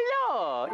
Hello.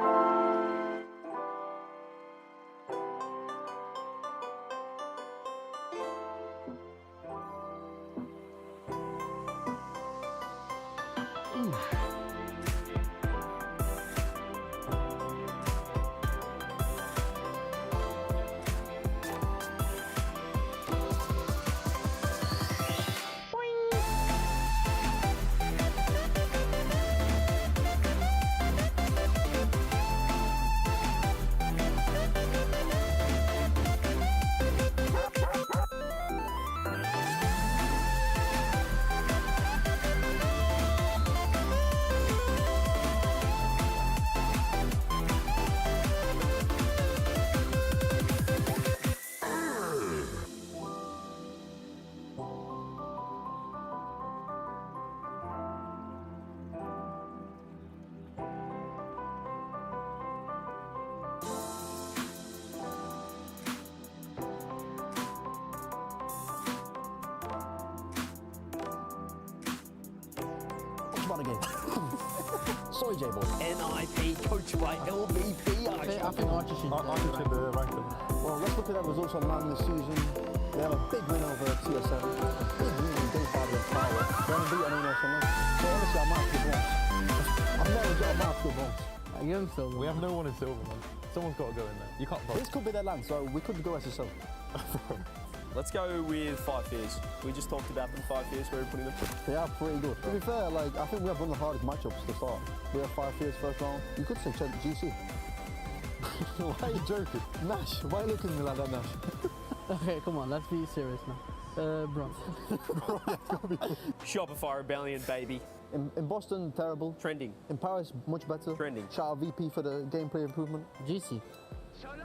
About again. Sorry, J-Boy. NIP coached by LVP. I think Archie should rank them. Well, let's look at their results online this season. They have a big win over TSM, a big win in day 5 against Power. They haven't beat anyone else online. So honestly, I might have once. I've never got a mouthful once. I give him silver. We have no one in silver, man. Someone's got to go in there. You can't vote. This could be their land, so we could go SSL. Let's go with 5 Feers. We just talked about them 5 Feers. Where are we putting them? They are pretty good. To be fair, like I think we have one of the hardest matchups to start. We have 5 Fears first round. You could say GC. Why are you joking? Nash, why are you looking at me like that, Nash? Okay, come on, let's be serious now. Bronze. Shopify Rebellion, baby. In Boston, terrible. Trending. In Paris, much better. Trending. Shout out VP for the gameplay improvement. GC.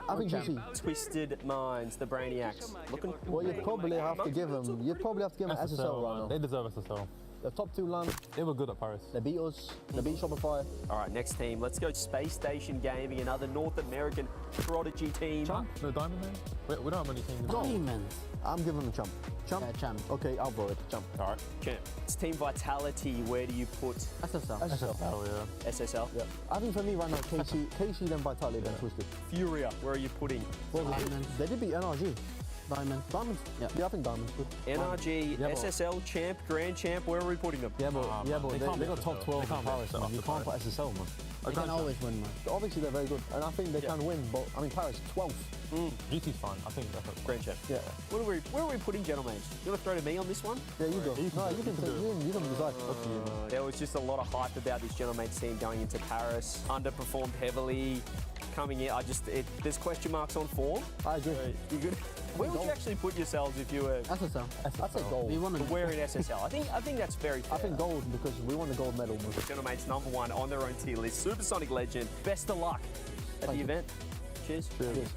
I think GC. Twisted Minds, the Brainiacs. Looking. Well, you'd probably have to give them. You'd probably have to give them SSL right now. They deserve SSL. The top 2 land. They were good at Paris. They beat us. They beat Shopify. All right, next team. Let's go Space Station Gaming, another North American prodigy team. Champ? No Diamond Man? We don't have any teams. Diamonds. I'm giving them Champ. Champ? Yeah, Champ. Okay, I'll vote Champ. All right. Champ. It's Team Vitality. Where do you put SSL. SSL. Oh, yeah. SSL? Yeah. I think for me right now, KC then Vitality, then Twisted. Furia. Where are you putting? Well, Diamonds. they did beat NRG. Diamonds. Diamonds? Yeah. I think Diamonds good. NRG, Yeah, but- SSL, Champ, Grand Champ. Where are we putting them? Yeah, but, they got top 12 They in can't Paris, mix it man. up You to can't put Paris. SSL, man. They can always win, man. Obviously, they're very good, and I think they can win, but I mean, Paris, 12th. GC's fine. I think that's a Grand Champ. Yeah. Where are we putting gentlemen? You want to throw to me on this one? Yeah, you go. You can No, do you it. can You can do it. you can decide. Up to you, man. There was just a lot of hype about this gentleman's team going into Paris. Underperformed heavily. Coming in, there's question marks on form. I agree. You good? Where would you actually put yourselves if you were SSL. I'd say gold. We won them. wearing SSL? I think that's very fair. I think gold because we won the gold medal. Man. Gentleman's #1 on their own tier list. Supersonic legend. Best of luck at the you. event. Cheers. Cheers.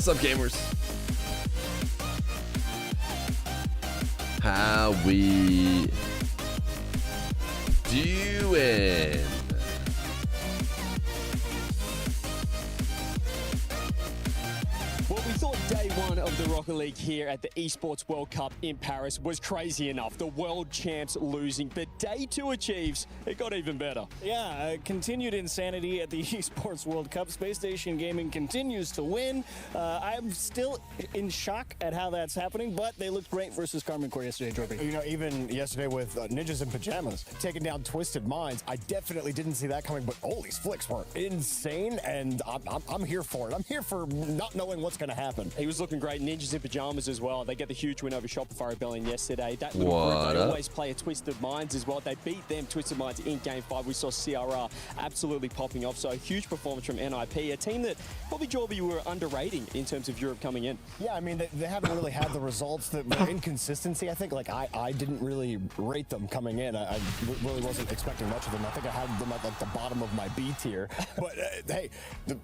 What's up, gamers? How we doing? Well, we thought day one of the Rocket League here at the Esports World Cup in Paris was crazy enough. The world champs losing, but day two achieves, it got even better. Yeah, continued insanity at the Esports World Cup. Space Station Gaming continues to win. I'm still in shock at how that's happening, but they looked great versus Karmine Corp yesterday, Jorby. You know, even yesterday with Ninjas in Pajamas taking down Twisted Minds, I definitely didn't see that coming, but Oli's flicks were insane, and I'm here for it. I'm here for not knowing what's going to happen. He was looking great. Ninjas in Pajamas as well. They get the huge win over Shopify Rebellion yesterday. That little group, they always play a Twisted Minds as well. They beat them, Twisted Minds, in Game 5. We saw CRR absolutely popping off. So a huge performance from NIP, a team that probably, Jorby, you were underrating in terms of Europe coming in. Yeah, I mean, they haven't really had the results. The inconsistency, I think, like, I didn't really rate them coming in. I really wasn't expecting much of them. I think I had them at, like, the bottom of my B tier. But, hey,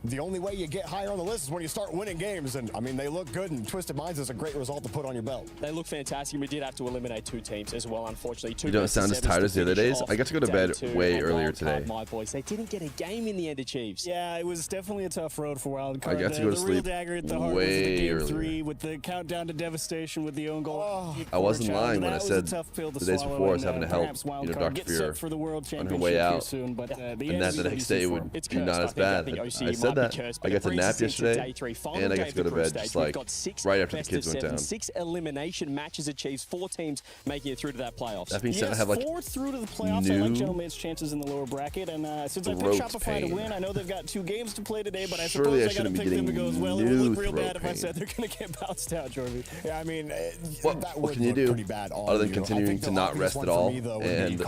the only way you get higher on the list is when you start winning games. And, I mean, they look good, and Twisted Minds is a great result to put on your belt. They look fantastic. We did have to eliminate two teams as well, unfortunately. You don't sound as tired as the other days. I got to go to bed way earlier today. My boys, they didn't get a game in the end of Chiefs. Yeah, it was definitely a tough road for Wildcard. I got to go to the sleep real dagger at the heart was way the Game earlier. 3 with the countdown to devastation with the own goal. I wasn't lying when I said tough pill to the days swallow, before I was and, having to help Dr. Feer for the world on her way out, soon, but, and that the next day would be not as bad. I said that. I got to nap yesterday, and I got to go to bed just like right after the kids went down. 6 elimination matches achieves, 4 teams making it through to that playoffs. That being said, I have like 4 through to the playoffs. I like Gentleman's chances in the lower bracket, and since I picked Shopify to win, I know they've got 2 games to play today, but I suppose I got to pick them to go as well. It would look real bad if I said they're going to get bounced out, Jorby. Yeah, I mean, what can you do other than continuing to not rest at all and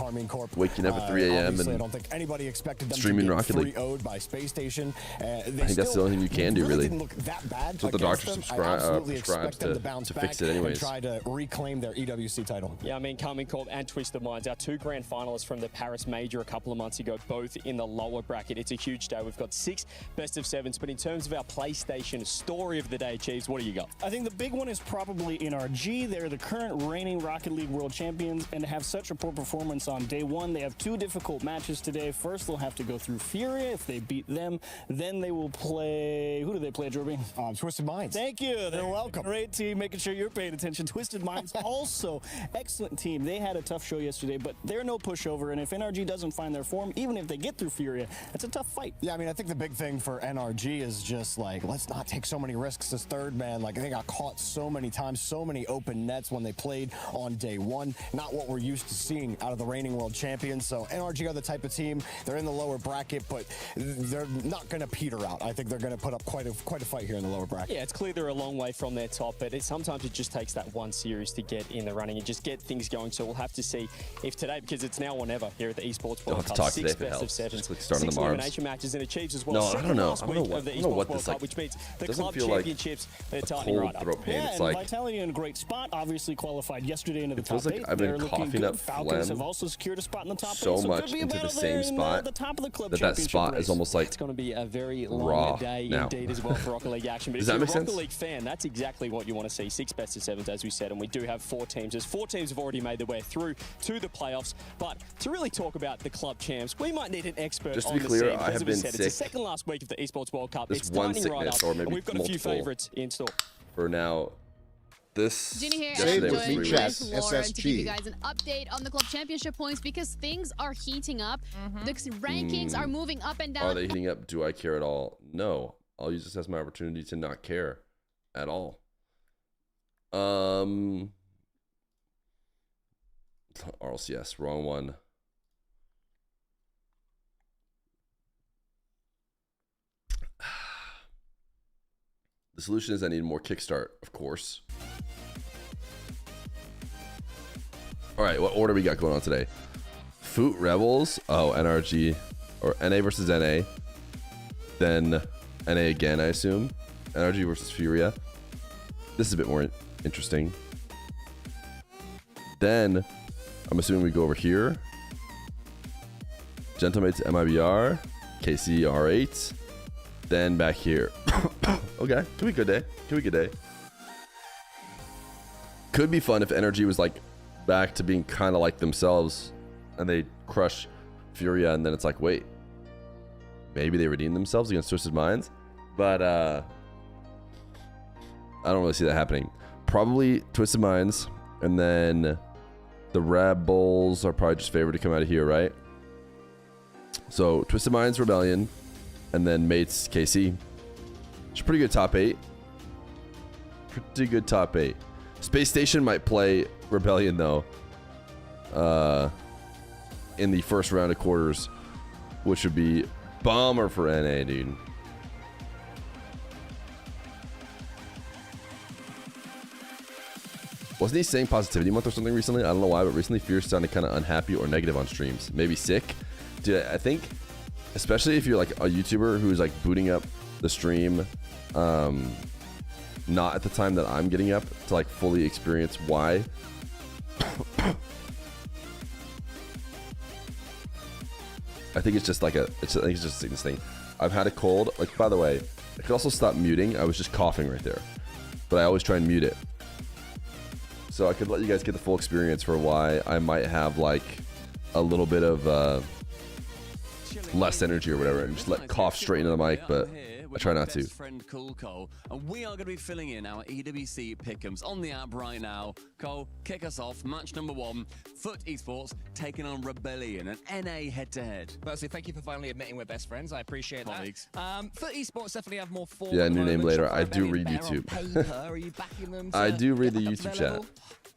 waking up at 3 a.m. and I don't think anybody expected them streaming to Rocket League. owed by Space Station. I think that's the only thing you can do, really. Didn't look that bad. That's what the doctor prescribes to fix it anyways. Try to reclaim their EWC title. Yeah, I mean, Karmine Corp and Twisted Minds, our 2 grand finalists from the Paris Major a couple of months ago, both in the lower bracket. It's a huge day. We've got 6 best of 7s, but in terms of our PlayStation story of the day, Chiefs, what do you got? I think the big one is probably NRG. They're the current reigning Rocket League world champions, and to have such a poor performance on day 1, they have 2 difficult matches today. First, they'll have to go through Fury. If they beat them, then they will play... Who do they play, Jorby? Twisted Minds. Thank you. They're welcome. Great team, making sure you're paying attention. Twisted Minds, also excellent team. They had a tough show yesterday, but they're no pushover, and if NRG doesn't find their form, even if they get through Furia, it's a tough fight. Yeah, I mean, I think the big thing for NRG is just, like, let's not take so many risks as third man. Like, they got caught so many times, so many open nets when they played on day 1. Not what we're used to seeing out of the reigning world champions. So NRG are the type of team, they're in the lower bracket, but they're not going to peter out. I think they're going to put up quite a fight here in the lower bracket. Yeah, it's clear they're a long way from their top, but sometimes it just takes that one series to get in the running and just get things going. So we'll have to see if today, because it's now or never here at the Esports World Cup, 6 best of 7s, 6 elimination matches and achieves as well. No, I don't know. Last week of the Esports World Cup, which means the club championships, they're tightening right up. Yeah, and Vitality in a great spot, obviously qualified yesterday into the top 8. I've been coughing up Falcons have also secured a spot in the top 8. So much into the same spot that spot is almost like it's going to be a very long day indeed as well for Rocket League action. But if you're a Rocket League fan, that's exactly what you want to see. 6 best of 7s, as we said, and we do have 4 teams. There's 4 teams have already made their way through to the playoffs. But to really talk about the club champs, we might need an expert just to on be the clear, scene. I have been sick. sick. It's the second last week of the Esports World Cup. This it's one tightening right sickness, up, or maybe and we've got a few multiple favorites in store. for now. This Ginny here, yesterday and was I'm 3 joined weeks. with Lauren to give you guys an update on the club championship points because things are heating up. The rankings are moving up and down. Are they heating up? Do I care at all? No. I'll use this as my opportunity to not care at all. RLCS, wrong one. The solution is I need more kickstart, of course. All right, what order we got going on today? Foot Rebels. Oh, NRG. Or NA versus NA. Then NA again, I assume. NRG versus Furia. This is a bit more interesting. Then, I'm assuming we go over here. Gentlemates MIBR. KC R8. Then back here. Okay, could be a good day. Could be a good day. Could be fun if Energy was like back to being kind of like themselves and they crush Furia, and then it's like, wait, maybe they redeem themselves against Twisted Minds. But I don't really see that happening. Probably Twisted Minds, and then the Rebels are probably just favored to come out of here, right? So Twisted Minds, Rebellion, and then Mates, KC. It's a pretty good top 8. Pretty good top 8. Space Station might play Rebellion though, in the first round of quarters, which would be bomber for NA, dude. Wasn't he saying positivity month or something recently? I don't know why, but recently Fear sounded kind of unhappy or negative on streams. Maybe sick. Dude, I think, especially if you're like a YouTuber who's like booting up the stream, not at the time that I'm getting up to like fully experience why. I think it's just like I think it's just a sickness thing. I've had a cold. Like, by the way, I could also stop muting. I was just coughing right there, but I always try and mute it, so I could let you guys get the full experience for why I might have like a little bit of less energy or whatever, and just let cough straight into the mic, but I try not to. Friend Cole, and we are going to be filling in our EWC pick'ems on the app right now. Cole, kick us off. Match number 1, Foot Esports taking on Rebellion, an NA head-to-head. Firstly, thank you for finally admitting we're best friends. I appreciate Colleagues. that. Foot Esports definitely have more form. Yeah, at the new name moment. later. Shop I do Rebellion read better on YouTube. paper. Are you backing them I to do read the get up to YouTube their chat. level?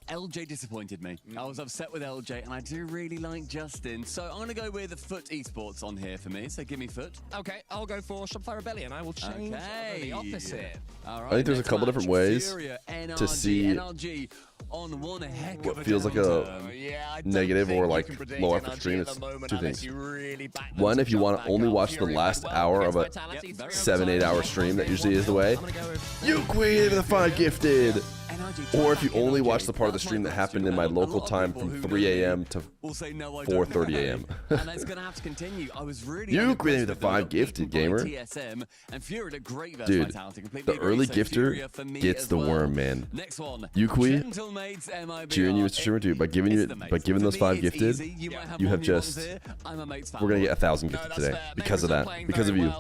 LJ disappointed me. I was upset with LJ, and I do really like Justin. So I'm going to go with the Foot Esports on here for me. So give me Foot. Okay, I'll go for Shopify Rebellion. I will change the opposite. All right, I think there's a next couple match, different ways Furia, NRG, to see NRG on one heck of what a feels like a downturn. negative or like low effort stream. It's two things. One, if you want to only watch the last hour of a 7-8 hour stream, that usually is the way. You queen with the 5 gifted. Or if you only watch the part of the stream that happened in my local time from 3 a.m. to 4:30 a.m. And that's going to have to continue. I was really You queen with the 5 gifted, gamer. TSM, and Fury had a great Dude, versatility. Completely the agree. early So gifter Furia for me gets as the well. worm, man. Next one. Yukui, Gentlemates, MIBR. cheering you, Mr. Streamer, dude. By giving those 5 gifted, you have just. We're gonna get 1,000 gifted today because of that, because of you,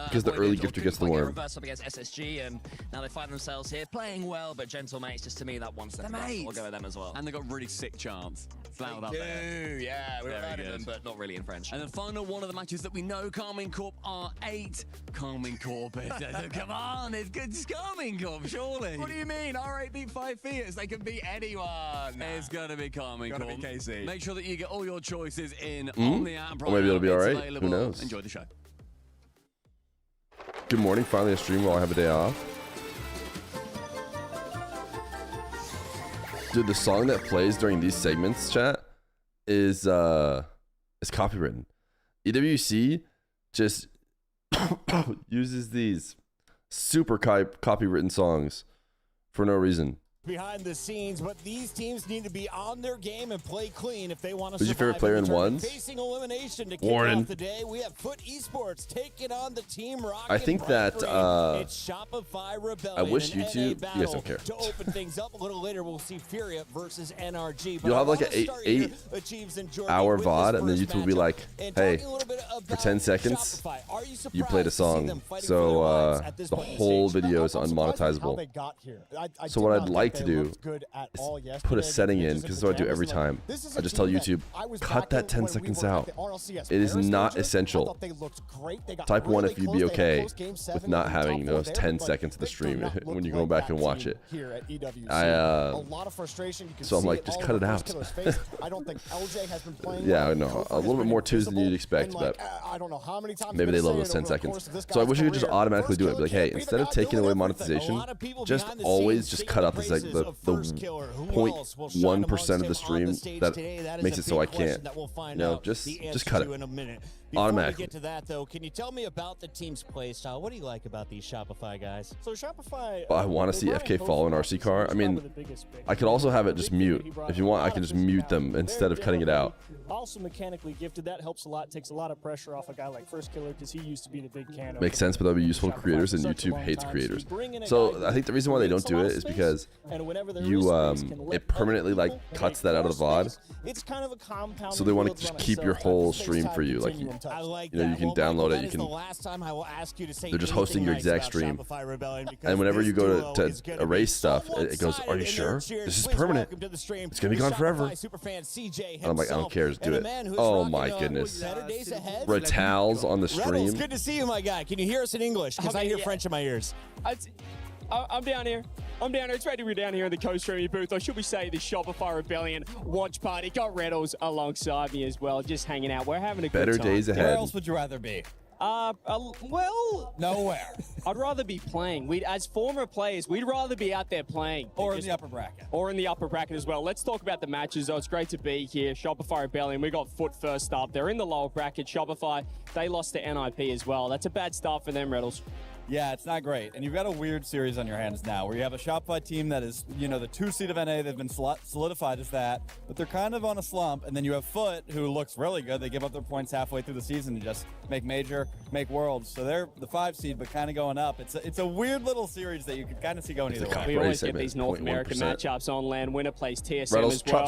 because the early gifter gets the worm. Reverse up against SSG, and now they find themselves here playing well, but Gentlemates, just to me, that one step above. We'll go with them as well. And they got really sick chants. Flowered up there. Yeah, we've Very heard of good. them, but not really in French. And the final one of the matches that we know Carmine Corp are 8. Carmine Corp. Come on, it's good. It's Carmine Corp, surely. What do you mean? R8 beat 5 Fears. They can beat anyone. It's gonna be Carmine Gotta Corp. be KC. Make sure that you get all your choices in on the app. Or maybe it'll be It's alright. available. Who knows? Enjoy the show. Good morning. Finally a stream while I have a day off. Dude, the song that plays during these segments, chat, is copywritten. EWC just uses these super copywritten songs for no reason. Behind the scenes, but these teams need to be on their game and play clean if they want to Who's your favorite player in ones? Facing elimination to kick Warren. off the day, we have Foot Esports taking on the Team Rocket. I think that it's Shopify Rebellion. I wish and YouTube. NA You guys don't care. To open things up a little later, we'll see Furia versus NRG. But You'll have I like wanna an start 8 here, Achieves and Jordan, hour with this VOD, and then first YouTube will be matchup. like, And hey, talking a little bit for about 10 seconds, Shopify, are you you played a surprised to see song. them fighting for So their lives at this the point in whole stage? video is I'm surprised at how unmonetizable. they got here. I So did what not I'd think like they to do looked good at all is yesterday. put a setting They in, just because hit that's what I do the every canvas. time. This is I a just tell team that YouTube, I was cut that backing 10 when we seconds were at out. the RLCS It is Paris not stages. I essential. thought they looked great. They got Type 1 really if you'd close. be They had a okay close game 7 with not in the having top 4 those there, 10 but seconds of the they do stream not when look you go like back that and watch team it. Here at EWC. a lot of frustration. You can so I'm see like, it just all cut over it First out. Killer's face. I don't think LJ has been playing Yeah, well. I know. Kofa A has little bit been more twos than invisible, you'd expect, and, like, but I don't know how many times maybe they I'm gonna love say those it 10 over the course seconds. of this So I guy's wish you could just career. automatically First do it. Be Killer like, hey, can't be the instead of guy taking doing away everything. A monetization, lot of people just behind the always scenes just seeing cut the out the crazy like the 0.1% of the stream that makes it so I can't. Just cut it. Automatically. Before we get to that, though, can you tell me about the team's play style? What do you like about these Shopify guys? So Shopify. I want to see FK follow an RC car. I mean, I could also have it just mute. If you want, I can just mute them instead of cutting it out. Also mechanically gifted. That helps a lot. Takes a lot of pressure off a guy like First Killer because he used to be the big can. Makes sense, but that would be useful to creators, and YouTube hates creators. So I think the reason why they don't do it is because it permanently like cuts that out of the VOD. It's kind of a compound. So they want to just keep your whole stream for you, like you can download it. You can. They're just hosting your exact stream, and whenever you go to erase stuff, it goes, "Are you sure? This is permanent. It's gonna be gone forever." And I'm like, I don't care, just do it. Oh my goodness. Ratals on the stream. Good to see you, my guy. Can you hear us in English? Because I hear French in my ears. I'm down here. It's ready to be down here in the co-streaming booth. Or should we say the Shopify Rebellion watch party. Got Reddles alongside me as well, just hanging out. We're having a good time. Better days ahead. Where else would you rather be? Well, nowhere. I'd rather be playing. As former players, we'd rather be out there playing. Or in the upper bracket. Or in the upper bracket as well. Let's talk about the matches, though. It's great to be here. Shopify Rebellion, we got Foot first up. They're in the lower bracket. Shopify, they lost to NIP as well. That's a bad start for them, Reddles. Yeah, it's not great. And you've got a weird series on your hands now where you have a Shopify team that is, the 2 seed of NA. They've been solidified as that, but they're kind of on a slump. And then you have Foot, who looks really good. They give up their points halfway through the season and just make major, make worlds. So they're the 5 seed, but kind of going up. It's a weird little series that you can kind of see going either way. We always get these North American matchups on land. Winner plays TSM Reddles, as well.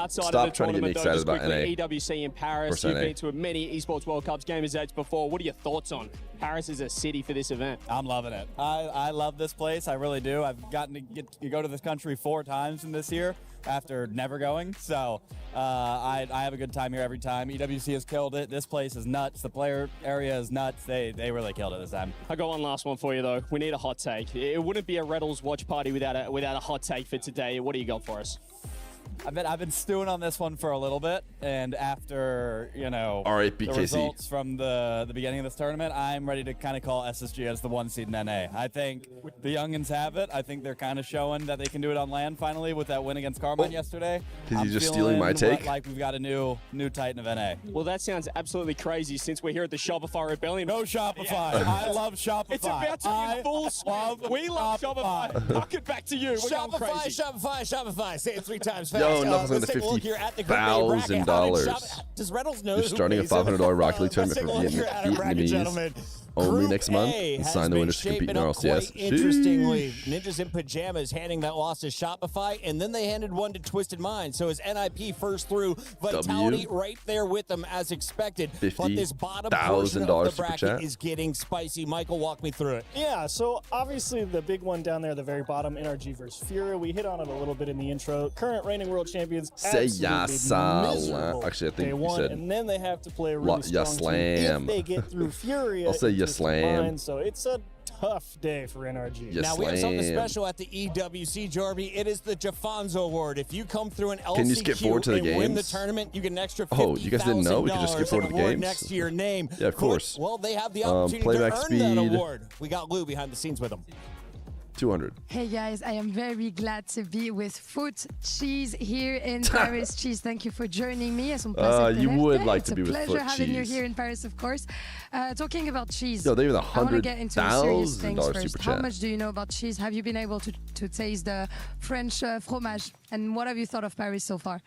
Stop trying to get me excited about NA. EWC in Paris. You've been to many esports World Cups, Gamers Edge before. What are your thoughts on Paris as a city for this event? I'm loving it. I love this place. I really do. I've gotten to go to this country 4 times in this year after never going. So I have a good time here every time. EWC has killed it. This place is nuts. The player area is nuts. They really killed it this time. I got one last one for you, though. We need a hot take. It wouldn't be a Reddles watch party without a hot take for today. What do you got for us? I've been stewing on this one for a little bit, and after the results from the beginning of this tournament, I'm ready to kind of call SSG as the 1 seed in NA. I think the youngins have it. I think they're kind of showing that they can do it on land finally with that win against Carmine yesterday. Is he just stealing my take? Like we've got a new Titan of NA. Well, that sounds absolutely crazy since we're here at the Shopify Rebellion. No Shopify. Yeah. I love Shopify. It's about to be full swap. We love Shopify. I'll get back to you. Shopify. Say it 3 times fast. Yo, nothing's under $50,000. Does Reynolds know? You're starting a $500 Rocket League tournament for Vietnamese only next month. Sign the winners to compete in RLCS. Interestingly, Ninjas in Pajamas handing that loss to Shopify, and then they handed one to Twisted Mind. So as NIP first through, Vitality right there with them as expected. But this bottom portion of the bracket is getting spicy. Michael, walk me through it. Yeah, so obviously the big one down there at the very bottom, NRG versus Feer. We hit on it a little bit in the intro. Current reigning world champions. Actually, I think you said. And then they have to play a really strong team if they get through Fury. I'll say yes, slam. So it's a tough day for NRG. Yes, now we have something special at the EWC, Jorby. It is the Jafonzo Award. If you come through an LCQ Can you skip forward to the games? Win the tournament, you get an extra $50,000 Oh, you guys didn't know? We could just skip forward to the games? Next to your name. Yeah, of course. Well, they have the opportunity to earn that award. We got Lou behind the scenes with them. 200. Hey guys, I am very glad to be with Foot Cheese here in Paris. Cheese, thank you for joining me. You would like to be with Foot Cheese. It's a pleasure having you here in Paris, of course. Talking about cheese, no, they were the I want to get into serious things $100,000 first. super How chat. much do you know about cheese? Have you been able to taste the French fromage? And what have you thought of Paris so far?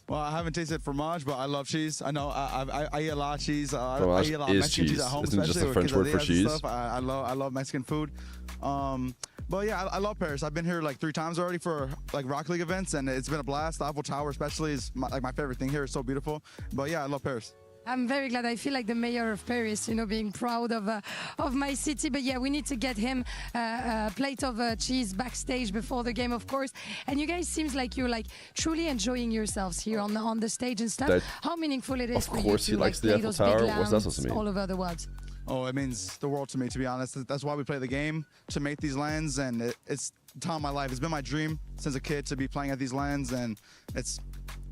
Well, I haven't tasted fromage, but I love cheese. I know I eat a lot of cheese. I Fromage eat a lot of is Mexican cheese at home, Isn't it just especially a French with word for quesadillas and cheese? stuff. I love Mexican food. But yeah, I love Paris. I've been here like 3 times already for like Rocket League events, and it's been a blast. The Eiffel Tower especially is my favorite thing here. It's so beautiful. But yeah, I love Paris. I'm very glad. I feel like the mayor of Paris, being proud of my city. But yeah, we need to get him a plate of cheese backstage before the game, of course. And you guys seems like you're like truly enjoying yourselves here on the stage and stuff. How meaningful it is for you to like play those big lands all over the world. Oh, it means the world to me, to be honest. That's why we play the game, to make these lands, and it's the time of my life. It's been my dream since a kid to be playing at these lands, and it's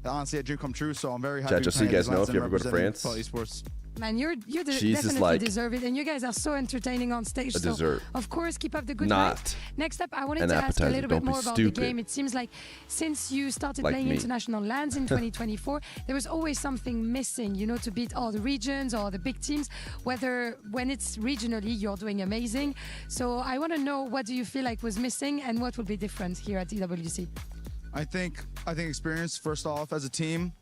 honestly a dream come true. So I'm very happy. Chat, just so you guys know, if you ever go to France, Man, you Cheese is definitely like deserve it, and you guys are so entertaining on stage. a dessert. Of course, keep up the good Not vibes. Next up, I wanted an to ask you a appetizer. little Don't bit be more about stupid. the game. It seems like since you started Like playing me. international lands in 2024, there was always something missing, you know, to beat all the regions or the big teams. Whether when it's regionally, you're doing amazing. So I want to know, what do you feel like was missing, and what will be different here at EWC? I think experience, first off, as a team,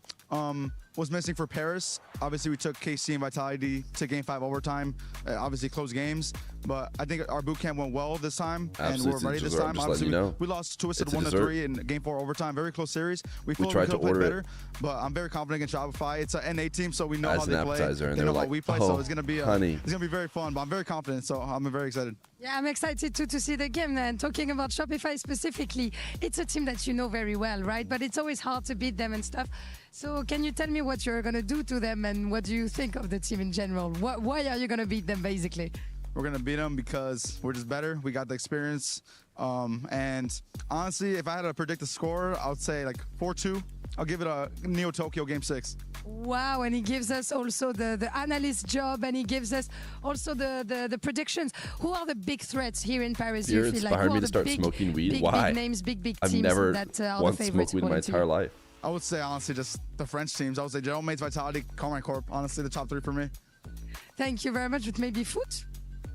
was missing for Paris. Obviously, we took KC and Vitality to Game 5 overtime, obviously close games, but I think our boot camp went well this time, and we're ready this time. Obviously, we lost Twisted 1-3 in Game 4 overtime, very close series. We feel we could play better, but I'm very confident in Shopify. It's an NA team, so we know how they play. They know how we play, so it's gonna be very fun. But I'm very confident, so I'm very excited. Yeah, I'm excited too to see the game. And talking about Shopify specifically, it's a team that you know very well, right? But it's always hard to beat them and stuff. So can you tell me what you're going to do to them, and what do you think of the team in general? Why are you going to beat them, basically? We're going to beat them because we're just better. We got the experience. And honestly, if I had to predict the score, I would say like 4-2. I'll give it a Neo Tokyo Game 6. Wow, and he gives us also the analyst job, and he gives us also the predictions. Who are the big threats here in Paris? Fear you feel like? inspired Who me are to the start big, smoking weed. big, Why? Big names, big I've teams never that are once the favorites. smoked weed in my entire life. I would say, honestly, just the French teams. I would say General Mates, Vitality, Carmine Corp. Honestly, the top 3 for me. Thank you very much. But maybe foot?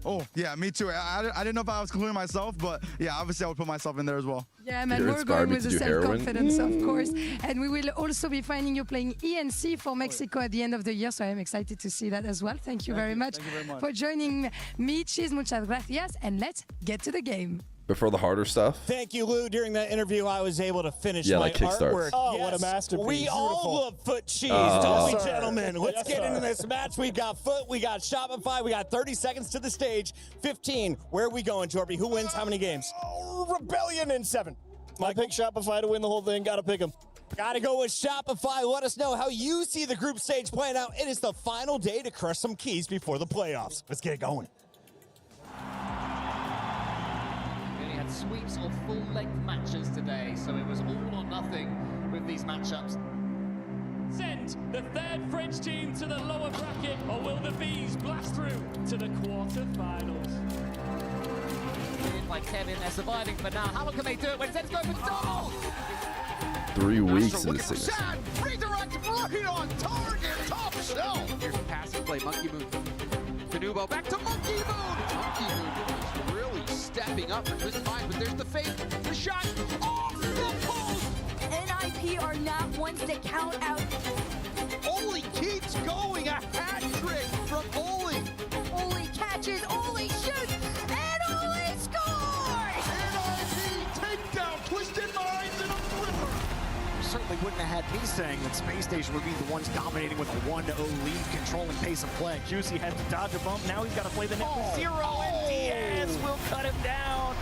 Oh, yeah, me too. I didn't know if I was including myself, but yeah, obviously I would put myself in there as well. Yeah, man, we're going with the self-confidence, of course. And we will also be finding you playing ENC for Mexico at the end of the year, so I am excited to see that as well. Thank you very much for joining me. Cheers, muchas gracias, and let's get to the game. Before the harder stuff. Thank you, Lou. During that interview, I was able to finish my like kickstarts. artwork. Oh, what a masterpiece. We all love Foot Cheese, Oh. don't we, Yes, sir. gentlemen? Let's Yes, get sir. into this match. We've got Foot, we got Shopify, we got 30 seconds to the stage. 15. Where are we going, Torby? Who wins how many games? Rebellion in 7. I pick Shopify to win the whole thing. Gotta pick them. Gotta go with Shopify. Let us know how you see the group stage playing out. It is the final day to crush some keys before the playoffs. Let's get it going. Sweeps or full-length matches today, so it was all or nothing with these matchups. Send the third French team to the lower bracket, or will the Bees blast through to the quarter-finals? By Kevin, they're surviving for now. How long can they do it when Zed's going for double? 3 weeks in the sickness. Redirect right on target, top shelf. Here's a passing play, Monkey Moon. Fanubo back to Monkey Moon. Monkey Moon is really stepping up for Twisted Mind, but there's the fake, the shot, off the post. NIP are not ones that count out. Oli keeps going, a hat trick from Oli. Oli catches, Oli shoots, and Oli scores! NIP takedown, Twisted Minds in a flipper. Certainly wouldn't have had me saying that Space Station would be the ones dominating with a 1-0 lead, controlling pace of play. Juicy had to dodge a bump. Now he's got to play the net with 0, and Diaz will cut him down.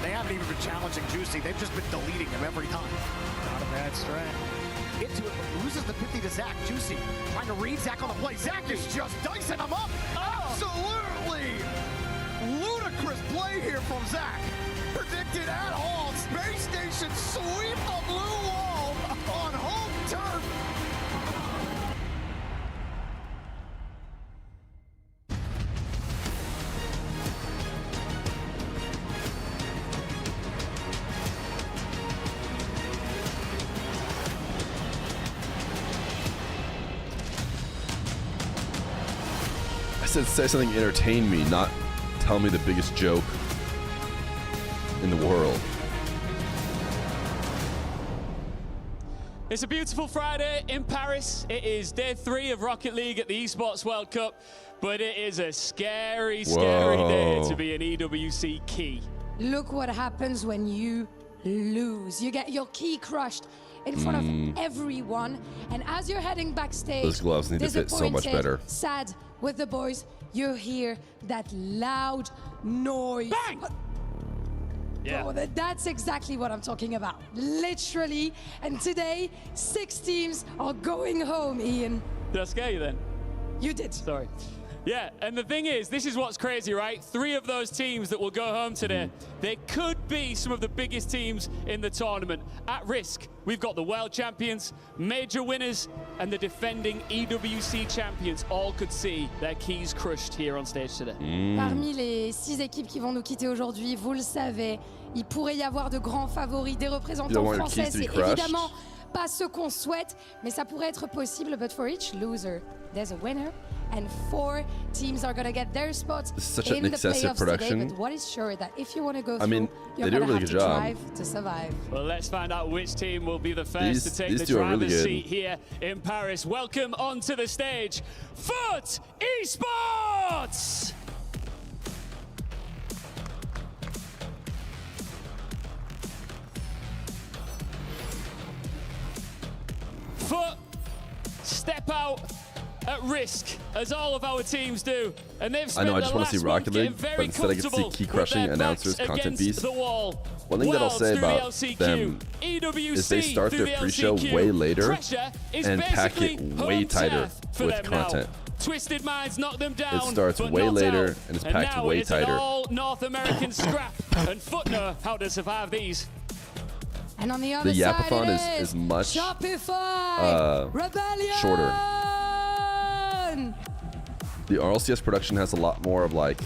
They haven't even been challenging Juicy. They've just been deleting him every time. Not a bad strat. Into it, but loses the 50 to Zach. Juicy trying to read Zach on the play. Zach is just dicing him up. Absolutely ludicrous play here from Zach. Predicted at all. Space Station sweep the blue wall on home turf. I said say something to entertain me, not tell me the biggest joke in the world. It's a beautiful Friday in Paris. It is day 3 of Rocket League at the Esports World Cup, but it is a scary, scary day to be an EWC key. Look what happens when you lose. You get your key crushed in front of everyone, and as you're heading backstage, Those gloves need to fit so much disappointed, better. sad with the boys, you hear that loud noise. Bang! Yeah. Oh, that's exactly what I'm talking about. Literally. And today, 6 teams are going home, Ian. Did I scare you then? You did. Sorry. Yeah, and the thing is, this is what's crazy, right? 3 of those teams that will go home today, they could be some of the biggest teams in the tournament. At risk, we've got the world champions, major winners, and the defending EWC champions. All could see their keys crushed here on stage today. Parmi les 6 équipes qui vont nous quitter aujourd'hui, vous le savez, il pourrait y avoir de grands favoris, des représentants français. C'est évidemment pas ce qu'on souhaite, mais ça pourrait être possible. But for each loser, there's a winner. And 4 teams are going to get their spots such in an the excessive playoffs production. today. But what is sure that if you want to go through, I mean, you're they do a going really to good have to job. drive to survive. Well, let's find out which team will be the first to take these the two are really driver's good. seat here in Paris. Welcome onto the stage, Foot Esports! Foot, step out at risk, as all of our teams do. And they've I know, I just want to see last Rocket month League, getting very but instead I get to see comfortable key with crushing their announcers backs content against piece. the wall. One thing that I'll Worlds say through the about LCQ, them EWC is they start through their the pre-show LCQ. way later Pressure is and pack it basically way home tighter turf for with them now. content. Twisted Minds knock them down. It starts but way not later out. and it's packed now way it's tighter. An all North American scrap, and Foot know how to survive these. And on the other The side, Yapathon it is much Shopify Rebellion. shorter. The RLCS production has a lot more of like,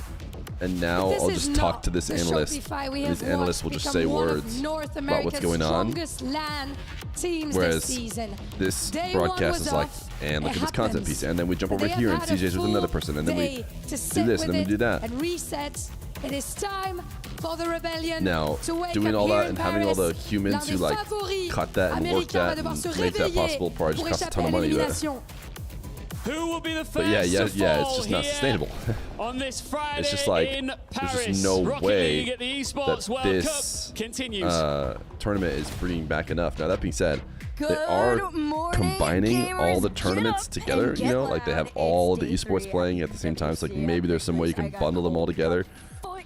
and now This I'll is just talk not to this the analyst. Shopify we And have this analyst will watched just become say one of words North about what's America's going on. strongest LAN teams Whereas this season. this Day one broadcast was is like, off. and look It at this content happens. piece, and then we jump over They here have and had a CJ's with another person, and then we day to do sit this, with and then we it do that. and reset. It is time for the Rebellion Now, to wake doing up all here that in and having all the Paris. humans who like cut that and work that and make that possible probably just costs a ton of money. Who will be the first But yeah, to it's fall just not here sustainable. on this Friday It's just like in there's Paris? just no Rocket way League at the Esports that World this Cup continues. tournament is bringing back enough. Now that being said, they Good are morning, combining all the gamers. tournaments Get up together. and You get know, like they have loud. all It's the day esports 3 playing at the same time. So like maybe there's some way you can bundle them all together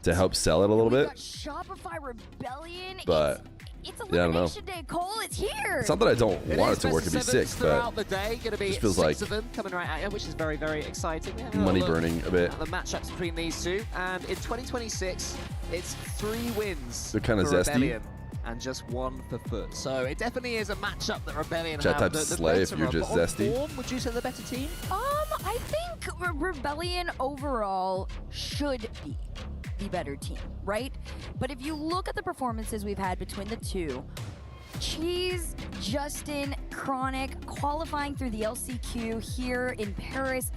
to help sell it a little We bit. got Shopify Rebellion. But It's yeah, I don't know. Elimination Day, Cole. It's here. It's not that I don't want it to work and be sick, throughout but the day. Going to be just feels 6 like of them coming right at you, which is very, very exciting. We have a money look burning a bit. at the matchups between these two, and in 2026, it's 3 wins. They're kinda for zesty. Rebellion and just 1 for Foot. So it definitely is a matchup that Rebellion Chat have. type slay if better you're of, just but on zesty. form, would you say the better team? I think Rebellion overall should be the better team, right? But if you look at the performances we've had between the two, Cheese, Justin, Chronic, qualifying through the LCQ here in Paris,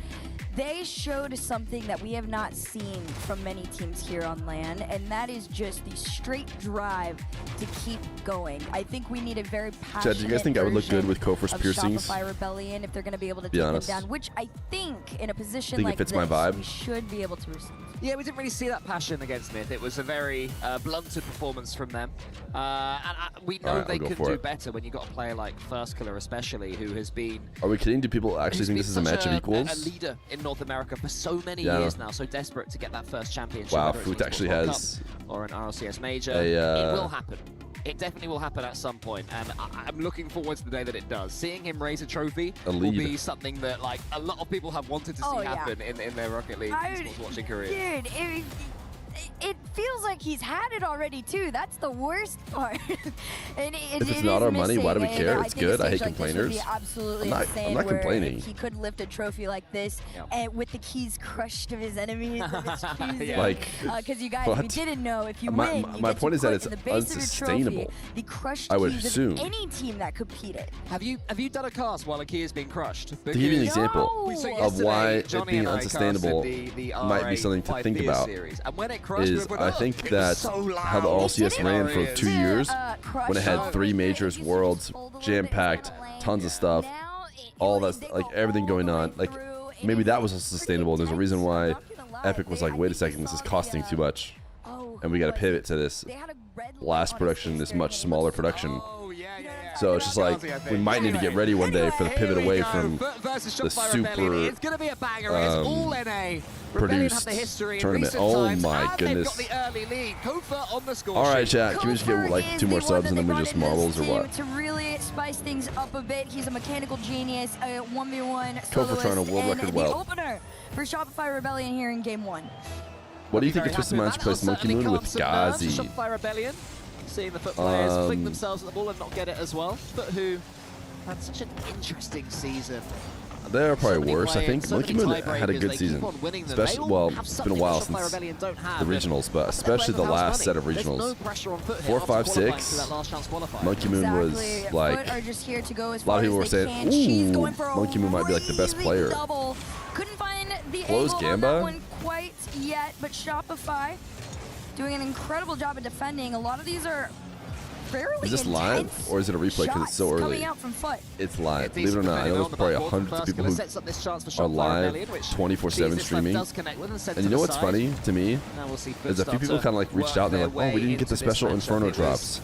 they showed something that we have not seen from many teams here on LAN, and that is just the straight drive to keep going. I think we need a very passionate Chad, do you guys think I would look good with Kofor's of piercings? Shopify Rebellion if they're going to be able to Be take honest. them down, which I think in a position Think it like fits this, my vibe? we should be able to receive. Yeah, we didn't really see that passion against Myth. It was a very blunted performance from them. We know Alright, they I'll go could for do it. better when you got a player like First Killer especially, who has been Are we kidding? Do people actually who's think been this is a such match of equals? a leader in North America for so many Yeah, I know. years now, so desperate to get that first championship. Wow, whether it's Foot an actually Esports World has Cup or an RLCS major. a, It will happen. It definitely will happen at some point, and I'm looking forward to the day that it does. Seeing him raise a trophy A will lead. be something that like a lot of people have wanted to see Oh, yeah. happen in their Rocket League esports watching career. Dude, it feels like he's had it already too. That's the worst part. And If it's not our money, why do we care? It's good. I hate complainers. Absolutely I'm insane not where complaining. He could lift a trophy like this and with the keys crushed to his enemies. And it's cheesy. Yeah. Like, because you guys, if you what? didn't know, if you My- win, my you get point to is that put it's in the base of the unsustainable. trophy the crushed I would keys assume. of any team that competed. Have you done a cast while a key is being crushed? To give you an Because example we saw of why yesterday, it Johnny being and I unsustainable casted the might be something to RA5 think Feer about, series. And when it crushed, is we went, I "Oh, think it was that so how the loud." RLCS ran for 2 years, when it had crush 3 majors, worlds, jam-packed, tons of stuff, all that, like everything going on, like maybe that was sustainable. There's a reason why Epic was like, wait a second, this is costing too much. Oh, and we got to pivot to this last production, this much smaller production. So it's just like we might need to get ready one day for the pivot away from the super produced tournament. Oh my goodness. All right, chat. Can we just get like 2 more subs and then we just marbles or what? To really spice things up a bit, he's a mechanical genius, a 1v1 Kofa trying to world record the well. opener for Shopify Rebellion here in game 1. What do you think of Twisted Minds replace Monkey Moon with Gazi? Shopify Rebellion, seeing the Foot players flick themselves at the ball and not get it as well. Foot who had such an interesting season. They're probably worse. I think Monkey Moon had a good season. Especially, well, it's been a while since the regionals, but especially the last set of regionals. 4, 5, 6. Monkey Moon was like Foot are just here to go as a lot of people were saying, "Ooh, going for a Monkey Moon might be like the best player." Double. Couldn't find the Close angle on Gamba? that one quite yet, but Shopify doing an incredible job of defending. A lot of these are fairly Is this live or is it a replay because it's so shots early? coming out from Foot. It's live. Believe it or not, I know there's probably hundreds of people who are live 24/7 streaming. And you know what's funny to me is a few people kind of like reached out and they're like, "Oh, we didn't get the special Inferno drops."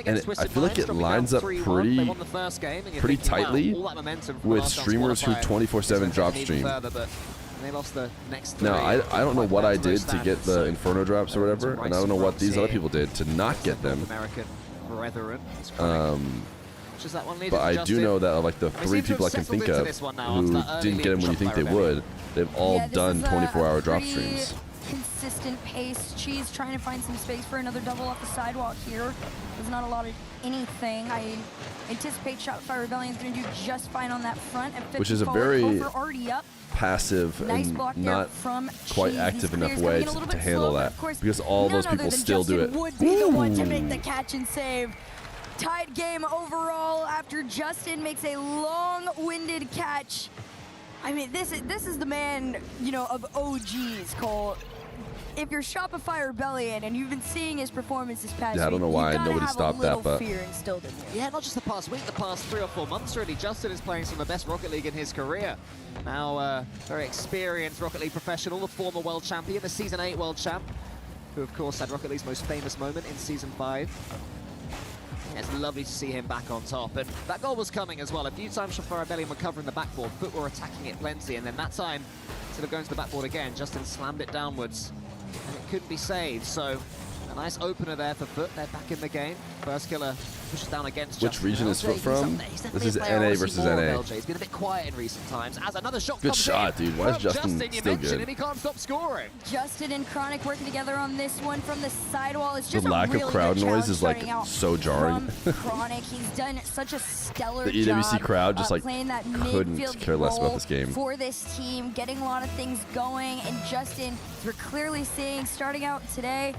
And I feel like it lines up pretty tightly with streamers who 24/7 drop stream. Now, I don't know what I did to get the Inferno drops or whatever, and I don't know what these other people did to not get them. But I do know that like the 3 people I can think of who didn't get them when you think they would, they've all done 24-hour drop streams. Consistent pace. Cheese trying to find some space for another double off the sidewalk here. There's not a lot of anything. I anticipate Shopify Rebellion is going to do just fine on that front. Which is a very already up. Passive Nice and block there not from quite Cheese. active These enough clears way coming in a little to bit handle slow, but that, of course, because all those none people other than still do it. Justin would be the one to make the catch and save. Tied game overall after Justin makes a long-winded catch. I mean, this is the man, you know, of OGs, Cole. If you're Shopify Rebellion and you've been seeing his performance this past week, I don't know why nobody stopped that, but fear instilled in you. Yeah, not just the past week, the past 3 or 4 months really. Justin is playing some of the best Rocket League in his career. Now, very experienced Rocket League professional, the former world champion, the Season 8 world champ, who of course had Rocket League's most famous moment in Season 5. Yeah, it's lovely to see him back on top, and that goal was coming as well. A few times Shopify Rebellion were covering the backboard, Foot were attacking it plenty, and then that time, instead of going to the backboard again, Justin slammed it downwards, and it couldn't be saved. So a nice opener there for Foot. They're back in the game. First killer pushes down against Which Justin. region is Foot from? This is NA versus NA. He's been a bit quiet in recent times. As another shot Good comes shot, in. dude. Why is Justin you still mentioned, good? and he can't stop scoring. Justin and Chronic working together on this one from the sidewall. It's The just lack a really of crowd good noise is like starting out so jarring. from Chronic. He's done such a stellar The EWC job, crowd just like playing that couldn't midfield care less about role this game. for this team, getting a lot of things going. And Justin, we're clearly seeing starting out today,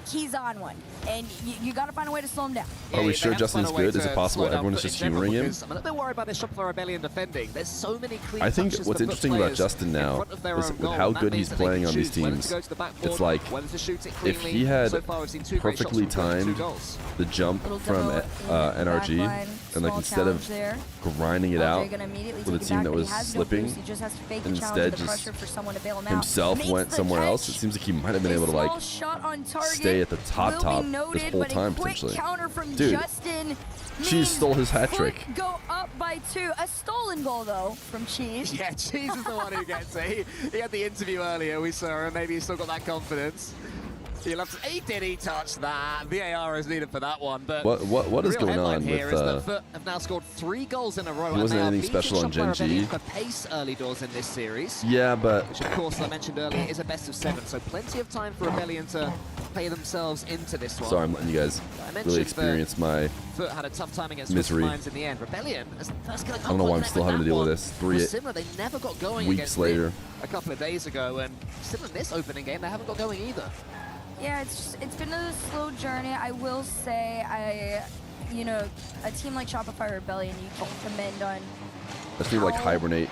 he's on one, and you got to find a way to slow him down. Are we sure Justin's good? Is it possible everyone is just humoring him? I'm a little bit worried about this Shopify Rebellion defending. There's so many clean I think touches what's for interesting Foot about players Justin now in front of their is own with goal, how and that good means he's that they can playing on these choose whether to teams. go to the backboard, It's like whether to shoot it if cleanly. he had So far, we've seen 2 great shots perfectly from Foot, 2 timed goals. the jump from NRG, and like instead of grinding it out with a team that was slipping, and instead just himself went somewhere else, it seems like he might have been able to like stay at the top this whole time potentially. Dude, Cheese stole his hat trick. Go up by 2. A stolen goal though from Cheese. Yeah, Cheese is the one who gets it. He had the interview earlier, we saw him. Maybe he's still got that confidence. He did touch that? VAR is needed for that one. But what is going on here with? Is that Foot have now scored 3 goals in a row. He wasn't anything special on Gen G. For pace early doors in this series. Yeah, but which of course, as I mentioned earlier, is a best of 7. So plenty of time for Rebellion to play themselves into this one. Sorry, I'm letting you guys really experience my Foot had a tough time against misery. Minds in the end. Rebellion, as the first killer I don't know why I'm still having to deal with this. 3 similar, they never got going weeks later. A couple of days ago, and still in this opening game, they haven't got going either. Yeah, it's been a slow journey. I will say, you know, a team like Shopify Rebellion, you can commend on. Let's do like hibernate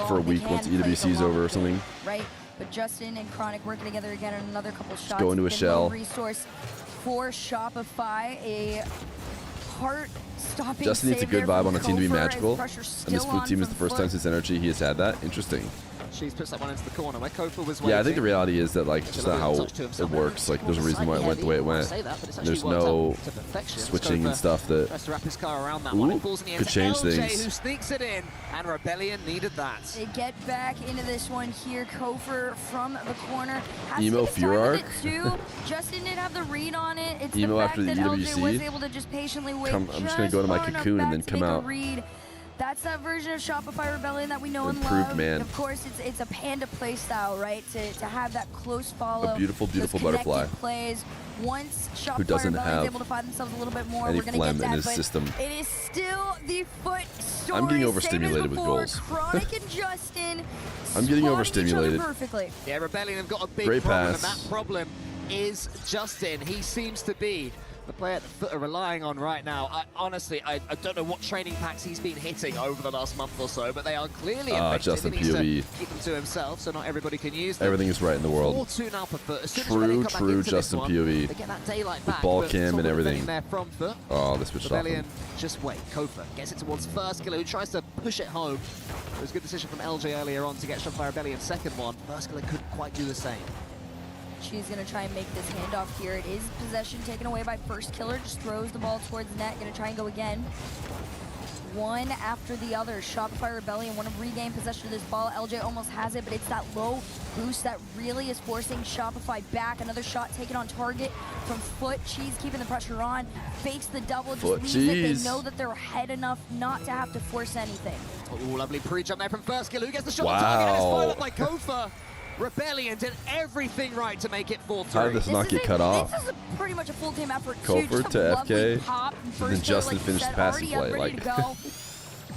for a week once EWC is over or something. Right, but Justin and Chronic working together again on another couple shots. Go into a shell. Resource for Shopify, a heart-stopping. Justin needs a good vibe on a team to be magical, and this Foot Foot team is the first time since Energy he has had that. Interesting. She's puts that one into the corner where Kofa was Yeah, I think the waiting. reality is that like just not how it works. Like there's a reason why it went the way it went. There's no switching and stuff that Tries to wrap his car around that one. It falls in the end could to change LJ, things. who sneaks it in, and Rebellion needed that. They get back into this one here. Kofer from the corner. Has Emo to take his Fear time with arc? it too. Justin didn't have the read on it. It's Emo the after fact the that LJ EWC? was able to just patiently wait. I'm just gonna go to my far enough cocoon and back then to come make a out. read. That's that version of Shopify Rebellion that we know and Improved love. man. Of course, it's a panda play style, right? To have that close follow. A beautiful, those beautiful connected butterfly. Plays. Once Shopify Who doesn't Rebellion's have able to find themselves a little bit more, any we're gonna phlegm get in that. his But system. it is still the foot story. I'm getting same as overstimulated with before. goals. Chronic and Justin. I'm getting spotting each other overstimulated. Perfectly. Yeah, Rebellion have got a big Great problem, pass. and that problem is Justin. He seems to be the player that Foot are relying on right now. Honestly, I don't know what training packs he's been hitting over the last month or so, but they are clearly effective. Justin He needs POV. to keep them to himself, so not everybody can use them. Everything is right in the world. 4-2 now for Foot. As soon as Rebellion come back True into Justin this one, POV. they get that daylight With back, ball but cam it's all and been everything. there from Foot. Oh, they switched off Rebellion, him. just wait. Kofa gets it towards first killer, who tries to push it home. It was a good decision from LJ earlier on to get Shopify Rebellion second one. First killer couldn't quite do the same. She's going to try and make this handoff here. It is possession taken away by first killer. Just throws the ball towards the net. Going to try and go again. One after the other. Shopify Rebellion want to regain possession of this ball. LJ almost has it, but it's that low boost that really is forcing Shopify back. Another shot taken on target from Foot. Cheese keeping the pressure on. Fakes the double. Just Foot leaves it. They Cheese. know that they're ahead enough not to have to force anything. Oh, lovely pre-jump there from first killer. Who gets the shot Wow. on target? And it's followed up by Kofa. Rebellion did everything right to make it 4-3. How did this not get cut off? This is pretty much a full team effort. Kofer too. Just to a lovely FK, pop. and First then killer, Justin like you finished said, the passing already up, play. ready Like, to go.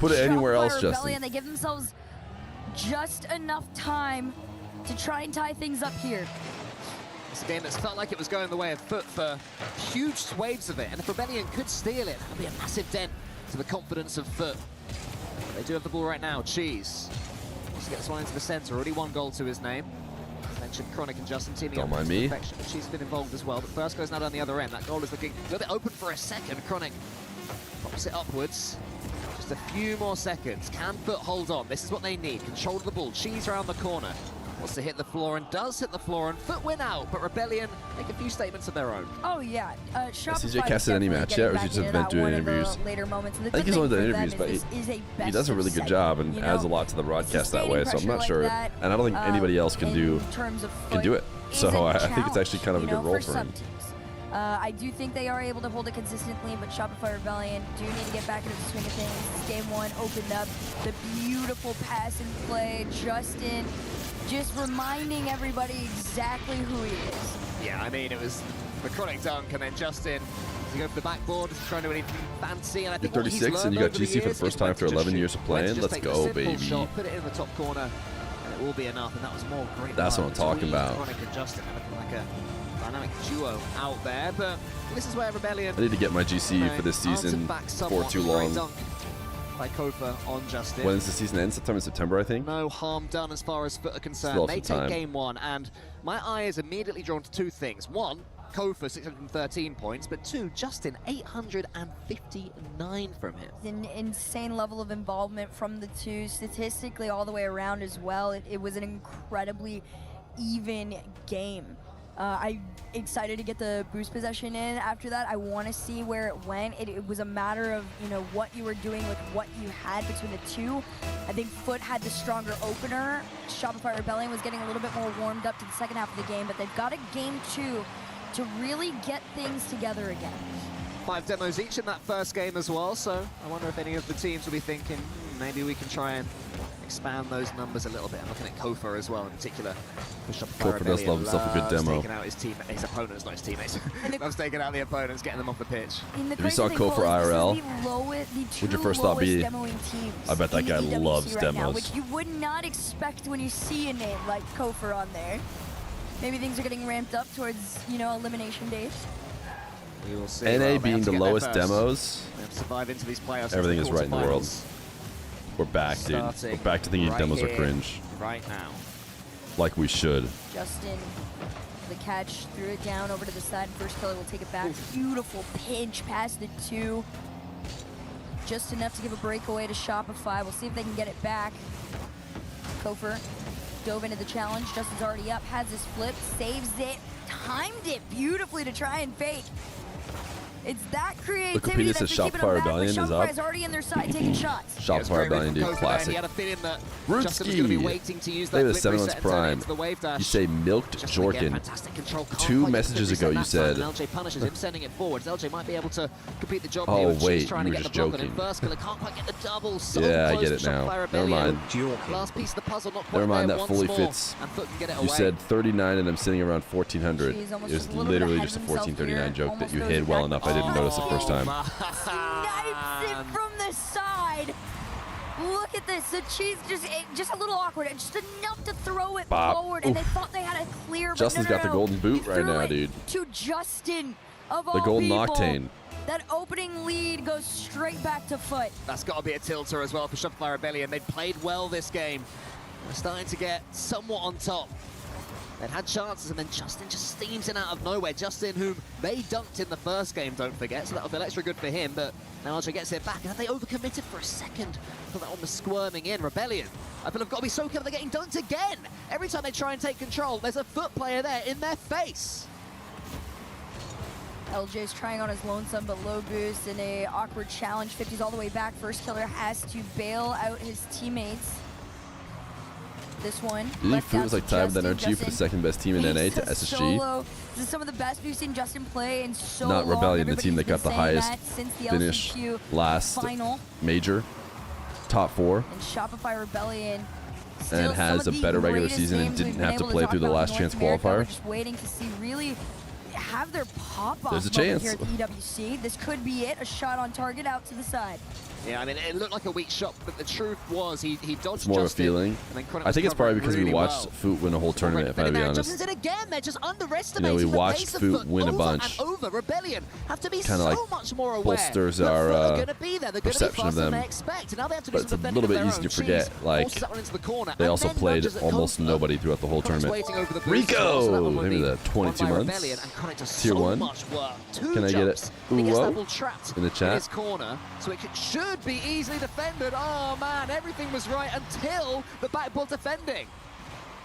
put it anywhere Shopify else, Rebellion, Justin. They give themselves just enough time to try and tie things up here. It's a game that's felt like it was going the way of Foot for huge swathes of it, and if Rebellion could steal it, that would be a massive dent to the confidence of Foot. They do have the ball right now. Cheese. Just gets one into the center. Already one goal to his name. Mentioned Chronic and Justin teaming Don't up mind to me. perfection, but she's been involved as well. But first goes now down the other end. That goal is looking a little bit open for a second. Chronic pops it upwards. Just a few more seconds. Can Foot hold on? This is what they need. Control of the ball. Cheese around the corner. Wants to hit the floor and does hit the floor, and Foot win out, but Rebellion make a few statements of their own. Oh yeah, CJ casted any match yet, or is he just event doing interviews? Later moments. And the I think good he's only thing done for them interviews, but is this is a he does a really good job and adds a lot to the broadcast that way. So I'm not sure, and I don't think anybody else can do it. So I think it's actually kind of a good role for him. I do think they are able to hold it consistently, but Shopify Rebellion do need to get back into the swing of things. Game one opened up the beautiful pass and play. Justin just reminding everybody exactly who he is. Yeah, I mean, it was the Chronic dunk, and then Justin to go for the backboard, trying to do anything fancy. And I You're think what he's 36 and you learned got over GC for the years first is time when after to just 11 shoot, years of when to playing. just Let's take go, a simple baby. shot, put it in the top corner, and it will be enough. And that was more great. That's work what I'm talking between about. Chronic and Justin, looking like a dynamic duo out there. But this is where Rebellion. I need to get my GC for this season for too long. By Kofa on Justin. When does the season end? Sometime in September, I think. No harm done as far as Foot are concerned. Still They some take time. game one, and my eye is immediately drawn to two things. One, Kofa 613 points, but two, Justin 859 from him. An insane level of involvement from the two, statistically all the way around as well. It was an incredibly even game. I'm excited to get the boost possession in. After that, I want to see where it went. It was a matter of, you know, what you were doing with what you had between the two. I think Foot had the stronger opener. Shopify Rebellion was getting a little bit more warmed up to the second half of the game, but they've got a game two to really get things together again. 5 demos each in that first game as well, so I wonder if any of the teams will be thinking, maybe we can try and expand those numbers a little bit. I'm looking at Kofa as well in particular. Kofa does love himself a good demo. Taking out his opponents, not his teammates. Loves taking out the opponents, getting them off the pitch. If you saw Kofa IRL, what'd your first thought be? I bet that guy loves right now, demos. which you would not expect when you see a name like Kofa on there. Maybe things are getting ramped up towards, you know, elimination days. We will see. NA Well, they being have to the get there lowest first. demos, They have to survive into these playoffs. everything is right in the world. quarterfinals. We're back, dude. Starting We're back to thinking right demos are here, cringe. Right now. Like we should. Justin, the catch, threw it down over to the side. First killer will take it back. Beautiful pinch past the two. Just enough to give a breakaway to Shopify. We'll see if they can get it back. Kofer dove into the challenge. Justin's already up, has his flip, saves it, timed it beautifully to try and fake. It's that creativity that's been keeping them back, but Shopify's already in their side taking shots. Shopify Rebellion, dude, classic. He had a feeling that Brewski. Justin was going to be waiting to use that Maybe the flip 7 reset months and turn it prime. into the wave dash. You say milked Jorkin. Fantastic control. Can't 2 quite messages get the ago you reset that said. time, and LJ punishes him, sending it forwards. LJ might be able to complete the job Oh, here with wait, Cheese trying you to were get just the block on him. joking. First killer can't quite get the double. So Yeah, I close get it to now. Shopify Never Rebellion. mind. Last piece of the puzzle, not quite Never mind, there that once fully more, fits. and Foot can get it You away. said 39 and I'm sitting around 1400. Jeez, almost It was just a little bit literally ahead just a of himself 1439 here. joke that Almost you goes hid well back. enough I didn't notice the first time. Snipes it from the side. Look at this. The cheese just a little awkward. Just enough to throw it Bop. forward, and they Oof. thought they had a clear. But Justin's no, got the golden boot right now, dude. To Justin of all The golden people. octane. That opening lead goes straight back to Foot. That's got to be a tilter as well for Shopify Rebellion. They'd played well this game. They're starting to get somewhat on top. They'd had chances, and then Justin just steams in out of nowhere. Justin, whom they dunked in the first game, don't forget, so that'll feel extra good for him. But now LJ gets it back, and have they overcommitted for a second? Put that on the squirming in. Rebellion, I feel they've got to be so careful. They're getting dunked again. Every time they try and take control, there's a Foot player there in their face. LJ's trying on his lonesome, but low boost in a awkward challenge. 50's all the way back. First killer has to bail out his teammates. This one. Foot was like tied with NRG for the second best team in NA to SSG. Solo. This is some of the best we've seen Justin play in so Not long. Rebellion, the team that got the Everybody's highest been saying that since the finish LCQ last final. major, top 4, And Shopify Rebellion and has a better regular season and didn't have to play through the last chance qualifier. We're just waiting to see really have their pop-off There's a moment chance. here at the EWC. This could be it. A shot on target out to the side. Yeah, I mean, it looked like a weak shot, but the truth was he dodged It's more of a Justin, feeling. and then Chronic I was think it's probably covering because really we watched well. Foot win a whole tournament, if I have to be honest. Justin's in again. They're just underestimating we the watched pace of Foot win a over bunch. And over. Rebellion have to be Kinda so like much more aware. bolsters that our, Foot are going to be there. They're going to be perception of faster than them. they expect. And now they have to do But some it's a defending little bit of their easy own. to forget, Cheese like, forces that one into the corner, they and also then played nudges it almost closer. nobody throughout the whole Chronic's tournament. waiting over the boost, so that Rico! one will Maybe be the 22 won by months. Rebellion, and Chronic does Tier so 1. much work. Two Can I get jumps, it? and he gets Ooh, that whoa. ball trapped In the chat. his corner, so it should be easily defended. Oh man, everything was right until the backboard defending.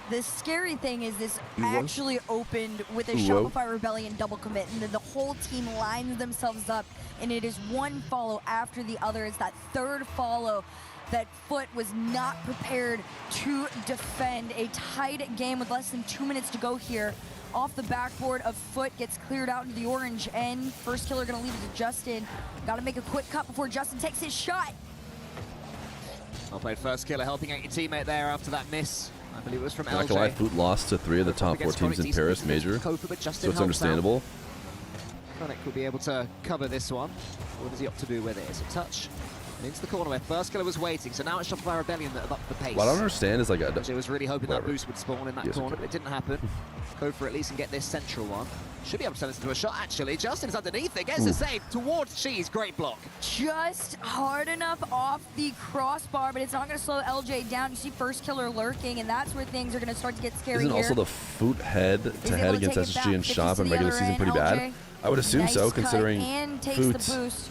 The scary thing is this Ooh, whoa. actually opened with a Ooh, whoa. Shopify Rebellion double commit, and then the whole team lines themselves up, and it is one follow after the other. It's that third follow that Foot was not prepared to defend. A tied game with less than 2 minutes to go here. Off the backboard of Foot, gets cleared out into the orange end. First killer gonna leave it to Justin. Gotta make a quick cut before Justin takes his shot. Well played, first killer, helping out your teammate there after that miss. I believe it was from Not gonna lie, LJ. Foot lost to 3 of the top 4 teams in Paris major, Kofa, but so Justin it's helps understandable. Chronic will be able to cover this one. What does he opt to do with it? It's a touch. And into the corner where first killer was waiting, so now it's Shopify Rebellion that have upped the pace. What I don't understand is like LJ was really hoping whatever. that boost would spawn in that Yes, corner, okay. but it didn't happen. Go for at least and get this central one. Should be able to turn this into a shot, actually. Justin's underneath it, gets a save towards Cheese. Great block. Just hard enough off the crossbar, but it's not going to slow LJ down. You see first killer lurking, and that's where things are going to start to get scary Isn't here. also the Foot head to able head to against take it SSG back, and 50 Shop to in the regular other season end, pretty bad? LJ. I would assume Nice so, cut considering and takes Foot the boost.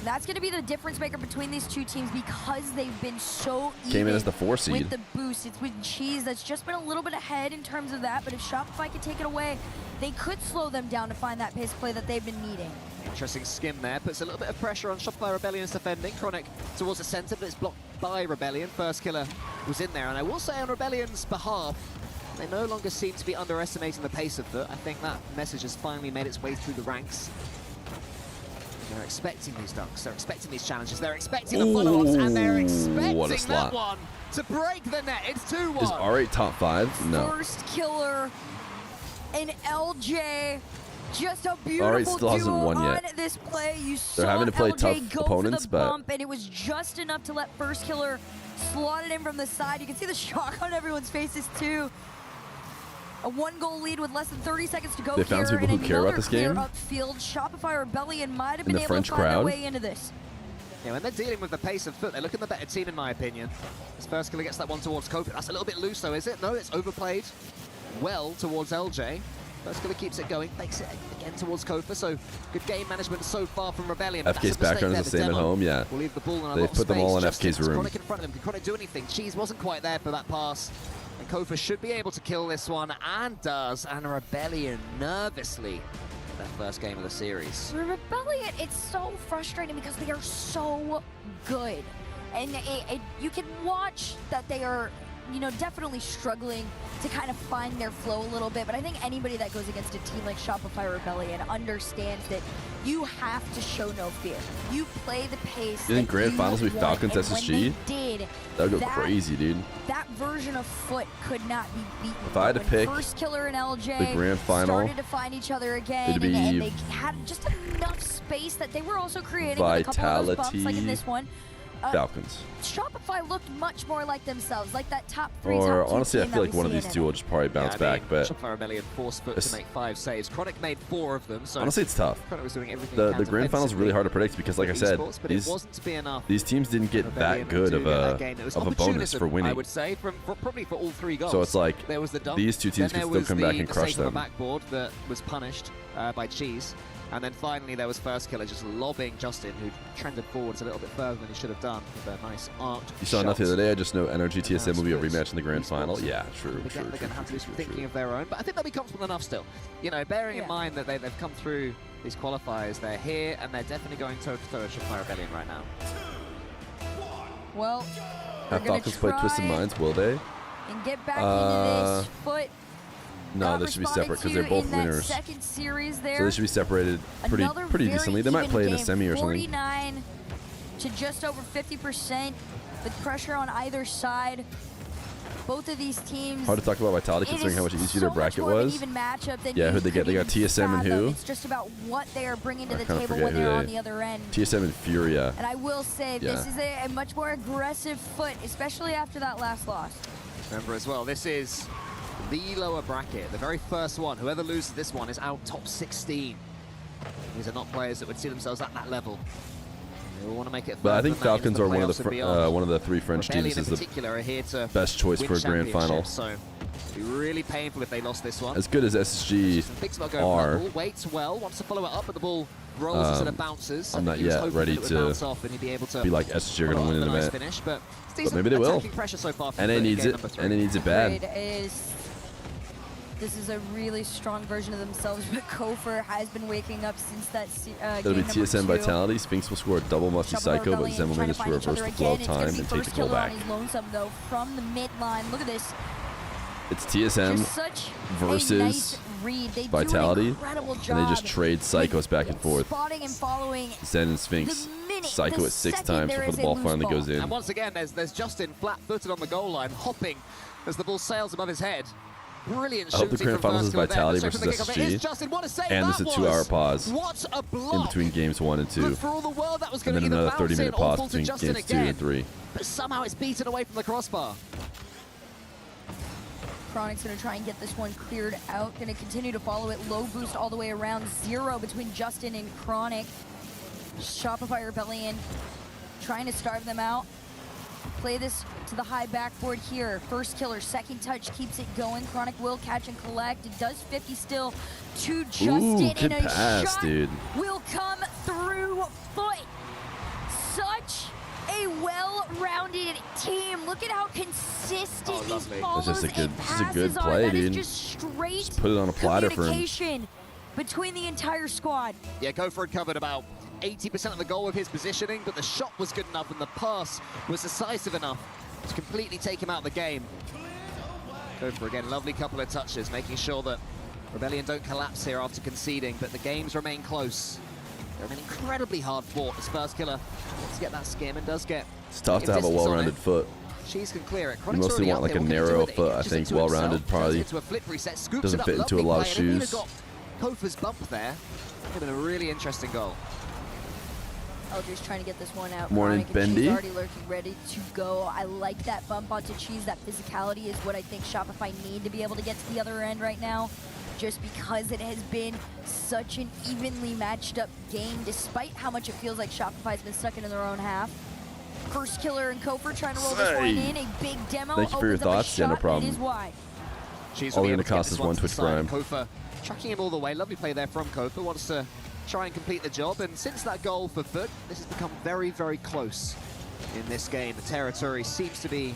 That's going to be the difference maker between these two teams because they've been so Came in even as the 4 seed. with the boost. It's with Cheese that's just been a little bit ahead in terms of that, but if Shopify could take it away, they could slow them down to find that pace play that they've been needing. Interesting skim there, puts a little bit of pressure on Shopify Rebellion's defending. Chronic towards the center, but it's blocked by Rebellion. First killer was in there, and I will say on Rebellion's behalf, they no longer seem to be underestimating the pace of Foot. I think that message has finally made its way through the ranks. They're expecting these dunks, they're expecting these challenges, they're expecting the follow-ups, and they're expecting what a that slot. one to break the net. It's 2-1. Is R8 top 5? No. First killer and LJ. Just a R8 beautiful still hasn't duo won on yet. this play. You They're saw having to play LJ tough go opponents, for the but- bump, and it was just enough to let first killer slot it in from the side. You can see the shock on everyone's faces too. A 1-goal lead with less than 30 seconds to go They found here, people and who care about another this clear game? upfield. Shopify Rebellion might have In been the able French to find their crowd? way into this. Yeah, when they're dealing with the pace of Foot, they're looking the better team, in my opinion. This first killer gets that one towards Kofa. That's a little bit loose, though, is it? No, it's overplayed well towards LJ. First killer keeps it going, fakes it again towards Kofa, so good game management so far from Rebellion. but FK's that's a mistake background there. is the same at demo home, yeah. will leave the ball in a They've lot of put them all in space. FK's Justin's room. Chronic in front of him. Can Chronic do anything? Cheese wasn't quite there for that pass. And Kofa should be able to kill this one, and does, and Rebellion nervously their first game of the series. Rebellion, it's so frustrating because they are so good. And you can watch that they are, you know, definitely struggling to kind of find their flow a little bit. But I think anybody that goes against a team like Shopify Rebellion understands that you have to show no fear. You play the pace. You think grand finals will be want, Falcons and SSG? when they did, That would go crazy, dude. That version of Foot could not be beaten. If I had to When pick First Killer and LJ the grand final, started to find each other again, it'd be and they had just enough space that they were also creating with a couple of those bumps, like in this one. Falcons. Shopify looked much more like themselves, like that top 3. Or top 2 honestly, I team feel that like we one of see these in two NA. will just probably bounce back. But Shopify Rebellion forced Foot to make 5 saves. Chronic made 4 of them. So honestly, it's tough. Chronic was doing everything The grand final is really hard to predict because, like I said, but it wasn't to be enough. these teams didn't get that good of a bonus for winning. I would say, probably for all 3 goals. So it's like there was the dunk, these two teams then can there still come was back and the crush save on them. the backboard that was punished by Cheese. And then finally there was First Killer just lobbing Justin, who trended forwards a little bit further than he should have done with a nice arced You saw enough the other day. I just know NRG TSM will be a rematch in the grand final. Yeah, true. They're going to have to do some thinking of their own, but I think they'll be comfortable enough still. You know, bearing in mind that they've come through these qualifiers, they're here, and they're definitely going toe-to-toe with Shopify Rebellion right now. Well, Have Falcons play Twisted Minds? Will they? And get back into this. Foot. No, they should be separate because they're both winners. Second series there. So they should be separated pretty very decently. They might play in a game, semi or something. 49 to just over 50% with pressure on either side. Both of these teams. Hard to talk about Vitality considering how much easier their bracket was. Even matchup than Yeah, who'd they get? They got TSM and who? It's just about what they are bringing to the kinda table forget when who they're they- on the other end. TSM and Furia. And I will say, this is a much more aggressive Foot, especially after that last loss. Remember as well, this is the lower bracket, the very first one. Whoever loses this one is out top 16. These are not players that would see themselves at that level. They will want to make it. But I think further than that Falcons into are the one of the 3 French Rebellion teams in is the particular are here to best choice win for a grand final. championships, So it'd be really painful if they lost this one. As good as SSG Thinks about going for are, that ball, waits well, wants to follow it up, but the ball rolls instead of bounces. I'm I not think he was yet hoping ready that it would to bounce off and he'd be able to be like SSG are going to win follow an up with a event. nice finish, but it's But decent maybe they will. attacking pressure so far for NA Foot in needs game it. number 3. NA needs it bad. This is a really strong version of themselves, but Kofor has been waking up since that It'll game be TSM number 2. Vitality. Sphinx will score a double musty psycho, but Zen will manage to reverse the flow of time and take the goal back. He's lonesome though from the midline. Look at this. It's TSM Just such versus a nice read. They Vitality, do an incredible job and they just trade psychos back and forth. spotting and following. Zen and Sphinx psycho it 6 times before the ball finally goes in. And once again, there's Justin flat-footed on the goal line, hopping as the ball sails above his head. Brilliant I hope the shooting grand from finals is First Killer Vitality there. versus Straight from the kick-off. It is SSG, Justin, what a save and that there's a was. 2-hour pause What a block. in between games 1 and 2, But for all the world, that was and going then to either another bounce 30-minute in or pause fall to between Justin games 2 again. and 3. But somehow it's beaten away from the crossbar. Chronic's going to try and get this one cleared out. Going to continue to follow it. Low boost all the way around. 0 between Justin and Chronic. Shopify Rebellion trying to starve them out. Play this to the high backboard here. First Killer, second touch keeps it going. Chronic will catch and collect. It does 50 still to Justin. Ooh, good and a pass, shot dude. will come through Foot. Such a well-rounded team. Look at how consistent these follows This is a good passes are. play, That is dude. just straight Just put it on a platter for him. communication between the entire squad. Yeah, Kofor had covered about 80% of the goal with his positioning, but the shot was good enough and the pass was decisive enough to completely take him out of the game. Kofor again, lovely couple of touches, making sure that Rebellion don't collapse here after conceding, but the games remain close. They're an incredibly hard fought as First Killer wants to get that skim and does get. It's tough to have a well-rounded foot. Cheese can clear it. You mostly want like a narrow foot, I think. Well-rounded probably into a flip reset, scoops doesn't it up, fit into a lovely lot of play, and if he'd have shoes. got Kofor's bump there, it would have been a really interesting goal. Eldridge trying to get this one out. Morning, Chronic and Bendy. Cheese already lurking, ready to go. I like that bump onto Cheese. That physicality is what I think Shopify need to be able to get to the other end right now. Just because it has been such an evenly matched up game, despite how much it feels like Shopify's been stuck into their own half. First Killer and Kofor trying to roll this one in. A big demo. Thank you for your opens up a thoughts. Yeah, no shot, problem. It is wide. Cheese All will be gonna able to get cost this us one one to the Twitch side. Prime. Kofor chucking him all the way. Lovely play there from Kofor. Wants to try and complete the job. And since that goal for Foot, this has become very, very close in this game. The territory seems to be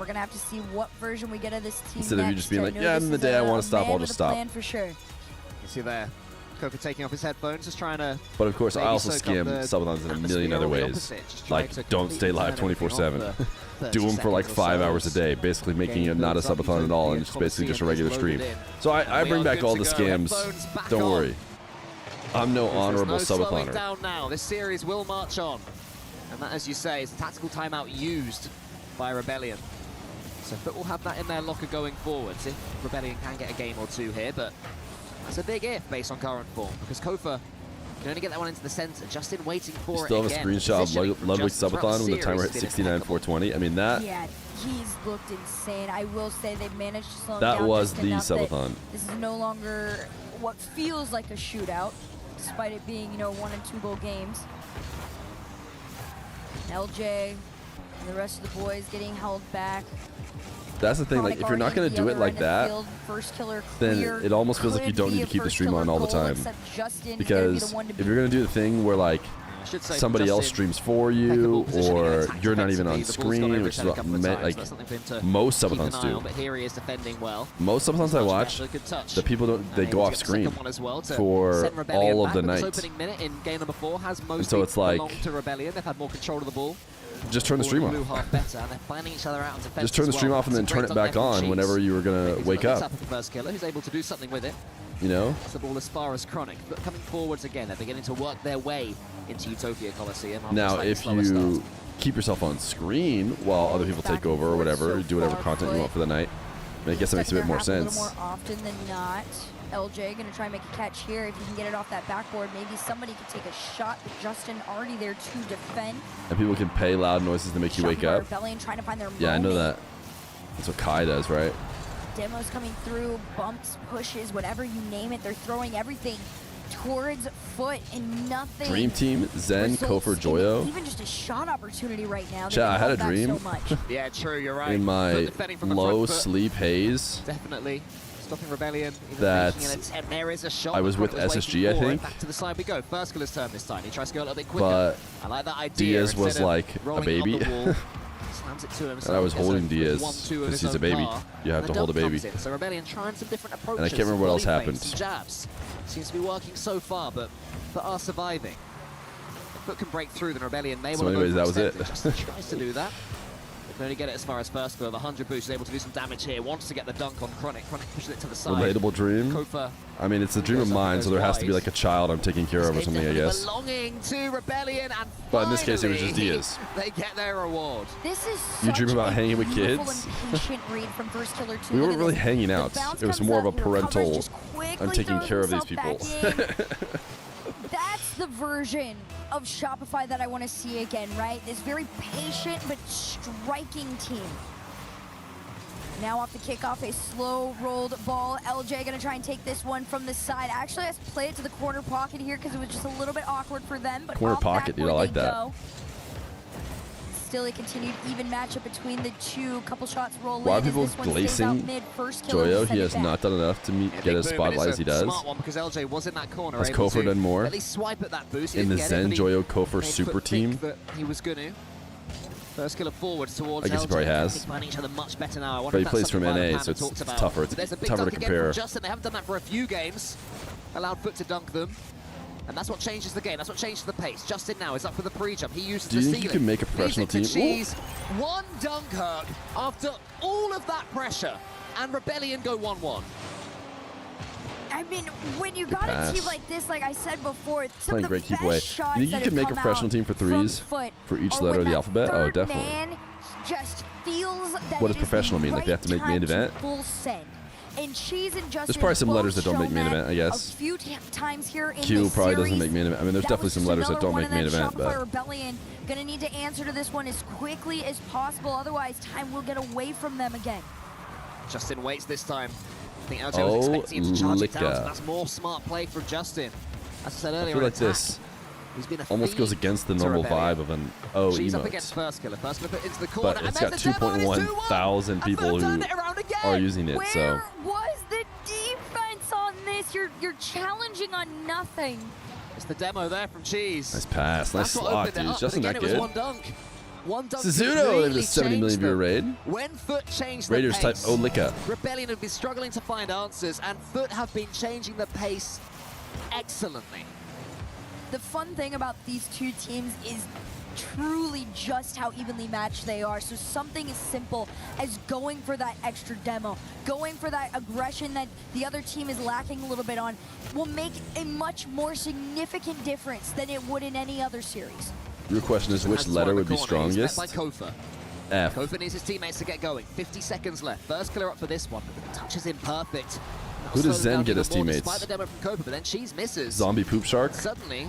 We're gonna have to see what version we get of this team Instead of you next. just being I like, know yeah, this in the is day I a want to stop, man I'll with just a stop. plan for sure. You see there, Kofa taking off his headphones, just trying to. But of course, I maybe also soak up scam the subathons in a million atmosphere other or the ways. opposite, just try Like, to don't stay live completely turn 24/7. everything off for Do them for like 30 5 seconds or hours a so. day, basically making Game it not a builds up, subathon at all, and it's basically just a regular stream. So I bring back all the scams. Don't worry. I'm no honorable There's no slowing subathoner. down now. This series will march on. And that, as you say, is a tactical timeout used by Rebellion. So Foot will have that in their locker going forwards if Rebellion can get a game or two here, but that's a big if based on current form, because Kofa can only get that one into the center. Justin waiting for Still it have a again. screenshot Positioning of from Ludwig Justin throughout subathon when the timer series hit has been 69,420. I mean, that Yeah, he's looked insane. I will say they've managed to slow him That down was just the enough that subathon. This is no longer what feels like a shootout, despite it being, 1 and 2 goal games. LJ and the rest of the boys getting held back. that's the thing. Like, if you're not going to do it like that, then it almost feels like you don't need to keep the stream on all the time. Because if you're going to do the thing where, like, somebody else streams for you, or you're not even on screen, which is what like most subathons do. But here he is defending well. Most subathons I watch, the people don't, they go off screen for all of the night. Opening minute in game number 4 has And mostly so it's like, belonged to Rebellion. They've had more control of the ball. just turn the stream Blue off. half better, and they're finding each other out in defense Just turn the as stream well. off and then It's a turn great it back dunk there from on Cheese. whenever you were going to wake up. With the first killer, who's able to do something with it. You know? It's the ball as far as Chronic, but coming forwards again, they're beginning to work their way into Utopia Coliseum. after a Now, slightly if slower start. you keep yourself on screen while other people take over or whatever, do whatever content you want for the night, I guess that makes a bit more sense. A little more often than not. LJ gonna try and make a catch here. If he can get it off that backboard, maybe somebody could take a shot, but Justin already there to defend. And people can pay loud noises to make you wake up. Rebellion trying to find their Yeah, I know moment. that. That's what Kai does, right? Demos coming through, bumps, pushes, whatever you name it. They're throwing everything towards Foot and nothing. Dream Team, Zen, results Kofor, in Joyo. Even just a shot opportunity right now. Chat, I had a They've held dream. back so much. Yeah, true, you're right. In my Foot defending from the low front foot. sleep haze Definitely stopping Rebellion. Even that making an attempt. There is a shot. I was that with Chronic was SSG, I waiting for. think. Back to the side we go. First killer's turn this time. He tries to go a little bit quicker. but I like that idea. Diaz was Instead of like a rolling baby. on the wall, slams it to him. And I was holding Diaz 1-2 of because his he's a own baby. bar. You have And to the hold a dunk baby. comes in. So Rebellion trying some different approaches. And I can't remember what else volley feints, happened. some jabs. Seems to be working so far, but are surviving. If Foot can break through, then Rebellion may So want to anyways, go that for was it. Justin tries to do that. They can only get it as far as first kill. The 100 boost is able to do some damage here. Wants to get the dunk on Chronic. Chronic pushes it to the side. Relatable dream. Kofa I mean, it's a dream of mine, so there has to be like a child I'm taking care of or something, I guess. belonging to Rebellion, and But in this case, it was just finally, Diaz. They get their reward. This is You dream such about a hanging with beautiful kids? and patient read from First Killer 2. We Look weren't at really this. hanging The out. bounce It was comes more of a up, he recovers, parental, just quickly I'm taking throws care of these himself people. back in. That's the version of Shopify that I want to see again, right? This very patient but striking team. Now off the kickoff, a slow rolled ball. LJ gonna try and take this one from the side. Actually has to play it to the corner pocket here because it was just a little bit awkward for them. But Corner off pocket, dude, I backboard like they that. go. Still a continued even matchup between the two. Couple shots roll Why are in. people As this one stays out glazing mid. First killer Joyo? will He send it has back. not done enough to Yeah, get big as boom, spotlight and as he it's a does. smart one because LJ was in that corner. Has able Kofor to done more? At least swipe at that boost. He In the didn't get it, Zen but he Joyo Kofor made super Foot think team? that he was going to. First killer forwards towards I guess he probably LJ. has. They're finding each other much better now. I wonder But he if that's plays from something Violet NA, Panda so it's talked about. tougher. It's There's a big tougher to dunk again compare. from Justin. They haven't done that for a few games. Allowed Foot to dunk them. And that's what changes the game. That's what changes the pace. Justin now is up for the pre-jump. He uses Do you the think you ceiling. can make a professional Leaves it to team? Ooh. Cheese. One dunk hurt after all of that pressure. And Rebellion go 1-1. I mean, when you got a pass. team like this, like I said before, some Playing of the great keep best away. shots You think that you can have make a come professional out team for from threes Foot for each are letter of when the that alphabet? Oh, third definitely. man just feels that What it does is professional the mean? Like they right have to make main time to event? full send. And Cheese and Justin There's probably some both letters that don't make shown main that event, I guess. A few times here in Q this probably series. doesn't make main event. I mean, there's That definitely was some just letters that another don't one make of main them. event, Shopify but Rebellion gonna need to answer to this one as quickly as possible. Otherwise, time will get away from them again. Justin waits this time. I think LJ Oh, was expecting him to charge it down, Licka. so that's more smart play from Justin. As I said I earlier, feel an like attack. this He's been a almost goes theme against the to normal Rebellion. vibe of an O She's up emote. against First Killer. First Killer put into the corner. But it's and got there's the demo, and it's 2.1 2-1. thousand And people Foot who turned it around again. are using it, so Where was the defense on this? You're challenging on nothing. It's the demo there from Cheese. nice pass, nice That's what slot, opened it dude. up. Justin Again, that it was good. one dunk. One dunk Suzuno really with a 70 million changed viewer them. raid. When Foot changed Raiders the type pace, Olika. Rebellion have been struggling to find answers, and Foot have been changing the pace excellently. The fun thing about these two teams is truly just how evenly matched they are. So something as simple as going for that extra demo, going for that aggression that the other team is lacking a little bit on, will make a much more significant difference than it would in any other series. Your question is, which letter would be strongest? By Kofa. F. Kofa needs his teammates to get going. 50 seconds left. First killer up for this one. The touch is imperfect. Who does Zen get his teammates? Despite the demo from Kofa, but then Cheese misses. Zombie Poop Shark? Suddenly,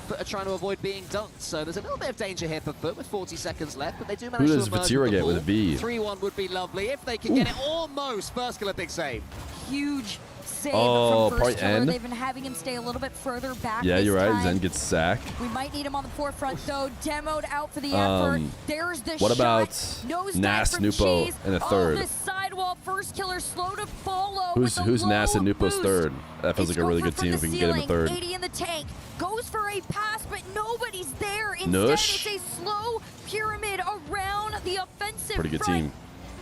Foot are trying to avoid being dunked, so there's a little bit of danger here for Foot with 40 seconds left, but they do manage to emerge. Who does Vatira get with a V? 3-1 would be lovely if they can get it almost. First killer, big save. Huge save Oh, from First probably Killer. N. They've been having him stay a little bit further back. Yeah, this you're right. time. Zen gets sacked. We might need him on the forefront, though. Demoed out for the effort. There's the what shot. about Nose Nas dive from Nupo Cheese. in a third? Oh, the sidewall. First Killer slow to follow. Who's Nas and Nupo's boost. third? That feels like a really good team if we can get him a third. 80 in the tank. Goes for a pass, but nobody's there. Instead, Nush. it's a slow pyramid around the offensive Pretty good front. team.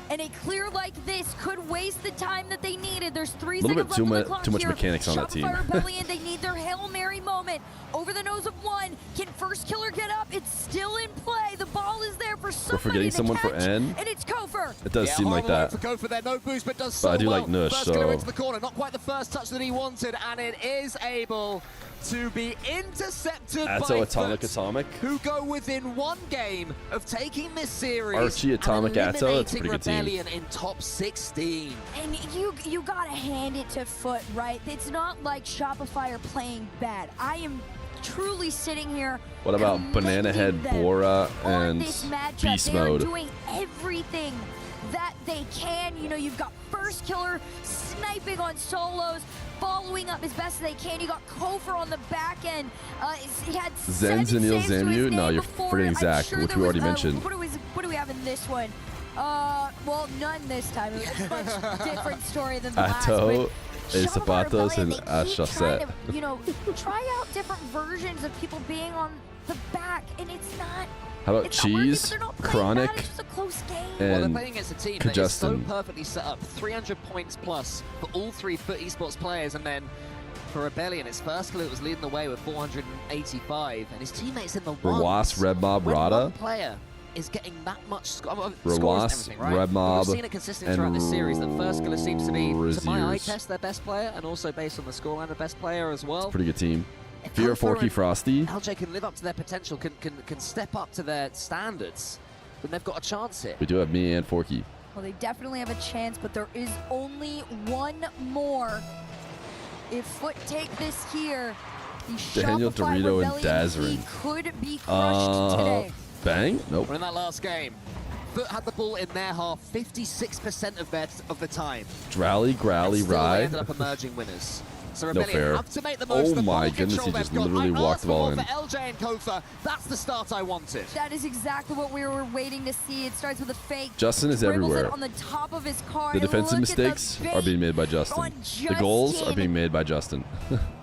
And a clear like this could waste the time that they needed. There's 3 Little seconds bit too left on the much- clock too much here. mechanics on that team. Shopify Rebellion, they need their Hail Mary moment. Over the nose of one. Can First Killer get up? It's still in play. The ball is there for somebody We're forgetting to someone for catch, N. and it's Kofer. It does seem like that. For Kofa there, no boost, but does But so I do well. like Nush, First so- killer into the corner, not quite the first touch that he wanted, and it is able to be intercepted by Atomic Foot, Atomic. who go within one game of taking this series. Archie Atomic and Atto, that's a eliminating pretty good team. Rebellion in top 16. And you gotta hand it to Foot, right? It's not like Shopify are playing bad. I am truly sitting here. What about Banana Head, commending them Bora, on and this matchup. Beast They are Mode? doing everything that they can. You know, you've got First Killer sniping on solos, following up as best as they can. You got Kofer on the back end. He had Zen 7 Zanil saves to his Zanmu? No, name you're before. forgetting I'm Zach, sure which there we already was, mentioned. What do we have in this one? Well, none this time. It was a much different story than the last Atto, one. Zapatos, and Achasset. You know, try out different versions of people being on the back, and it's not. How about it's not working, but Cheese, they're not playing Chronic, bad, it's just a close game. Well, they're and playing against a team that is so Kajustin? perfectly set up. 300 points plus for all 3 Foot Esports players, and then for Rebellion, it's First Killer that was leading the way with 485, and his teammates in the Rawas, ones. Red Mob, When Rada. one player is getting that much scores and Rawas, everything, right? Red But Mob, we've seen it consistently throughout this series that First Killer seems to be, to my eye Braziers. test, their best player, and also based on the scoreline, the best player as well. Pretty good team. If Fear, Kofa Forky, and Frosty. LJ can live up to their potential, can step up to their standards, then they've got a chance here. We do have me and Forky. Well, they definitely have a chance, but there is only one more. If Foot take this here, the Daniel, Shopify Dorito, and Rebellion Dazarin. could be crushed today. Bang? Nope. We're in that last game. Foot had the ball in their half 56% of the time. Drowly, Growly, Still, they Rye. ended up emerging winners. So No Rebellion fair. have to make the most of the Oh my ball goodness, control he they've just got. literally I walked asked the ball for in. more for LJ and Kofa. That's the start I wanted. That is exactly what we were waiting to see. It starts with a fake. Justin is Dribbles it everywhere. on the top of his car. The and defensive look at the mistakes are bait being made by Justin. on The goals are Justin. being made by Justin.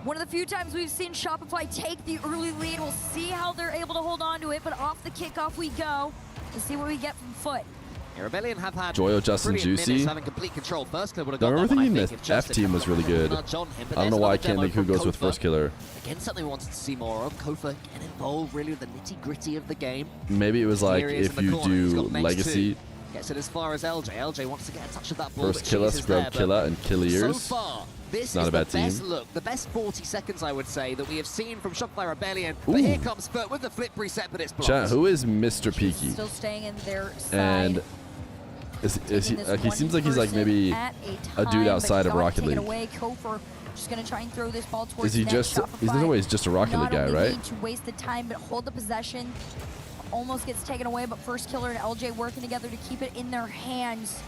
One of the few times we've seen Shopify take the early lead. We'll see how they're able to hold on to it, but off the kickoff we go. Let's see what we get from Foot. Yeah, Rebellion have had Joyo, Justin, brilliant Juicy. minutes having complete control. First Killer would have I got remember that one, I thinking think, that if F Justin team was really had a good. nudge on him, but I don't know there's why I another can't think who demo goes from with first Kofa. killer. Again, something we wanted to see more of. Kofa getting involved really with the nitty-gritty of the game. Maybe it was like Here he is if in the you corner. He's do got next Legacy, two. Gets it as far as LJ. LJ wants to get a touch of that ball. first but killer, Cheese is scrub there, but killer, and kill So ears. far, this Not is a the bad team. best look, the best 40 seconds, I would say, that we have seen from Shopify Rebellion. But Ooh. here comes Foot with the flip reset, but it's blocked. Chat, who is Mr. Peaky? Still staying in their side. And is he? Taking this He one seems like he's like person maybe at a time, dude but outside he's of got to Rocket take it League. away. Kofer just gonna try and throw this ball towards Is he net. just? He's Shopify always just a Rocket League not guy, only right? need to waste the time, but hold the possession. Almost gets taken away, but First Killer and LJ working together to keep it in their hands.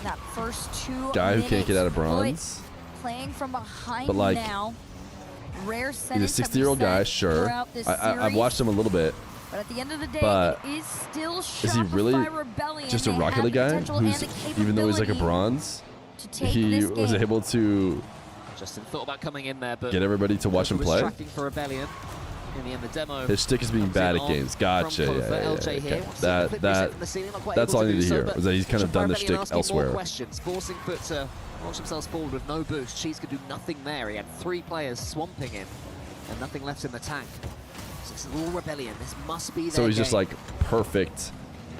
That first 2 Guy who minutes, can't get out of Foot bronze. playing from behind But, like, now. Rare He's a sentence have we 60-year-old guy, said sure. throughout this I've series. watched him a little bit. But at the end of the day, But it is still is he really Shopify Rebellion. just a They Rocket have League the guy potential and who's, the even though he's like a capability bronze, to take he this was game. able to Justin thought about coming in there, but get everybody to watch him was play. tracking for Rebellion. In the end, the demo. His stick is being bad at comes in games. on Gotcha. from Yeah, Kofa. yeah, yeah, LJ here okay. wants to see the flip reset from the ceiling, not quite That's able all I to need do to so, hear. but Is that he's kind of done the Rebellion shtick asking more elsewhere. questions, forcing Foot to Launched themselves forward with no boost. Cheese could do nothing there. He had 3 players swamping him and nothing left in the tank. So this is all Rebellion. This must be their So he's game. just like perfect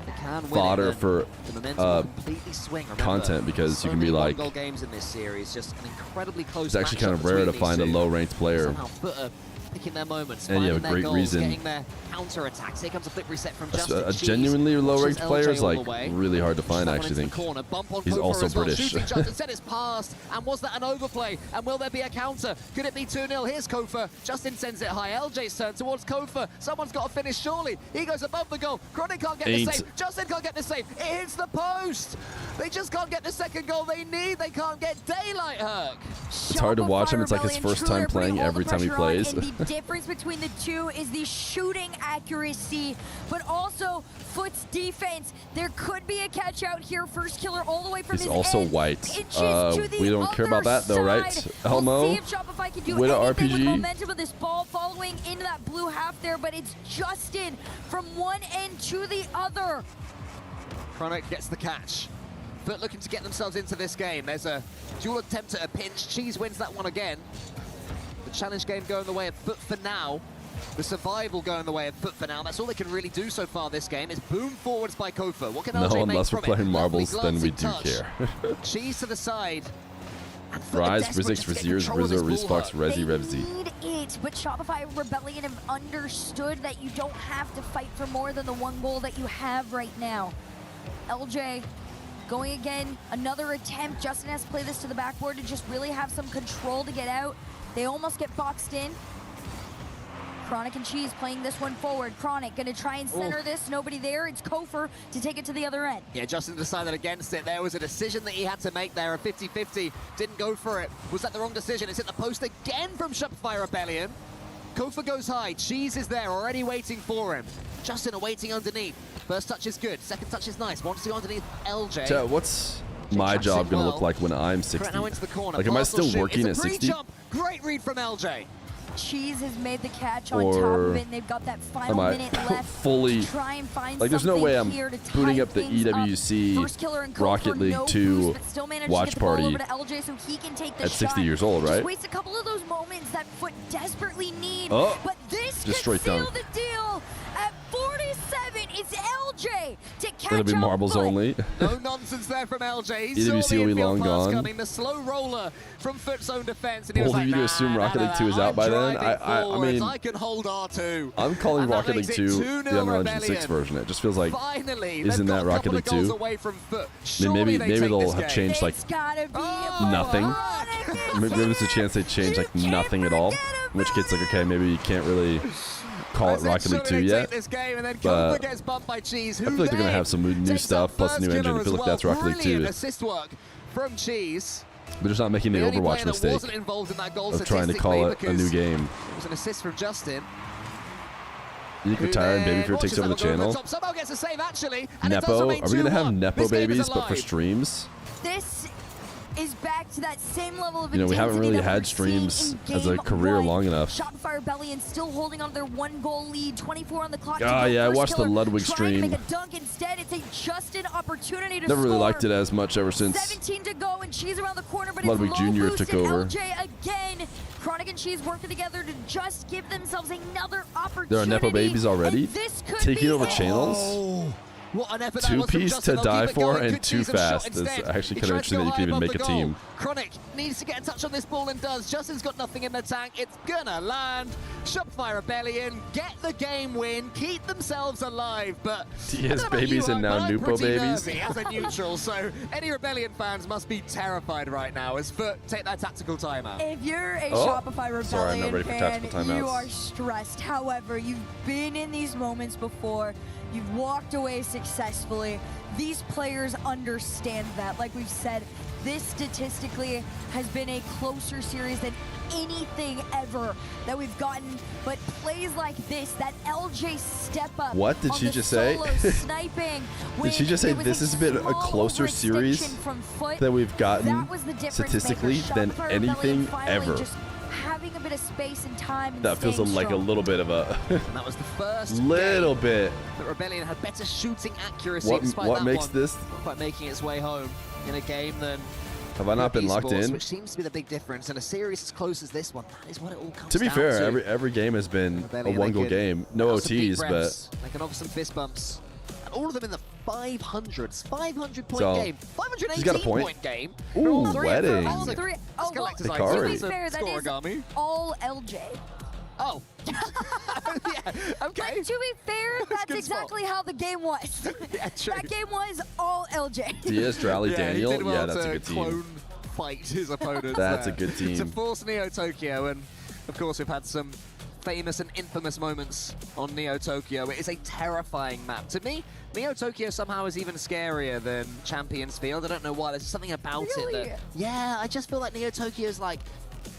They can win fodder it, for the momentum will completely swing. Remember, content, because so you can be many like, one-goal games in this series, just an incredibly close. it's actually kind of matchup rare to between find a these two. low-ranked player. Somehow Footer picking their moments, And you finding have a great their goals, reason. getting their counter attacks. Here comes a flip reset from Justin. A Cheese genuinely low-ranked pushes player is LJ all like the way. really hard to find. I Pushes that actually one into think the corner. Bump on he's Kofa also as well. British. Shooting Justin said it's passed, and was that an overplay? And will there be a counter? Could it be 2-0? Here's Kofa. Justin sends it high. LJ's turn towards Kofa. Someone's got to finish surely. He goes above the goal. Chronic can't get the save. Justin can't get the save. It hits the post. They just can't get the second goal they need. They can't get daylight, Herc. It's hard to watch him. It's like his first time playing every time he plays. And the difference between the two is the shooting accuracy, but also Foot's defense. There could be a catch out here. First killer all the way from He's his also end. white. Inches to the We don't care about that though, right? side. Elmo, We'll see if Shopify can do with an anything with RPG. momentum of this ball following into that blue half there, but it's Justin from one end to the other. Chronic gets the catch. Foot looking to get themselves into this game. There's a dual attempt at a pinch. Cheese wins that one again. The challenge game going the way of Foot for now. The survival going the way of Foot for now. That's all they can really do so far this game. Is boom forwards by Kofa. What can no, LJ make unless we're from playing it? marbles, Lovely then we glancing do touch. care. Cheese to the side. Rise, Rizix, Raziers, Rizzo, Respox, Rezi, Revzi. Need it, but Shopify Rebellion have understood that you don't have to fight for more than the one goal that you have right now. LJ going again, another attempt. Justin has to play this to the backboard to just really have some control to get out. They almost get boxed in. Chronic and Cheese playing this one forward. Chronic gonna try and center this. Nobody there. It's Kofer to take it to the other end. Yeah, Justin decided against it. There was a decision that he had to make there, a 50-50. Didn't go for it. Was that the wrong decision? It's hit the post again from Shopify Rebellion. Kofa goes high. Cheese is there, already waiting for him. Justin awaiting underneath. First touch is good. Second touch is nice. Wants to go underneath LJ. So what's my job going to look like when I'm 60? Now into the corner. Like, am I Pass or still shoot. working It's at a 60? pre-jump. Great read from LJ. Cheese has made the catch on Or top of it, and they've got that final am I minute left fully to try and find like? There's no something way I'm here to booting tie up the things up. First killer and EWC Kofer, Rocket League no 2 boost, but still managed to watch get the ball party over to LJ so he can take the at 60 shot. years old, Just right? waits a couple of those moments that Foot desperately need. Oh, but this just could straight seal dunk. the deal. At 47, it's LJ to catch It'll be up marbles Foot. only. No nonsense there from LJ. He EWC saw the will be infield long pass gone. coming. The slow roller from Foot's own defense, and he was Bold like, of you to nah, assume Rocket nah, League 2 is nah, out by I'm then. driving I forwards. mean, I can hold R2. I'm calling And that Rocket League makes 2 it the 2-0 Unreal Engine 6 Rebellion. version. It just feels like, Finally, isn't they've that got a Rocket couple League of goals 2? away from Foot. I mean, Surely they maybe take they'll this have game. changed like It's gotta be nothing. Maybe there's a chance they change like nothing at all. In which case, like, okay, maybe you can't really call it Rocket League 2 yet. This game, and then But Kofa gets bumped by Cheese, I feel like they're gonna have some new stuff plus a new engine. I feel like that's Rocket League 2. Brilliant assist work from Cheese. They're just not making the only Overwatch player that mistake wasn't involved in that goal of trying to call it a new game. It was an assist from Justin. You can retire and Babyfair takes over the channel. Somehow gets a save actually. And it does Nepo? remain Are we gonna have 2-1. Nepo This game is babies, but for alive. streams? This is back to that same level of You know, we haven't intensity really that had we're seeing streams in as a game career one. long enough. Shopify Rebellion still holding on to their one-goal lead. 24 on the clock. Ah, to go. yeah, I First watched the killer Ludwig trying stream. to make a dunk instead. It's a Justin opportunity to Never really score. liked it as much ever since 17 to go, and Cheese around the corner, but Ludwig it's low Jr. boost took and over. LJ again. Chronic and Cheese working together to just give themselves another opportunity. there are Nepo babies already And this could taking be over it. channels. What an effort that was from 2-piece Justin. to They'll die keep it for going. and Good too tease and shot fast. It's instead. actually He kind of tries to interesting go that you high can even above make the a goal. team. Chronic needs to get a touch on this ball and does. Justin's got nothing in the tank. It's gonna land. Shopify Rebellion get the game win, keep themselves alive. But Diaz I don't know about babies you, and but now I'm Nupo pretty babies. nervy as a neutral, so any Rebellion fans must be terrified right now as Foot take that tactical timeout. If you're a Oh, Shopify Rebellion sorry, I'm not ready for fan, tactical timeouts. you are stressed. However, you've been in these moments before. You've walked away successfully. These players understand that. Like we've said, this statistically has been a closer series than anything ever that we've gotten. But plays like this, that LJ step up. What did on she the just say? solo sniping Did she when just say it was this has been a small closer series overextension from Foot? that we've gotten That was the difference statistically maker. than Shopify anything Rebellion finally ever? just having a bit of space and time. And That feels staying like a strong. little bit of a And that was the first little game bit. that Rebellion had better shooting accuracy What despite what that makes one this? not quite making its way home in a game than Have I not been locked Esports, in? which seems to be the big difference. And a series as close as this one, that is what it all comes To be down fair, to. every game has been a Rebellion, one-goal they can game. No have some deep OTs, but breaths. They can offer some fist bumps. And all of them in the 500s. 500-point So, game. she's got a point. 518-point game. Ooh, All three of them. wedding. All Three. Oh, well, collector's Hikari. items. to be It's a fair, that is scoregami. all LJ. Oh. Yeah, okay. But to be fair, that's good exactly how the game was. Yeah, true. That game was all LJ. Diaz, Drally, Yeah, he Daniel. did well That's a to good team. clone fight his opponents. That's there. a good team. To force Neo Tokyo, and of course we've had some famous and infamous moments on Neo Tokyo. It is a terrifying map. To me, Neo Tokyo somehow is even scarier than Champions Field. I don't know why. There's something about it that... Yeah, I just feel like Neo Tokyo is like...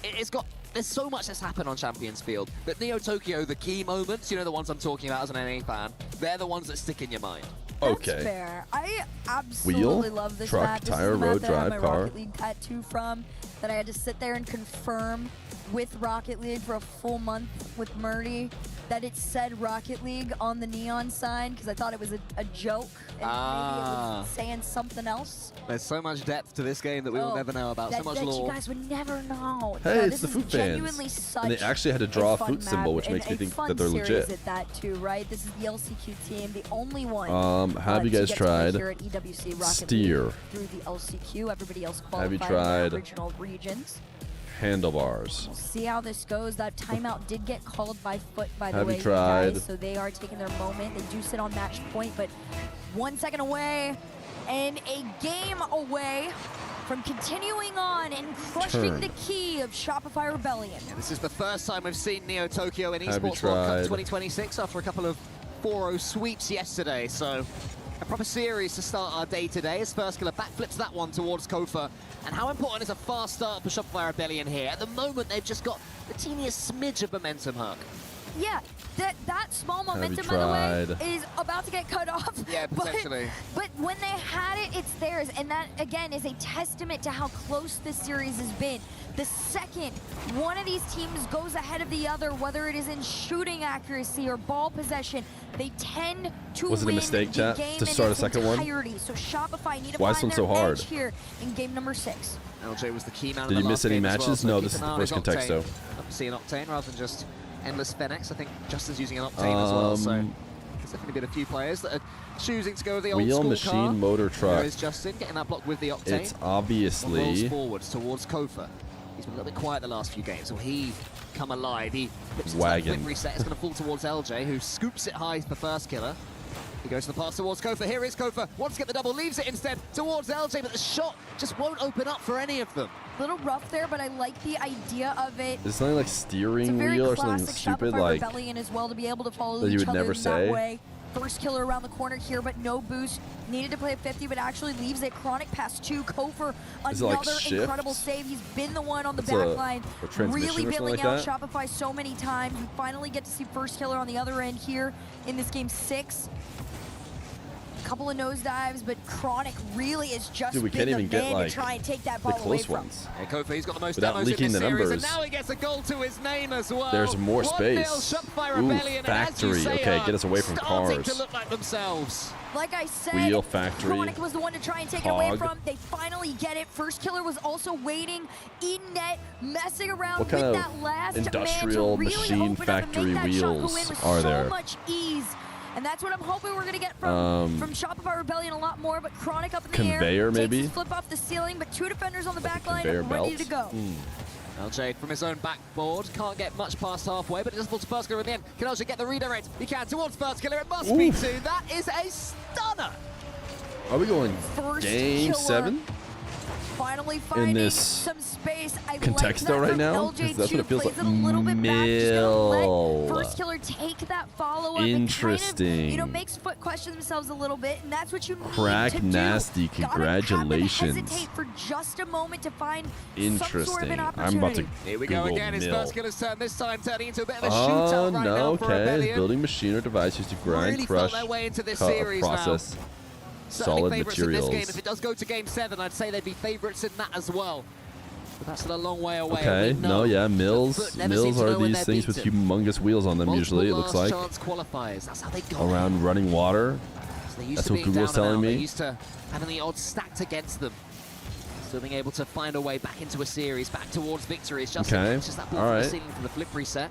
It's got... There's so much that's happened on Champions Field that Neo Tokyo, the key moments, you know, the ones I'm talking about as an NA fan, they're the ones that stick in your mind. That's Okay. fair. I absolutely love this truck, map. This tire, is the map road, that I have drive, my car. Rocket League tattoo from, that I had to sit there and confirm with Rocket League for a full month with Murdy, that it said Rocket League on the neon sign because I thought it was a joke and maybe it was saying something else. There's so much depth to this game that we will never know about. So much that lore. you guys would never know. Hey, No, it's this the is Foot genuinely fans. such And they actually had to draw a fun Foot symbol, map which and makes me a think fun that they're series legit. at that too, right? This is the LCQ team, the only one. Have you to guys get to play tried here at EWC Rocket Steer? League through the LCQ? Everybody else Have you qualified in tried their original regions. Handlebars? We'll see how this goes. That timeout did get called by Foot, by the Have you way, tried? guys. So they are taking their moment. They do sit on match point, but 1 second away and a game away from continuing on and crushing Turn. the key of Shopify Rebellion. This is the first time we've seen Neo Tokyo in Have you Esports World Cup tried? 2026 after a couple of 4-0 sweeps yesterday. So a proper series to start our day today as First Killer backflips that one towards Kofa. And how important is a fast start for Shopify Rebellion here? At the moment, they've just got the teeniest smidge of momentum, Huck. Yeah, that small you momentum, by the way, tried? is about to get cut off. Yeah, potentially. But when they had it, it's theirs. And that, again, is a testament to how close this series has been. The second one of these teams goes ahead of the other, whether it is in shooting accuracy or ball possession, they tend to Was it a win mistake, the chat, game to in start a its second one? entirety. So Shopify need to Why is find this one their so hard? edge here in game number 6. LJ was the key man. Did of you the miss last any game as well, matches? so No, keep this is an the eye on first his context, Octane. though. I'm seeing Octane rather than just endless Fenix. I think Justin's using an Octane as well, so there's definitely been a few players that are choosing to go with the old Wheel, school machine, car. motor, truck. There is Justin getting that block with the Octane. It's Rolls obviously forwards towards Kofa. He's been a little bit quiet the last few games. Will he come alive? He flips into that Wagon. quick reset. It's going to fall towards LJ, who scoops it high for First Killer. He goes to the pass towards Kofa. Here is Kofa. Wants to get the double, leaves it instead towards LJ, but the shot just won't open up for any of them. A little rough there, but I like the idea of it. Is it something like It's a steering very wheel or something classic stupid Shopify like Rebellion as well to be able to follow that you each would other never in say? that way. First Killer around the corner here, but no boost. Needed to play a 50, but actually leaves it. Chronic pass to Kofer. Is it like Another shift? incredible save. He's been the one on the That's back a line. transmission Really or something bailing like out that? Shopify so many times. We finally get to see First Killer on the other end here in this game 6. Couple of nosedives, but Chronic really is just Dude, we been can't even the get man like to try and take that the ball away close from. ones. Yeah, Kofa, he's got the most Without demos leaking in this the series, numbers. and now he gets a goal to his name as well. There's more 1-0 space. Shopify Ooh, Rebellion, and as you factory. say, Okay, get us away from starting cars. to look like themselves. Like I said, Wheel factory. Chronic was the one to try and take it away Hog. from. They finally get it. First Killer was also waiting in net, messing around What kind with of that last industrial man to really machine open up and factory make that shot go in wheels with are so there? much ease. And that's what I'm hoping we're going to get from Shopify Rebellion a lot more, but Chronic up in the air. Conveyor, takes maybe? his flip off the ceiling, but 2 defenders on the back line conveyor ready belt? to go. LJ from his own backboard can't get much past halfway, but it does fall to First Killer in the end. Can LJ get the redirect? He can towards First Killer. It must be Oof. 2. That is a stunner. Are we going First game Killer 7? Finally finding this some space. I Contexto like that right from now? LJ2. 'Cause that's what it feels plays like. it a little bit back. Just gonna Mill. let First Killer take that follow-up. Interesting. And kind of, makes Foot question themselves a little bit, and that's what you need Crack to nasty. do. Congratulations. Gotta hesitate for just a moment to find some Interesting. sort of an I'm about to opportunity. Here we go Google again. It's mill. First Killer's turn this time, turning into a bit of a Oh shootout right no, now for okay. Rebellion. Building machine or device used to grind, Really crush, felt their way into this cut, series now. process Certainly solid favourites in this game. materials. If it does go to game 7, I'd say they'd be favourites in that as well. But that's still a long way away. Okay, and we know no, yeah, that mills. Foot never seem Mills to are know when these they're things with beaten. humongous wheels on them. Multiple Usually, it looks like last chance qualifiers. That's how they got around running water. it. They used That's to what being Google's down and telling out. me. They used to having the odds stacked against them. Still being able to find a way back into a series, back towards victory. It's just, Okay. it's just that ball All from right. the ceiling for the flip reset.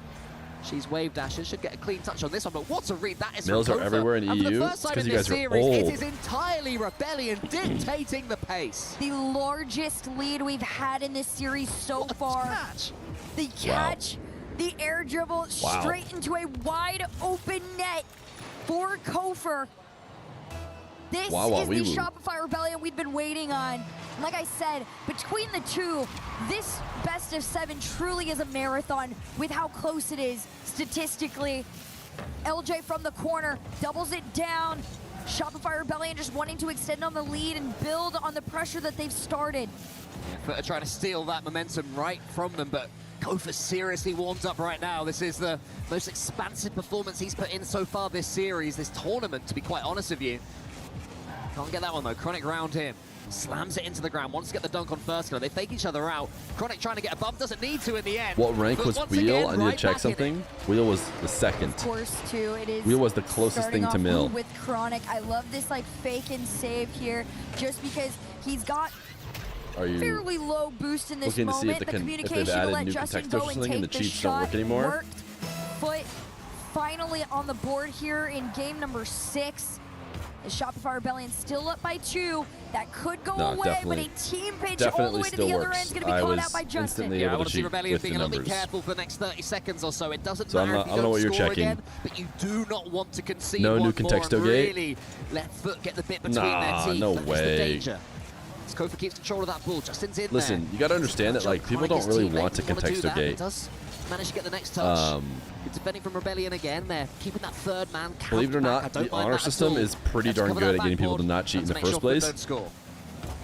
She's wave dashes, should get a clean touch on this one, but what a read that is Mills from are Kofa. everywhere in And for EU. the first time It's 'cause in you this guys are series, old. it is entirely Rebellion dictating the pace. The largest lead we've had in this series so far. Catch. The catch, the air dribble Wow. straight into a wide open net for Kofer. This Wow, is the wee-woo. Shopify Rebellion we've been waiting on. And like I said, between the two, this best of 7 truly is a marathon with how close it is statistically. LJ from the corner doubles it down. Shopify Rebellion just wanting to extend on the lead and build on the pressure that they've started. Footer trying to steal that momentum right from them, but Kofa seriously warmed up right now. This is the most expansive performance he's put in so far this series, this tournament, to be quite honest with you. Can't get that one though. Chronic round him. Slams it into the ground, wants to get the dunk on first go. They fake each other out. Chronic trying to get above, doesn't need to in the end. What rank But was once Wheel? again, I need right to check back in it. something. Wheel was the second. Of course, too, it is. Wheel was the closest starting thing to off Mill. with Chronic. I love this like fake and save here, just because he's got Are you fairly low boost in this looking to see moment. if, The if communication they've to added let new Justin contextos go or and something and the take the cheats don't shot work anymore? worked. Foot finally on the board here in game number 6. The Shopify Rebellion still up by 2. That could go No, away, definitely- but a team pitch all the definitely way to still the other works. end is going to be I called was out by Justin. instantly Yeah, I able want to to see cheat Rebellion with the being a little bit numbers. careful for the next 30 seconds or so. It doesn't So I'm matter not- if I you don't know what you're score checking. again, but you do not want to concede No one new more contexto and gate? really let Foot get the bit between Nah, their teeth. no That is the way. danger. As Kofa keeps control of that ball, Justin's in Listen, there. you got to understand that like people don't really want to Chronic contexto do gate. does manage to get the next touch. Good defending from Rebellion again. They're keeping that third man. Believe it or back. I not, don't the mind honor that at system all. is pretty Let's darn cover good that at getting people to backboard not cheat in and the make sure first Foot place. don't score.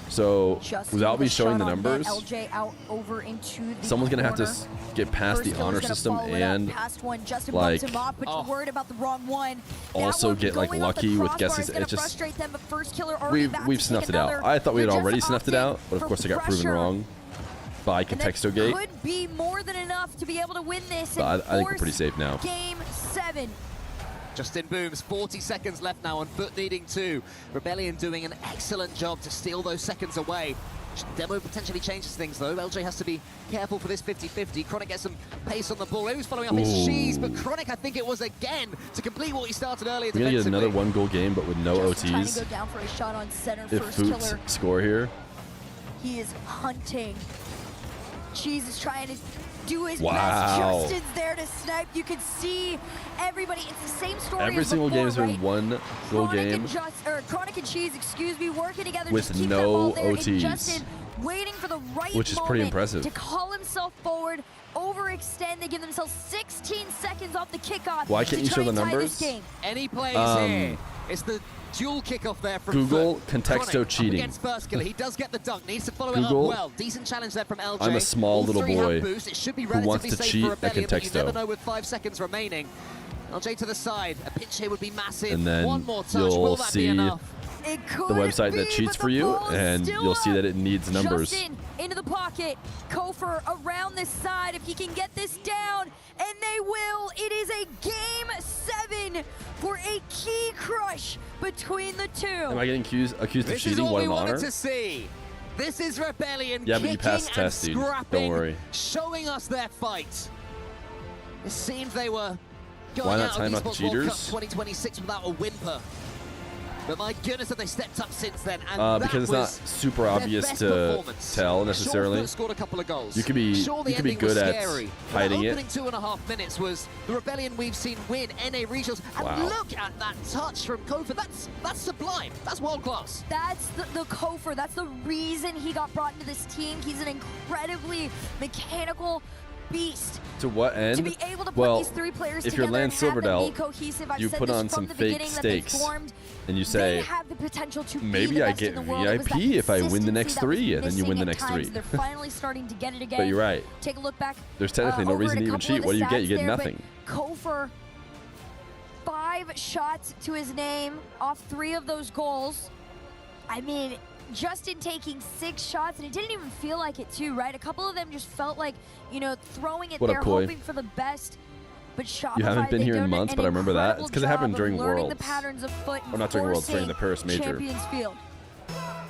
So Justin without me with a showing the shot on net, numbers, LJ out over into the someone's gonna have to corner. get past First the kill is honor gonna system follow it up and past one. Justin like bumps him off, but you're worried about the wrong one. That also one get like going off the lucky with crossbar guesses. is gonna It just frustrate them, but first killer already back we've to snuffed take it out. another. I thought we had They're already just snuffed it opting out, but of for course I got proven pressure. wrong by contexto gate. Could be more than enough to be able to win this. But and I think we're force pretty safe now. Game 7. Justin Booms, 40 seconds left now on Foot needing 2. Rebellion doing an excellent job to steal those seconds away. Demo potentially changes things though. LJ has to be careful for this 50-50. Chronic gets some pace on the ball. He was following up his Ooh. cheese, but Chronic, I think it was again to complete what he started earlier We're gonna get defensively. another 1-goal game, but with no Justin trying to OTs. go down for a shot on center. If First Foots killer. score here, He is hunting. Cheese is trying to do his Wow. best. Justin's there to snipe. You can see everybody. It's the same story every as single before, game has right? been 1-goal game. Chronic and Cheese, excuse me, working together With just keep no that ball there. And OTs. Justin waiting for the right Which is moment pretty impressive. to call himself forward, overextend. They give themselves 16 seconds off the kickoff. Why can't to you try show and the tie this numbers? game. Any plays Um, here. It's the dual kickoff there from Google Foot. contexto Chronic cheating. Up against first killer. He does get the dunk. Needs to follow Google, it up well. Decent challenge there from LJ. I'm a small All little three have boy boost. It should be who wants relatively to safe cheat for at Rebellion, but you contexto. never know with 5 seconds remaining. LJ to the side. A pinch here would be massive. And then One more touch. you'll Will that be see enough? It could the website be, that cheats but for the you, ball is and still you'll see up. that it needs numbers. Justin into the pocket. Kofer around this side if he can get this down, and they will. It is a game 7 for a key crush between the two. Am I getting accused of This is cheating? what What we an wanted honor. to see. This is Rebellion Yeah, but you kicking passed and testing. Don't scrapping, worry. showing us their fight. It seemed they were going Why not out time of out the Esports World Cup cheaters? 2026 without a whimper. But my goodness, have they stepped up since then? And Because it's that not was super their obvious best to performance. tell necessarily. Sure, Foot scored a couple of goals. You could be Sure, the you could be ending was good at scary, but hiding the it. opening 2.5 minutes was the Rebellion we've seen win NA regionals. And Wow. look at that touch from Kofa. That's sublime. That's world class. That's the Kofer. That's the reason he got brought into this team. He's an incredibly mechanical beast. To what end? To be able to put well, these 3 players if together you're Lance and have them Silverdale, be cohesive, I've you said put this on from some the fake beginning that they stakes, formed. and you They say, have the potential to be maybe the I best get in the world. It was VIP that if I win the consistency next that was 3, and then you win the missing next at 3. times. They're finally starting to get it again. But you're right. Take a look back. There's technically no over reason at to a even couple of cheat. What do the you get? You stats get there, but nothing. Kofer, 5 shots to his name off 3 of those goals. I mean, Justin taking 6 shots, and it didn't even feel like it too, right? A couple of them just felt like, you know, throwing it What up, there, Koi? hoping for the best. But Shopify, You haven't been they've here in done months, an but I remember that. incredible It's 'cause it happened job during of learning Worlds. the patterns of Foot and Or not during Worlds, during forcing the Paris Major. Champions Field.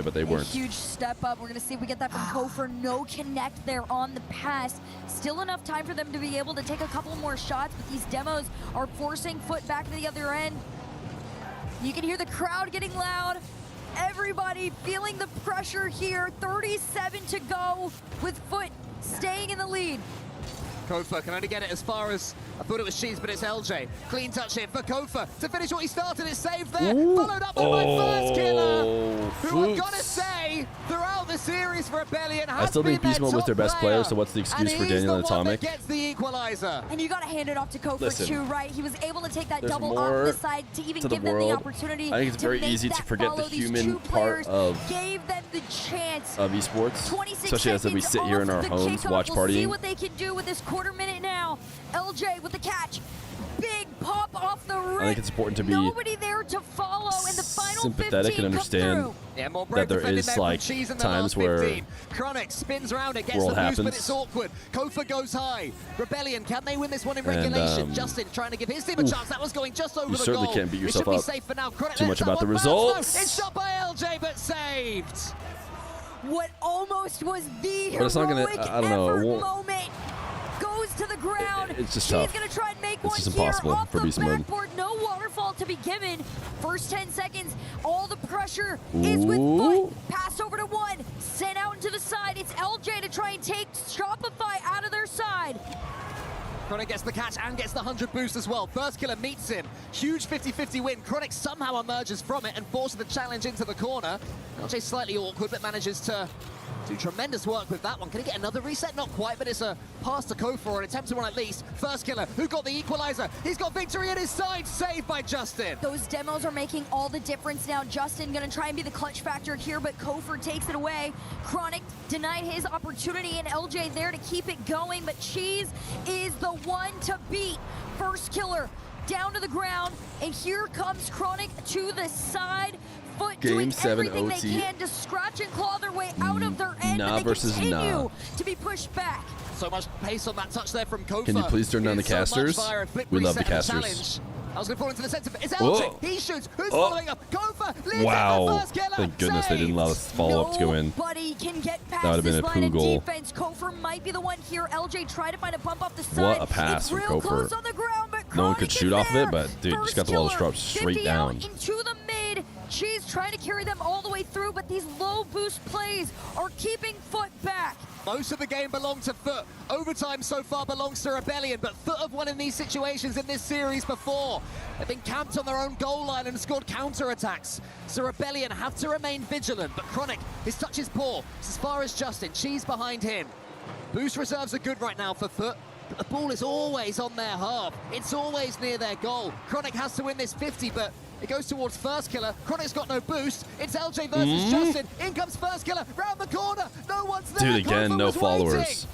today, but they A weren't. huge step up. We're going to see if we get that from Kofor. No connect there on the pass. Still enough time for them to be able to take a couple more shots, but these demos are forcing Foot back to the other end. You can hear the crowd getting loud. Everybody feeling the pressure here. 37 to go with Foot staying in the lead. Kofor can only get it as far as I thought it was Cheese, but it's LJ. Clean touch here for Kofa to finish what he started. It's saved there. Followed up by First Killer, who I've got to say, throughout the series for Rebellion, has I still think been Beast Mode was their best player, so what's the excuse for Daniel and Atomic? Gets the equalizer. And you got to hand it off to Kofa too, right? He was able to take that double off more the side to even to the give them the world. opportunity. I think it's very easy to forget the human part of gave them the chance. Esports, especially as we sit here in our homes watch We'll see partying. what they can do with this quarter minute now. LJ with the catch. Big pop off the rim. I think it's important to be nobody there to follow in the final sympathetic and understand that there is like times where Chronic spins around it, gets world the boost, but happens. it's awkward. Kofa goes high. Rebellion, can they win this one in regulation? Justin trying to give his team a chance. That was going just over you the certainly goal. can't beat yourself it should up be safe for now. Chronic too lets much about that the one bounce. results. No, it's shot by LJ, but saved. What almost was the But it's not gonna. heroic I don't know. It effort won't. moment goes to the ground. It's just She's tough. gonna try and make It's one just here impossible off for the Beast Mode. backboard. No waterfall to be given. First 10 seconds, all the pressure is with Foot. Pass over to one, sent out into the side. It's LJ to try and take Shopify out of their side. Chronic gets the catch and gets the 100 boost as well. First Killer meets him. Huge 50-50 win. Chronic somehow emerges from it and forces the challenge into the corner. LJ slightly awkward, but manages to do tremendous work with that one. Can he get another reset? Not quite, but it's a pass to Kofa, or an attempt to one at least. First Killer, who got the equalizer. He's got victory at his side. Saved by Justin. Those demos are making all the difference now. Justin gonna try and be the clutch factor here, but Kofor takes it away. Chronic denied his opportunity, and LJ there to keep it going, but Cheese is the one to beat. First Killer down to the ground, and here comes Chronic to the side. Foot Game doing 7 everything OT. they can to scratch and claw their way out of their end, Nah but they versus continue nah. to be pushed back. So much pace on that touch there from Kofa. Can you please turn down the So much casters? fire, flip We love the reset and casters. challenge. I was going to fall into the center. It's Whoa. LJ. He shoots. Who's Oh. following up? Kofa leads Wow. it for First Killer. Thank goodness they didn't allow us follow-up to go in. Nobody can get That past would've been this a line of poo goal. defense. Kofor might be the one here. LJ tried to find a bump off the side. What a pass it's from real Kofor. close on the ground, but No one Chronic could is shoot off of there. it, but dude, just got the ball to drop straight 50 down. out into the mid. She's trying to carry them all the way through, but these low boost plays are keeping Foot back. Most of the game belonged to Foot. Overtime so far belongs to Rebellion, but Foot have won in these situations in this series before. They've been camped on their own goal line and scored counter-attacks. So Rebellion have to remain vigilant, but Chronic, his touch is poor. It's as far as Justin. Cheese behind him. Boost reserves are good right now for Foot, but the ball is always on their half. It's always near their goal. Chronic has to win this 50, but it goes towards First Killer. Chronic's got no boost. It's LJ versus Justin. In comes First Killer. Round the corner. No one's there. Dude, again, Kofa no was followers. waiting.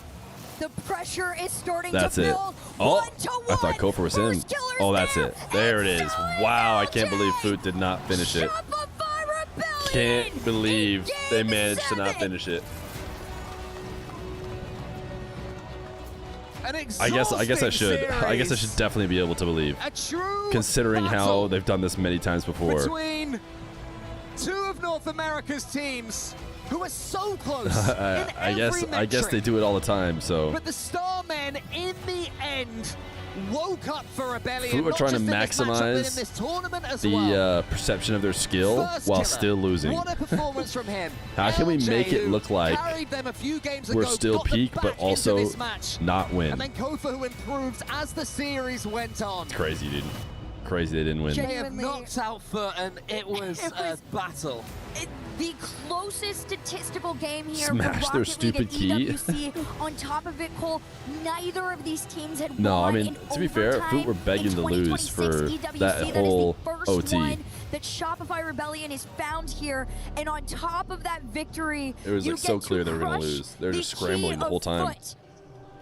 The pressure is starting That's to it. build. Oh, 1-1. I thought Kofa was in. Oh, that's it. There it is. Wow, I can't believe Foot did not finish it. Can't believe they managed to not finish it. I guess I should. I guess I should definitely be able to believe, A true considering how battle they've done this many times before. between two of North America's teams who are so close in I every guess they metric. do it all the time. So But the Starmen, in the end, woke up for Rebellion. Foot were not trying to just in this matchup, but in maximize this tournament as the well. perception of their skill First while Killer. still losing. What a performance from him. How can we LJ, make it who look like carried them a few games we're ago, still got them peak, but back into also this match. not win? And then Kofa, who improved as the series went on. It's crazy, dude. Crazy they didn't win. They have knocked out Foot, and it was a battle. The closest statistical game here Smash for their Rocket stupid League key. and EWC. On top of it, Cole, neither of these teams had No, won I mean, in to be fair, overtime Foot were begging in to lose 2026 for EWC. that whole is the first OT. one that Shopify Rebellion is found here, and on top of that victory, It was you like so get clear to they were going to crush lose. They were the just scrambling key the whole of time. Foot.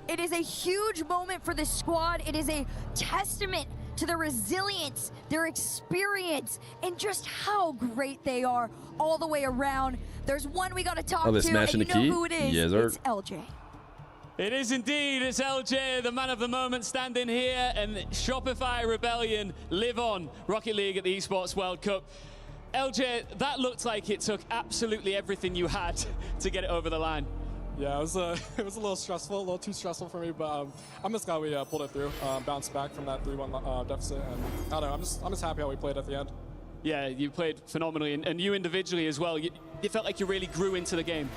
It is a huge moment for this squad. It is a testament to their resilience, their experience, and just how great they are all the way around. There's one we got to talk Oh, they're to, smashing and you the know key? who it is. Yes, sir. It's LJ. It is indeed. It's LJ, the man of the moment, standing here, and Shopify Rebellion live on Rocket League at the Esports World Cup. LJ, that looked like it took absolutely everything you had to get it over the line. Yeah, it was a little stressful, a little too stressful for me, but I'm just glad we pulled it through, bounced back from that 3-1 deficit, and I don't know, I'm just happy how we played at the end. Yeah, you played phenomenally, and you individually as well. You felt like you really grew into the game.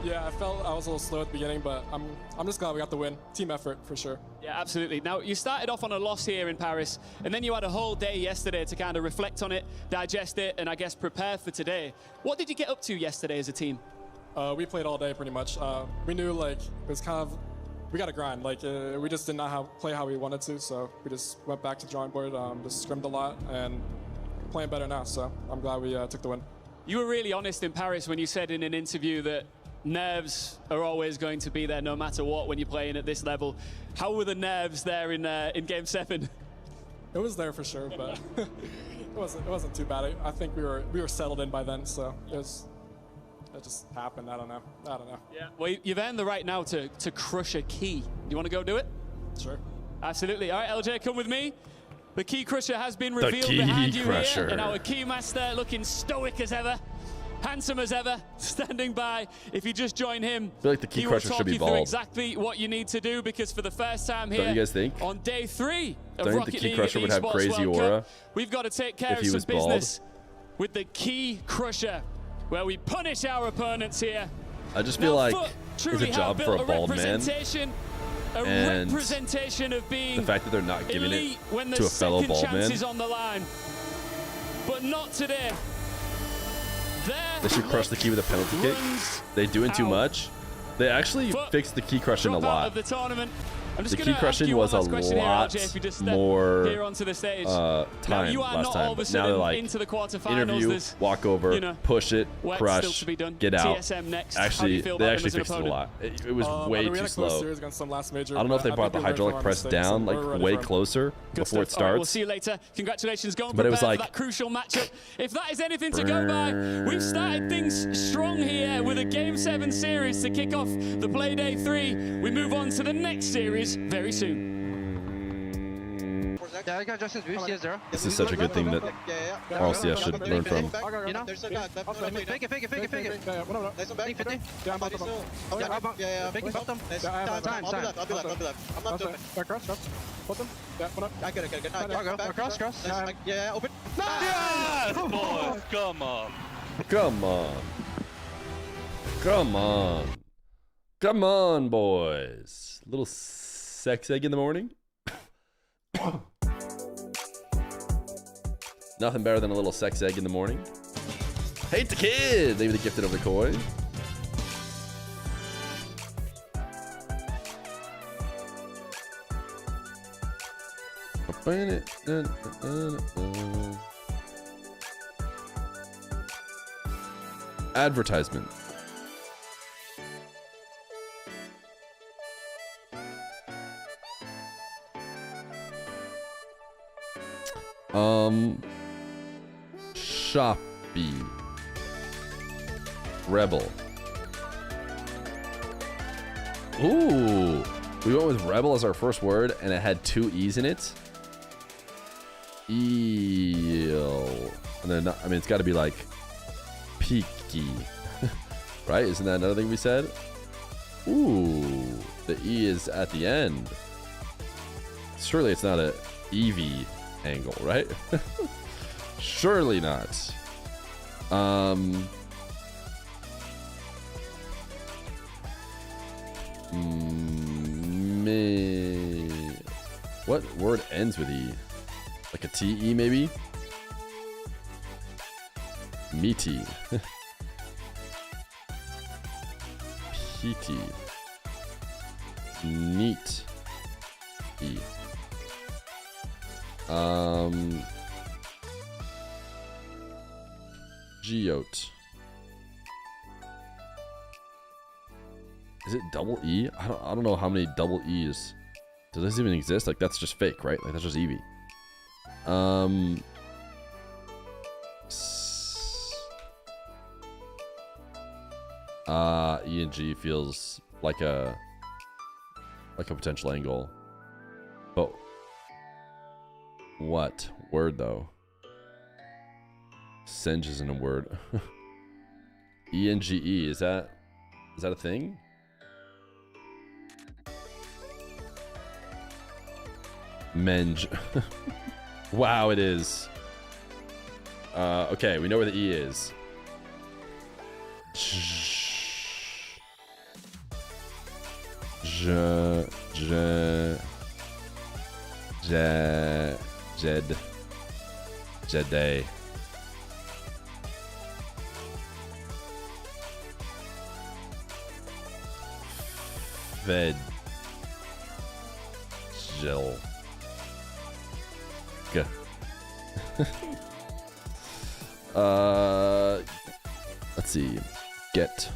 Yeah, I felt I was a little slow at the beginning, but I'm just glad we got the win. Team effort for sure. Yeah, absolutely. Now, you started off on a loss here in Paris, and then you had a whole day yesterday to kind of reflect on it, digest it, and I guess prepare for today. What did you get up to yesterday as a team? We played all day pretty much. We knew like it was kind of, we got to grind. Like we just did not play how we wanted to, so we just went back to the drawing board, just scrimmed a lot, and playing better now. So I'm glad we took the win. You were really honest in Paris when you said in an interview that nerves are always going to be there no matter what when you're playing at this level. How were the nerves there in Game 7? It was there for sure, but it wasn't too bad. I think we were settled in by then, so it just happened. I don't know. Yeah. Well, you've earned the right now to crush a key. Do you want to go do it? Sure. Absolutely. All right, LJ, come with me. The key crusher has been revealed behind you here, and our key master looking stoic as ever. Handsome as ever, standing by. If you just join him, I feel like the key crusher should be he will talk you through bald. exactly what you need to do, because for the first time here, Don't you guys think? on day 3 of Don't you think Rocket the key League crusher would have Esports crazy World aura Cup, we've got to take care if of he some was bald? business with the key crusher, where we punish our opponents here. I just feel like it's a job for a bald man. And representation of being the fact that they're not giving it elite when the to a fellow second bald chance man. is on the line. But not today. They should crush the key with a penalty kick. They doing too much. They actually fixed the key crushing a Drop out lot. of the tournament. I'm just The gonna key crushing ask you was a one last question here, lot LJ, if you just step more here onto the stage. time now, you are last not time, all of a but now they're sudden like into the quarterfinals. interview, There's, walk over, you know, push it, work crush, still to be done. get out. TSM next. How do Actually, you feel they about actually them as fixed an it a lot. It was way I mean, we too had a close slow. series against them last major, I don't know if they but brought the think we learned from hydraulic our press mistakes, down and like we're ready way for 'em. closer Good before it stuff. All right, we'll starts. see you later. Congratulations. Go and But it was prepare like- for that crucial matchup. If that is anything to go by, we've started things strong here with a Game 7 series to kick off the Play Day 3. We move on to the next series very soon. Yeah, I got Justin's boost. Yes, zero. This is such a good thing that RLCS should learn from. You know? Fake it. Yeah, whatever. Nice one, 50. Yeah, I'm about to Fake it, bottom. Time. I'm not doing it. Cross. Put them. Yeah, whatever. I get it. I'll go. Cross. Yeah, Open. Yes, boy, come on. Come on, boys. Little sex egg in the morning. Nothing better than a little sex egg in the morning. Hate the kid. Maybe the gifted of the koi. Advertisement. Shopee. Rebel. Ooh. We went with Rebel as our first word, and it had 2 E's in it. Eel. And then, I mean, it's got to be like peaky. Right? Isn't that another thing we said? Ooh. The E is at the end. Surely it's not a EV angle, right? Surely not. What word ends with E? Like a TE maybe? Meaty. PT. Neat. E. Geote. Is it double E? I don't know how many double E's. Does this even exist? Like, that's just fake, right? Like, that's just Eevee. E and G feels like a potential angle. But what word though? Singe isn't a word. ENGE, is that a thing? Menge. Wow, it is. Okay, we know where the E is. Jedi. Fed. Jill. Let's see. Get.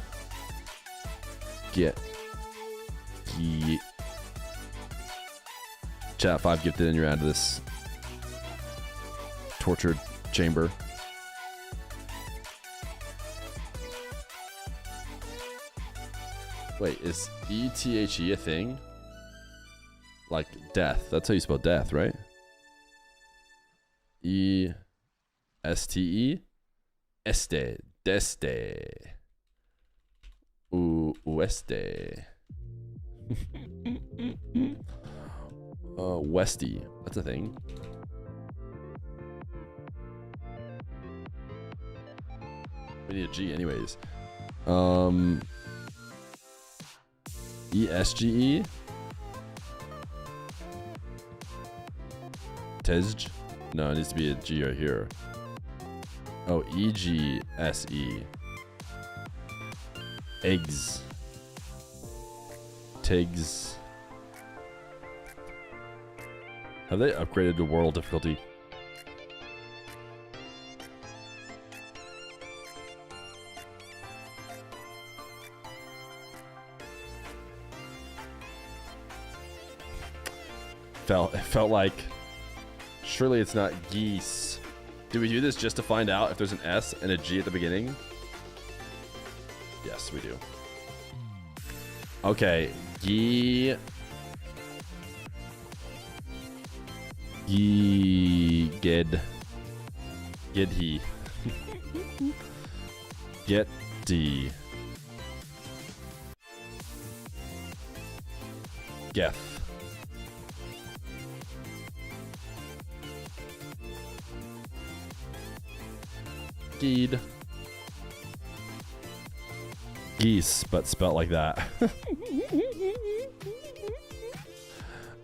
Chat 5 gifted and you're out of this tortured chamber. Wait, is ETHE a thing? Like death. That's how you spell death, right? ESTE? Este. Deste. Ueste. Westy. That's a thing. We need a G anyways. ESGE? Tezj? No, it needs to be a G right here. Oh, EGSE. Eggs. Tigs. Have they upgraded to world difficulty? It felt like surely it's not geese. Do we do this just to find out if there's an S and a G at the beginning? Yes, we do. Okay, Ged. Gedhi. Getty. Geth. Geed. Geese, but spelt like that.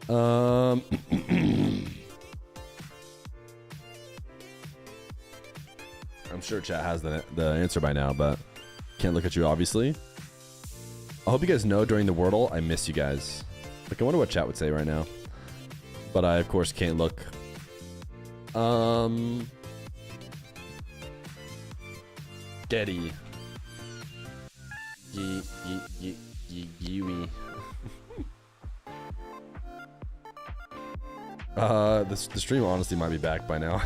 I'm sure chat has the answer by now, but can't look at you, obviously. I hope you guys know during the Wordle, I miss you guys. Like, I wonder what chat would say right now. But I, of course, can't look. Getty. Yui. The stream honestly might be back by now.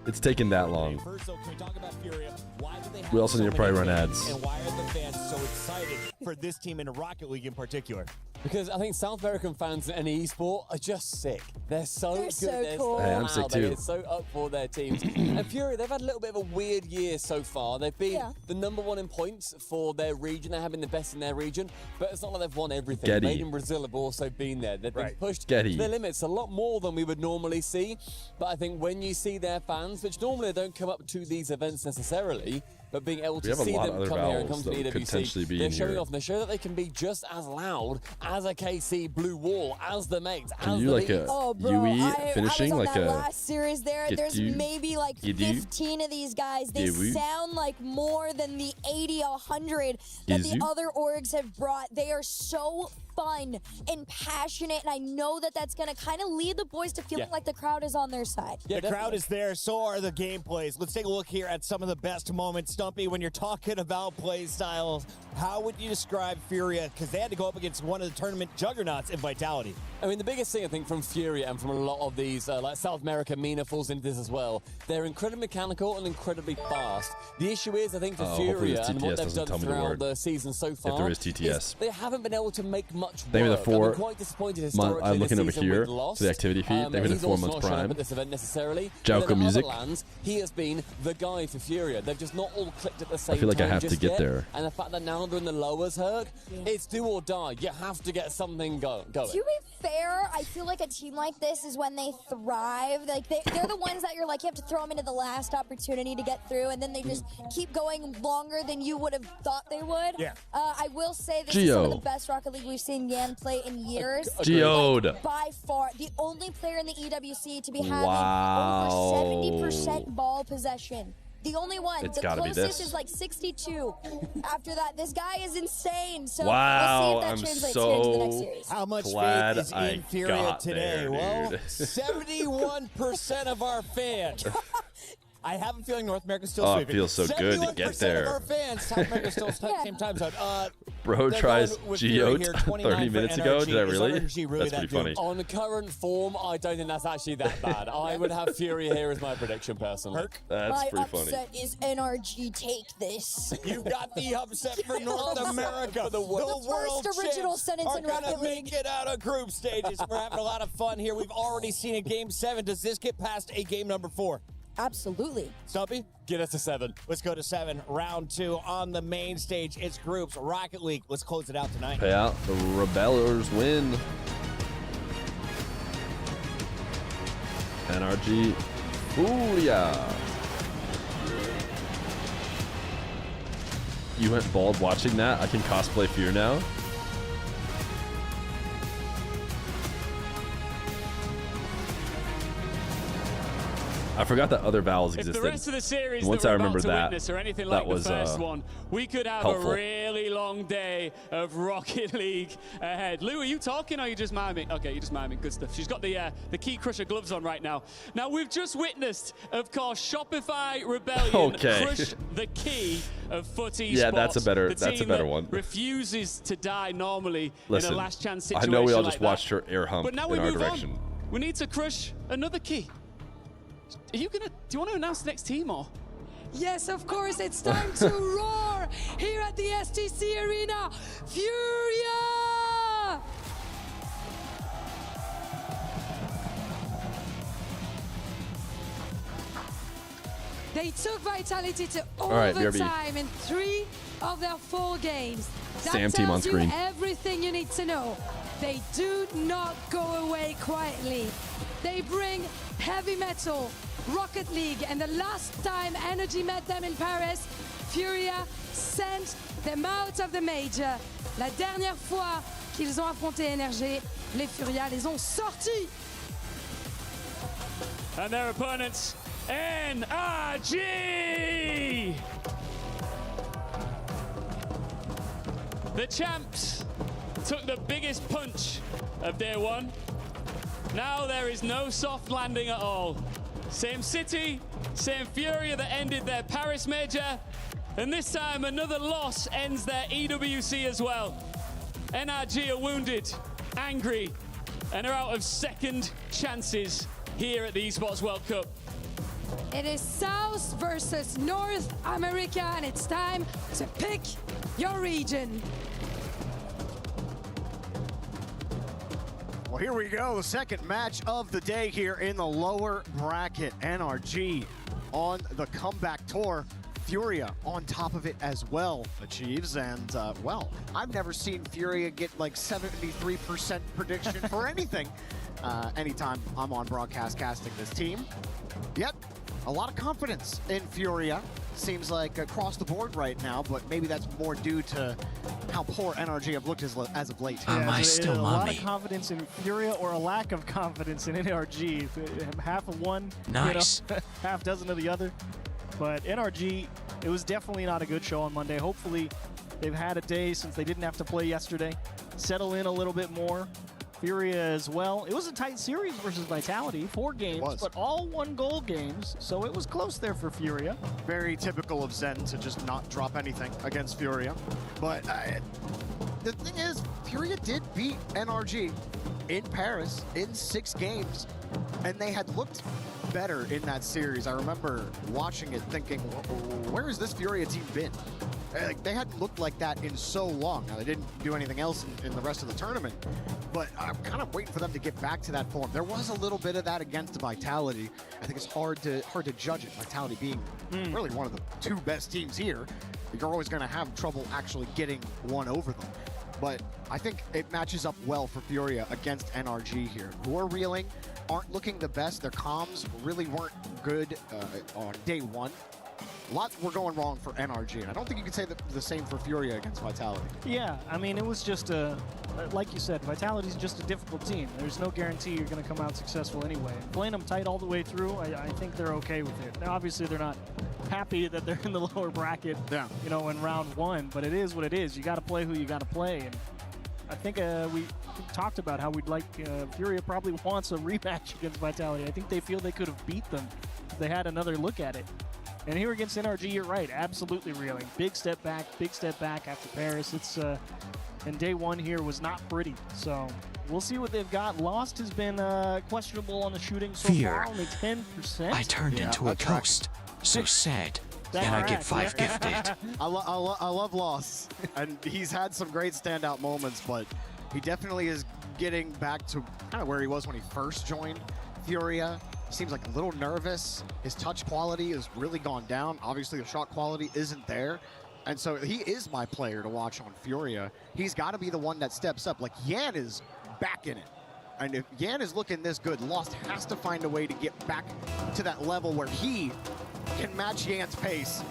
It's taken that long. First, though, can we talk about Furia? Why do they have We also so need to probably many run fans, ads. And why are the fans so excited for this team in Rocket League in particular? Because I think South American fans in any esport are just sick. They're so good. so They're cool. Hey, I'm loud. sick They too. get so up for their teams. And Fury, they've had a little bit of a weird year so far. They've been the #1 in points for their region. They have been the best in their region, but it's not like they've won everything. Getty. Made in Brazil have also been there. They've been pushed Getty. to their limits a lot more than we would normally see. But I think when you see their fans, which normally they don't come up to these events necessarily, but being able to have a see lot of them other come here and come vowels to the that could EWC, potentially be they're in showing here. off and they show that they can be just as loud as a KC Blue Wall, as the mates, Can as you the like Bees. a Oh, bro, Yui I finishing was on like that a last series there. Get There's you? maybe like Get you? 15 of these guys. They Get you? sound like more than the 80, 100 that Get the you? other orgs have brought. They are so fun and passionate, and I know that that's going to kind of lead the boys to feeling like the crowd is on their side. The crowd is there, so are the gameplays. Let's take a look here at some of the best moments. Stumpy, when you're talking about play styles, how would you describe Furia? Because they had to go up against one of the tournament juggernauts in Vitality. I mean, the biggest thing I think from Fury and from a lot of these, like South America, Mina falls into this as well. They're incredibly mechanical and incredibly fast. The issue is, I think, for hopefully Furia this and what TTS they've doesn't done tell me the throughout word. the season so far, there is TTS. they haven't been able to make much Thank you work. for the I'm quite disappointed historically I'm looking this over season here with Lost. to the activity feed. Thank you for the He's 4 also months not showing up prime. at this event necessarily. Jauko But in music. other lands, he has been the guy for Furia. They've just not all clicked at the same time. I feel like I have to just get yet. there. And the fact that now they're in the lowers, Herc, it's do or die. You have to get something going. To be fair, I feel like a team like this is when they thrive. Like they're the ones that you're like, you have to throw them into the last opportunity to get through, and then they just keep going longer than you would have thought they would. Yeah. I will say this is some of Gio. the best Rocket League we've seen seen Yan play in years. Geode. Like, by far, the only player in the EWC to be having Wow. over 70% ball possession. The only one. It's the gotta be closest this. is like 62. After that, this guy is insane. So Wow, we'll see if I'm that translates here into the next so series. How much glad faith is I in Furia got today? there, Well, dude. 71% of our fans. I have a feeling North America's still Oh, it sweeping. feels so good to get 71% there. of our fans, South America's still same time zone. Bro they're tries going with Geode Fury here, 29 30 for minutes ago. NRG. Did I Is really? NRG really That's that pretty funny. doomed? On the current form, I don't think that's actually that bad. I would have Fury here as my prediction, personally. That's My pretty funny. upset is NRG. Take this. You got the upset for North America. The world first original champs sentence are in gonna Rocket make it out of group stages. We're having a lot of fun here. We've already seen a game 7. Does this get past a game number 4? Absolutely. Stumpy? Get us to 7. Let's go to 7. Round 2 on the main stage. It's groups. Rocket League. Let's close it out tonight. Pay out. The Rebellers win. NRG. Furia. You went bald watching that? I can cosplay Fear now? I forgot that other vowels If existed. the rest of the series Once that I we're remember about to that, witness are anything that like was the first one, we could have helpful. a really long day of Rocket League ahead. Lou, are you talking or are you just miming? Okay, you're just miming. Good stuff. She's got the Key Crusher gloves on right now. Now, we've just witnessed, of course, Shopify Rebellion crush the key of Foot Esports. Yeah, that's a better- the that's a team better that one. Refuses to die normally Listen, in a last chance I situation know we all like just that. watched her air hump But now in we our move direction. on. We need to crush another key. Are you gonna? Do you want to announce the next team or? Yes, of course, it's time to roar here at the STC Arena. Furia! They took Vitality to right, BRB. overtime in 3 of their 4 games. That Sam team on tells you screen. everything you need to know. They do not go away quietly. They bring heavy metal, Rocket League, and the last time Energy met them in Paris, Furia sent them out of the major. La dernière fois qu'ils ont affronté NRG, les Furia les ont sortis. And their opponents, NRG! The champs took the biggest punch of day 1. Now there is no soft landing at all. Same city, same Furia that ended their Paris major, and this time another loss ends their EWC as well. NRG are wounded, angry, and are out of second chances here at the Esports World Cup. It is South versus North America, and it's time to pick your region. Well, here we go. The second match of the day here in the lower bracket. NRG on the comeback tour. Furia on top of it as well achieves. And, well, I've never seen Furia get like 73% prediction for anything anytime I'm on broadcast casting this team. Yet, a lot of confidence in Furia. Seems like across the board right now, but maybe that's more due to how poor NRG have looked as of late. Yeah, a lot of confidence in Furia or a lack of confidence in NRG. Half of one, Nice. Half dozen of the other. But NRG, it was definitely not a good show on Monday. Hopefully, they've had a day since they didn't have to play yesterday. Settle in a little bit more. Furia as well. It was a tight series versus Vitality, 4 games, but all 1-goal games, so it was close there for Furia. Very typical of Zen to just not drop anything against Furia. But the thing is, Furia did beat NRG in Paris in 6 games, and they had looked better in that series. I remember watching it thinking, where has this Furia team been? Like, they hadn't looked like that in so long. Now, they didn't do anything else in the rest of the tournament, but I'm kind of waiting for them to get back to that form. There was a little bit of that against Vitality. I think it's hard to judge it, Vitality being really one of the 2 best teams here. You're always going to have trouble actually getting one over them. But I think it matches up well for Furia against NRG here, who are reeling, aren't looking the best. Their comms really weren't good on day 1. lots were going wrong for NRG, and I don't think you could say the same for Furia against Vitality. Yeah, I mean, it was just like you said, Vitality's just a difficult team. There's no guarantee you're going to come out successful anyway. And playing them tight all the way through, I think they're okay with it. Now, obviously, they're not happy that they're in the lower bracket, you know, in round one, but it is what it is. You got to play who you got to play, and I think we talked about how we'd like Furia probably wants a rematch against Vitality. I think they feel they could have beat them if they had another look at it. And here against NRG, you're right, absolutely reeling. Big step back after Paris. It's and day one here was not pretty. So we'll see what they've got. Lost has been questionable on the shooting so far, only 10%. I turned into a ghost. So sad. And I get 5 gifted. I love Lost, and he's had some great standout moments, but he definitely is getting back to kind of where he was when he first joined Furia. Seems like a little nervous. His touch quality has really gone down. Obviously, the shot quality isn't there. And so he is my player to watch on Furia. He's got to be the one that steps up. Like, Yan is back in it. And if Yan is looking this good, Lost has to find a way to get back to that level where he can match Yan's pace.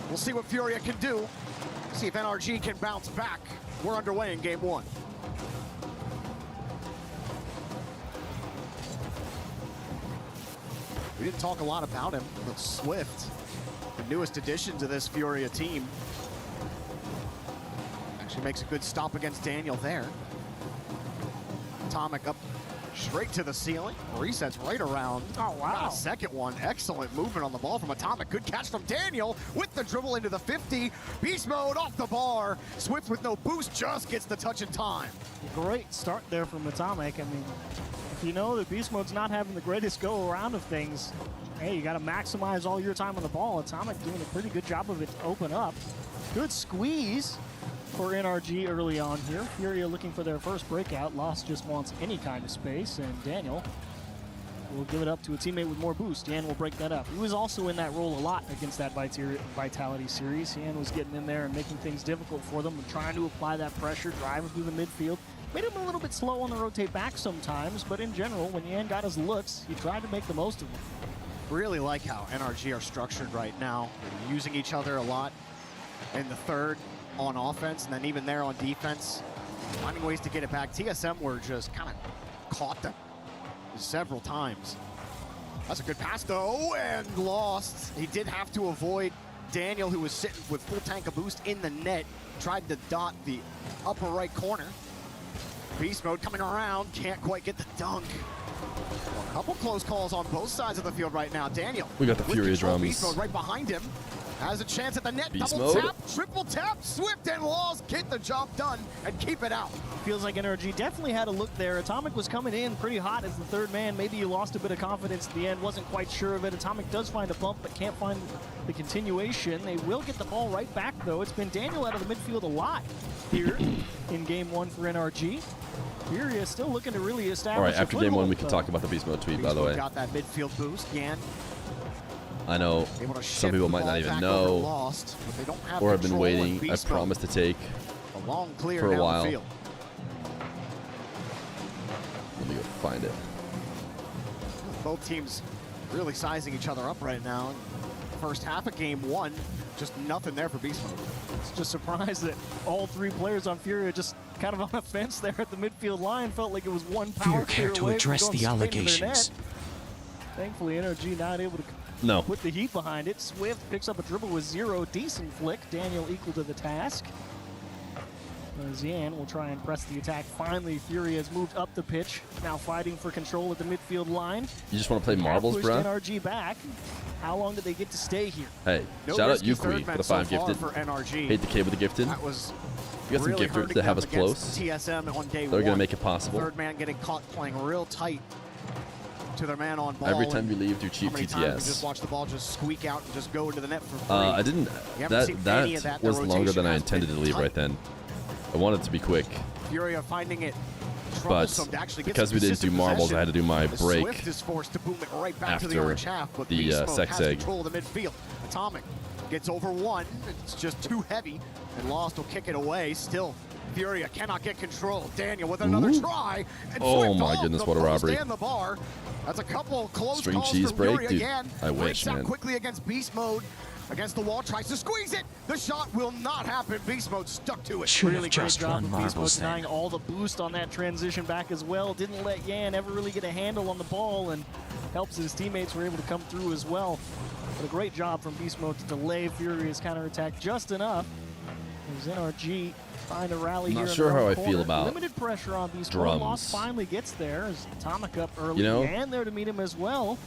We'll see what Furia can do. See if NRG can bounce back. We're underway in game one. We didn't talk a lot about him, but Swift, the newest addition to this Furia team, actually makes a good stop against Daniel there. Atomic up straight to the ceiling, resets right around. Oh, wow. Got a second one. Excellent movement on the ball from Atomic. Good catch from Daniel with the dribble into the 50. Beast mode off the bar. Swift with no boost just gets the touch in time. Great start there from Atomic. I mean, if you know that Beast Mode's not having the greatest go around of things, hey, you got to maximize all your time on the ball. Atomic doing a pretty good job of it to open up. Good squeeze for NRG early on here. Furia looking for their first breakout. Lost just wants any kind of space, and Daniel will give it up to a teammate with more boost. Yan will break that up. He was also in that role a lot against that Vitality series. Yan was getting in there and making things difficult for them and trying to apply that pressure, driving through the midfield. Made him a little bit slow on the rotate back sometimes, but in general, when Yan got his looks, he tried to make the most of them. Really like how NRG are structured right now. They're using each other a lot in the third on offense, and then even there on defense, finding ways to get it back. TSM were just kind of caught them several times. That's a good pass, though, and Lost. He did have to avoid Daniel, who was sitting with full tank of boost in the net. Tried to dot the upper right corner. Beast mode coming around, can't quite get the dunk. Well, a couple close calls on both sides of the field right now. Daniel, we got the Furia drums. Beast mode right behind him. Has a chance at the net. Beast Double mode. tap, triple tap. Swift and Lost get the job done and keep it out. Feels like NRG definitely had a look there. Atomic was coming in pretty hot as the third man. Maybe you lost a bit of confidence at the end. Wasn't quite sure of it. Atomic does find a bump, but can't find the continuation. They will get the ball right back, though. It's been Daniel out of the midfield a lot here in game one for NRG. Furia still looking to really establish. All right, after game one, we can talk about the Beast Mode tweet, by the way. Got that midfield boost, Yan. I know some people might not even know Lost, but they don't have or have been control, waiting. and I promised to take a long clear for a while. downfield. Let me go find it. Both teams really sizing each other up right now. First half of game one, just nothing there for Beast Mode. It's just surprised that all three players on Furia just kind of on the fence there at the midfield line. Felt like it was one power Fear care to address the allegations. Thankfully, NRG not able to put the heat behind it. Swift picks up a dribble with 0. Decent flick. Daniel equal to the task. Yan will try and press the attack. Finally, Furia has moved up the pitch. Now fighting for control at the midfield line. You just want to play marbles, bro? NRG back. How long do they get to stay here? Hey, shout out Yukui for the 5 gifted. For NRG. Hate the K with the gifted. That was you got some really gifters that have us close. TSM on day They're one. going to make it possible. Third man getting caught playing real tight to their man on ball. Every time we leave, do cheap How many times we TTS. just watch the ball just squeak out and just go into the net for free. I didn't. That was longer than I intended to leave tight. right then. I wanted it to be quick. Furia finding it But troublesome to actually get because some we didn't do consistent marbles, possession. I had to do my The break Swift is forced to boom it right back to the after orange half, but the Beast Mode sex has egg. control of the midfield. Atomic gets over one. It's just too heavy, and Lost will kick it away. Still, Furia cannot get control. Daniel with another Ooh. try. And Oh Swift my off goodness, the what a post robbery. and the bar. That's a couple close String calls cheese from break, Furia dude. again. I wish, Breaks out man. quickly against Beast Mode. against the wall, tries to squeeze it. The shot will not happen. Beast Mode stuck to it. Should Really have just great job run from Beast Mode marbles denying then. all the boost on that transition back as well. Didn't let Yan ever really get a handle on the ball, and helps his teammates were able to come through as well. But a great job from Beast Mode to delay Furia's counterattack just enough. There's NRG trying to rally here. Not sure how I feel about limited pressure on Beast Mode. drums. Lost finally gets there as Atomic up early, You know, and there to meet him as well.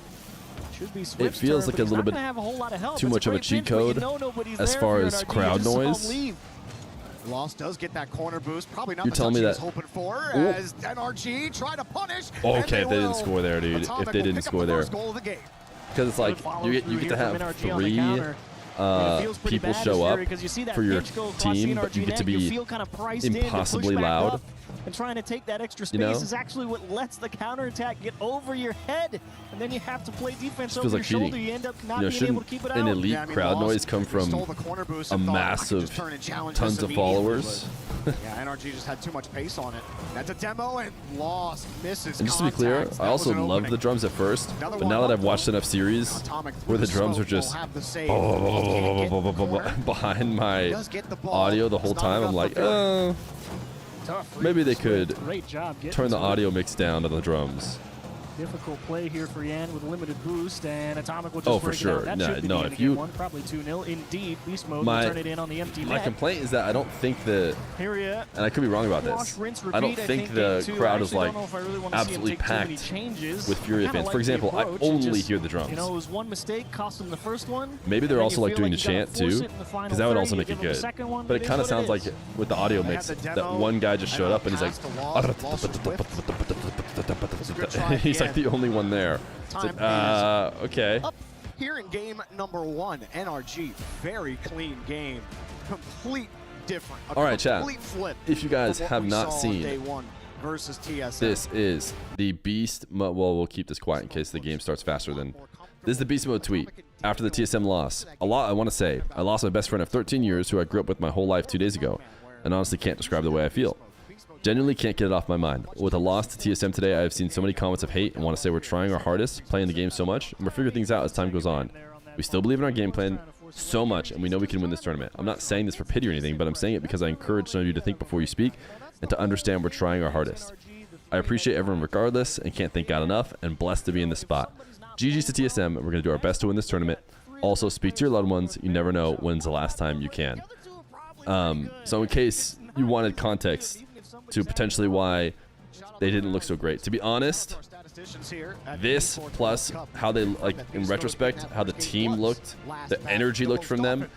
Should be It Swift's feels turn, like but a he's little not bit gonna have a whole lot of help. too It's much of a great cheat pinch, but you code know nobody's as there far for as NRG. crowd Just saw him noise. leave. Lost does get that corner boost. Probably not You're the telling touch me he was that- hoping for Ooh. as NRG try to punish. Okay, and if they didn't will. score there, dude. Atomic If they will didn't pick up score the there. first goal of the game. Because it's like you get to have 3 people show up for your team, but you get to be impossibly loud. And trying to take that extra space You know? is actually what lets the counterattack get over your head. And then you have to play defense over Feels your like shoulder. cheating. You end up not You know, being able shouldn't to keep it an out. elite crowd noise come from stole the corner boost a and thought, I could massive just turn and challenge tons this of immediately, followers? but yeah, NRG just had too much pace on it. That's a demo and lost, misses And just to be clear, contact. I That was also an loved opening. the drums at first, Another but one now that up, I've watched enough series Atomic where the drums are will just have the save. behind my Does get the ball. audio the whole It's not time, I'm enough like, for Feer. Tough maybe they Swift. could Great job getting turn the to it. audio mix down to the drums. Difficult play here for Yan with limited boost, and Atomic will just Oh, for break it sure. out. That No, should be no, the end if of you- game one, probably 2-0. Indeed, Beast Mode My- will turn it in on the empty My net. complaint is that I don't think that, Furia, and I could be wrong about wash, this, rinse, I don't repeat, think game the two. crowd I is actually like don't know if I really want to see him absolutely take too many packed changes. with Furia Kinda fans. like For the example, I approach. It only just, hear the drums. You know, it was one mistake, cost him the first one. Maybe they're and then also you like feel doing like the you gotta chant force too, it in the final because that would 30, also you make give it him the good. second one, But it is kind of what sounds like is. with the audio They mix had the that demo, one guy just showed up and he's like, pass to Lost Swift. he's like the only one there. It's Time like, okay. Up here in game number 1, NRG, very clean game. Complete different. A All right, chat. complete flip If you guys from what have we not saw on seen day 1 versus TSM. This is the Beast Mode. Well, we'll keep this quiet in case the game starts faster than. This is the Beast Mode tweet after the TSM loss. A lot I want to say. I lost my best friend of 13 years who I grew up with my whole life 2 days ago, and honestly can't describe the way I feel. Genuinely can't get it off my mind. With a loss to TSM today, I have seen so many comments of hate and want to say we're trying our hardest, playing the game so much, and we're figuring things out as time goes on. We still believe in our game plan so much, and we know we can win this tournament. I'm not saying this for pity or anything, but I'm saying it because I encourage some of you to think before you speak and to understand we're trying our hardest. I appreciate everyone regardless and can't thank God enough, and blessed to be in this spot. GG's to TSM, we're going to do our best to win this tournament. Also, speak to your loved ones. You never know when's the last time you can. So in case you wanted context to potentially why they didn't look so great. To be honest, this plus how they, like, in retrospect, how the team looked, the energy looked from them,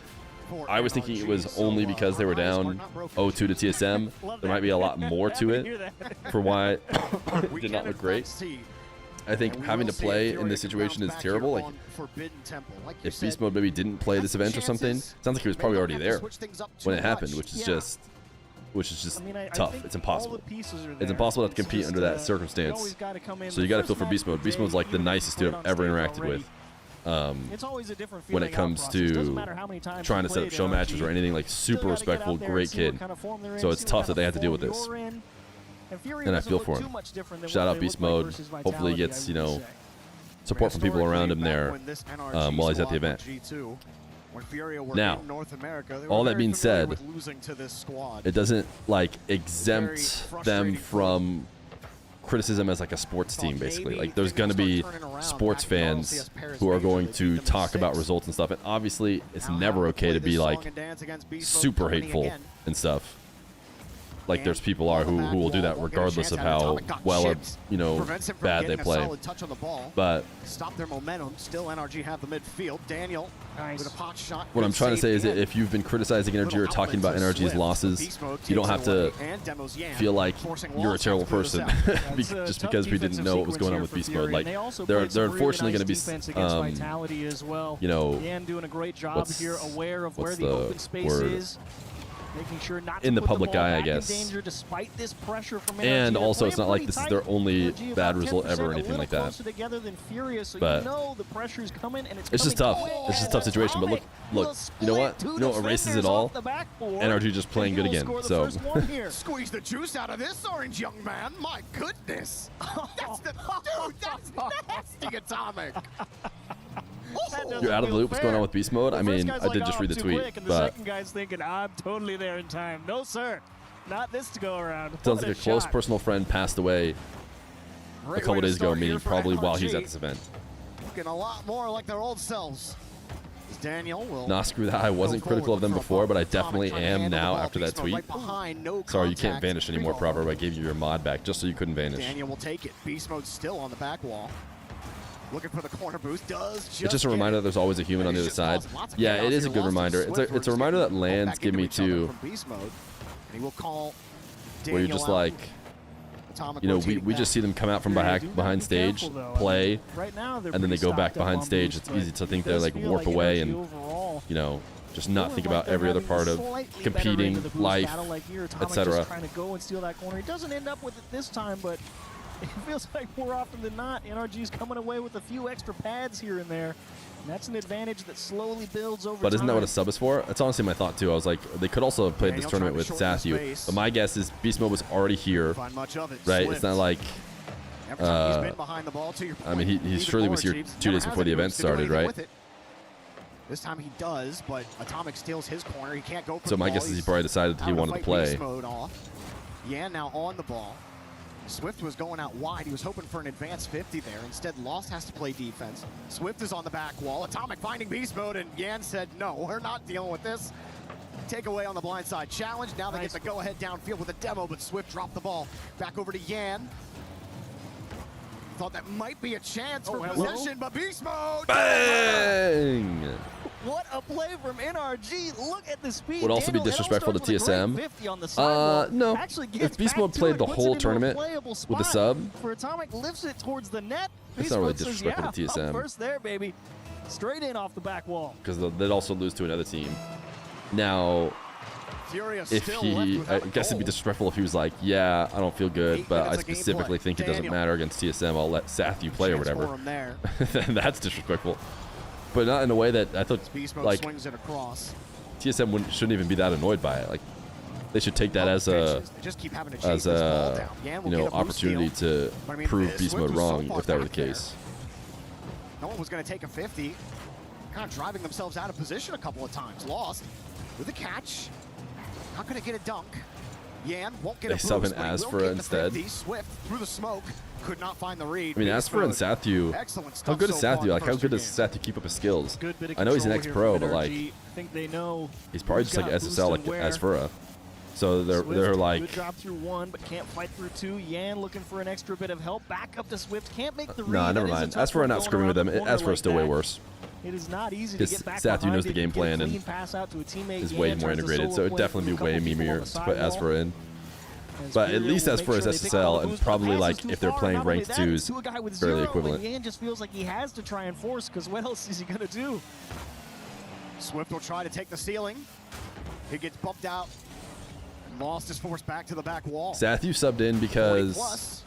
I was thinking it was only because they were down 0-2 to TSM. There might be a lot more to it for why it did not look great. I think having to play in this situation is terrible. Like, if Beast Mode maybe didn't play this event or something, sounds like he was probably already there when it happened, which is just tough. It's impossible. It's impossible to compete under that circumstance. So you got to feel for Beast Mode. Beast Mode's like the nicest dude I've ever interacted with. When it comes to trying to set up show matches or anything, like, super respectful, great kid. So it's tough that they have to deal with this. And I feel for him. Shout out Beast Mode. Hopefully he gets, you know, support from people around him there while he's at the event. Now, all that being said, it doesn't, like, exempt them from criticism as, like, a sports team, basically. Like, there's going to be sports fans who are going to talk about results and stuff, and obviously it's never okay to be, like, super hateful and stuff. Like, there's people who will do that regardless of how well or, you know, bad they play. But stop their momentum. Still NRG have the midfield. Daniel with a pot shot. what I'm trying to say is that if you've been criticizing NRG or talking about NRG's losses, you don't have to feel like you're a terrible person just because we didn't know what was going on with Beast Mode. Like, they're unfortunately going to be, you know, what's the word? Making sure not In to the put public ball eye, I back in guess. danger despite this pressure from And NRG. also, They're it's not playing like this is pretty their only tight. NRG bad about result 10%, ever or a anything little like that. closer together than Furious, so But you know the pressure's coming, and it's just tough. It's just a tough situation. But look, you know what? You know what erases it all? NRG just playing good again. So Squeeze the juice out of this orange young man. My goodness. That's nasty Atomic. You're out of the loop. What's going on with beast mode? I mean, I did just read the tweet, and the but second guy's thinking, I'm totally there in time. No, sir. Not this to go around. sounds like a close personal friend passed away a couple days ago, meaning probably while he's at this event. Looking a lot more like their old selves. Daniel will. Nah, screw that. I wasn't critical of them before, but I definitely am now after that tweet. Sorry, you can't vanish anymore, Proverb. I gave you your mod back just so you couldn't vanish. Daniel will take it. Beast mode still on the back wall. Looking for the corner boost. It's just a reminder that there's always a human on the other side. Yeah, it is a good reminder. It's a reminder that lands give me too. Where you're just like, you know, we just see them come out from behind stage, play, and then they go back behind stage. It's easy to think they're like warp away and, you know, just not think about every other part of competing, life, etc. Trying to go and steal that corner. He doesn't end up with it this time, but it feels like more often than not, NRG's coming away with a few extra pads here and there. And that's an advantage that slowly builds over time. But isn't that what a sub is for? That's honestly my thought too. I was like, they could also have played this tournament with Sathu. But my guess is Beast Mode was already here, right? It's not like, I mean, he surely was here 2 days before the event started, right? This time he does, but Atomic steals his corner. He can't go for so my guess is he probably decided he wanted to play. Yan now on the ball. Swift was going out wide. He was hoping for an advanced 50 there. Instead, Lost has to play defense. Swift is on the back wall. Atomic finding beast mode, and Yan said, no, we're not dealing with this. Take away on the blind side challenge. Now they get the go-ahead downfield with a demo, but Swift dropped the ball. Back over to Yan. Thought that might be a chance for possession, but beast mode! Bang! What a play from NRG. Look at the speed. Would also be disrespectful to TSM. No. If Beast Mode played the whole tournament with a sub, for Atomic lifts it towards the net. it's not really disrespectful to TSM. First there, baby. Straight in off the back wall. Because they'd also lose to another team. Now, if he, I guess it'd be disrespectful if he was like, yeah, I don't feel good, but I specifically think it doesn't matter against TSM. I'll let Sathu play or whatever. Then that's disrespectful. But not in a way that I thought, like, TSM shouldn't even be that annoyed by it. Like, they should take that as a, you know, opportunity to prove Beast Mode wrong if that were the case. No one was going to take a 50. Kind of driving themselves out of position a couple of times. Lost with a catch. Not going to get a dunk. Yan won't get a boost. They sub in Asphora instead. Swift through the smoke. Could not find the read. I mean, Asphora and Sathu. How good is Sathu? Like, how good does Sathu keep up his skills? I know he's an ex-pro, but like, he's probably just like SSL like Asphora. So they're like. Good job through one, but can't fight through two. Yan looking for an extra bit of help. Back up to Swift. Can't make the read. Nah, never mind. Asphora not screwing with them. Asphora still way worse. It is not easy to get back Sathu knows the game plan and is way more integrated, so it'd definitely be way memeier to put Asphora in. But at least Asphora is SSL, and probably like if they're playing ranked 2s, fairly equivalent. Yan just feels like he has to try and force, because what else is he going to do? Swift will try to take the ceiling. He gets bumped out. Lost is forced back to the back wall. Sathu subbed in because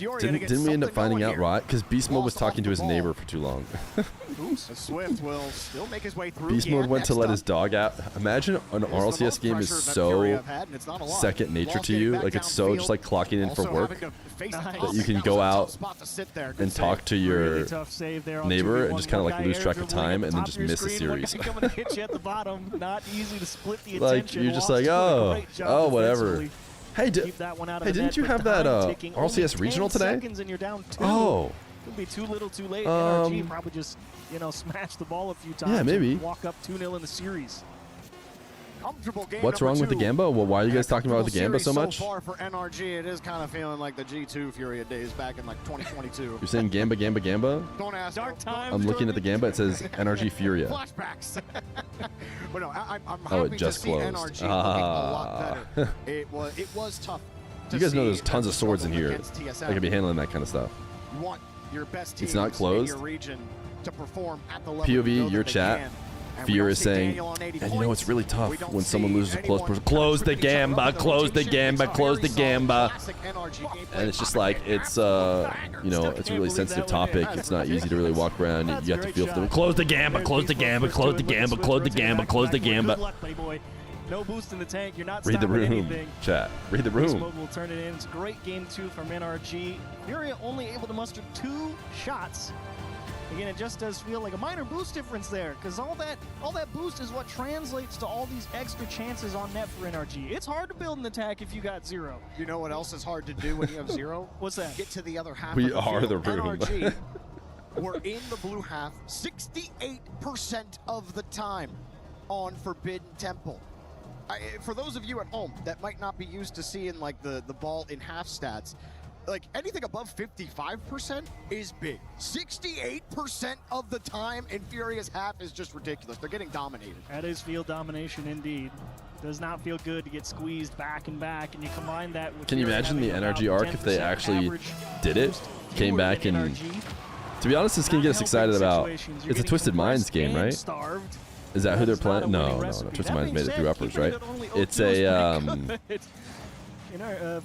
didn't we end up finding out right? Because Beast Mode was talking to his neighbor for too long. Swift will still make his way through. Beast Mode went to let his dog out. Imagine an RLCS game is so second nature to you. Like it's so just like clocking in for work that you can go out and talk to your neighbor and just kind of like lose track of time and then just miss a series. Like you're just like, oh, whatever. Hey, didn't you have that RLCS regional today? Oh. Could be too little, too late. NRG probably just, you know, smash the ball a few times. Yeah, maybe. Walk up 2-0 in the series. What's wrong with the Gamba? Well, why are you guys talking about the Gamba so much? So far for NRG, it is kind of feeling like the G2 Furia days back in like 2022. You're saying Gamba, Gamba, Gamba? Don't ask. Dark times. I'm looking at the Gamba. It says NRG Furia. Flashbacks. But no, I'm oh, happy it just to see closed. NRG looking a lot better. It was tough. You guys know there's tons of swords in here that can be handling that kind of stuff. You want your best it's not closed. in your region to perform at the level POV, your chat. Feer is saying, and you know it's really tough when someone loses a close person. Close the Gamba, close the Gamba, close the Gamba. And it's just like, it's, you know, it's a really sensitive topic. It's not easy to really walk around. You have to feel for them. Close the Gamba, close the Gamba, close the Gamba, close the Gamba, close the Gamba. No boost in the tank. You're not Read the room, anything. chat. Read the room. Will turn it in. It's a great game 2 from NRG. Furia only able to muster 2 shots. Again, it just does feel like a minor boost difference there, because all that boost is what translates to all these extra chances on net for NRG. It's hard to build an attack if you got 0. You know what else is hard to do when you have 0? What's that? Get to the other half We of the are field. the room. NRG were in the blue half 68% of the time on Forbidden Temple. For those of you at home that might not be used to seeing like the ball in half stats, like anything above 55% is big. 68% of the time in Furia's half is just ridiculous. They're getting dominated. That is field domination indeed. Does not feel good to get squeezed back and back, and you combine that with. Can you imagine the NRG arc if they actually did it? Came back and. To be honest, this can get us excited about. It's a Twisted Minds game, right? Is that who they're playing? No. Twisted Minds made it through uppers, right? It's a.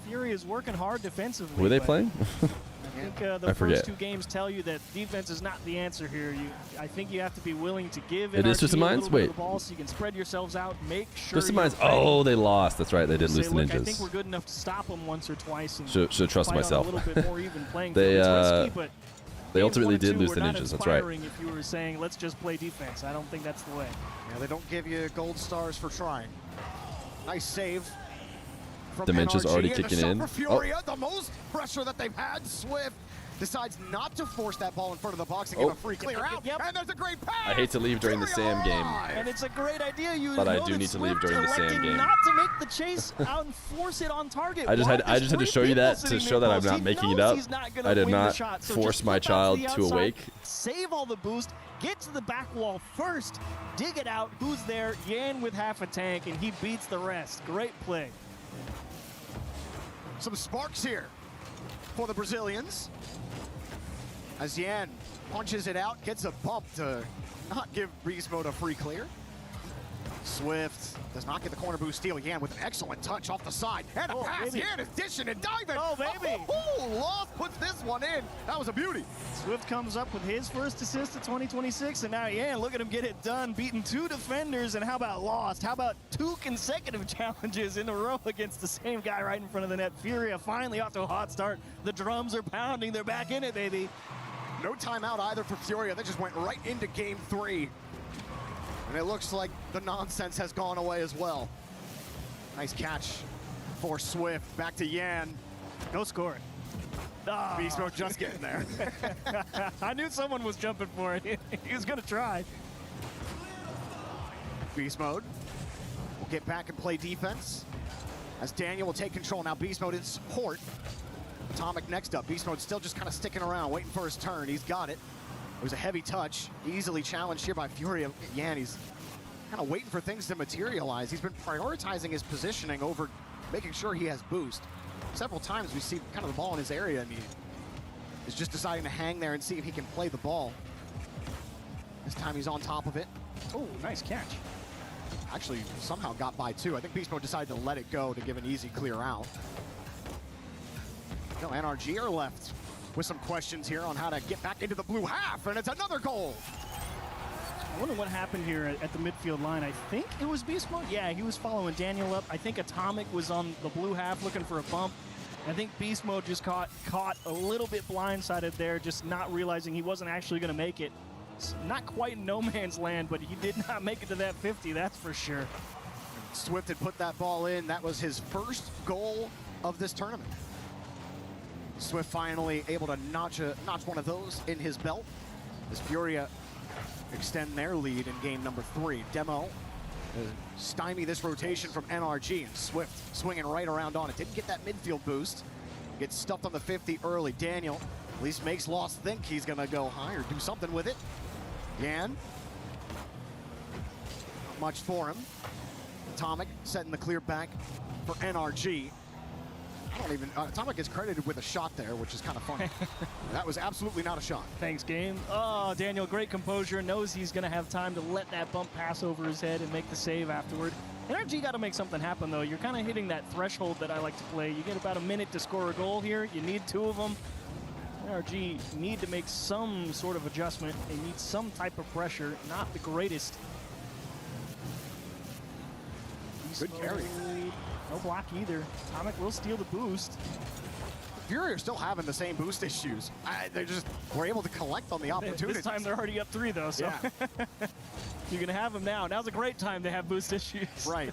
Fury is working hard defensively. Who are they playing? I think the first 2 games tell you that defense is not the answer here. I think you have to be willing to give it is Twisted Minds. Wait, the ball so you can spread yourselves out. Make sure. Twisted Minds. Oh, they lost. That's right. They did lose the ninjas. I think we're good enough to stop them once or twice. And should trust myself. A little bit more even playing. They risky, but they ultimately did lose the ninjas. That's right. If you were saying let's just play defense, I don't think that's the way. Yeah, they don't give you gold stars for trying. Nice save. Dementia's already kicking in. For Furia, the most pressure that they've had. Swift decides not to force that ball in front of the box and give a free clear out. And there's a great pass. I hate to leave during the Sam game. And it's a great idea. But I do need to leave during the Sam game. Not to make the chase out and force it on target. I just had to show you that to show that I'm not making it up. I did not force my child to awake. Save all the boost. Get to the back wall first. Dig it out. Who's there? Yan with half a tank, and he beats the rest. Great play. Some sparks here for the Brazilians. As Yan punches it out, gets a bump to not give Beast Mode a free clear. Swift does not get the corner boost steal. Yan with an excellent touch off the side. And a pass. Yan is dishing and diving. Oh, baby. Lost puts this one in. That was a beauty. Swift comes up with his first assist of 2026. And now Yan, look at him get it done. Beating 2 defenders. And how about Lost? How about 2 consecutive challenges in a row against the same guy right in front of the net? Furia finally off to a hot start. The drums are pounding. They're back in it, baby. No timeout either for Furia. They just went right into game 3. And it looks like the nonsense has gone away as well. Nice catch for Swift. Back to Yan. No scoring. Oh. Beast Mode just getting there. I knew someone was jumping for it. He was going to try. Beast Mode will get back and play defense as Daniel will take control. Now Beast Mode in support. Atomic next up. Beast Mode still just kind of sticking around, waiting for his turn. He's got it. It was a heavy touch, easily challenged here by Furia. Yan, he's kind of waiting for things to materialize. He's been prioritizing his positioning over making sure he has boost. Several times we see kind of the ball in his area, and he is just deciding to hang there and see if he can play the ball. This time he's on top of it. Oh, nice catch. Actually, somehow got by 2. I think Beast Mode decided to let it go to give an easy clear out. No, NRG are left with some questions here on how to get back into the blue half, and it's another goal. I wonder what happened here at the midfield line. I think it was Beast Mode. Yeah, he was following Daniel up. I think Atomic was on the blue half looking for a bump. I think Beast Mode just caught a little bit blindsided there, just not realizing he wasn't actually going to make it. It's not quite no man's land, but he did not make it to that 50, that's for sure. Swift had put that ball in. That was his first goal of this tournament. Swift finally able to notch one of those in his belt as Furia extend their lead in game number 3. Demo stymie this rotation from NRG, and Swift swinging right around on it. Didn't get that midfield boost. Gets stuffed on the 50 early. Daniel at least makes Lost think he's gonna go high or do something with it. Yan, not much for him. Atomic setting the clear back for NRG. Atomic is credited with a shot there, which is kind of funny. That was absolutely not a shot. Thanks, game. Oh, Daniel, great composure. Knows he's going to have time to let that bump pass over his head and make the save afterward. NRG got to make something happen, though. You're kind of hitting that threshold that I like to play. You get about a minute to score a goal here. You need 2 of them. NRG need to make some sort of adjustment. They need some type of pressure. Not the greatest. Good carry. No block either. Atomic will steal the boost. Fury are still having the same boost issues. They just were able to collect on the opportunities. This time they're already up 3, though, so Yeah. you can have them now. Now's a great time to have boost issues. Right.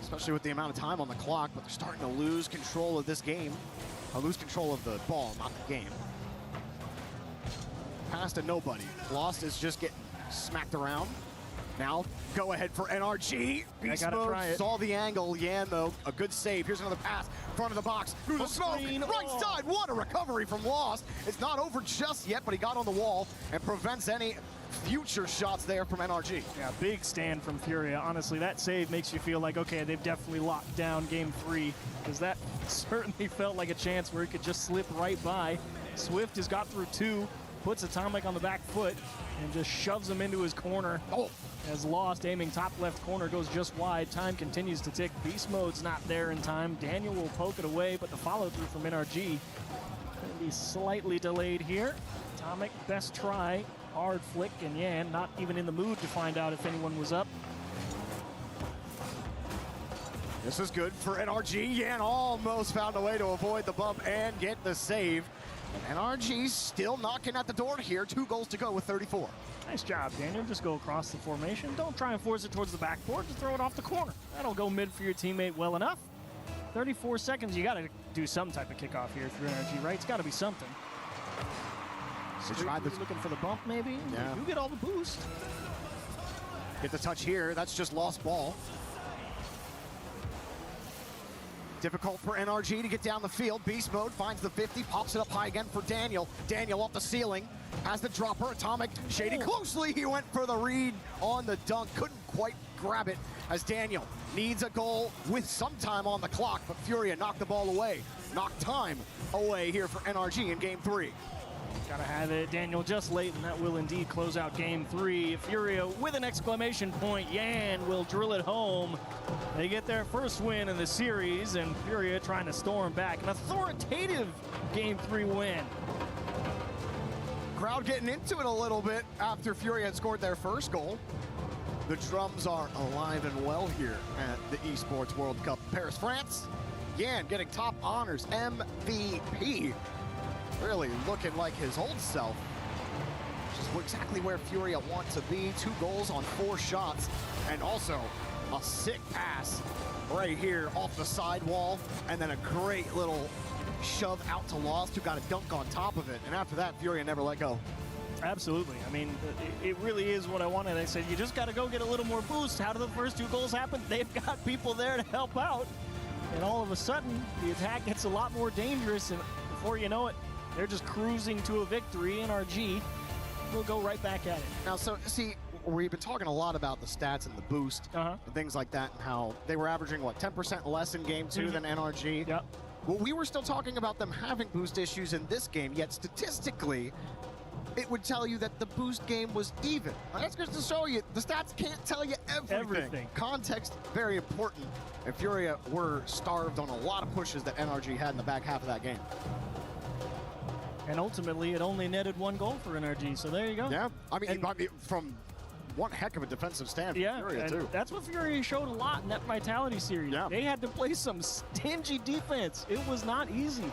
Especially with the amount of time on the clock, but they're starting to lose control of this game. Or lose control of the ball, not the game. Pass to nobody. Lost is just getting smacked around. Now, go ahead for NRG. Beast Mode saw the angle. Yan, though, a good save. Here's another pass. Front of the box. Through the smoke. Right side. What a recovery from Lost. It's not over just yet, but he got on the wall and prevents any future shots there from NRG. Yeah, big stand from Furia. Honestly, that save makes you feel like, okay, they've definitely locked down game 3, because that certainly felt like a chance where he could just slip right by. Swift has got through 2, puts Atomic on the back foot, and just shoves him into his corner. As Lost, aiming top left corner, goes just wide. Time continues to tick. Beast Mode's not there in time. Daniel will poke it away, but the follow-through from NRG going to be slightly delayed here. Atomic, best try. Hard flick, and Yan not even in the mood to find out if anyone was up. This is good for NRG. Yan almost found a way to avoid the bump and get the save. NRG still knocking at the door here. 2 goals to go with 34. Nice job, Daniel. Just go across the formation. Don't try and force it towards the backboard. Just throw it off the corner. That'll go mid for your teammate well enough. 34 seconds. You got to do some type of kickoff here for NRG, right? It's got to be something. Looking for the bump, maybe? Yeah. You get all the boost. Get the touch here. That's just lost ball. Difficult for NRG to get down the field. Beast Mode finds the 50, pops it up high again for Daniel. Daniel off the ceiling, has the dropper. Atomic shading closely. He went for the read on the dunk. Couldn't quite grab it as Daniel needs a goal with some time on the clock, but Furia knocked the ball away. Knocked time away here for NRG in game 3. Gotta have it, Daniel, just late, and that will indeed close out game 3. Furia with an exclamation point. Yan will drill it home. They get their first win in the series, and Furia trying to storm back. An authoritative game 3 win. Crowd getting into it a little bit after Furia had scored their first goal. The drums are alive and well here at the Esports World Cup. Paris, France. Yan getting top honors, MVP. Really looking like his old self. Which is exactly where Furia want to be. 2 goals on 4 shots. And also a sick pass right here off the sidewall. And then a great little shove out to Lost, who got a dunk on top of it. And after that, Furia never let go. Absolutely. I mean, it really is what I wanted. I said, you just got to go get a little more boost. How do the first 2 goals happen? They've got people there to help out. And all of a sudden, the attack gets a lot more dangerous. And before you know it, they're just cruising to a victory. NRG will go right back at it. Now, so, see, we've been talking a lot about the stats and the boost and things like that, and how they were averaging, what, 10% less in game 2 than NRG? Yep. Well, we were still talking about them having boost issues in this game, yet statistically, it would tell you that the boost game was even. Now, that's just to show you, the stats can't tell you everything. Context, very important. And Furia were starved on a lot of pushes that NRG had in the back half of that game. And ultimately, it only netted 1 goal for NRG, so there you go. Yeah, I mean, from one heck of a defensive stand for Furia, and too. That's what Furia showed a lot in that Vitality series. Yeah. They had to play some stingy defense. It was not easy.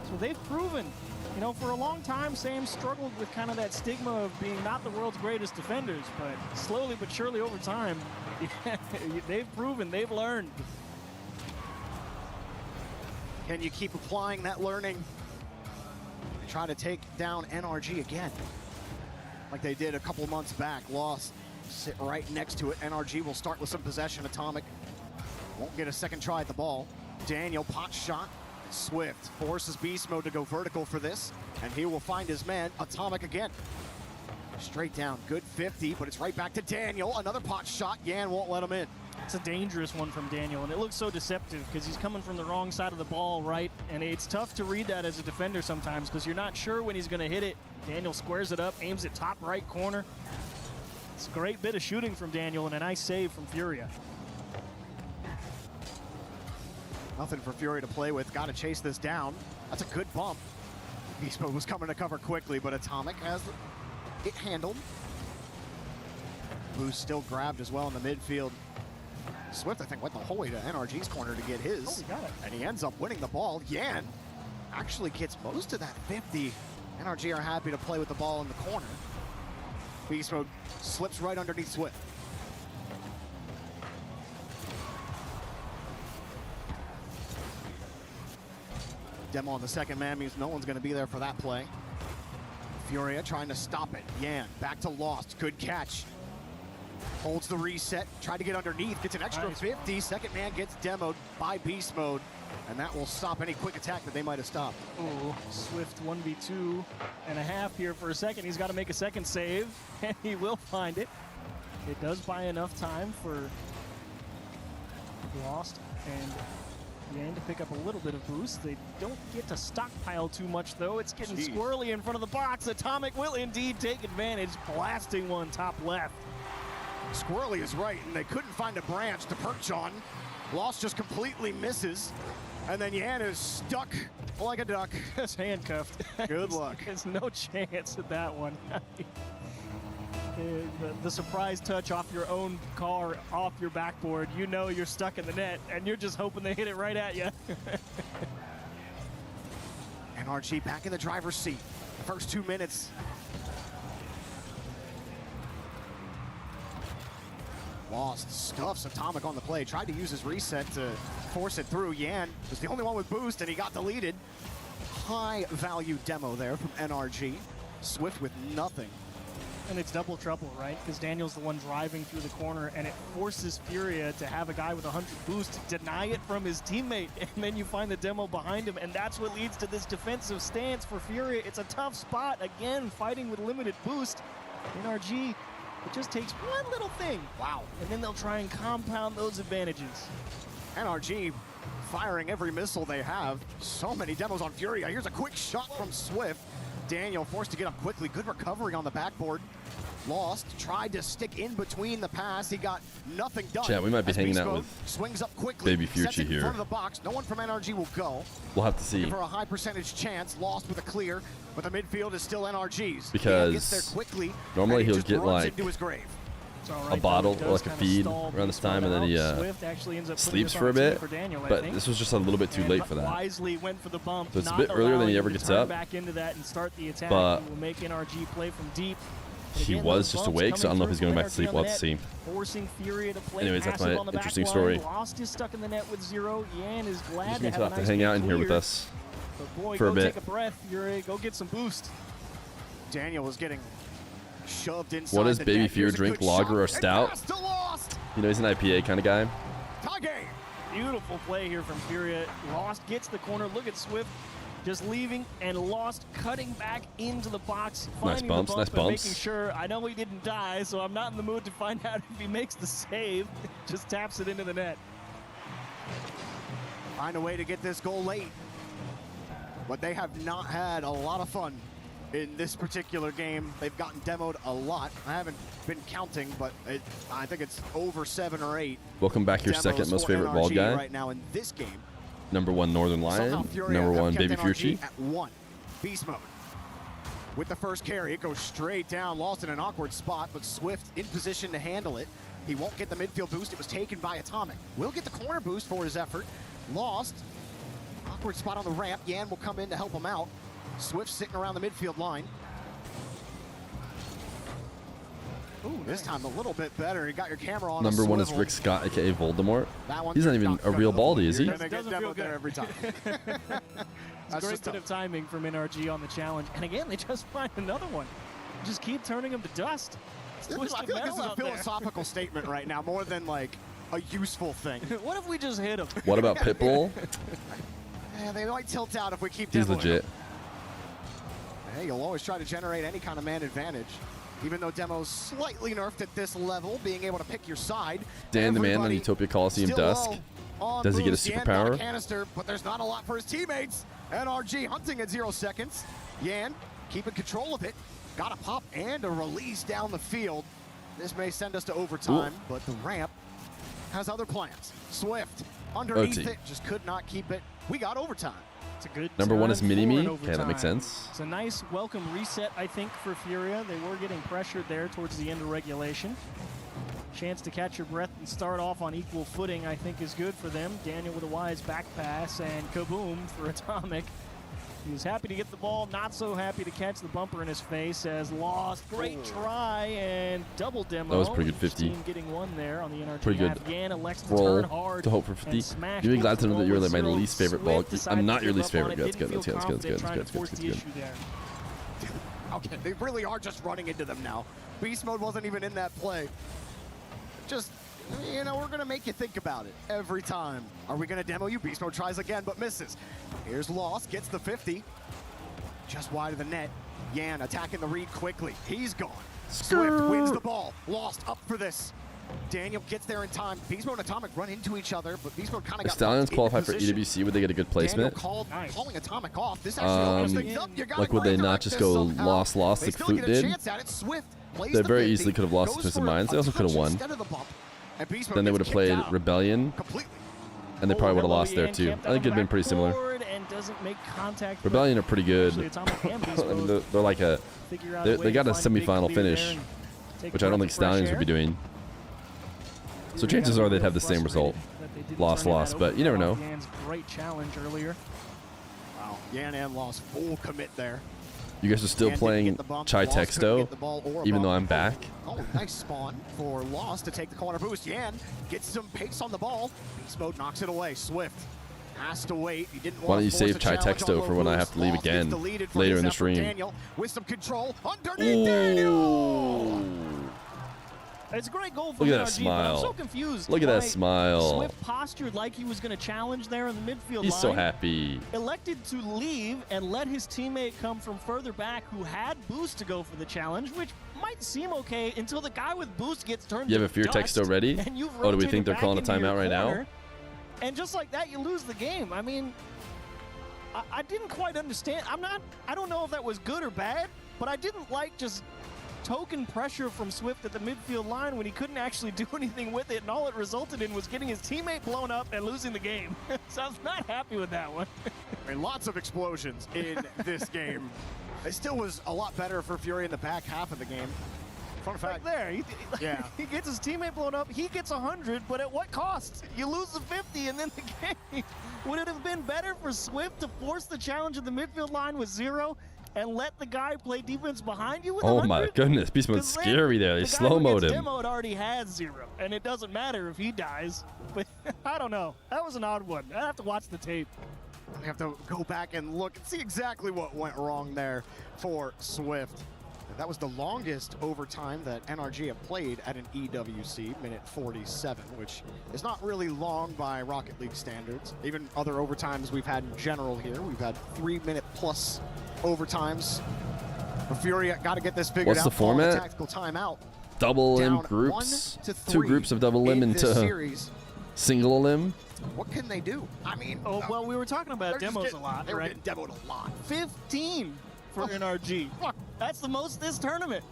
So they've proven, you know, for a long time, Sam struggled with kind of that stigma of being not the world's greatest defenders, but slowly but surely over time, they've proven, they've learned. Can you keep applying that learning? Try to take down NRG again, like they did a couple months back. Lost, sit right next to it. NRG will start with some possession. Atomic won't get a second try at the ball. Daniel, pot shot. Swift forces Beast Mode to go vertical for this, and he will find his man. Atomic again. Straight down, good 50, but it's right back to Daniel. Another pot shot. Yan won't let him in. It's a dangerous one from Daniel, and it looks so deceptive because he's coming from the wrong side of the ball, right? And it's tough to read that as a defender sometimes because you're not sure when he's going to hit it. Daniel squares it up, aims it top right corner. It's a great bit of shooting from Daniel and a nice save from Furia. Nothing for Furia to play with. Got to chase this down. That's a good bump. Beast Mode was coming to cover quickly, but Atomic has it handled. Boost still grabbed as well in the midfield. Swift, I think, went the whole way to NRG's corner to get his. Oh, he got it. And he ends up winning the ball. Yan actually gets most of that 50. NRG are happy to play with the ball in the corner. Beast Mode slips right underneath Swift. Demo on the second man means no one's going to be there for that play. Furia trying to stop it. Yan back to Lost. Good catch. Holds the reset. Tried to get underneath. Gets an extra 50. Second man gets demoed by Beast Mode. And that will stop any quick attack that they might have stopped. Oh, Swift 1v2 and a half here for a second. He's got to make a second save, and he will find it. It does buy enough time for Lost and Yan to pick up a little bit of boost. They don't get to stockpile too much, though. It's getting squirrely in front of the box. Atomic will indeed take advantage, blasting one top left. Squirrely is right, and they couldn't find a branch to perch on. Lost just completely misses. And then Yan is stuck like a duck. Just handcuffed. Good luck. There's no chance at that one. The surprise touch off your own car, off your backboard, you know you're stuck in the net, and you're just hoping they hit it right at you. NRG back in the driver's seat. First 2 minutes. Lost stuffs Atomic on the play. Tried to use his reset to force it through. Yan was the only one with boost, and he got deleted. High value demo there from NRG. Swift with nothing. And it's double trouble, right? Because Daniel's the one driving through the corner, and it forces Furia to have a guy with 100 boost deny it from his teammate, and then you find the demo behind him, and that's what leads to this defensive stance for Furia. It's a tough spot, again, fighting with limited boost. NRG, it just takes one little thing. Wow. And then they'll try and compound those advantages. NRG firing every missile they have. So many demos on Furia. Here's a quick shot from Swift. Daniel forced to get up quickly. Good recovery on the backboard. Lost, tried to stick in between the pass. He got nothing done. Chat, we might be hanging out with swings up quickly. Baby Future here. In front of the box. No one from NRG will go. We'll have to see. For a high percentage chance. Lost with a clear, but the midfield is still NRG's. Because gets there quickly, normally he'll just get like into his grave. a bottle or like a feed around this time, and then he sleeps for a bit. But this was just a little bit too late for that. Wisely went for the bump, So it's a bit earlier than he ever gets up. Back into that and start the attack. But will make NRG play from deep. he was just awake, so I don't know if he's going back to sleep. We'll have to see. Forcing Furia to play. Anyways, that's my interesting story. Lost is stuck in the net with 0. Yan is glad Just to means have he'll a have to nice hang out in bit here with cleared. us But boy, for a go bit. take a breath, Furia. Go get some boost. Daniel was getting shoved inside. What does the Baby net. Feer Here's a drink, good lager or shot. stout? And pass to Lost. You know, he's an IPA kind of guy. Beautiful play here from Furia. Lost gets the corner. Look at Swift just leaving, and Lost cutting back into the box, finding Nice bumps, the bump nice and bumps. making sure. I know he didn't die, so I'm not in the mood to find out if he makes the save. Just taps it into the net. Find a way to get this goal late. But they have not had a lot of fun in this particular game. They've gotten demoed a lot. I haven't been counting, but I think it's over 7 or 8. Welcome back, your demos second most for favorite bald NRG guy. right now in this game. Number 1, Northern Somehow Lion. Furia Number have 1, kept Baby NRG Fuchi. at 1. Beast mode. With the first carry, it goes straight down. Lost in an awkward spot, but Swift in position to handle it. He won't get the midfield boost. It was taken by Atomic. Will get the corner boost for his effort. Lost. Awkward spot on the ramp. Yan will come in to help him out. Swift sitting around the midfield line. Ooh, this time a little bit better. You got your camera on. Number 1 is Rick Scott, aka Voldemort. That one He's not even a real baldy, is he? You're gonna get demoed there every time. It's a great bit of timing from NRG on the challenge. And again, they just find another one. Just keep turning them to dust. I feel like this is a philosophical statement right now, more than like a useful thing. What if we just hit him? What about Pitbull? Yeah, they might tilt out if we keep He's demoing legit. them. Hey, you'll always try to generate any kind of man advantage. Even though Demo's slightly nerfed at this level, being able to pick your side. Dan the man on Everybody Utopia Coliseum still Dusk. low on Does he get a boost. Yan got superpower? a canister, but there's not a lot for his teammates. NRG hunting at 0 seconds. Yan keeping control of it. Got a pop and a release down the field. This may send us to overtime, but the ramp has other plans. Swift underneath OT. it, just could not keep it. We got overtime. It's a good Number 1 is turn Mini-Me. forward Okay, that makes overtime. sense. It's a nice welcome reset, I think, for Furia. They were getting pressured there towards the end of regulation. Chance to catch your breath and start off on equal footing, I think, is good for them. Daniel with a wise back pass, and kaboom for Atomic. He was happy to get the ball, not so happy to catch the bumper in his face as Lost. Great try and double demo. That was pretty good 50. Team getting one there on the NRG Pretty good map. Yan elects to roll turn hard to hope for 50. You'd be glad to know that you're like my least favorite ball. I'm not your least favorite. That's good. That's good. That's good. That's good. That's good. Okay, they really are just running into them now. Beast Mode wasn't even in that play. Just, you know, we're going to make you think about it every time. Are we going to demo you? Beast Mode tries again, but misses. Here's Lost, gets the 50. Just wide of the net. Yan attacking the read quickly. He's gone. Swift wins the ball. Lost up for this. Daniel gets there in time. Beast Mode and Atomic run into each other, but Beast Mode kind of got Stallions qualify for EWC. Would they get a good placement? Calling Atomic off. This actually opens things up. You gotta Like, would they not just go lost like Foot did? They very easily could have lost to Twisted Minds. They also could have won. Then they would have played Rebellion, and they probably would have lost there too. I think it'd been pretty similar. Rebellion are pretty good. I mean, they're like a they got a semifinal finish, which I don't think Stallions would be doing. So chances are they'd have the same result. Lost, but you never know. Yan's great challenge earlier. Wow, Yan and Lost full commit there. You guys are still playing Chai Texto, even though I'm back. Oh, nice spawn for Lost to take the corner boost. Yan gets some pace on the ball. Beast Mode knocks it away. Swift has to wait. He didn't Why don't you save Chai Texto for when I have to leave again later in the stream? Daniel with some control underneath Daniel. It's a great goal for Look at that NRG, smile. I'm so confused. Look at that smile. Swift postured like he was going to challenge there in the midfield He's line. so happy. Elected to leave and let his teammate come from further back who had boost to go for the challenge, which might seem okay until the guy with boost gets turned You have a Fear text already? Oh, do we think they're calling a timeout right now? And just like that, you lose the game. I mean, I didn't quite understand. I don't know if that was good or bad, but I didn't like just token pressure from Swift at the midfield line when he couldn't actually do anything with it, and all it resulted in was getting his teammate blown up and losing the game. So I was not happy with that one. I mean, lots of explosions in this game. It still was a lot better for Fury in the back half of the game. Fun fact. Right there, he gets his teammate blown up, he gets 100, but at what cost? You lose the 50 and then the game. Would it have been better for Swift to force the challenge at the midfield line with 0 and let the guy play defense behind you with 100? Oh my goodness, Beast Mode's scary there. They slow-moed him. Demo already has 0, and it doesn't matter if he dies. But I don't know. That was an odd one. I have to watch the tape. We have to go back and look and see exactly what went wrong there for Swift. That was the longest overtime that NRG have played at an EWC, minute 47, which is not really long by Rocket League standards. Even other overtimes we've had in general here, we've had 3-minute plus overtimes. But Fury got to get this figured out. What's the format? Tactical timeout. Double limb groups. 2 groups of double limb into single limb. What can they do? I mean, well, we were talking about demos a lot, they were right? getting demoed a lot. 15 for NRG. That's the most this tournament.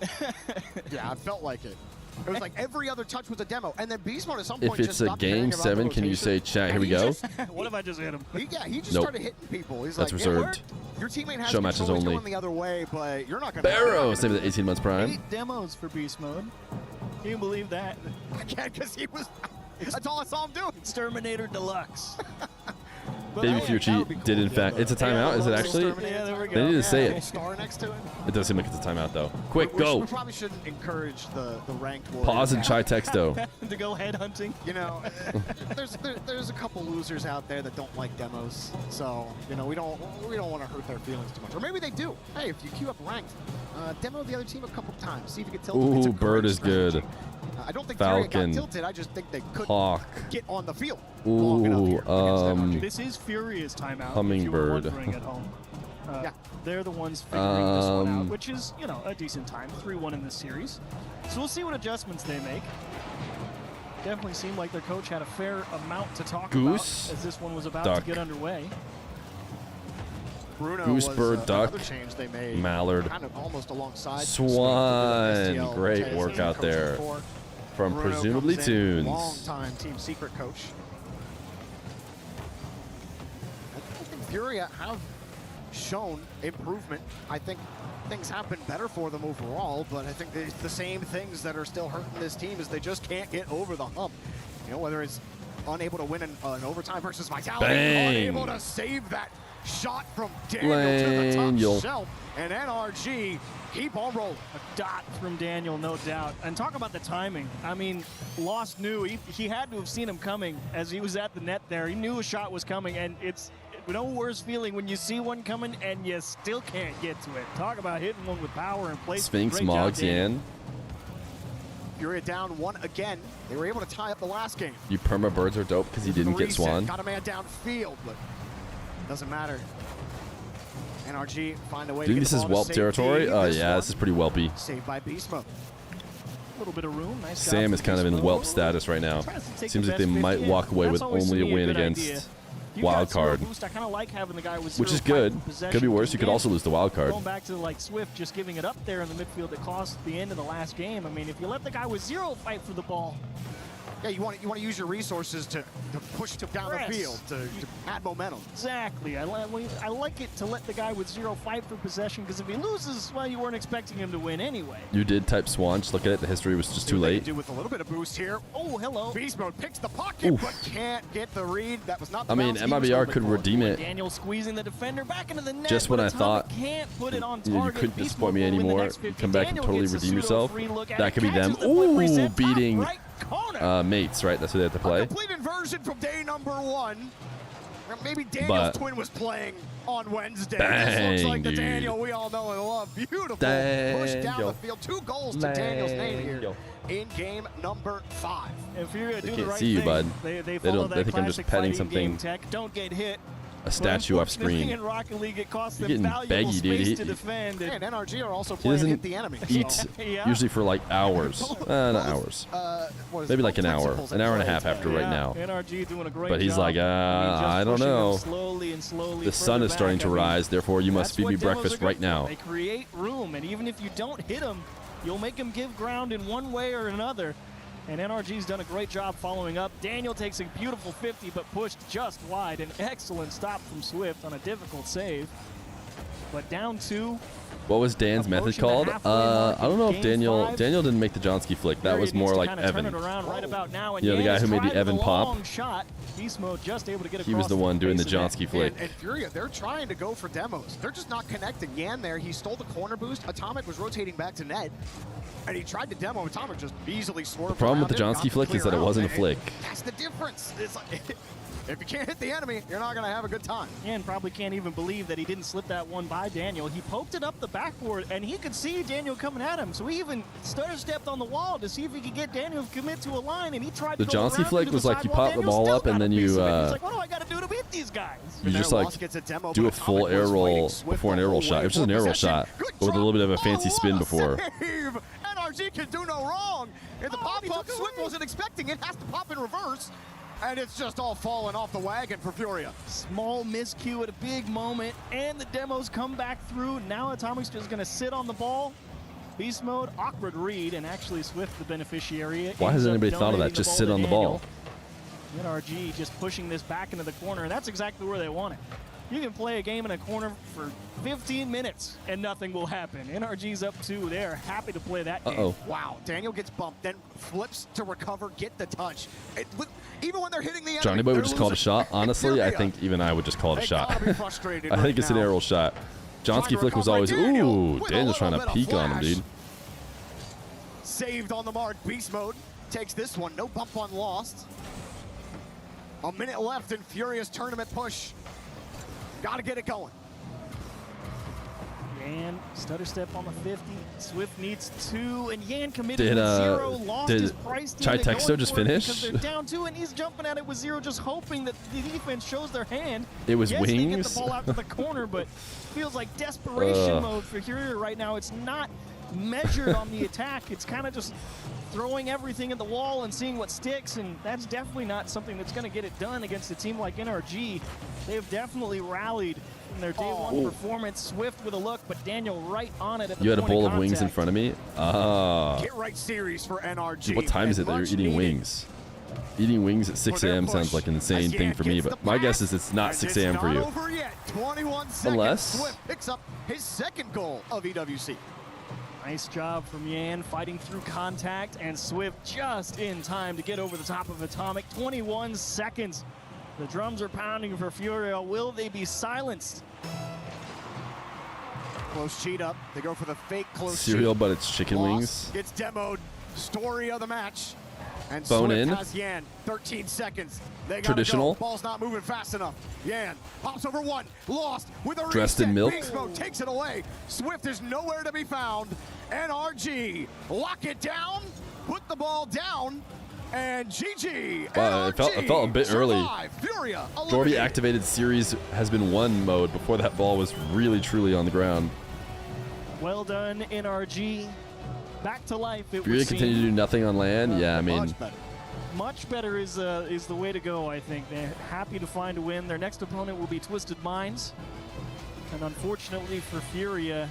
Yeah, it felt like it. It was like every other touch was a demo, and then Beast Mode at some point If it's a game 7, can you say, chat, here we go? What if I just hit him? He just Nope. started hitting people. He's That's like, reserved. Your teammate has Show matches control, he's only. going the other way, but you're not going Barrow, save the 18 months prime. 8 demos for Beast Mode. Can you believe that? I can't, because he was... That's all I saw him do. Exterminator Deluxe. Baby Fuchi did in fact. It's a timeout, is it actually? Yeah, there we go. They need to say it. Star next to it. It does seem like it's a timeout though. Quick, go. We probably shouldn't encourage the ranked warriors. Pause and Chai Texto. To go headhunting. You know, there's a couple losers out there that don't like demos, so you know we don't want to hurt their feelings too much. Or maybe they do. Hey, if you queue up ranked, demo the other team a couple times, see if you get tilted. Ooh, Bird is good. I don't think Falcon. Fury got tilted. I just think they couldn't Hawk. get on the field. Ooh, This is Furious timeout. Hummingbird. If you were wondering at home. They're the ones figuring this one out, which is, you know, a decent time. 3-1 in this series. So we'll see what adjustments they make. Definitely seemed like their coach had a fair amount to talk about as this one was about to get underway. Bruno Goose, was, bird, duck, another change they made, mallard, kind of almost alongside swan. Great work out there from Bruno presumably comes in, Tunes. long-time Team Secret coach. I think Fury have shown improvement. I think things have been better for them overall, but I think it's the same things that are still hurting this team is they just can't get over the hump. You know, whether it's unable to win an overtime versus Vitality, Bang. unable to save that shot from Daniel to the top shelf, and NRG keep on rolling. A dot from Daniel, no doubt. And talk about the timing. I mean, Lost knew he had to have seen him coming as he was at the net there. He knew a shot was coming, and it's no worse feeling when you see one coming and you still can't get to it. Talk about hitting one with power and place. Sphinx, Moggs, Yan. Furia down one again. They were able to tie up the last game. You perma birds are dope because he didn't get Swan. Got a man downfield, but doesn't matter. NRG find a way to get this the is ball to whelp safety. territory? Oh, This yeah, one this is pretty whelpy. saved by Beast Mode. A little bit of room. Nice job Sam for is kind of Beast in Mode. whelp status right now. Tries to take Seems the like they best might 50 walk away in. with That's always, only to a me, win good against idea. You wild got zero card, boost. I kind of like having the guy with which is 0-5 good. in possession. Could be worse. You could Again, also lose the wild card. Going back to like Swift just giving it up there in the midfield that cost the end of the last game. I mean, if you let the guy with 0 fight for the ball. Yeah, you want to use your resources to push down the field, to add momentum. Exactly. I like it to let the guy with 0 fight for possession, because if he loses, well, you weren't expecting him to win anyway. You did type Swan. Just look at it. The history was just too late. Do with a little bit of boost here. Oh, hello. Beast Mode picks the pocket, but can't get the read. That was not the I mean, bounce he was MIBR hoping could for. redeem it. Daniel squeezing the defender back into the net. Just when but I Atomic thought can't put it on you target. couldn't Beast disappoint me Mode will win the anymore. next 50. Come back and Daniel totally gets a redeem yourself. pseudo-free look at That it, could be them. catches the flip Ooh, reset, top beating right corner. mates, right? That's what they have to play. Complete inversion from day number 1. Maybe Daniel's But- twin was playing on Wednesday. Dang, this looks like the dude. Daniel we all know and love. Beautiful push down the field. 2 goals to Daniel's name here in game number 5. If you're gonna They do can't the right see you, thing, bud. They They follow don't. that They think I'm just classic petting fighting game something. tech. Don't get hit. A statue off Unfortunately, screen. in Rocket League, it costs You're them getting valuable beggy, dude. space He- to defend. And NRG are also He playing doesn't hit the enemy. eat So- Yeah. usually for like hours. Not hours. what is Maybe it? like an hour, Principles an at hour and a play. half after right now. NRG doing a great But he's job. like, He's just I don't pushing them know. slowly and slowly The sun further is starting back. to I mean, rise. Therefore, you must that's feed what me demos breakfast are good right for. now. They create room, and even if you don't hit them, you'll make them give ground in one way or another. And NRG's done a great job following up. Daniel takes a beautiful 50, but pushed just wide. An excellent stop from Swift on a difficult save. But down 2. What was Dan's method Approaching the called? halfway mark I don't know in if game Daniel 5. didn't make the Johnsky flick. That Fury was needs more to like kinda Evan. Turn it around right about now, and You know, the guy Yannis who made the tried Evan with a pop? long shot. Beast Mode just able to get He was across the one doing the face of net. Johnsky flick. And Furia, they're trying to go for demos. They're just not connecting. Yan there, he stole the corner boost. Atomic was rotating back to net, and he tried to demo. Atomic just easily swerved. The problem with the around it, Johnsky got flick is clear that it out, wasn't a and flick. That's the difference. It's like, if you can't hit the enemy, you're not going to have a good time. And probably can't even believe that he didn't slip that one by Daniel. He poked it up the backboard, and he could see Daniel coming at him. So he even stutter-stepped on the wall to see if he could get Daniel to commit to a line, and he tried The to go Johnsky around flick into was the like you sidewall. pop the Daniel ball still up and got a then piece you of it. He's like, what do I got to do to beat these guys? You just Lost like gets a demo, do but a full Atomic air was roll waiting. Swift before an air roll all shot. the It was way just an for air roll possession. shot, Good but with a little bit of a drop. fancy spin what a before. save. NRG can do no wrong. If the pop-up Swift wasn't expecting it, has to pop in reverse. And it's just all falling off the wagon for Furia. Small miscue at a big moment, and the demos come back through. Now Atomic's just going to sit on the ball. Beast Mode, awkward read, and actually Swift the beneficiary. Why ends hasn't up anybody thought of that? donating Just the sit to on the Daniel. ball. NRG just pushing this back into the corner, and that's exactly where they want it. You can play a game in a corner for 15 minutes, and nothing will happen. NRG's up 2. They're happy to play that game. Wow, Daniel gets bumped, then flips to recover, get the touch. Even when they're hitting the enemy, Johnny Boy would they're just call it a losing. shot. Honestly, I Furia. think even I would just call it a They shot. gotta be frustrated I right think it's an now. air roll shot. Johnsky Trying to flick was recover always, Daniel ooh, with a Daniel's trying little to bit of peek on him, flash. dude. Saved on the mark. Beast Mode takes this one. No bump on Lost. A minute left in Furia's tournament push. Gotta get it going. Yan, stutter step on the 50. Swift needs 2, and Yan committed Did, with 0. Lost did his price Chai team to Texto going just for it finish? because they're down 2, and he's jumping at it with 0, just hoping that the defense shows their hand. It was yes, they get wings? the ball out to the corner, but feels like desperation Ugh. mode for Furia right now. It's not measured on the attack. It's kind of just throwing everything at the wall and seeing what sticks, and that's definitely not something that's going to get it done against a team like NRG. They've definitely rallied from their day one performance. Swift with a look, but Daniel right on it at the You had a point of bowl of wings in contact. front of me? Ah. Get right series for NRG. What time is it that you're Much eating needed. wings? Eating wings at 6 For their a.m. push. sounds like an insane As thing Yan for me, gets but the my pass, guess is it's not and 6 it's a.m. for not you. over yet. 21 seconds. Unless- Swift picks up his second goal of EWC. Nice job from Yan fighting through contact, and Swift just in time to get over the top of Atomic. 21 seconds. The drums are pounding for Furia. Will they be silenced? Close cheat up. They go for the fake close Cereal, cheat. but it's chicken Lost, wings. Gets demoed. Story of the match. And Bone Swift in. has Yan. 13 seconds. They gotta Traditional. Go. Ball's not moving fast enough. Yan pops over one. Lost with a Dressed reset. in milk. Big Smoke takes it away. Swift is nowhere to be found. NRG lock it down. Put the ball down. And GG. Wow, it felt a bit early. Furia Jordy activated series has been won mode before that ball was really truly on the ground. Well done, NRG. Back to life. It Furia would continue to do nothing on land. Yeah, I mean, much better is the way to go, I think. They're happy to find a win. Their next opponent will be Twisted Minds. And unfortunately for Furia,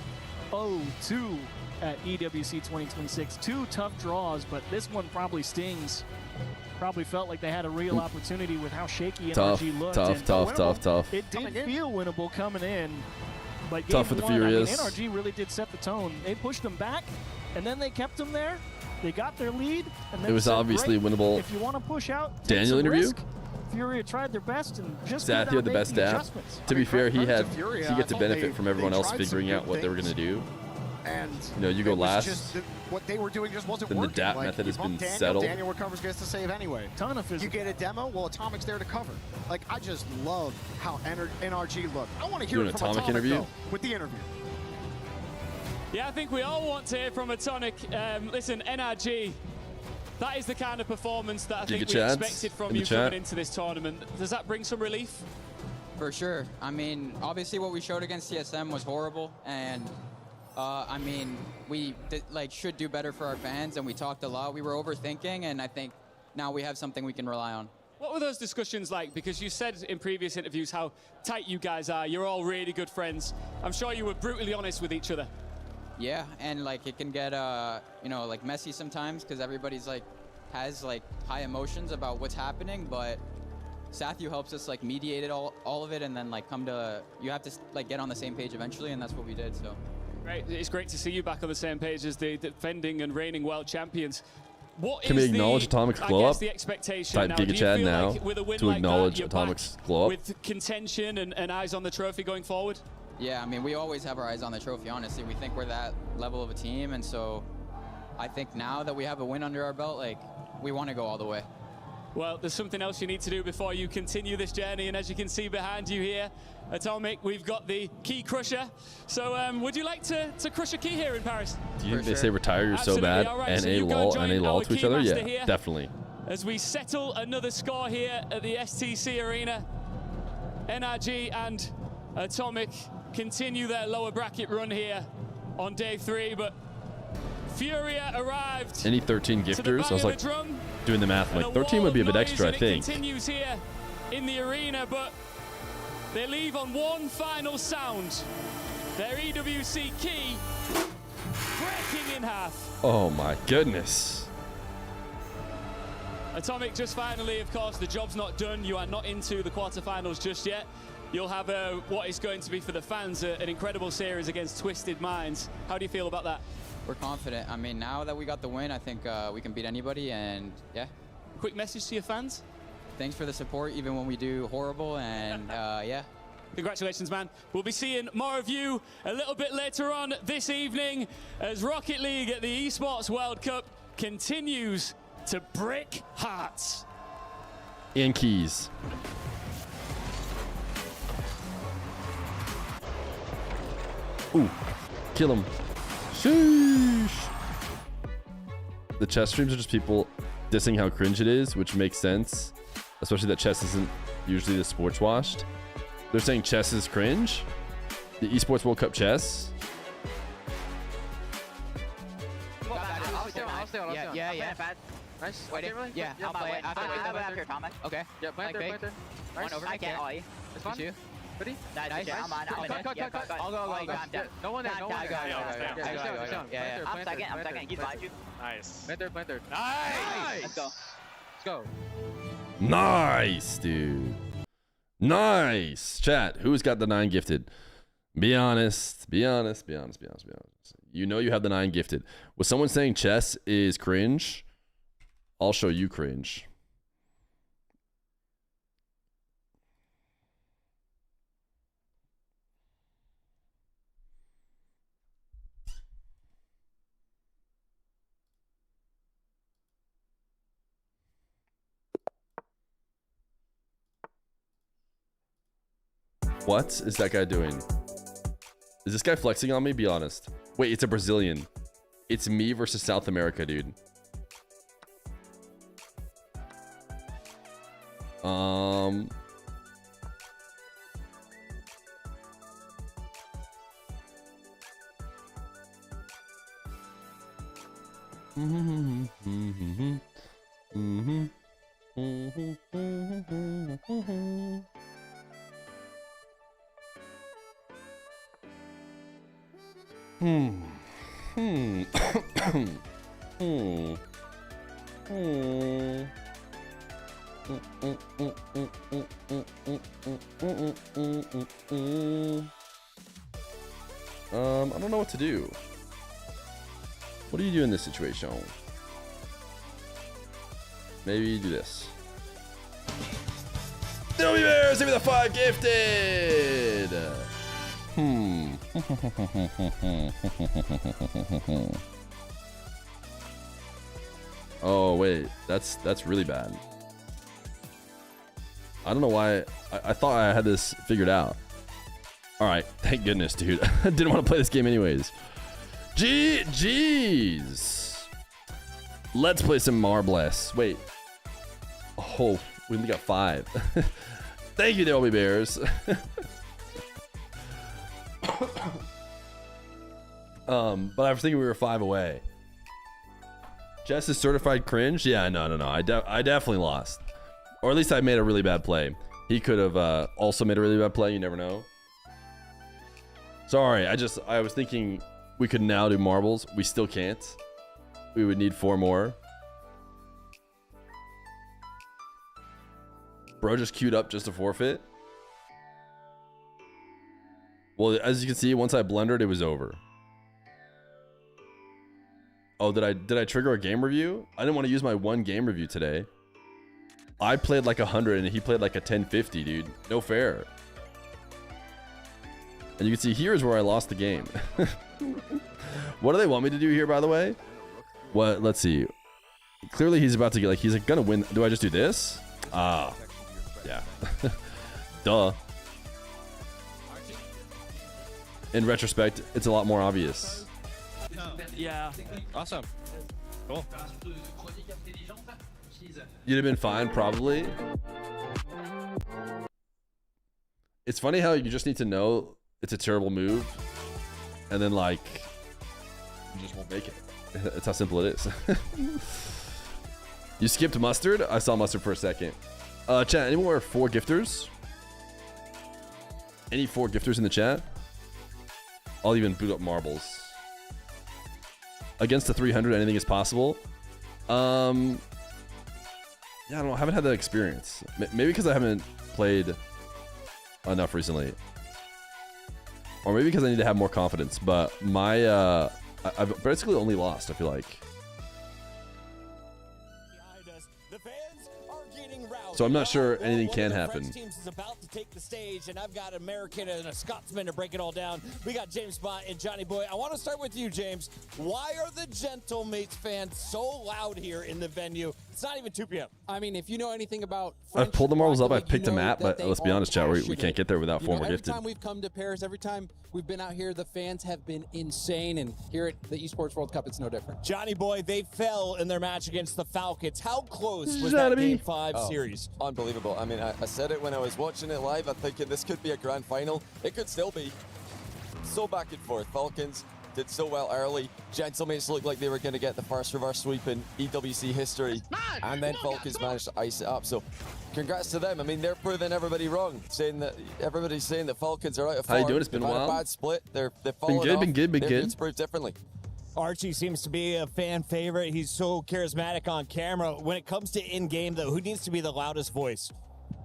0-2 at EWC 2026. 2 tough draws, but this one probably stings. Probably felt like they had a real opportunity with how shaky NRG looked. Tough. It did feel winnable coming in. But Tough for the Furious. NRG really did set the tone. They pushed them back, and then they kept them there. They got their lead, and then It was said, obviously "Great, winnable." If you want to push out, take Daniel some interview? risk." Furia tried their best and just Sath had the best staff. staff. To be fair, he got to benefit from everyone else figuring out what they were going to do. And you know, you go it was last. just what they were doing just wasn't Then the working. DAP Like, method you has bump been Daniel, settled. Daniel recovers, gets to save anyway. Ton of physical. You get a demo, well, Atomic's there to cover. Like, I just love how NRG looked. I want to hear Do it an from Atomic Atomic interview? though, with the interview. Yeah, I think we all want to hear from Atomic. Listen, NRG, that is the kind of performance that I think we expected from you coming into this tournament. Does that bring some relief? For sure. I mean, obviously what we showed against CSM was horrible, and I mean, we should do better for our fans, and we talked a lot. We were overthinking, and I think now we have something we can rely on. What were those discussions like? Because you said in previous interviews how tight you guys are. You're all really good friends. I'm sure you were brutally honest with each other. Yeah, and it can get messy sometimes because everybody's has high emotions about what's happening, but Sathu helps us mediate it all of it, and then you have to get on the same page eventually, and that's what we did. So great. It's great to see you back on the same page as the defending and reigning world champions. What Can is we acknowledge Atomic's glow up? the expectation Type now? Giga Do you Chad feel now like with a win to like acknowledge that, you're Atomic's back glow up. with contention and eyes on the trophy going forward? yeah, I mean, we always have our eyes on the trophy, honestly. We think we're that level of a team, and so I think now that we have a win under our belt, we want to go all the way. Well, there's something else you need to do before you continue this journey, and as you can see behind you here, Atomic, we've got the key crusher. So would you like to crush a key here in Paris? Do you think they say retire, you're so Absolutely. bad, All right, and so a you go lol, and and a join lol our to each other? keymaster Yeah, here definitely. As we settle another score here at the STC Arena, NRG and Atomic continue their lower bracket run here on day 3, but Furia arrived. Any 13 to the gifters? I was bang like of the drum, doing the math. I'm and like a 13 wall would be a of bit noise, extra, I and think. It continues here in the arena, but they leave on one final sound. Their EWC key breaking in half. Oh my goodness. Atomic just finally, of course, the job's not done. You are not into the quarterfinals just yet. You'll have what is going to be for the fans an incredible series against Twisted Minds. How do you feel about that? We're confident. I mean, now that we got the win, I think we can beat anybody, and yeah. Quick message to your fans? Thanks for the support, even when we do horrible, and yeah. Congratulations, man. We'll be seeing more of you a little bit later on this evening as Rocket League at the Esports World Cup continues to break hearts. And keys. Ooh, kill him. Sheesh. The chess streams are just people dissing how cringe it is, which makes sense. Especially that chess isn't usually the sports washed. They're saying chess is cringe? The Esports World Cup chess? I'll stay on. Yeah. Nice. Wait, yeah, I'll play it after Atomic. Okay. Yeah, plant there. Nice. One over. I can't ollie. It's fun. Ready? Nice. I'm on. Cut. I'll go. I'm down. No one there. Yeah. I'm second. He's behind you. Nice. Plant there. Nice. Let's go. Let's go. Nice, dude. Nice. Chat, who's got the 9 gifted? Be honest. You know you have the 9 gifted. Was someone saying chess is cringe? I'll show you cringe. What is that guy doing? Is this guy flexing on me? Be honest. Wait, it's a Brazilian. It's me versus South America, dude. I don't know what to do. What do you do in this situation? Maybe you do this. Dummy Bears, give me the 5 gifted. Oh wait, that's really bad. I don't know why. I thought I had this figured out. All right, thank goodness, dude. I didn't want to play this game anyways. Jeez. Let's play some Marbles. Wait. Oh, we only got 5. Thank you, there will be bears. But I was thinking we were 5 away. Jess is certified cringe. Yeah, no. I definitely lost, or at least I made a really bad play. He could have also made a really bad play. You never know. Sorry, I was thinking we could now do marbles. We still can't. We would need 4 more. Bro just queued up just to forfeit. Well, as you can see, once I blundered, it was over. Oh, did I trigger a game review? I didn't want to use my 1 game review today. I played like 100 and he played like a 1050, dude. No fair. And you can see here is where I lost the game. What do they want me to do here, by the way? What? Let's see. Clearly he's about to get, like, he's gonna win. Do I just do this? Ah, yeah. Duh. In retrospect, it's a lot more obvious. Yeah. Awesome. Cool. You'd have been fine, probably. It's funny how you just need to know it's a terrible move, and then, like, you just won't make it. That's how simple it is. You skipped mustard? I saw mustard for a second. Chat, any more 4 gifters? Any 4 gifters in the chat? I'll even boot up marbles. Against the 300, anything is possible. Yeah, I don't know. I haven't had that experience. Maybe because I haven't played enough recently. Or maybe because I need to have more confidence. But my, I've basically only lost, I feel like. So I'm not sure anything can happen. Teams is about to take the stage, and I've got an American and a Scotsman to break it all down. We got James Bott and Johnny Boy. I want to start with you, James. Why are the Gentlemates fans so loud here in the venue? It's not even 2 p.m. I mean, if you know anything about I've pulled the marbles up. I've picked a map, but let's be honest, chat. We can't get there without 4 more gifted. Every time we've come to Paris, every time we've been out here, the fans have been insane. And here at the Esports World Cup, it's no different. Johnny Boy, they fell in their match against the Falcons. How close was that Game 5 series? Unbelievable. I mean, I said it when I was watching it live. I'm thinking this could be a grand final. It could still be. So back and forth. Falcons did so well early. Gentlemates looked like they were going to get the first reverse sweep in EWC history. And then Falcons managed to ice it up. So congrats to them. I mean, they're proving everybody wrong, saying that everybody's saying that Falcons are out of form. How you doing? It's been a while. A bad split. They've fallen off. Been good. It's proved differently. Archie seems to be a fan favorite. He's so charismatic on camera. When it comes to in-game, though, who needs to be the loudest voice?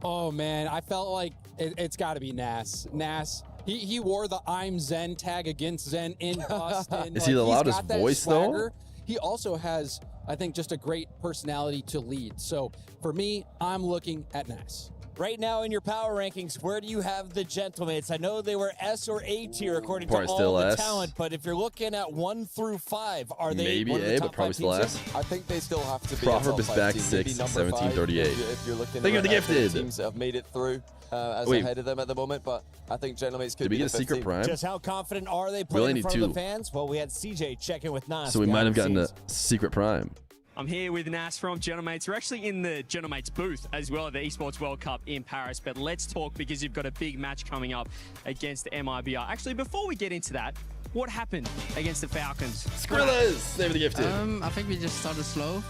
Oh, man. I felt like it's got to be Nas. Nas. He wore the I'm Zen tag against Zen in Boston. Is he the loudest voice, though? He also has, I think, just a great personality to lead. So for me, I'm looking at Nas. right now in your power rankings, where do you have the Gentlemates? I know they were S or A tier according to Probably all still the S. talent, but if you're looking at 1 through 5, are they Maybe one of the A, top but probably 5 still teams? S. I think they still have to be Proverb a top is 5 back team, 6, maybe number 1738. 5 if you're looking Thank you for the at the gifted. teams that have made it through as Wait. ahead of them at the moment, but I think Gentlemates could Did we be get the a secret 15. prime? Just how confident are they We playing only in need front of 2. the fans? Well, we had CJ check in with Nas. So we might have behind gotten the a scenes. secret prime. I'm here with Nas from Gentlemates. We're actually in the Gentlemates booth as well at the Esports World Cup in Paris. But let's talk because you've got a big match coming up against the MIBR. Actually, before we get into that, what happened against the Falcons? Skrillers! Save the gifted. I think we just started slow.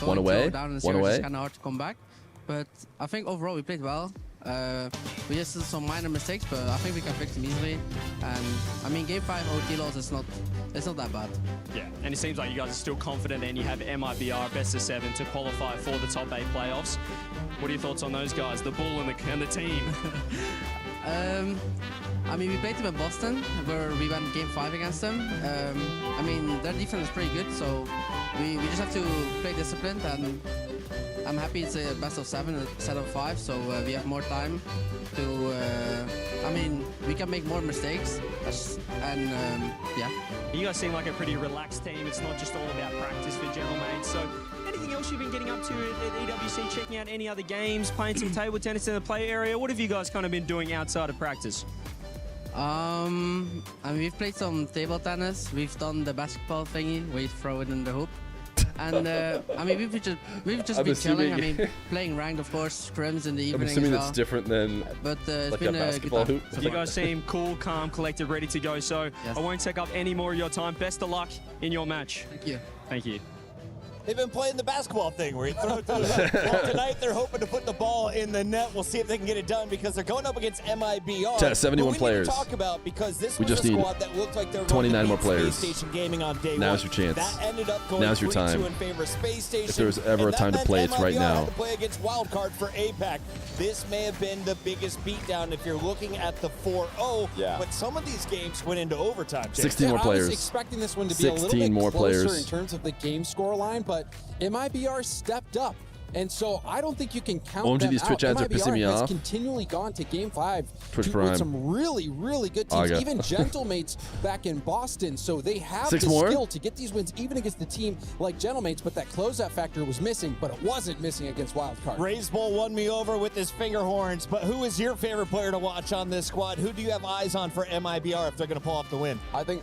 Going One away, down in the one series away. is kind of hard to come back. But I think overall we played well. We just did some minor mistakes, but I think we can fix them easily. And I mean, game 5 OT loss is not that bad. Yeah, and it seems like you guys are still confident and you have MIBR best of 7 to qualify for the top 8 playoffs. What are your thoughts on those guys, the Bull and the team? I mean, we played them in Boston, where we went game 5 against them. I mean, their defense is pretty good, so we just have to play disciplined, and I'm happy it's a best of 7 instead of 5, so we have more time to, I mean, we can make more mistakes, and yeah. You guys seem like a pretty relaxed team. It's not just all about practice for Gentlemates. So anything else you've been getting up to at EWC, checking out any other games, playing some table tennis in the play area? What have you guys kind of been doing outside of practice? I mean, we've played some table tennis. We've done the basketball thingy, where you throw it in the hoop. And I mean, we've just I'm been chilling. I assuming- mean, playing ranked, of course, scrims in the I'm evening assuming as well. it's different than But it's like been a a good basketball time. hoop. You guys seem cool, calm, collected, ready to go. So Yes. I won't take up any more of your time. Best of luck in your match. Thank you. Thank you. They've been playing the basketball thing where you throw it to the well, tonight they're hoping to put the ball in the net. We'll see if they can get it done because they're going up against MIBR. Chat, 71 But we players. Need to talk about because this We was just a need squad that looked like they were 29 going more to beat players. Space Station Gaming on day Now's one. your chance. That ended up going Now's your 3-2 time. in favor of Space Station. If there was ever a and that time to meant play, it's right MIBR now. had to play against Wildcard for APAC. This may have been the biggest beatdown if you're looking at the 4-0. Yeah. But some of these games went into overtime. James. 16 more I players. was expecting this one to be a little 16 bit more closer players. in terms of the game score line, but MIBR stepped up. And so I don't think you can count OMG, them these out. Twitch ads are MIBR pissing me has off. continually gone to Game 5 Twitch with Prime. some really, really good teams. Aga. Even Gentlemates back in Boston. So they have 6 the more? skill to get these wins even against the team like Gentlemates, but that closeout factor was missing, but it wasn't missing against Wildcard. Raise Bull won me over with his finger horns, but who is your favorite player to watch on this squad? Who do you have eyes on for MIBR if they're going to pull off the win? I think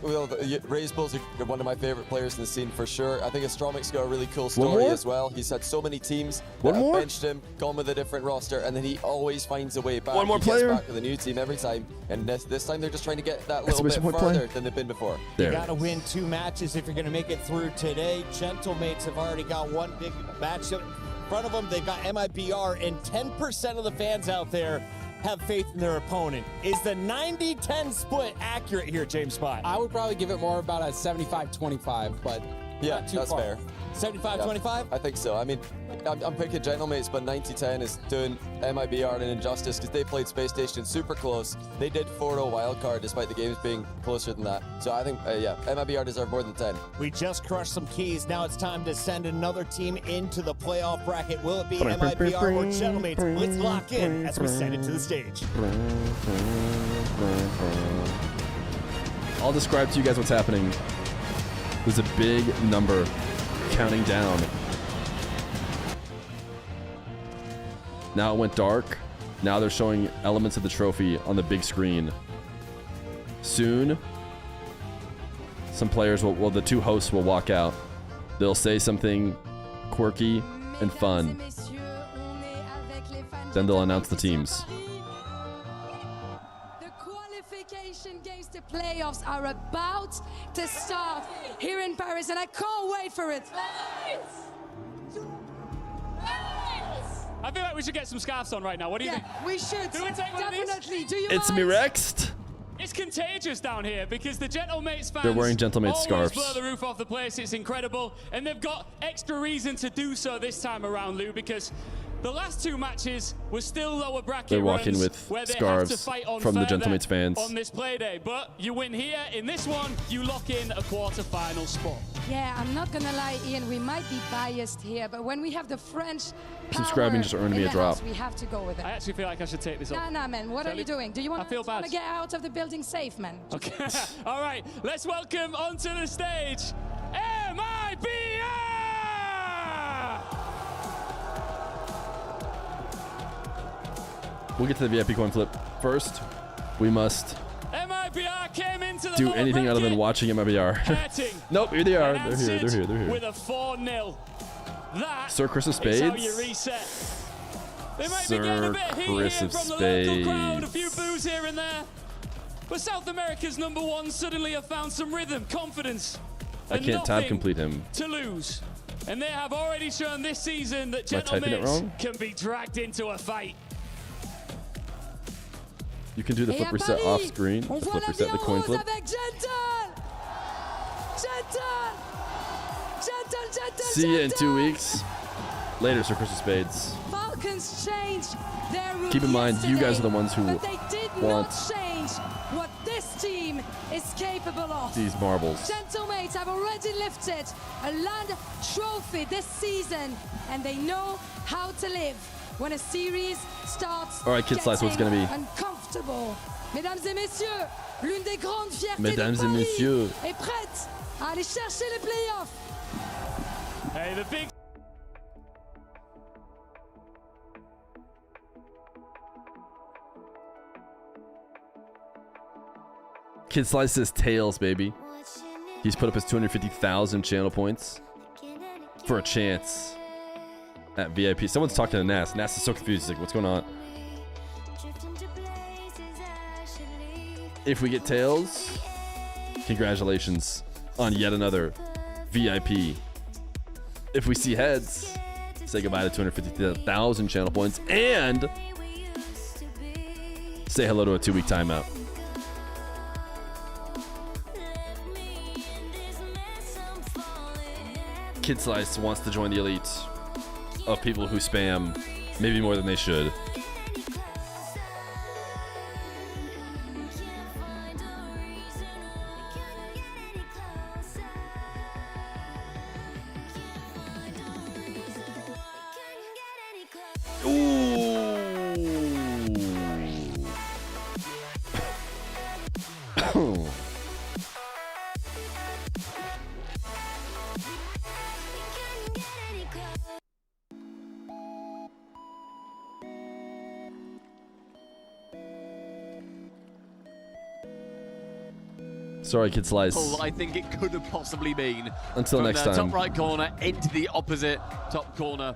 Raise Bull's one of my favorite players in the scene for sure. I think Astromic's got a really cool story more? as well. He's had so many teams One that have more? benched him, gone with a different roster, and then he always finds a way back. One more he player? Gets back with a new team every time, and this time they're just trying to get that little bit Exclamation point further player. than they've been before. You There. got to win 2 matches if you're going to make it through today. Gentlemates have already got 1 big match in front of them. They've got MIBR, and 10% of the fans out there have faith in their opponent. Is the 90-10 split accurate here, James Spot? I would probably give it more about a 75-25, but Yeah, not too that's far. fair. 75-25? I think so. I mean, I'm picking Gentlemates, but 90-10 is doing MIBR an injustice because they played Space Station super close. They did 4-0 wildcard despite the games being closer than that. So I think, yeah, MIBR deserve more than 10. We just crushed some keys. Now it's time to send another team into the playoff bracket. Will it be MIBR or Gentlemates? Let's lock in as we send it to the stage. I'll describe to you guys what's happening. There's a big number counting down. Now it went dark. Now they're showing elements of the trophy on the big screen. Soon, some players will the 2 hosts will walk out. They'll say something quirky and fun. Then they'll announce the teams. Qualification games to playoffs are about to start here in Paris, and I can't wait for it. I feel like we should get some scarves on right now. What do you think? We should. Do we take one of these? Definitely. Do you It's mind? me Rext. It's contagious down here because the Gentlemates fans They're wearing Gentlemates always scarves. blow the roof off the place. It's incredible. And they've got extra reason to do so this time around, Lou, because The last two matches were still lower bracket They're walking runs with where they scarves have to fight on from the further Gentlemates fans. on this play day. But you win here. In this one, you lock in a quarter-final spot. Yeah, I'm not gonna lie, Ian, we might be biased here, but when we have the French Subscribing just earned me a drop. house, we have to go with it. I actually feel like I should take this off. Nah, man, what are you doing? Do you want to get out of the building safe, man? Okay. All right, let's welcome onto the stage MIBR! We'll get to the VIP coin flip first. We must MIBR came into the do lower anything other than bracket watching MIBR. hurting Nope, here they are. and They're here. They're here. They're here. with a 4-0. That Sir Chris of is how Spades. you reset. They might Sir be getting a bit of heat Chris here of from the local crowd, a Spades. few boos here and there. But South America's #1 suddenly have found some rhythm, confidence, I and can't tab nothing complete him. to lose. And they have already shown this season that Am I typing it Gentlemates wrong? can be dragged into a fight. You can do the Et flip à reset Paris, off screen. on The voit flip la reset, the vie en coin rose flip. avec Gentle! Gentle! See you in 2 weeks. Later, Sir Chris of Spades. Falcons changed their route Keep in mind, you guys are the yesterday, ones who but they did want not change what this team is capable of. these marbles. Gentlemates have already lifted a land trophy this season, and they know how to live when a series starts. All right, Kid Slice, what's getting gonna be? uncomfortable. Mesdames et messieurs, l'une des grandes fiertés Mesdames de et Paris messieurs. est prête à aller chercher les playoffs. Hey, the big Kid Slice says tails, baby. He's put up his 250,000 channel points for a chance at VIP. Someone's talking to Nas. Nas is so confused. He's like, what's going on? If we get tails, congratulations on yet another VIP. If we see heads, say goodbye to 250,000 channel points and say hello to a 2-week timeout. Kid Slice wants to join the elite of people who spam maybe more than they should. Ooh. Sorry, Kid Slice. All I think it could have possibly been. Until from next the time. top right corner into the opposite top corner.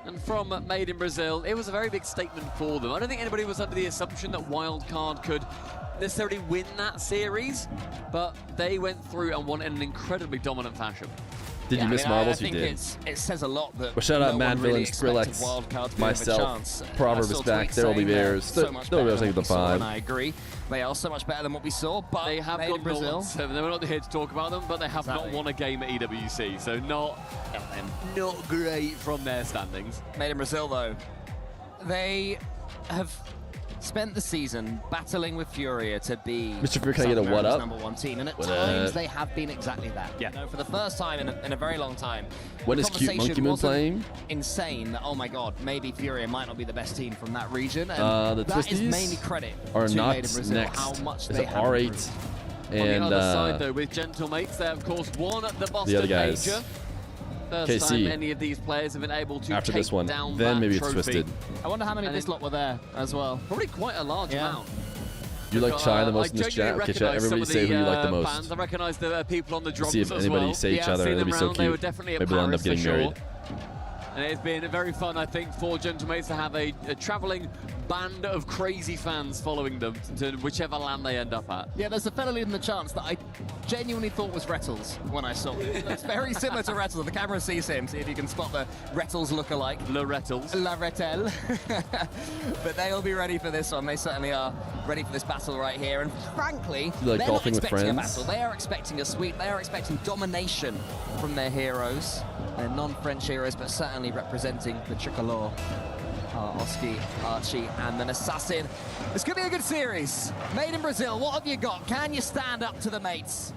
And from Made in Brazil, it was a very big statement for them. I don't think anybody was under the assumption that Wildcard could necessarily win that series, but they went through and won in an incredibly dominant fashion. Did you miss marbles? I You think did. it says a lot that Well, shout out no Mad one really Villains, expected Skrillex, Wildcard to be able to myself, have a chance. Proverb I saw is back, tweets there will be saying they're bears. so There much will be better bears, I than think we the saw, five. and I agree. They are so much better than what we saw, but They have Made got in Brazil. not, we're not here to talk about them, but they have not won a game at EWC, so not great from their standings. Made in Brazil, though, they have spent the season battling with Furia to be Mr. Feer, can I South get a what America's up? #1 team, and at What times up? they have been exactly that. Yeah. You know, for the first time in a very long time. When the is Cute Monkey conversation Moon wasn't playing? Insane that, oh my god, maybe Furia might not be the best team from that region. And The that is Twisties mainly credit are to not Made in Brazil, next. how much It's they an have R8 improved. On and the other side, though, with Gentlemates, they of course won at the Boston other guys. Major. First KC. time any of these players have been able to After take this one, down then that maybe it's trophy. Twisted. I wonder how many of And this lot were there as well. Probably quite a large amount. You like Chai the most in this chat? Okay, chat, everybody say who you like the most. Fans. I recognise the people on the drums See if as anybody well. say each other. Seen That'd them be so around. They were cute. definitely at Maybe we'll end up Paris getting for married. sure. And it's been very fun, I think, for Gentlemates to have a travelling band of crazy fans following them to whichever land they end up at. Yeah, there's a fellow leading the chance that I genuinely thought was Rettles when I saw him. It's very similar to Rettles. The camera sees him, see if you can spot the Rettles look-alike. Le Rettles. La Rettel. But they'll be ready for this one. They certainly are ready for this battle right here. And frankly, You like they're not golfing with expecting a friends? battle. They are expecting a sweep. They are expecting domination from their heroes. They're non-French heroes, but certainly representing the tricolor. Oski, Archie, and then Assassin. This could be a good series. Made in Brazil, what have you got? Can you stand up to the mates?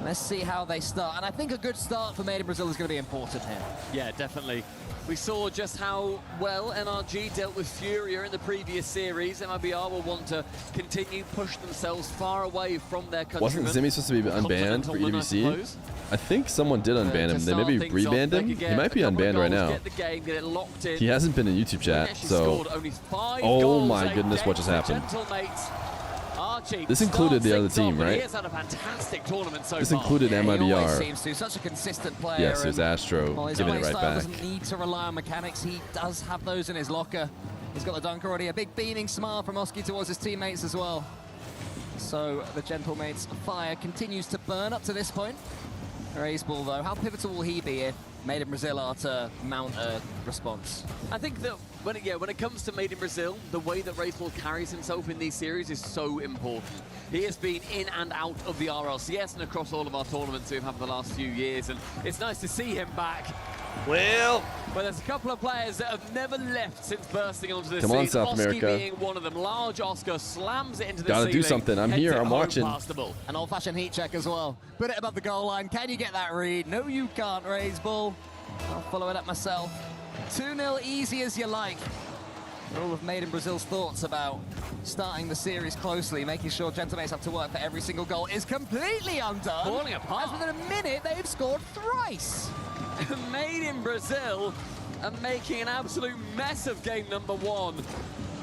Let's see how they start. And I think a good start for Made in Brazil is going to be important here. Yeah, definitely. We saw just how well NRG dealt with Furia in the previous series. MIBR will want to continue push themselves far away from their countrymen. Wasn't Zimmy supposed to be unbanned for EDBC? I think someone did unban him. They maybe rebanned him. He might be unbanned right now. Get the game, get it locked in. He hasn't been in YouTube chat, so... Oh my goodness, what just happened? This included the other team, right? He has had a fantastic tournament so This far. included He always MIBR. seems to. Such a consistent player. Yes, it was Astro his giving it play right style back. doesn't need to rely on mechanics. He does have those in his locker. He's got the dunk already. A big beaming smile from Oski towards his teammates as well. So the Gentlemates fire continues to burn up to this point. Raiseball, though, how pivotal will he be if Made in Brazil are to mount a response? I think that when it comes to Made in Brazil, the way that Raiseball carries himself in these series is so important. He has been in and out of the RLCS and across all of our tournaments we've had for the last few years, and it's nice to see him back. Well, but there's a couple of players that have never left since bursting onto the scene. Come on, South Oski America. being one of them. Large Oscar slams it into the Gotta ceiling. do something. I'm heads here. it I'm home watching. past the ball. An old-fashioned heat check as well. Put it above the goal line. Can you get that read? No, you can't, Raiseball. I'll follow it up myself. 2-0 easy as you like. All of Made in Brazil's thoughts about starting the series closely, making sure Gentlemates have to work for every single goal is completely undone. Falling apart. As within a minute, they've scored thrice. Made in Brazil and making an absolute mess of game number one.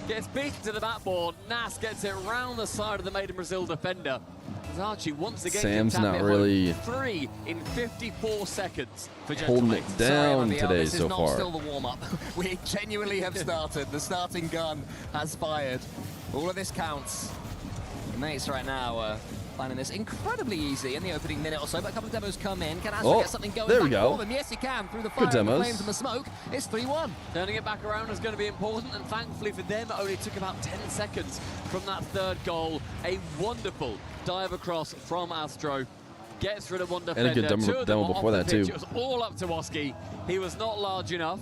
Gets beaten to the backboard. Nas gets it round the side of the Made in Brazil defender. As Archie once again Sam's can tap not it really home. 3 in 54 seconds for holding it Gentlemates. down Sorry, today this so is not far. still the warm-up. We genuinely have started. The starting gun has fired. All of this counts. The mates right now finding this incredibly easy in the opening minute or so, but a couple of demos come in. Can Astro get something going there we back go. for them? Yes, he can. Through the fire, Good and the demos. flames, and the smoke. It's 3-1. Turning it back around is going to be important, and thankfully for them, it only took about 10 seconds from that third goal. A wonderful dive across from Astro. Gets rid of one defender. And a good Two of them demo were before off the that, pitch. too. It was all up to Oski. He was not large enough.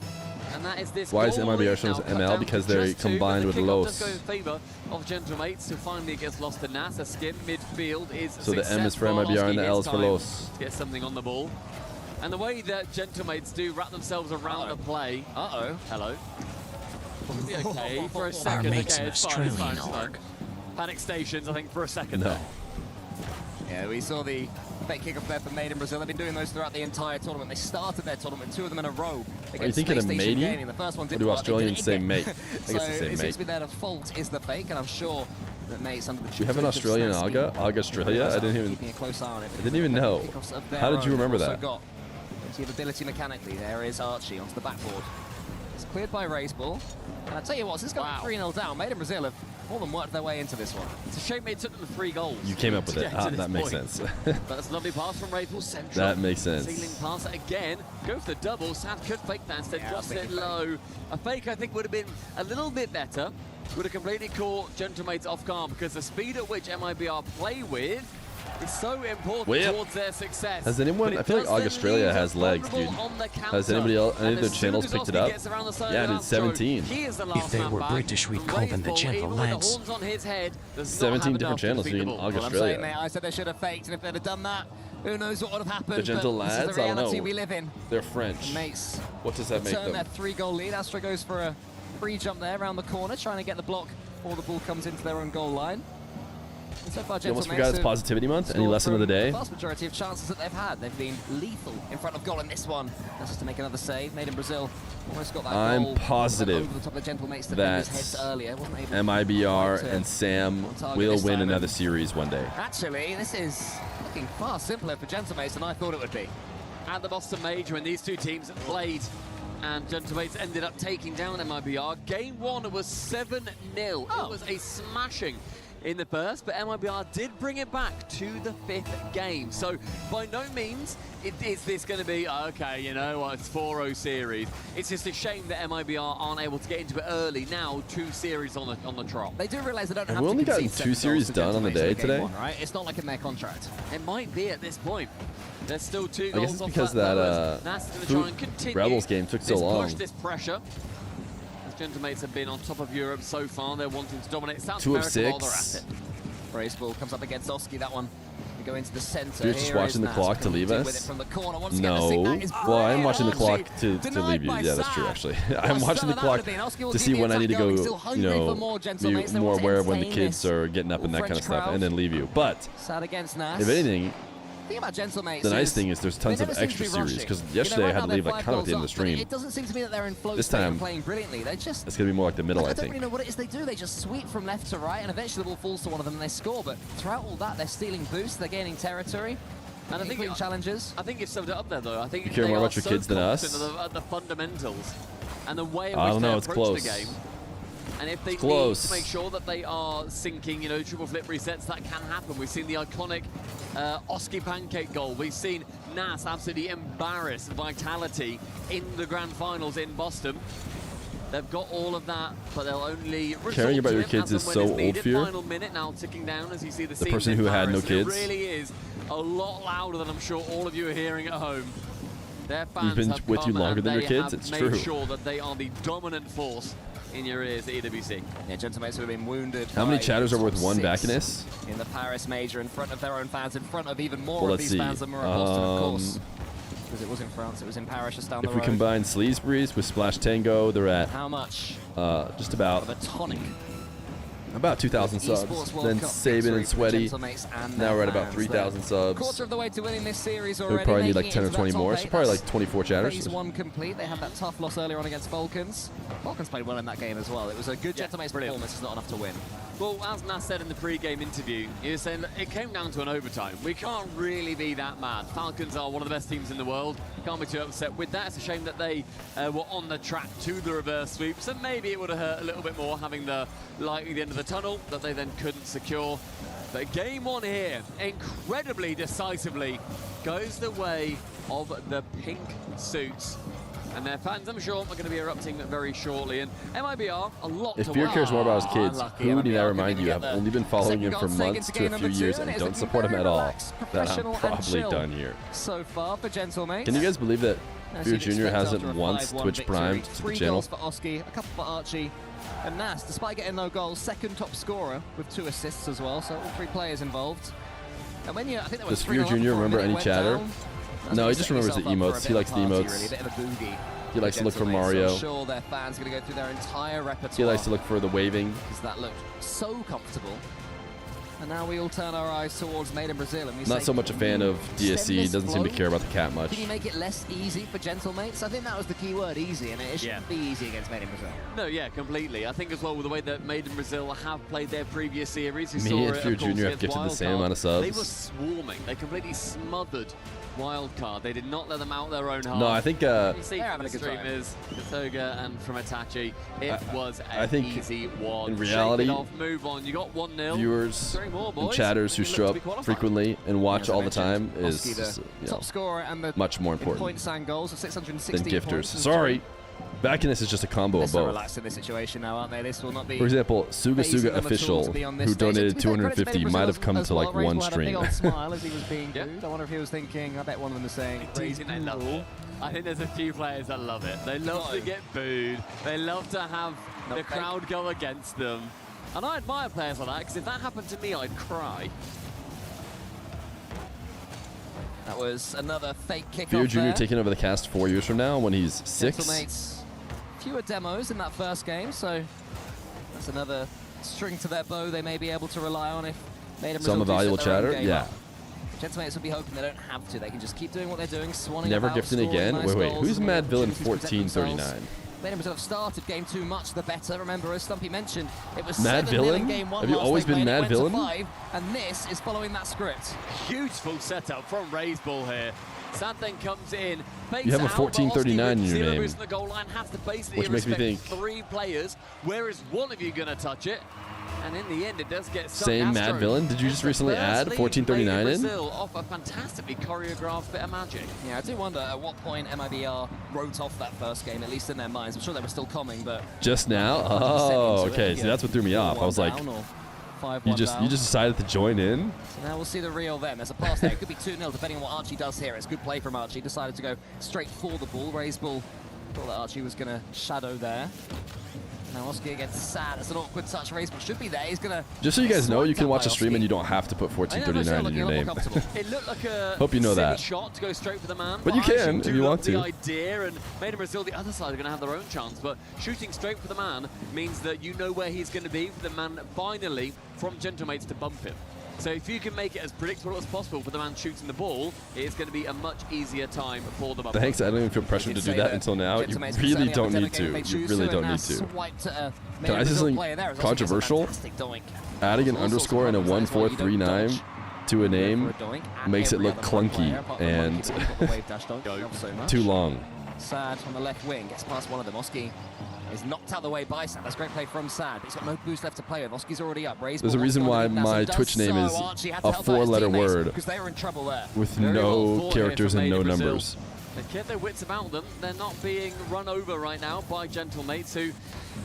And that is this Why is goal MIBR lead showing now us cut ML? down Because to they're just two, combined but with the kickoff does Los. go in favour of Gentlemates, who finally gets lost to Nas. A skim midfield is So the M is for successful. MIBR and the Oski L gets is for time Los. to get something on the ball. And the way that Gentlemates do wrap themselves around the play. Hello. It'll be okay for a second. mate's Okay, an it's fine, it's fine, Australian it's fine. org. Panic stations, I think, for a second No. there. Yeah, we saw the fake kickoff there for Made in Brazil. They've been doing those throughout the entire tournament. They started their tournament, 2 of them in a row. Are you thinking of matey? Gaming. The first one Or didn't do work. They did Australians it say again. mate? I guess So they say it seems mate. to be their default is the fake, and I'm sure that Mate's under the Do you have an tutelage of Australian Snazzy. Aga? Aga Australia? I didn't even. Keeping a close eye on it. I didn't even know. Kickoffs of their How did you own. remember Also that? got plenty of ability mechanically. There is Archie onto the backboard. It's cleared by Raiseball. And I tell you what, since going 3-0 down, Made in Brazil have more than worked their way into this one. It's a shame it took them 3 goals. You came up with to it. get to this That makes point. sense. That's a lovely pass from Raiseball central. That makes sense. Ceiling pass again. Go for the double. Sad could fake that instead. Yeah, Drops I it think low. A fake, I think, would have been a little bit better. Would have completely caught Gentlemates off guard because the speed at which MIBR play with is so important Well, towards their success. Has anyone? But I feel like does then Australia leave has us legs, dude. vulnerable on the Has anybody counter. else? Any And of the as soon channels as picked it Oski up? gets around the side Yeah, of dude, Astro, 17. he is the If last they man were back. British, we'd And call them the Raiseball, gentle even with the lads. horns on his head, does 17 not have different enough to channels, defeat dude. the ball. Aga Well, I'm Australia. saying, mate, I said they should have faked, and if they'd have done that, who knows what would have happened. The gentle but lads? This is the I don't reality know. we live in. They're French. Mates. What does that make Turn them? their 3-goal lead. Astro goes for a free jump there around the corner, trying to get the block before the ball comes into their own goal line. And so far, You almost Gentlemates forgot it's have positivity month. Any scored lesson of the from day? The vast majority of chances that they've had, they've been lethal in front of goal in this one. That's just to make another save. Made in Brazil almost got that I'm goal. positive Over the top of the Gentlemates that defenders' heads earlier. Wasn't able to MIBR quite, and Sam on target will this win time. another series one day. Actually, this is looking far simpler for Gentlemates than I thought it would be. At the Boston Major, when these two teams played and Gentlemates ended up taking down MIBR, game 1 was 7-0. It was a smashing in the first, but MIBR did bring it back to the 5th game. So by no means is this going to be, okay, you know what, it's 4-0 series. It's just a shame that MIBR aren't able to get into it early. Now 2 series on the trot. They do realize they don't have we to only concede gotten 2 series done on the day today? right? It's not like in their contract. It might be at this point. There's still 2 I goals guess it's off because that. that Nas is going to try and continue Rebels game took so this long. push, this pressure. As Gentlemates have been on top of Europe so far, they're wanting to dominate South 2 of America while they're 6. at it. Brace ball comes up against Oski, that one. We go into the center. You're just watching the clock to leave us? No. Well, I'm watching the clock to leave you. Yeah, that's true, actually. I'm watching the clock to see when I need to go, you know, be more aware of when the kids are getting up and that kind of stuff, and then leave you. But sad against Nas. if anything, Think about Gentlemates. the nice thing is there's tons of extra series, because yesterday I had to leave like kind of at the end of the stream. It doesn't seem to me that they're in flow This state and time, playing brilliantly. They just it's going to be more like the middle, I I don't think. really know what it is they do. They just sweep from left to right, and eventually the ball falls to one of them and they score. But throughout all that, they're stealing boosts, they're gaining territory. And I think challenges. I think you've summed it up there, though. I think You care they more are about your so kids than us? confident of the fundamentals and the way in I which don't they know, it's approach close. the game. And if they It's need close. to make sure that they are sinking, you know, triple flip resets, that can happen. We've seen the iconic Oski pancake goal. We've seen Nas absolutely embarrass Vitality in the grand finals in Boston. They've got all of that, but they'll only Caring about your resort to it kids as is and so when it's old, needed. Feer. Final minute now ticking down as you see the The scenes person in who had no Paris. kids. It really is a lot louder than I'm sure all of you are hearing at home. Their fans been have with you come longer and than your they kids? have It's made true. sure that they are the dominant force in your ears at EWC. Yeah, Gentlemates have been wounded. How many by chatters are top worth 1 6 Bacchus? in the Paris major, in front of their own fans, in front of even more Well, of let's these see. fans than were at Boston, of course. Because it was in France, it was in Paris, just down the If road. we combine Sleesbury's with Splash Tango, they're at How much? just about Of a tonic. about 2,000 subs. Esports World Then Cup Saban victory and for Sweaty. Gentlemates and Now their we're at about fans. 3,000 subs. Quarter of the way to winning this series We already. probably need making like it 10 or into that 20 top more. 8. So probably That's like 24 chatters. Phase 1 complete. They had that tough loss earlier on against Falcons. Falcons played well in that game as well. It was a good Gentlemates performance. It's not enough to win. Well, as Nas said in the pre-game interview, he was saying that it came down to an overtime. We can't really be that mad. Falcons are one of the best teams in the world. Can't be too upset with that. It's a shame that they were on the track to the reverse sweep, so maybe it would have hurt a little bit more having the light at the end of the tunnel that they then couldn't secure. But game 1 here, incredibly decisively, goes the way of the pink suits. And their fans, I'm sure, are going to be erupting very shortly. And MIBR, a lot If to Feer watch. cares more about his kids, Unlucky who need I MIBR remind couldn't you, get I've the only been following him for second goal months taken to to a game few number years 2, and and don't it's support him very at all. relaxed, That I'm professional and probably chill. done here. So far for Gentlemates. Can you guys believe that As Feer you'd Jr. expect hasn't after a once 5-1 Twitch victory. primed to the 3 channel? goals for Oski, a couple for Archie, and Nas, despite getting no goals, second top scorer with 2 assists as well, so all 3 players involved. And when you, I think there was Does Feer 3-0 Jr. before a remember minute any went chatter? down. That's No, when he you just set remembers the yourself up for a emotes. bit He of likes a the party, emotes. really, a bit of a boogie. He likes to look for Gentlemates, so Mario. I'm sure their fans are going to go through their entire repertoire. He likes to look for the waving. Because that looked so comfortable. And now we all turn our eyes towards Made in Brazil, and we Not say, so much a fan of "Can you DSC. extend this Doesn't seem to flow? care about the cat much. Can you make it less easy for Gentlemates? I think that was the key word, easy, and it shouldn't be easy against Made in Brazil. No, yeah, completely. I think as well with the way that Made in Brazil have played their previous series. We Me saw and it, Feer of course, Jr. have against gifted the same Wildcard. amount of subs. They were swarming. They completely smothered Wildcard. They did not let them out their own half. No, I think, you see They're from having the a good time. streamers, Katoga and from Itachi, it was I an think easy one. in reality, Shake it off, move on. You got 1-0. Viewers Three more, and boys. chatters who You look show to up be qualified. frequently and watch As I all the time mentioned, is Oski, the you know, top scorer and the much more in important points and goals of 660 than gifters. points and Sorry, Bacchus is just a combo They're of so both. relaxed in this situation now, aren't they? This will not be. For example, Suga phasing Suga them at all Official, to be on this who stage. donated To be fair, credit to 250, Made in might have Brazil come as to well. like Raised one had a big stream. old smile as he was being booed. I wonder if he was thinking. I bet one of them was saying. Do you think they love it? I think there's a few players that love it. They love to get booed. They love to have the crowd go against them. And I admire players like that, because if that happened to me, I'd cry. That was another fake kick Feer off Jr. there. taking over the cast 4 years from now when he's 6. Gentlemates, fewer demos in that first game, so that's another string to their bow they may be able to rely on if Made in Some Brazil do valuable set their own chatter, game yeah. up. Gentlemates will be hoping they don't have to. They can just keep doing what they're doing, swanning Never about, gifting scoring again. nice Wait, goals, who's and Mad Villain opportunities to protect 1439? themselves. Made in Brazil have started game 2 much the better. Remember, as Stumpy mentioned, it was Mad 7-0 Villain? in game 1 Have you last always they been played. It Mad went to Villain? 5, and this is following that script. Beautiful setup from Ray's ball here. Sad then comes in. You have a fakes out, but 1439 in Oski with your zero name, boost in the goal line has to basically which makes me respect think 3 players. Where is one of you going to touch it? And in the end, it does get stuck. Same Astro Mad Villain. Did you just recently add 1439 in? Brazil off a fantastically choreographed bit of magic. Yeah, I do wonder at what point MIBR wrote off that first game, at least in their minds. I'm sure they were still coming, but Just now? Oh, okay. See, that's what threw me off. I was like, 5-1 you just decided to join in? So now we'll see the real them. There's a pass there. It could be 2-0 depending on what Archie does here. It's a good play from Archie. Decided to go straight for the ball. Raised ball. Thought that Archie was going to shadow there. Now Oski against Sad. It's an awkward touch. Raised ball should be there. He's going to... Just so you guys know, you can watch a stream and you don't have to put 1439 in your name. It looked like a Hope you know silly that. shot to go straight for the man. But you can if you want to. The idea, and Made in Brazil, the other side are going to have their own chance. But shooting straight for the man means that you know where he's going to be for the man finally from Gentlemates to bump him. So if you can make it as predictable as possible for the man shooting the ball, it's going to be a much easier time for the bumper. Thanks, I don't even feel pressured to do that until now. You really don't need to. You really don't need to. Can I say something controversial? Adding an underscore in a 1439 to a name makes it look clunky and too long. Sad on the left wing, gets past one of them. Oski is knocked out the way by Sad. That's a great play from Sad. He's got no boost left to play with. Oski's already up. There's a reason why my Twitch name is a 4-letter word they were in trouble there. with no characters and no numbers. They kept their wits about them. They're not being run over right now by Gentlemates, who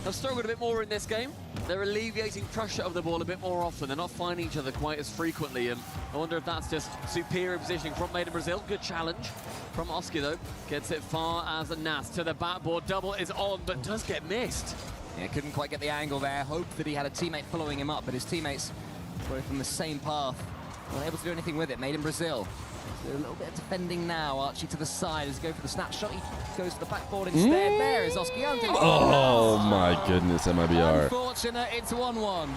have struggled a bit more in this game. They're alleviating pressure of the ball a bit more often. They're not finding each other quite as frequently, and I wonder if that's just superior positioning from Made in Brazil. Good challenge from Oski, though. Gets it far as a Nas to the backboard. Double is on, but does get missed. Yeah, couldn't quite get the angle there. Hoped that he had a teammate following him up, but his teammates were from the same path. Not able to do anything with it. Made in Brazil. So a little bit of defending now. Archie to the side as he goes for the snapshot. He goes for the backboard instead. There is Oski. Oh my goodness, MIBR. Unfortunate, it's 1-1.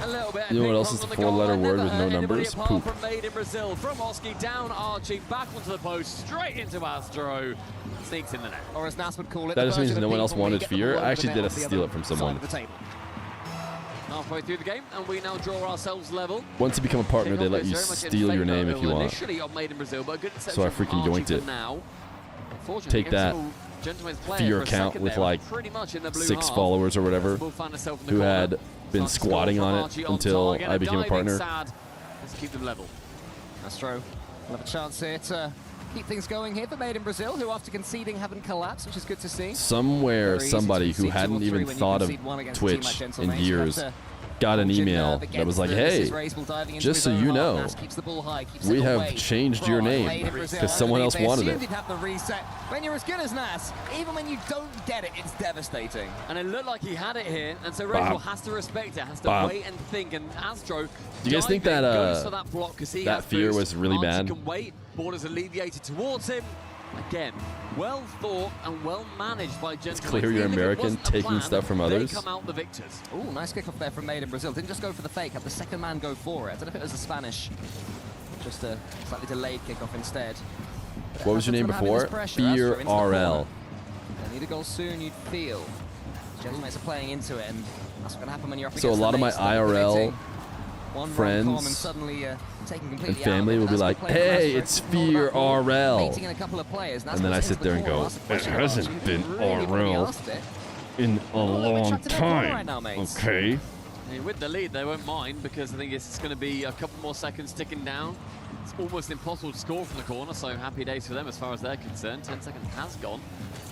A little bit. You know what else is a 4-letter word with no numbers? Poop. From Made in Brazil, from Oski down Archie, back onto the post, straight into Astro. Sneaks in the net. Or as Nas would call it, That just means no one else wanted Fear. I actually did have to steal it from someone. Halfway through the game, and we now draw ourselves level. Once you become a partner, they let you steal your name if you want. Initially on Made in Brazil, but a good So I freaking yoinked it. Now. Take that Fear account with like 6 followers or whatever, who had been squatting on it until I became a partner. Let's keep them level. Astro will have a chance here to keep things going here for Made in Brazil, who after conceding haven't collapsed, which is good to see. Somewhere, somebody who hadn't even thought of Twitch in years got an email that was like, hey, just so you know, we have changed your name because someone else wanted it. When you're as good as Nas, even when you don't get it, it's devastating. And it looked like he had it here, and so Rachel has to respect it, has to wait and think, and Astro do you guys think that goes for that block because he that has Fear boost. was really Archie bad? Can wait. Ball is alleviated towards him. Again, well thought and well managed by Gentlemates. It's clear you're American, taking stuff from others. They come out the victors. Ooh, nice kickoff there from Made in Brazil. Didn't just go for the fake, had the second man go for it. I don't know if it was a Spanish, just a slightly delayed kickoff instead. What was your name before? Fear RL. They need a goal soon, you'd feel. Gentlemates are playing into it, and that's what's going to happen when you're up So a against lot the of my mates. IRL One friends and suddenly, taken completely and family will be like, hey, it's Fear RL. Baiting in a couple of players. And then I sit there and go, it hasn't been RL in a long time. Okay. I mean, with the lead, they won't mind because I think it's going to be a couple more seconds ticking down. It's almost impossible to score from the corner, so happy days for them as far as they're concerned. 10 seconds has gone.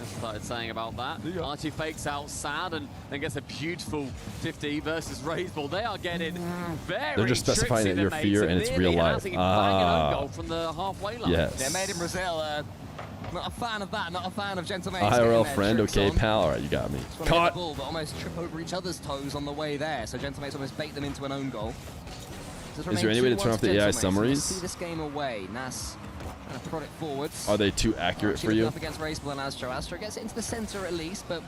I started saying about that. Archie fakes out Sad and then gets a beautiful 50 versus Raiseball. They are getting very They're just specifying that you're Fear and it's real life. Goal from the halfway line. Yes. They're Made in Brazil. Not a fan of that. Not a fan of Gentlemates. IRL friend, okay, pal. All right, you got me. Caught. Ball, but almost trip over each other's toes on the way there. So Gentlemates almost bait them into an own goal. Is there any way to turn off the AI summaries? See this game away. Nas trying to prod it forwards. Are they too accurate for you? Up against Raiseball and Astro. Astro gets it into the center at least, but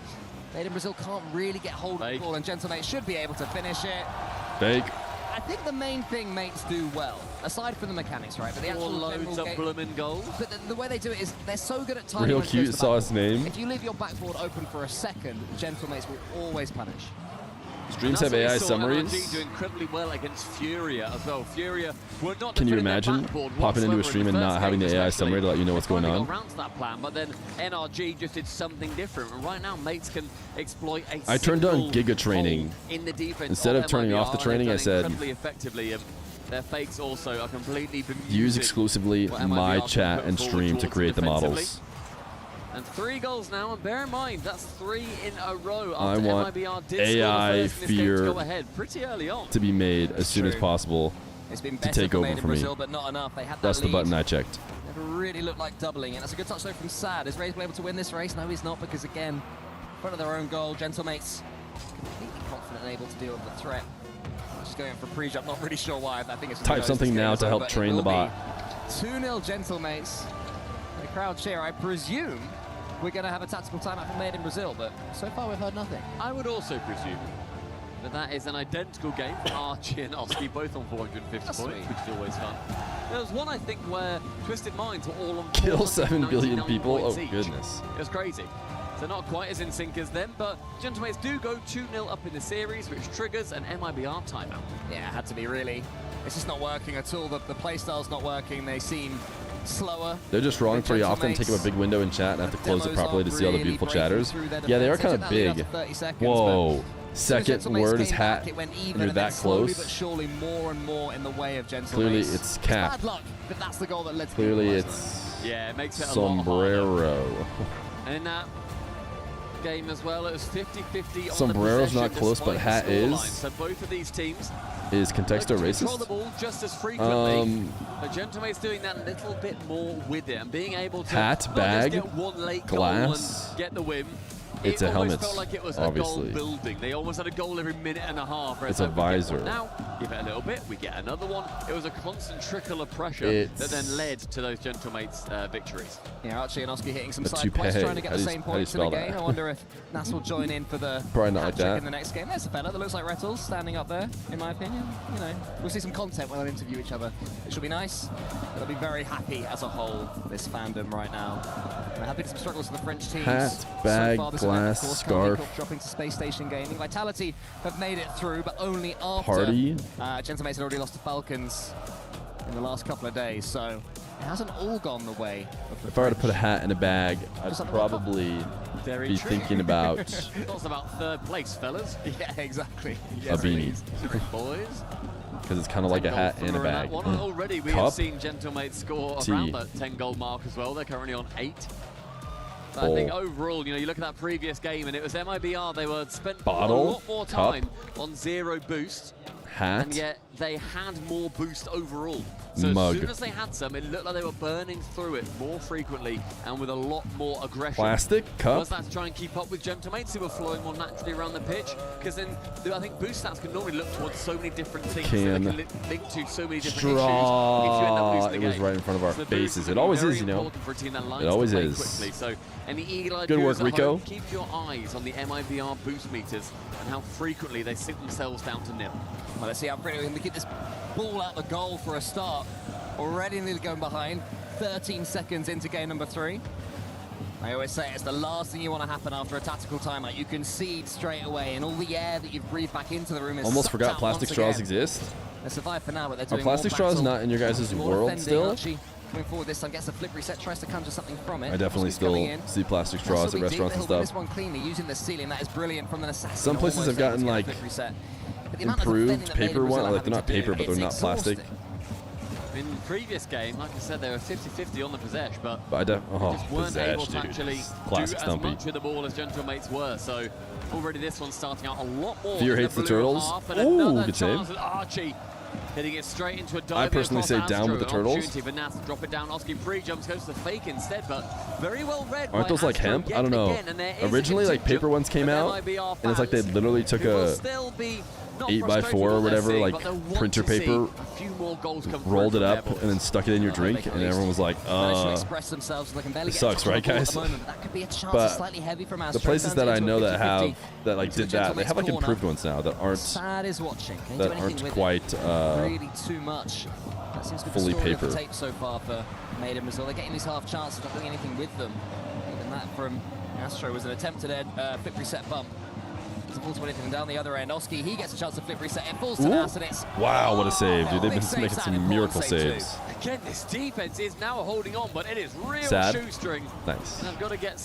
Made in Brazil can't really get hold of the ball, and Gentlemates should be able to finish it. Fake. I think the main thing mates do well, aside from the mechanics, right? But the actual loads of blooming goals. But the way they do it is they're so good at timing. Real cute, saw his name. If you leave your backboard open for a second, Gentlemates will always punish. Streams have AI NRG summaries. do incredibly well against Furia as well. Furia were not Can you defending their imagine backboard popping into a whatsoever stream in and the not first having game the AI especially. summary to let you know what's going Finally on? got around to that plan, but then NRG just did something different. And right now, mates can exploit a I turned on single Giga training. hole in the defense Instead of turning off the MIBR, training, I and they've done said incredibly effectively. Their fakes also are completely bemusing use exclusively what my MIBR chat can and put stream forward to towards create the defensively. models. And 3 goals now, and bear in mind, that's 3 in a row I after want MIBR did AI score the first in this game to Fear go ahead pretty early on. to be made as soon as True. possible It's been to better take for over Made in for me. Brazil, but not enough. They had that That's the lead. button I checked. Never really looked like doubling it. That's a good touch though from Sad. Is Ray's able to win this race? No, he's not, because again, in front of their own goal, Gentlemates completely confident and able to deal with the threat. Just going for pre-jump, not really sure why. I think it's Type something now to help train the bot. 2-0 Gentlemates. The crowd cheer. I presume we're going to have a tactical timeout for Made in Brazil, but so far we've heard nothing. I would also presume that is an identical game for Archie and Oski, both on 450 That's points, sweet. which is always fun. There was one, I think, where Twisted Minds were all on Kill 7 billion 499 people? points Oh, each. goodness. It was crazy. So not quite as in sync as them, but Gentlemates do go 2-0 up in the series, which triggers an MIBR timeout. Yeah, it had to be really. It's just not working at all. The playstyle's not working. They seem slower. They're just wrong pretty often. Take up a big window in chat and have to close it properly to see all the beautiful chatters. Yeah, they are kind of big. Whoa. Second word is hat. You're that Slowly but close. surely more and more in the way of Gentlemates. Clearly it's cap. Bad luck, but that's the goal that led to Clearly the it's Yeah, it makes it a lot harder. sombrero. And in that game as well, it was 50-50 on Sombrero's the not possession close, but despite hat the scoreline. is. So both of these teams Is Contexto control the racist? ball just as frequently. But Gentlemate's doing that little bit more with it and being able to Hat, not bag, just get one late glass. goal and get the win. It's it a almost helmet, felt like it was obviously. a goal building. They almost had a goal every minute and a half. It's a visor. Now, give it a little bit, we get another one. It was a constant trickle of pressure that then led to those Gentlemates victories. Yeah, Archie and Oski hitting some A side quests, toupee. trying to get How the do you- same how do you points in the spell that? game. I wonder if Nas will join in for the Probably not like hat-trick that. in the next game. There's a fella that looks like Rettles standing up there, in my opinion. You know, we'll see some content when they interview each other. It should be nice. They'll be very happy as a whole, this fandom right now. We're happy to some struggles for the French teams. Hat, So bag, far this glass, event, of course, scarf. Kikov dropping to Space Station Gaming. Vitality have made it through, but only after Party. Gentlemates had already lost to Falcons in the last couple of days, so it hasn't all gone the way of the If I were to put a hat in a bag, I'd Just probably Very be true. thinking about Thoughts about third place, fellas? Yeah, exactly. a beanie. Boys. Because it's kind of like a hat and a bag. Already we have Cup. seen Gentlemates score Tea. around that 10-goal mark as well. They're currently on 8. But I think overall, you know, you look at that previous game and it was MIBR. They were spent Bottle, a lot more cup. time on 0 boost. Hat. And yet they had more boost overall. So Mug. as soon as they had some, it looked like they were burning through it more frequently and with a lot more aggression. Plastic cup. Was that to try and keep up with Gentlemates who were flowing more naturally around the pitch? Because then I think boost stats can normally look towards so many different things. Can. That they can link to so many different Straw. issues if you end up losing It the was game. right in front of our So the boost faces. is It gonna be always very is, you know. important for a team that likes It always to play is. quickly. So any eagle-eyed Good work, viewers at Rico. home, keep your eyes on the MIBR boost meters and how frequently they sink themselves down to nil. Well, let's see how pretty we can get this ball out the goal for a start. Already nearly going behind. 13 seconds into game number 3. I always say it's the last thing you want to happen after a tactical timeout. You concede straight away, and all the air that you've breathed back into the room is Almost sucked forgot out plastic once straws again. exist. They survive for now, but they're Are doing plastic more straws battle, not in your guys' more world defending. still? Archie coming forward this time, gets a flip reset, tries to conjure something from it. I definitely Oski's coming still in. see plastic That's what straws at we do. restaurants and They'll win stuff. This one cleanly using the ceiling. That is brilliant from an assassin. Some places Almost have gotten, able to like, get a flip reset. But the amount of defending improved that Made in paper Brazil one. are Like they're not having to paper, do, but they're it's not plastic. exhausting. In the previous game, like I said, they were 50-50 on the possession, but But I they just weren't possession, able to dude. actually Classic do Stumpy. as much with the ball as Gentlemates were. So already this one's starting out a lot more. Fear in hates the blue turtles. half, and Ooh, another good save. chance with Archie hitting it straight into a dive. I personally say down with the turtles. For Nas to drop it down. Oski pre-jumps, goes to the fake instead, but very well read. Aren't by those like Astro hemp? yet I don't know. again, and there is a Originally, like contingent paper ones came of out, MIBR and it's like they fans literally took who will a still be not 8x4 frustrated or with what they're whatever, seeing, like but they'll want printer to see paper, a few more goals come rolled through it from up, their and then stuck it in your drink, and everyone was like, Managed to express themselves, they can barely it get sucks, touch on right, the ball at guys? the moment, but that could be a chance. But It's slightly heavy from the Astro. places Turns that I into a know that 50-50 have that like into did the that, they have like Gentlemates improved corner. ones now that aren't Sad is watching. Can't do that anything aren't with quite it. Really too much. That seems to be fully the story of paper. the tape so far for Made in Brazil. They're getting these half chances, not doing anything with them. Even that from Astro was an attempted flip reset bump. to fall to anything. And down the other end, Oski, he gets a chance to flip reset. It falls to Nas, and it's... Wow, what a save, dude. They've big been save, making Sad. some Important miracle save saves. Again, this defense is now holding on, but it is real Sad. shoestring. Nice. And I've got to get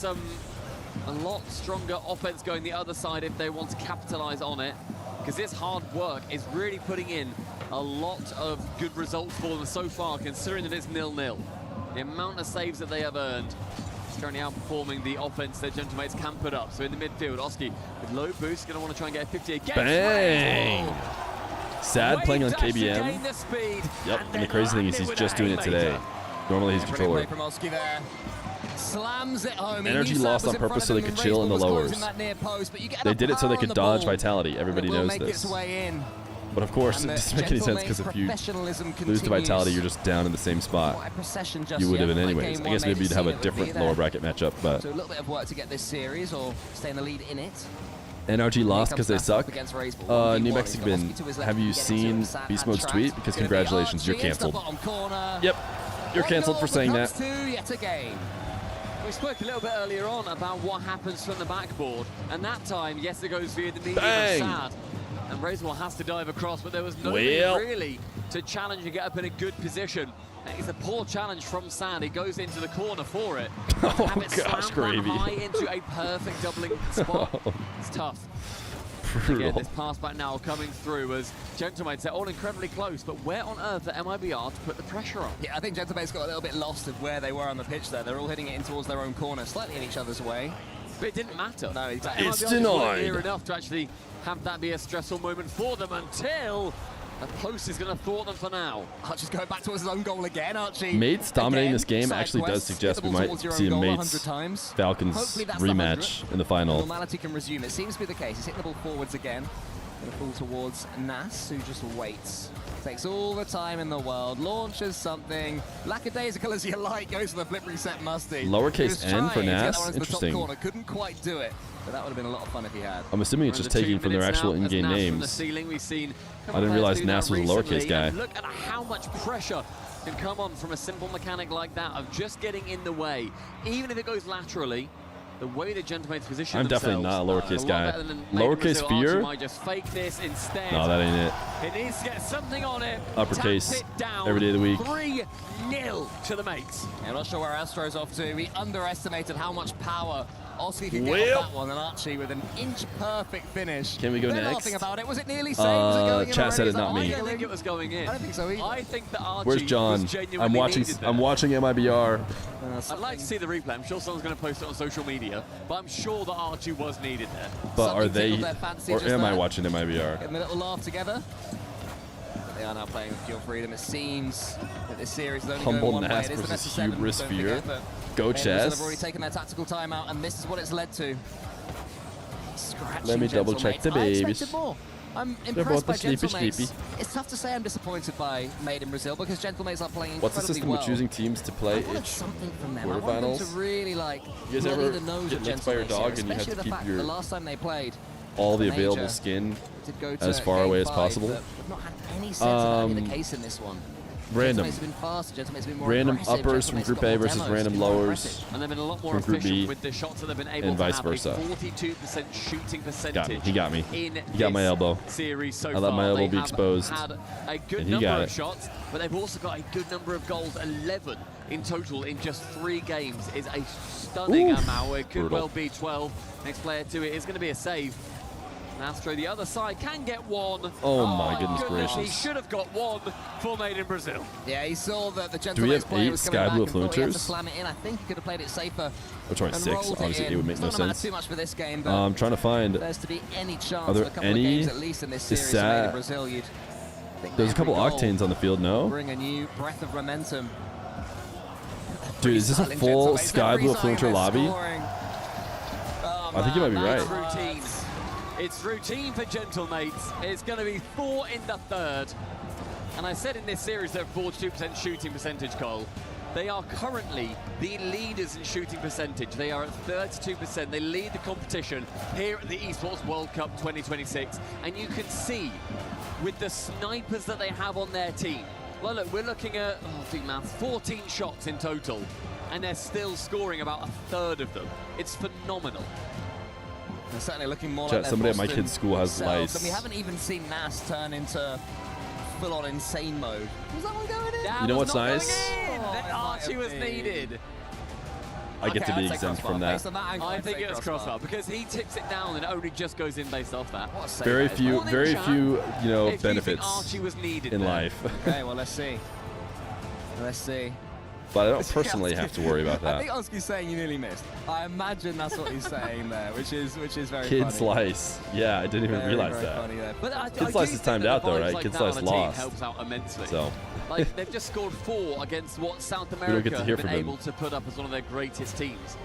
a lot stronger offense going the other side if they want to capitalize on it, because this hard work is really putting in a lot of good results for them so far, considering that it's 0-0. The amount of saves that they have earned is currently outperforming the offense their Gentlemates can put up. So in the midfield, Oski with low boost, going to want to try and get a 50 again. Bang! Sad playing on Dash to KBM. gain the speed, Yep, and the crazy thing is he's just doing it today. Normally he's a controller. From Oski there. Slams it home. Energy lost on purpose so they could chill in the lowers. They did it so they could dodge Vitality. Everybody knows this. But of course, it doesn't make any sense because if you lose to Vitality, you're just down in the same spot. You would have been anyways. I guess maybe you'd have a different lower bracket matchup, but... So a little bit of work to get this series or stay in the lead in it. NRG lost because they suck. New Mexican, have you seen Beast Mode's tweet? Because congratulations, you're canceled. Yep, you're canceled for saying that. We spoke a little bit earlier on about what happens from the backboard, and that time, yes, it goes via the medium Bang. of Sad, and Razorwall has to dive across, but there was nobody really to challenge and get up in a good position. And it's a poor challenge from Sad. He goes into the corner for it. Oh Have it gosh, slam that gravy. high into a perfect doubling spot. It's tough. Again, this pass back now coming through as Gentlemates, they're all incredibly close, but where on earth are MIBR to put the pressure on? Yeah, I think Gentlemates got a little bit lost of where they were on the pitch there. They're all hitting it in towards their own corner, slightly in each other's way. But it didn't matter. No, exactly. It's MIBR just weren't denied. near enough to actually have that be a stressful moment for them until the post is going to thwart them for now. Archie's going back towards his own goal again, Archie. Mates dominating again, this game side actually quest, does suggest get the we ball might towards your see a own goal Mates 100 times. Falcons Hopefully that's the rematch 100. in the final. Normality can resume. It seems to be the case. He's hitting the ball forwards again. Going to fall towards Nas, who just waits. Takes all the time in the world, launches something. Lackadaisical as you like, goes for the flip reset Musty. Lowercase n for Nas? Interesting. Interesting. Couldn't quite do it, but that would have been a lot of fun if he had. I'm assuming it's just taking from their actual in-game names. I didn't realize Nas was a lowercase guy. And look at how much pressure can come on from a simple mechanic like that of just getting in the way. Even if it goes laterally, the way the Gentlemates position I'm definitely not a lowercase guy. Lowercase Feer? Might just fake this instead. No, that ain't it. It needs to get something on it. Uppercase Taps it down. every day of the week. 3-0 to the Mates. Yeah, I'm not sure where Astro's off to. We underestimated how much power Oski could get Well. off that one, and Archie with an inch-perfect finish. Can we go They're next? laughing about it. Was it nearly saved? Was it going in Chat said already? it's not Is that me. I don't think it was going in. I don't think so either. I think that Archie Where's John? was genuinely needed there. I'm watching MIBR. I'd like to see the replay. I'm sure someone's going to post it on social media, but I'm sure that Archie was needed there. But are they, tickled their fancy or just am I there. watching MIBR? Getting a little laugh together. But they are now playing with Pure Freedom. It seems that this series is only Humble going one Nas way. It is the versus best of seven, Hubris don't Fear. forget, but Go Maiden Brazil Chess. have already taken their tactical timeout, and this is what it's led to. Scratching Let me double check the Gentlemates. I babies. expected more. I'm They're impressed both by the sleepy Gentlemates. sleepy. It's tough to say I'm disappointed by Made in Brazil because Gentlemates are playing What's the incredibly system well. of choosing teams to play I wanted each something from them. I wanted them to quarterfinals? really like You guys bloody ever the nose get of licked by your Gentlemates dog here, and you have especially to the keep fact your that the last time they played all the Major available skin did go to as far game away as 5, possible? but we've not had any sense of that being the case in this one. Random. Gentlemates have been fast, Gentlemates have been more Random aggressive, uppers from Gentlemates Group got A more versus demos, random been more lowers impressive. And they've been a lot more from Group efficient B with the shots that they've been able and to vice have. versa. 42% shooting percentage. Got me. He got me. In He got my this elbow. Series so I let far. my elbow They be have exposed. Had a good And he number got of it. shots, but they've also got a good number of goals. 11 in total in just 3 games is a stunning Oof. amount. It could Brutal. well be 12. Next player to it is going to be a save. Astro, the other side, can get one. Oh my goodness He gracious. should have got one for Made in Brazil. Yeah, he saw that the Do we Gentlemates have player 8 was coming Sky back Blue and thought he had to Fluenters? slam it in. I think he could have played it safer. Or 26, and rolled obviously in. it would make It's no not gonna matter sense. too much for this game, but I'm trying to find. there's to be any chance Are there of a couple any- of games at least in this is series of Made in Sat- Brazil, you'd think There's a every couple goal octanes on the field, no? bring a new breath of momentum. Dude, is this a Freestyling full Gentlemates, Sky they're Blue freestyling, Fluenter they're lobby? scoring. Oh, I think you might be man, right. that's Routine. It's routine for Gentlemates. It's going to be 4 in the third. And I said in this series they're 42% shooting percentage, Cole. They are currently the leaders in shooting percentage. They are at 32%. They lead the competition here at the Esports World Cup 2026. And you can see with the snipers that they have on their team. Well, look, we're looking at, do maths, 14 shots in total. And they're still scoring about a third of them. It's phenomenal. They're certainly looking more Chat, like somebody at my Boston kid's school has themselves, lice. And we haven't even seen Nas turn into full-on insane mode. Was that one going in? You know what's nice? That Archie was needed. I get to be exempt from that. I think it was crossbar because he tips it down and it only just goes in based off that. Very few, you know, if benefits Archie was needed in there. life. Okay, well, let's see. Let's see. But I don't personally have to worry about I that. think Oski's saying you nearly missed. I imagine that's what he's saying there, which is very Kid funny. slice. Yeah, I didn't even Very, realize very that. funny there. But I Kid do slice is think timed that out the though, vibes right? like Kid that slice on a team lost. helps out immensely. So Like they've just scored 4 against what South don't America get to hear have been from him. able to put up as one of their greatest teams.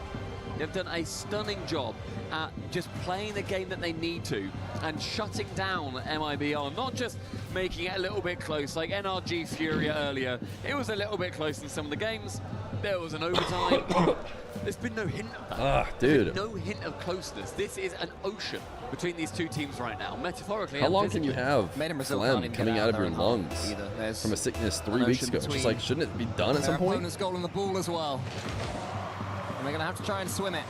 They've done a stunning job at just playing the game that they need to and shutting down MIBR, not just making it a little bit close like NRG Furia earlier. It was a little bit close in some of the games. There was an overtime. There's been no hint of that. Dude. There's been no hint of closeness. This is an ocean between these two teams right now, metaphorically. How and long can you physically. have Made in Brazil phlegm can't even coming get out of out your there lungs either. There's from a sickness an 3 weeks ocean ago? Just between like, shouldn't it be done at some their point? opponent's goal on the ball as well. And they're going to have to try and swim it.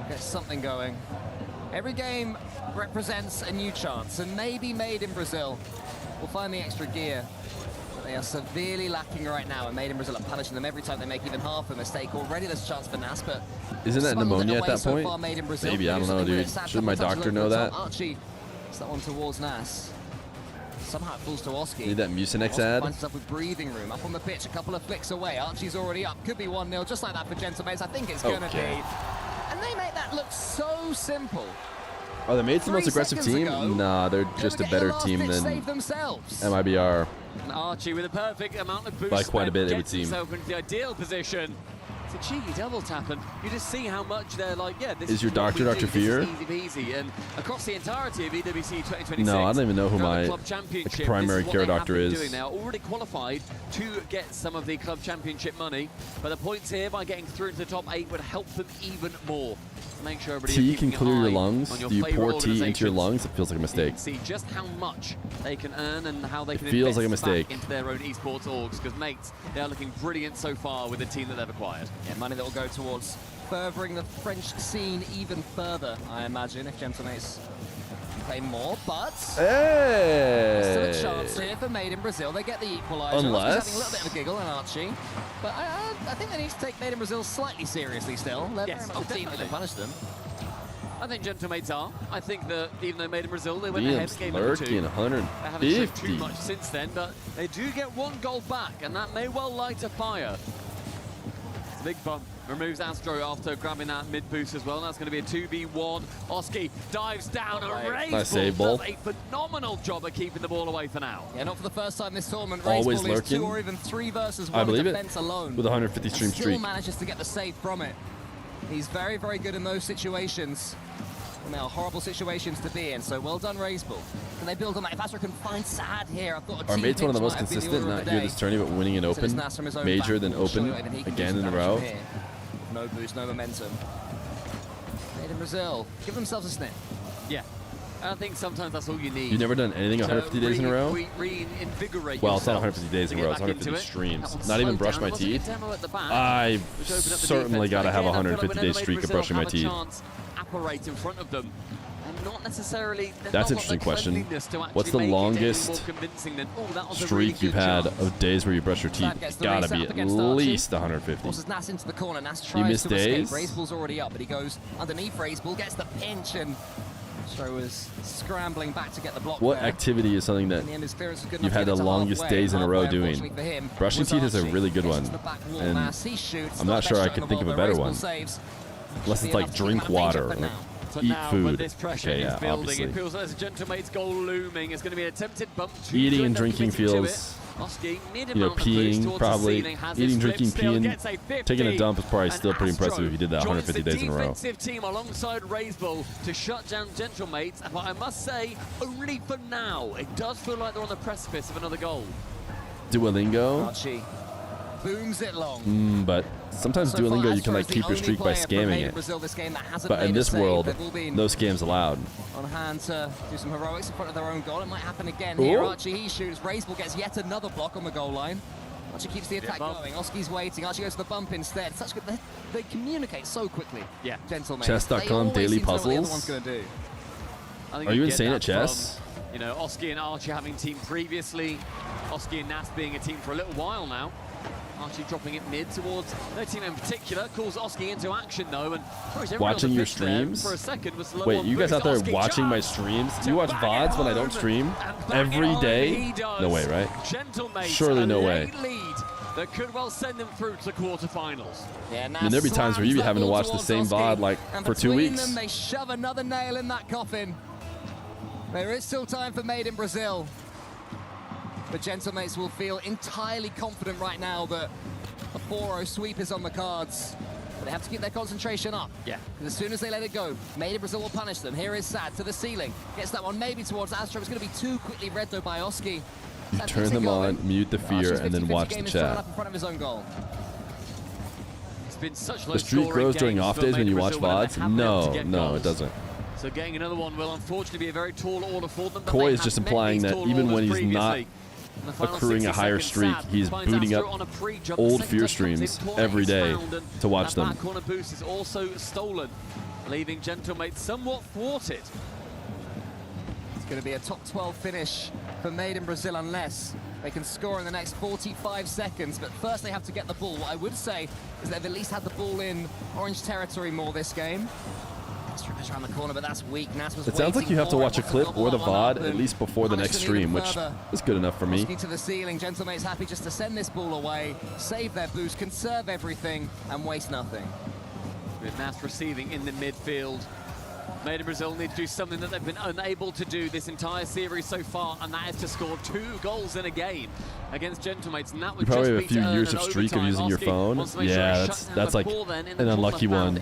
Get something going. Every game represents a new chance, and maybe Made in Brazil will find the extra gear. But they are severely lacking right now, and Made in Brazil are punishing them every time they make even half a mistake. Already there's a chance for Nas, but Isn't that smuggled it pneumonia at away that so point? far, Made in Brazil. Maybe, I don't know, dude. Should my doctor know that? Archie, it's that one towards Nas. Somehow it falls to Oski. Need that Mucinex Oski ad? finds himself with breathing room. Up on the pitch, a couple of flicks away. Archie's already up. Could be 1-0, just like that for Gentlemen. I think it's going to be. And they make that look so simple. Are the Mates the most 3 aggressive seconds team? ago, Nah, they're just a better team than save themselves. MIBR. And Archie with a perfect amount of boost. By quite a bit, it would gets seem. himself into the ideal position. It's a cheeky double tap, and you just see how much they're like, yeah, this Is your what doctor we Dr. do, Feer? this is easy peasy. And across the entirety of EWC 2026, No, I don't even know who throughout my the club championship, primary this is what care they have doctor been is. doing. They are already qualified to get some of the club championship money, but the points here by getting through to the top 8 would help them even more. Make sure everybody Tea is can keeping clear an your eye lungs. on your Do you favourite pour tea into your organisations. lungs? It feels like a mistake. See just how much they can earn and how they can feels like a invest mistake. back into their own esports orgs, because mates, they are looking brilliant so far with the team that they've acquired. Yeah, money that will go towards furthering the French scene even further, I imagine, if Gentlemates can play more, but there's still a chance here for Made in Brazil. They get the equaliser. Unless- He's having a little bit of a giggle, and Archie. But I think they need to take Made in Brazil slightly seriously still. They're Yes, very much a team that definitely. can punish them. I think Gentlemates are. I think that even though Made in Brazil, they went ahead Liam's game number 2. lurking, They haven't shown 150. too much since then, but they do get 1 goal back, and that may well light a fire. It's a big bump. Removes Astro after grabbing that mid boost as well. That's going to be a 2v1. Oski dives down and raise Nice save, Bull. does a phenomenal job at keeping the ball away for now. Yeah, not for the first time this tournament. Always Raceball is lurking. 2 or even 3 versus 1 I believe it. defense alone. With a 150 stream And still streak. manages to get the save from it. He's very, very good in those situations. And they are horrible situations to be in, so well done, Raceball. Can they build on that? If Astro can find Sad here, I thought a Are team Mates one of the pitch most might have been the consistent, order not of the here day. this tourney, but winning an So it's open, Nas from his own major back than wall, showing open, whether he can again do in a some row? damage from here. No boost, no momentum. Made in Brazil, give themselves a sniff. Yeah. I think sometimes that's all you need. You've never done anything 150 days in a row? Reinvigorate Well, it's not yourself 150 days in a to row, get it's back into 150 it. streams. That one Not even slowed brush down. my It wasn't a teeth. demo at the back, I've which opened up the certainly defense. got to have a Again, I feel like 150 day whenever streak of Brazil brushing my have a teeth. chance, apparate in front of them. And not necessarily. That's they've not an got the interesting question. cleanliness to What's actually the make it any longest more convincing than, "Oh, that was a streak really you've good had chance." of days where you brush your teeth? That gets the Gotta race be up at against Archie. least 150. Forces Nas into the corner. Nas You tries miss to days? escape. Raceball's already up, but he goes underneath Raceball, gets the pinch, and Astro was scrambling back to get the block What there. activity is something that In the end, his clearance was good you've enough had to the get it to longest halfway. days in a row Halfway, doing? unfortunately for him, Brushing was teeth is a Archie. really good Gets one. to the back wall. And Nas, he shoots. I'm Not not the sure best I shot in could the think of a world, better but one. Raceball saves. Unless Should it's be like enough to drink keep him out of water, danger for like now. But eat now, food. when this pressure Okay, is yeah, building, obviously. it feels like there's a Gentlemate's goal looming. It's going to be an attempted bump. Eating and drinking feels, Oski, mid you know, amount of boost peeing, towards probably. the ceiling, has Eating, his flip, drinking, still peeing, gets a 50. taking a dump is probably still pretty Astro impressive if you did that joins 150 the days in a row. defensive team alongside Raceball to shut down Gentlemates, but I must say, only for now. It does feel like they're on the precipice of another goal. Duolingo? Archie booms it long. But sometimes So far, Duolingo you Astro can like is the keep your only streak by player from scamming Made in it. Brazil this game that hasn't But in made a this save. world, They've all been no scams allowed. on hand to do some heroics in front of their own goal. It might happen again here. Ooh. Archie, he shoots. Raceball gets yet another block on the goal line. Archie keeps the attack going. Oski's waiting. Archie goes to the bump instead. Such good. They communicate so quickly. Yeah. Gentlemen. Chess.com daily puzzles. Do. Are you insane at chess? From, you know, Oski and Archie having teamed previously. Oski and Nas being a team for a little while now. Archie dropping it mid towards their team in particular. Calls Oski into action though. And watching your streams? For a second was the Wait, you guys out there watching my streams? Do you watch VODs when I don't stream? Every day? No way, right? Surely no way. Lead that could well send them through to quarterfinals. Yeah, I mean, there'd be times where you'd be having to watch the same VOD like for 2 weeks. Them, they shove another nail in that coffin. There is still time for Made in Brazil. The Gentlemates will feel entirely confident right now that a 4-0 sweep is on the cards. But they have to keep their concentration up. Yeah. Because as soon as they let it go, Made in Brazil will punish them. Here is Sad to the ceiling. Gets that one maybe towards Astro. It's going to be too quickly read though by Oski. You turn them on, mute the fear, and then watch the chat. Up in front of his own goal. It's been such The streak grows during off days when you watch VODs? No, it doesn't. So getting another one will unfortunately be a very tall order for them. Koi is just implying that even when he's not accruing a higher streak, he's booting up old Fear streams every day to watch them. That corner boost is also stolen, leaving Gentlemates somewhat thwarted. It's going to be a top 12 finish for Made in Brazil unless they can score in the next 45 seconds. But first they have to get the ball. What I would say is they've at least had the ball in orange territory more this game. Pressure around the corner, but that's weak. Nas was it sounds like you have to watch a clip or the VOD at least before the next stream, which is good enough for me. To the ceiling. Gentlemates happy just to send this ball away, save their boost, conserve everything, and waste nothing. With Nas receiving in the midfield. Made in Brazil need to do something that they've been unable to do this entire series so far, and that is to score 2 goals in a game against Gentlemates. And that would you probably have just a few years of streak of using your phone. Yeah, that's like an unlucky one.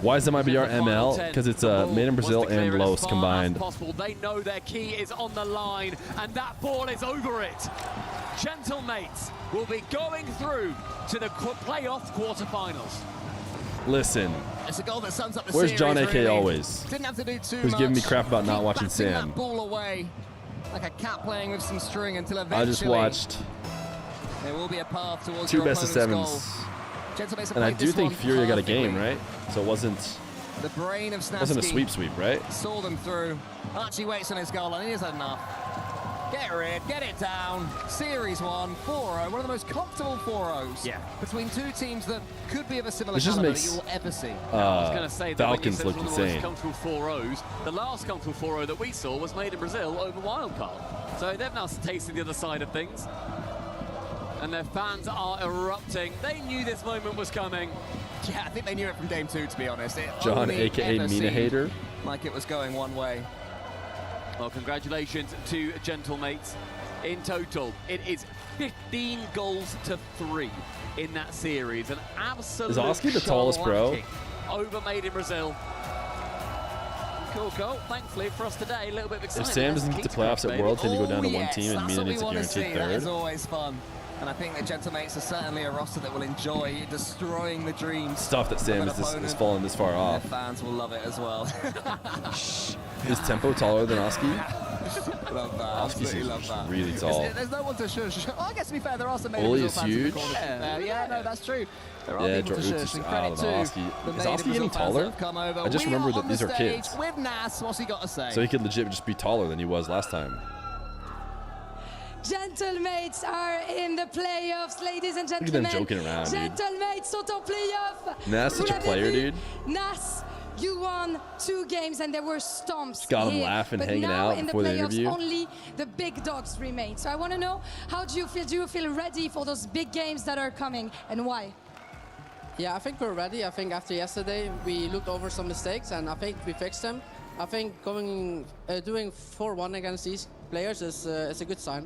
Why is MIBR ML? Because it's Made in Brazil and Los combined. They know their key is on the line, and that ball is over it. Gentlemates will be going through to the playoff quarterfinals. Listen, it's a goal that sums up the where's series, John AK really. always? Didn't have to do too Who's much. giving me crap about not Keep watching batting Sam? That ball away like a cat playing with some string until eventually I just watched there will be a path towards 2 your best of opponent's sevens, goal. and I do think Furia got a game, right? So it wasn't the brain of Snapsky wasn't a sweep, right? Saw them through. Archie waits on his goal, and he has had enough. Get rid, get it down. Series 1, 4-0, one of the most comfortable 4-0s. Yeah. Between two teams that could be of a similar This just caliber makes, that you will ever see. I was going to say that Falcons look one of the most insane. comfortable 4-0s. The last comfortable 4-0 that we saw was Made in Brazil over Wildcard. So they've now tasted the other side of things. And their fans are erupting. They knew this moment was coming. Yeah, I think they knew it from game 2, to be honest. It John, only aka ever Mina seemed Hater. like it was going one way. Well, congratulations to Gentlemates. In total, it is 15 goals to 3 in that series. An absolute Is Oski the tallest pro? Over Made in Brazil. Cool goal, thankfully for us today. A little bit of excitement. If Sam doesn't get to playoffs at Worlds, then you go down to one team and Mina needs a guaranteed That is third. always fun. And I think the Gentlemates are certainly a roster that will enjoy destroying the dreams. Stuff that Sam is falling this far off. Their fans will love it as well. Is Tempo taller than Oski? Love that. Oski's Absolutely love that. really tall. There's no one to shush. Oh, I guess to be fair, there are some Made in Oli Brazil is fans in the huge. corner. Yeah, no, that's true. There are Yeah, people to shush. And I credit don't to know, Oski. the Is Made in Oski Brazil getting fans taller? that have come over. I just We remember are that on these the are stage kids. with Nas. What's he got to say? So he could legit just be taller than he was last time. Gentlemates are in the playoffs, ladies and Look at gentlemen. them joking around, dude. Gentlemates sont en playoff. Nas such a player, dude. Nas, you won 2 games and there were stomps. Got him here. laughing, but hanging now out in before the playoffs, interview. Only the big dogs remain. So I want to know, how do you feel? Do you feel ready for those big games that are coming, and why? Yeah, I think we're ready. I think after yesterday, we looked over some mistakes and I think we fixed them. I think doing 4-1 against these players is a good sign.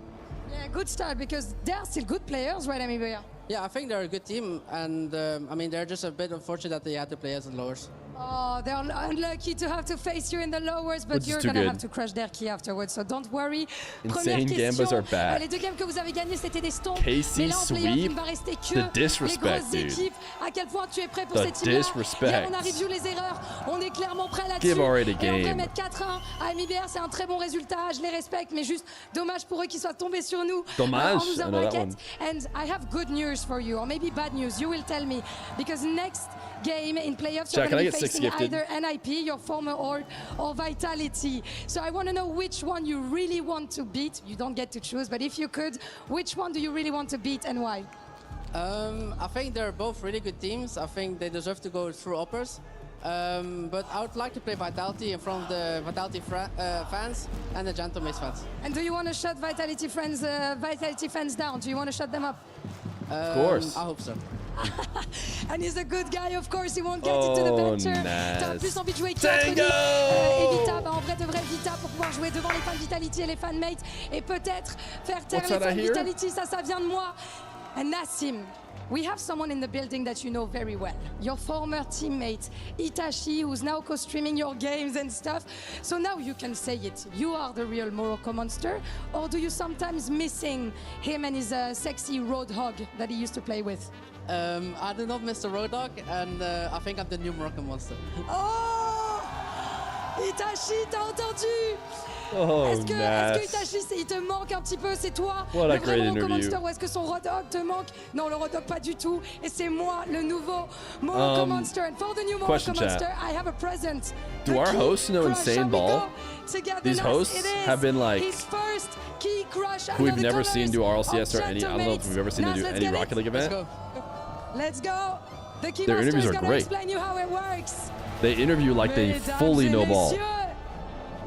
Yeah, good start, because they are still good players, right, Amiboya? Yeah, I think they're a good team, and I mean, they're just a bit unfortunate that they had to play as the lowers. Oh, they're unlucky to have to face you in the lowers, but Which is you're too gonna good. have to crush their key afterwards, so don't worry. Insane Première gambas are question. back. Les deux games que vous avez gagnés, c'était des stompes. KC Mais là, en playoff, il sweep? ne va rester que The les disrespect, grosses dude. équipes. À quel point tu es prêt pour The cette team-là? disrespect. Hier, on a review les erreurs. On est clairement prêt là-dessus. Give already Et on peut game. mettre 4-1 à MIBR. C'est un très bon résultat. Je les respecte, mais juste dommage pour eux qu'ils soient tombés sur nous. Dommage. En loser I know that bracket. one. And I have good news for you, or maybe bad news. You will tell me. Because next game in playoffs, Jack, you're can I going to be get 6 facing gifted? either NIP, your former org, or Vitality. So I want to know which one you really want to beat. You don't get to choose, but if you could, which one do you really want to beat and why? I think they're both really good teams. I think they deserve to go through uppers. But I would like to play Vitality in front of the Vitality fans and the Gentleman's fans. And do you want to shut Vitality fans down? Do you want to shut them up? Of course. I hope so. And he's a good guy, of course, he won't get into the picture. T'as nice. plus envie de jouer Tango! et Vita, bah en vrai de vrai Vita pour pouvoir jouer devant les fans Vitality et les fanmates et peut-être faire taire What's les that I fans hear? Vitality, ça vient de moi. And Nassim, we have someone in the building that you know very well. Your former teammate, Itachi, who's now co-streaming your games and stuff. So now you can say it. You are the real Morocco monster, or do you sometimes missing him and his sexy roadhog that he used to play with? I do not miss the Road Dog, and I think I'm the new Moroccan monster. Oh Itachi, t'as entendu? Oh, Est-ce que nice. Itachi, il te manque un petit peu, c'est toi What a le great vrai Morocco interview. Monster, ou est-ce que son Rodog te manque? Non, le Rodog pas du tout, et c'est moi, le nouveau Morocco Monster. And for the new Morocco question, chat. Monster, I have a present. Do The our key hosts know crush. Insane Shall we Ball? go together, These Nas? hosts It is have been like his first key crush who we've under the never seen do colours RLCS or of any. I don't know if we've ever seen them Nas, do let's any get it. Rocket League event. Let's go. The key Their master interviews is are gonna great. explain you how it works. They interview like they Mesdames fully et know ball. messieurs,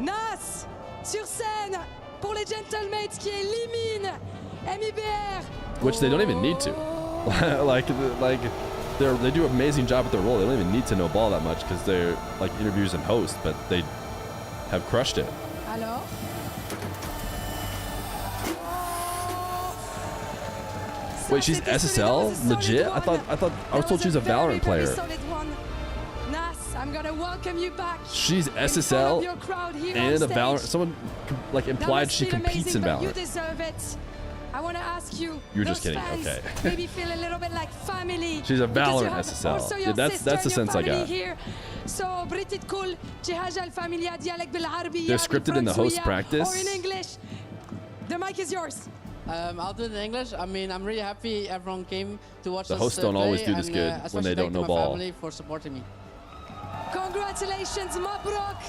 Nas sur scène pour les Gentlemates qui éliminent MIBR. Which they don't even need to. like they do an amazing job at their role. They don't even need to know ball that much because they're like interviewers and hosts, but they have crushed it. Alors Wait, she's SSL? Legit? I was told she was a Valorant player. Nas, I'm gonna welcome you back. She's in front of SSL your crowd here and on a Valorant. stage. Someone like That implied must she feel competes in amazing, but you Valorant. deserve it. I want to ask you. You're just those kidding, fans okay. Maybe feel a little bit like family. She's a because you Valorant have SSL. also Yeah, your that's sister the and your sense I family got. Here. So بريتي تقول شي حاجة الفاميليا ديالك بالعربية They're scripted in the host بالفرنسوية practice. or in English. The mic is yours. I'll do it in English. I mean, I'm really happy everyone came to watch The us hosts don't play, always do this and, good when especially they don't thank know my ball. family for supporting me. Congratulations, Mabrok.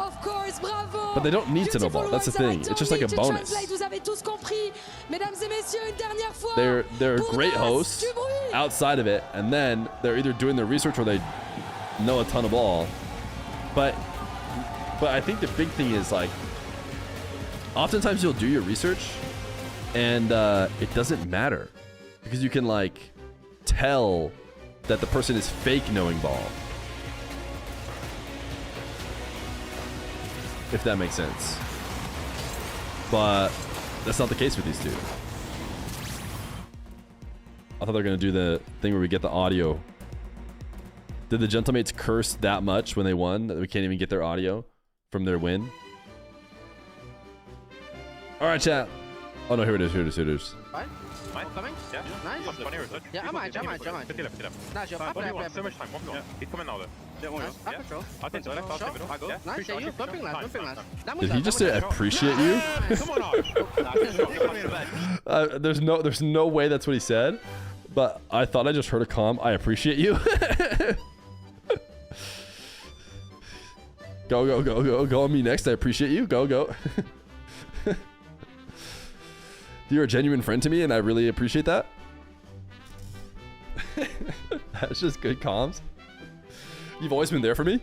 Of course, bravo. But they don't need to know ball. That's the thing. It's just like a bonus. Vous avez tous compris. Mesdames et messieurs, une dernière fois. They're pour great Nas, hosts du bruit. outside of it, and then they're either doing their research or they know a ton of ball. But I think the big thing is like, oftentimes you'll do your research, and it doesn't matter because you can like tell that the person is fake knowing ball. If that makes sense. But that's not the case with these two. I thought they were going to do the thing where we get the audio. Did the Gentlemates curse that much when they won that we can't even get their audio from their win? All right, chat. Oh, no, here it is. Fine. Coming? Yeah. Nice. Yeah, I'm out. Nice, you're up. So much time. He's coming now. Nice. Up control. Yeah. Nice, yeah, you bumping last. Did he just say appreciate you? There's no way that's what he said, but I thought I just heard a calm. I appreciate you. Go on me next. I appreciate you. Go. You're a genuine friend to me, and I really appreciate that. That's just good comms. You've always been there for me.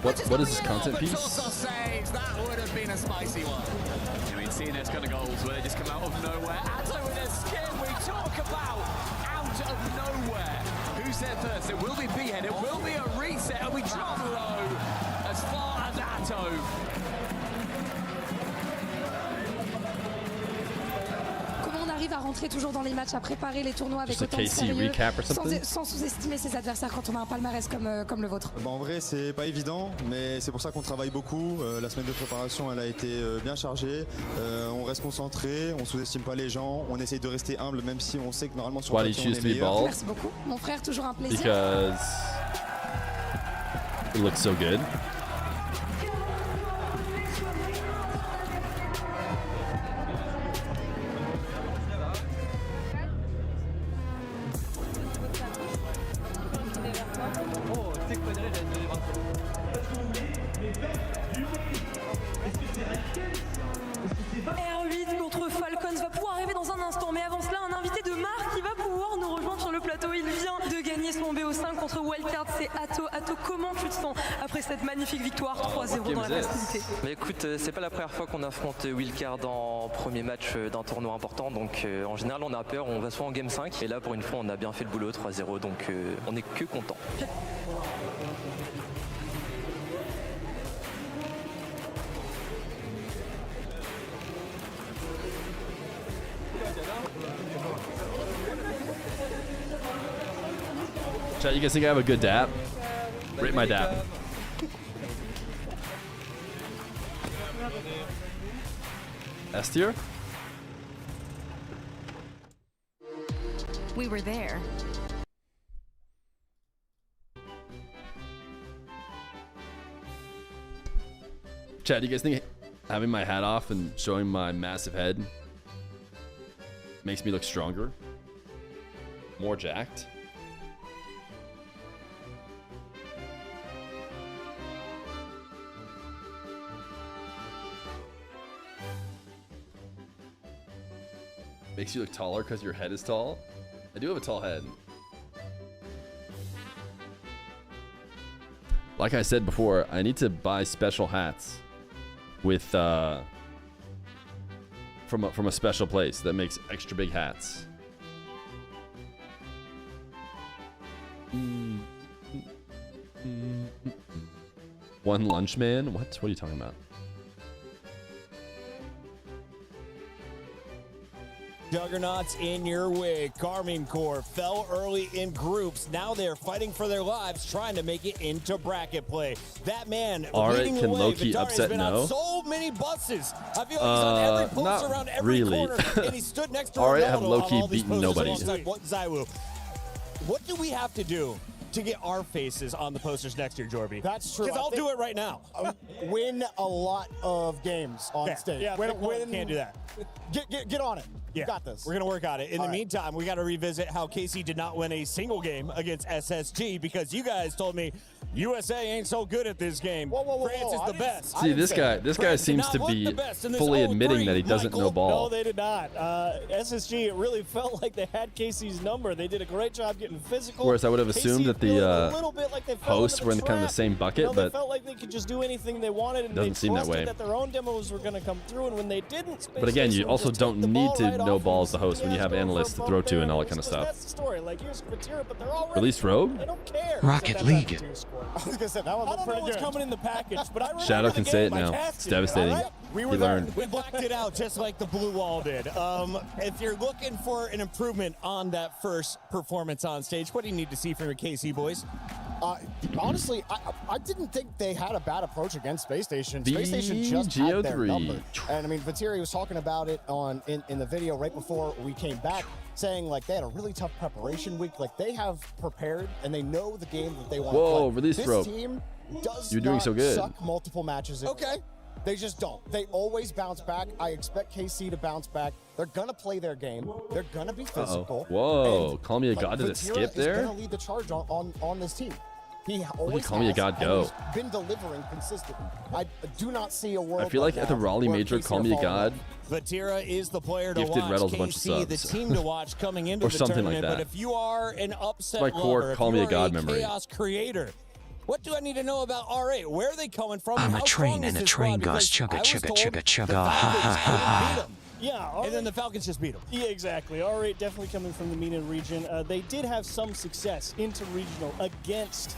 What is this content piece? That would have been a spicy one. I mean, seeing those kind of goals where they just come out of nowhere. Atto with a skin, we talk about out of nowhere. Who's there first? It will be B-Head, it will be a reset, and we drop low as far as Atto. Comment on arrive à rentrer toujours dans les matchs, à préparer les tournois avec Just a autant de KC sérieux, recap or something? sans sous-estimer ses adversaires quand on a un palmarès comme le vôtre? En vrai, c'est pas évident, mais c'est pour ça qu'on travaille beaucoup. La semaine de préparation, elle a été bien chargée. On reste concentré, on sous-estime pas les gens, on essaye de rester humble, même si on sait que normalement sur Why le do you papier, on choose est to be meilleur. bald? Merci beaucoup. Mon frère, toujours un plaisir. Because it looks so good. R8 contre Falcons va pouvoir arriver dans un instant, mais avant cela, un invité de marque qui va pouvoir nous rejoindre sur le plateau. Il vient de gagner son BO5 contre Wildcard, c'est Atto. Atto, comment tu te sens après cette magnifique victoire 3-0 dans la facilité? Bah écoute, c'est pas la première fois qu'on affronte Wildcard en premier match d'un tournoi important, donc en général on a peur, on va soit en game 5, et là pour une fois on a bien fait le boulot 3-0, donc on est que content. Chat, you guys think I have a good dap? Rate my dap. S tier? We were there. Chat, do you guys think having my hat off and showing my massive head makes me look stronger? More jacked? Makes you look taller because your head is tall? I do have a tall head. Like I said before, I need to buy special hats with from a special place that makes extra big hats. One lunch man? What are you talking about? Juggernauts in your way. Carmine Corps fell early in groups. Now they're fighting for their lives, trying to make it into bracket play. That man leading the can way. low-key Vitari's upset been no. on so many buses. I feel like he's on every post not around every really. corner, and he stood next to Alright, Ronaldo have on low-key all these beaten posters nobody. alongside Zywoo. What do we have to do to get our faces on the posters next year, Jorby? That's true. Because I'll do it right now. Win a lot of games on stage. Yeah, win. Can't do that. Get on it. Yeah, You got this. We're going to work on it. In All the right. meantime, we got to revisit how KC did not win a single game against SSG because you guys told me USA ain't so good at this game. France is the best. See, this guy seems to be fully admitting that he doesn't know No, ball. they did not. SSG, it really felt like they had KC's number. They did a great job getting physical. Whereas I would have assumed that the a little bit like they fell hosts into were in kind of the trap. same You bucket, know, they but felt like they could just do anything they wanted, and doesn't they seem that trusted way. that their own demos were going to come through, and when they didn't, But again, you Station also just don't took the need ball to right know off ball them. as the host when you have analysts to throw to and all that kind of stuff. That's the story. Like, here's Vatira, but they're already Release Rogue? They don't care. Rocket League. I was gonna say that one I looked don't know pretty what's good. coming in the package, but I remember Shadow the can game. say it I now. tested It's it, devastating. all right? He learned. We blacked it out just like the Blue Wall did. If you're looking for an improvement on that first performance on stage, what do you need to see from your KC boys? Honestly, I didn't think they had a bad approach against Space Station. Space Station just had their VGO3. number. And I mean, Vatiri was talking about it in the video right before we came back, saying like they had a really tough preparation week. Like they have prepared and they know the game that they want to play. Whoa, release this rope. team does You're doing not so good. suck multiple matches. Okay. They just don't. They always bounce back. I expect KC to bounce back. They're gonna play their game. They're gonna be physical. Whoa, And, call me a like, god. Did it Vatira skip there? Is gonna lead the charge on this team. He always Call Me a has, God and go. he's been delivering consistently. I do not see a world. I feel like right at the now Raleigh where Major, KC Call are Me a falling God. off. Vatira is the player to Gifted watch. Reddles a bunch of KC, the subs. team to watch coming into Or the something like tournament. that. But if you are an upset my core lover, if Call Me you a are God memory. chaos creator, What do I need to know about R8? Where are they coming from? I'm a How train strong is and a this train squad? goes Because I chugga was chugga told chugga the chugga ha Falcons ha couldn't ha. beat 'em. Yeah, and then the Falcons just beat them. Yeah, exactly. R8 definitely coming from the MENA region. They did have some success interregional against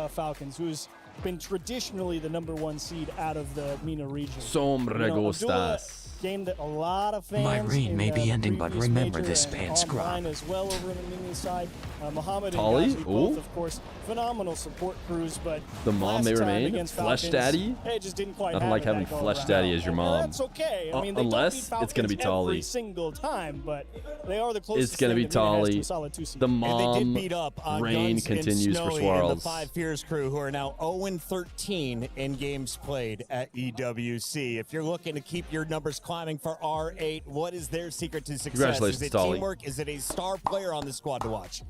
Falcons, who's been traditionally the #1 seed out of the MENA region. Sombra gustas. Gained a lot of fans. My reign may be ending, but remember this band scrub. As well over on the MENA side. Muhammad and Ghazi both, of course, phenomenal support crews, but the mom may remain. Flesh Falcons, Daddy. It just didn't quite Nothing like having Flesh Daddy as your mom. That's okay. I mean, they unless it's going to be Tali. Every single time, but they are the closest. It's going to be Tali. The mom. And they did beat up on reign Guns continues and for Snowy and the Swirls. 5 Fears crew, who are now 0-13 in games played at EWC. If you're looking to keep your numbers climbing for R8, what is their secret to success? Congratulations, Is it Tali. teamwork? Is it a star player on the squad to watch?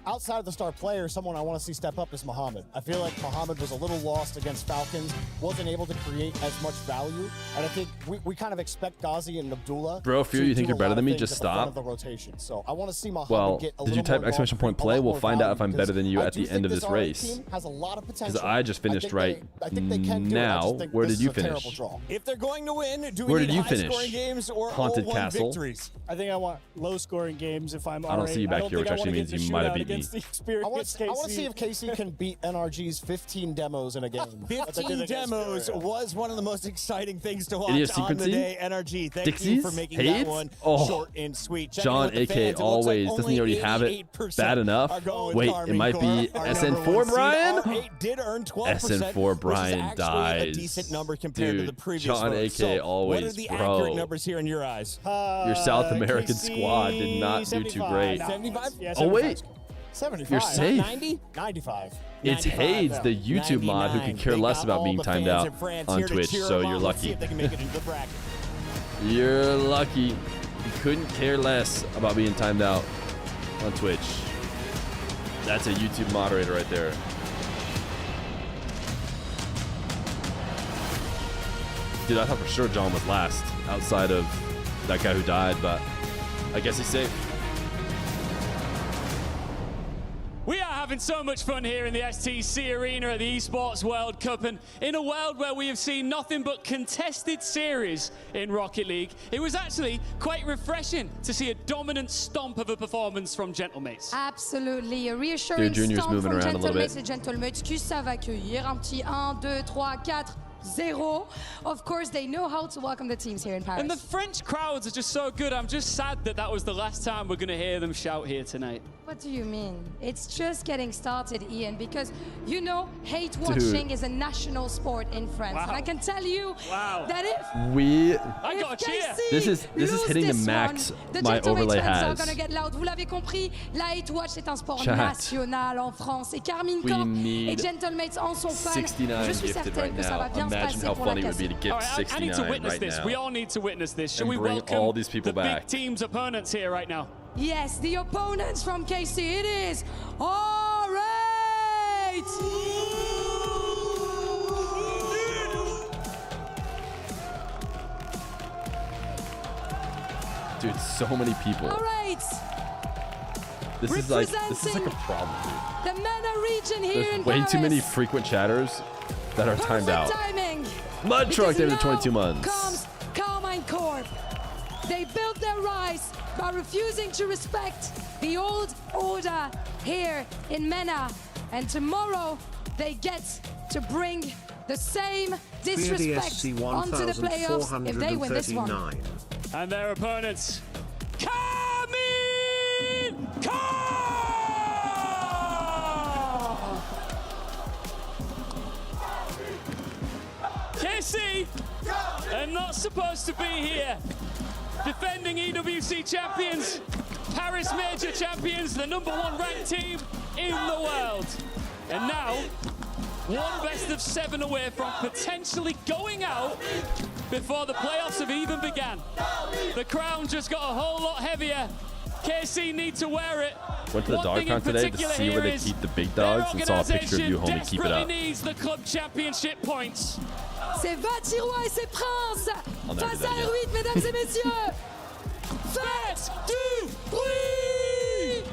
Outside of the star player, someone I want to see step up is Muhammad. I feel like Muhammad was a little lost against Falcons, wasn't able to create as much value, and I think we kind of expect Ghazi and Abdullah. Bro, Fear, you think you're better than me? Just stop. Of the rotation. So I want to see Muhammad Well, get a did you little type more exclamation point play? We'll find out if I'm better than you at the end of this race. Has a lot of potential. Because I just finished right now. Where did you finish? If they're going to win, do we Where need did you high-scoring finish? games or Haunted 0-1 Castle? victories? I think I want low-scoring games if I'm I don't R8. see you back don't here, think which I actually wanna means get in a you might have shootout beat me. against the experienced I want to see KC. if KC can beat NRG's 15 demos in a game. 15 demos was one of the most exciting things to watch Idiosyncrasy? on the day. NRG, thank you Dixies? for making Hades? that one Oh. short and sweet. Checking John, with the aka fans, it looks like always. Doesn't he already have it 88% bad enough? are going with Wait, it Carmine might be Corp, our SN4 #1 seed. Brian? R8 did earn 12%, SN4 Brian which is actually dies. a decent number compared to Dude, the previous John, votes. aka So, always, what are the bro. accurate numbers here in your eyes? Your South American KC squad did not do too 75. great. 75? Yeah, Oh, wait. 75. You're safe. 90? 95. It's 95, Hades, the YouTube mod, who 99. could care They less got about all being the timed fans out in France on here to Twitch, cheer so them you're on. Let's see lucky. if they can make it into the bracket. You're lucky. You couldn't care less about being timed out on Twitch. That's a YouTube moderator right there. Dude, I thought for sure John was last outside of that guy who died, but I guess he's safe. We are having so much fun here in the STC Arena at the Esports World Cup, and in a world where we have seen nothing but contested series in Rocket League, it was actually quite refreshing to see a dominant stomp of a performance from Gentlemates. Absolutely. A reassuring Dude, Junior's stomp moving from around a little bit. Gentlemates. Et Gentlemates qui savent accueillir un petit 1, 2, 3, 4, 0. Of course, they know how to welcome the teams here in Paris. And the French crowds are just so good. I'm just sad that that was the last time we're going to hear them shout here tonight. What do you mean? It's just getting started, Ian, because you know hate watching is a national sport in France. Wow. And I can tell you that if I got a cheer. This is hitting the max my overlay are has. gonna get loud. Vous l'avez compris, la hate watch c'est un sport Chat. national en France. Et Carmine We Corp et need Gentlemates en sont fans. 69 Je suis gifted certaine right que ça va now. bien se Imagine passer how pour la funny it would be to Cassie. get All right, I need 69 to witness right this. now. We all need to witness this. Shall And we bring welcome all these people the back. big team's opponents here right now? Yes, the opponents from KC, it is R8! Dude, so many people. R8! This is like a problem, dude. The MENA region here in There's way Paris. too many frequent chatters that are timed out. Timing. Mud Truck, Because David, now 22 months. comes Carmine Corp. They built their rise by refusing to respect the old order here in MENA. And tomorrow they get to bring the same disrespect onto the playoffs if they win this one. And their opponents, Carmine Corp! KC are not supposed to be here. Defending EWC champions, Paris Major champions, the #1 ranked team in the world. And now, one best of 7 away from potentially going out before the playoffs have even begun. The crown just got a whole lot heavier. KC need to wear it. Went to the One dog thing in pound today to particular see where here they is keep the big their dogs and saw a picture of you, organisation homie. Keep it desperately up. needs the club championship points. C'est Vatirois et ses princes On a face vu à that, R8, mesdames et messieurs. Faites du bruit!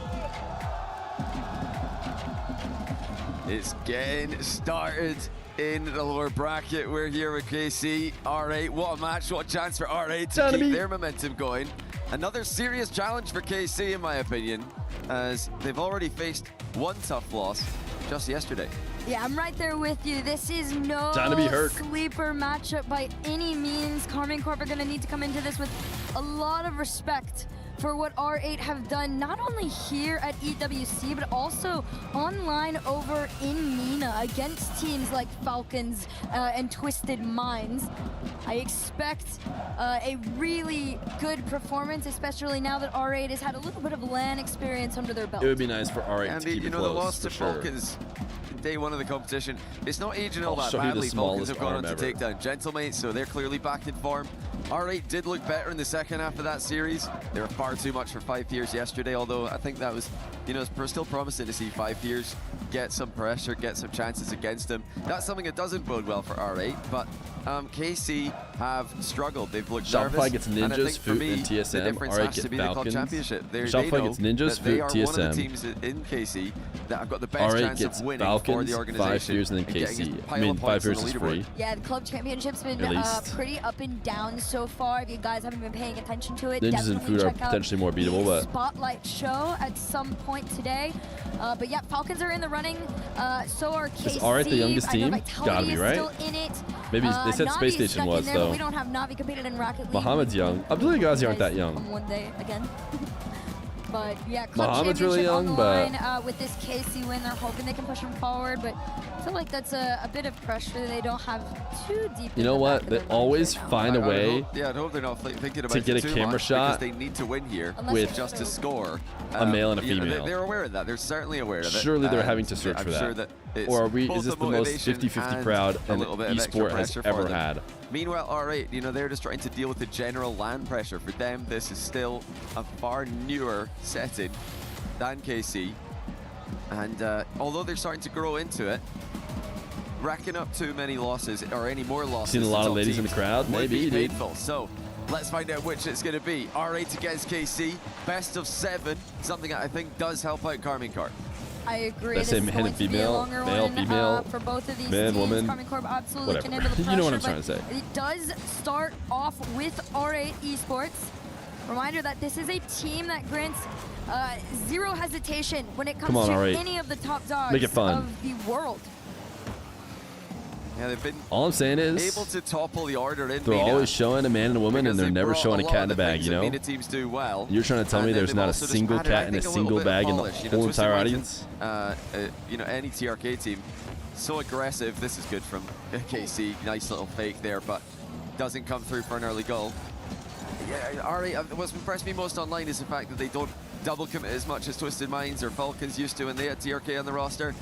It's getting started in the lower bracket. We're here with KC. R8, what a match, what a chance for R8 to keep their momentum going. Another serious challenge for KC, in my opinion, as they've already faced one tough loss just yesterday. Yeah, I'm right there with you. This is no sleeper matchup by any means. Karmine Corp are going to need to come into this with a lot of respect for what R8 have done, not only here at EWC, but also online over in MENA against teams like Falcons and Twisted Minds. I expect a really good performance, especially now that R8 has had a little bit of LAN experience under their belt. It would be nice for R8 and to keep it the close, loss to for sure. Falcons day one of the competition, it's not aging all I'll that show you the badly. Falcons smallest have gone on arm to ever. take down Gentlemates, so they're clearly back in form. R8 did look better in the second half of that series. They were far too much for 5 Feers yesterday, although I think that was, it's still promising to see 5 Feers get some pressure, get some chances against them. That's something that doesn't bode well for R8, but KC have struggled. They've looked nervous. Shopify gets and I Ninjas, think for Foot, me, and TSM. the difference R8 has to get be the club Falcons. championship. They Shopify know gets Ninjas, that they Foot, are TSM. one of the teams in KC that have got the best R8 chance gets of winning Falcons, for the 5 organization. Feers, and then getting a KC. pile I mean, of 5 points on Feers the is leaderboard. free. Yeah, the club championship's been At least. pretty up and down so far. If you guys haven't been paying attention to it, Ninjas and definitely Food are check out potentially more beatable, the but Spotlight show at some point today. But yeah, Falcons are in the running. So are KC. Is R8 the youngest I know team? Vitality Gotta be, is right? Still in it. Maybe they said Navi's Space Station stuck in was, there, though. But we don't have Navi competed in Rocket League. Muhammad's young. Abdullah Ghazi aren't that young. Come one day again. But yeah, club Muhammad's championship really young, on the but line, with this KC win, they're hoping they can push them forward. But I feel like that's a bit of pressure they don't have too deep. You know what? They always find a way I hope they're not thinking about to get it a too camera much shot because they need to win here with just to score. a male and a You know, female. they're aware of that. They're certainly aware of it. Surely they're and having to search I'm for that. Sure that it's Or are we? both Is this the the most motivation 50-50 and crowd a an little bit of extra esport has pressure for ever them. had? Meanwhile, R8, they're just trying to deal with the general LAN pressure. For them, this is still a far newer setting than KC. And although they're starting to grow into it, racking up too many losses or any more losses. Seen a lot to of top ladies in teams the crowd? would Maybe, be dude. painful. So let's find out which it's going to be. R8 against KC, best of 7, something that I think does help out Karmine Corp. I agree. Let's This say is men going and to be a female, longer male, one, female, for both of these man, teams. woman, Karmine Corp absolutely whatever. can handle the pressure. You know what I'm trying but to say. It does start off with R8 Esports. Reminder that this is a team that grants zero hesitation when it comes Come on, to R8. any of the top dogs Make it fun. of the world. Yeah, they've been All I'm saying is able to topple the order in they're MENA always showing a man and a woman, and because they're they never brought showing a lot cat of in a the bag. things You that know? MENA teams do well. You're trying to tell me And then there's they've not a also just single added, cat I in a think, little single bit of bag in the polish. whole Twisted entire Minds audience? and, any TRK team, so aggressive. This is good from KC. Nice little fake there, but doesn't come through for an early goal. Yeah, R8, what's impressed me most online is the fact that they don't double commit as much as Twisted Minds or Falcons used to when they had TRK on the roster.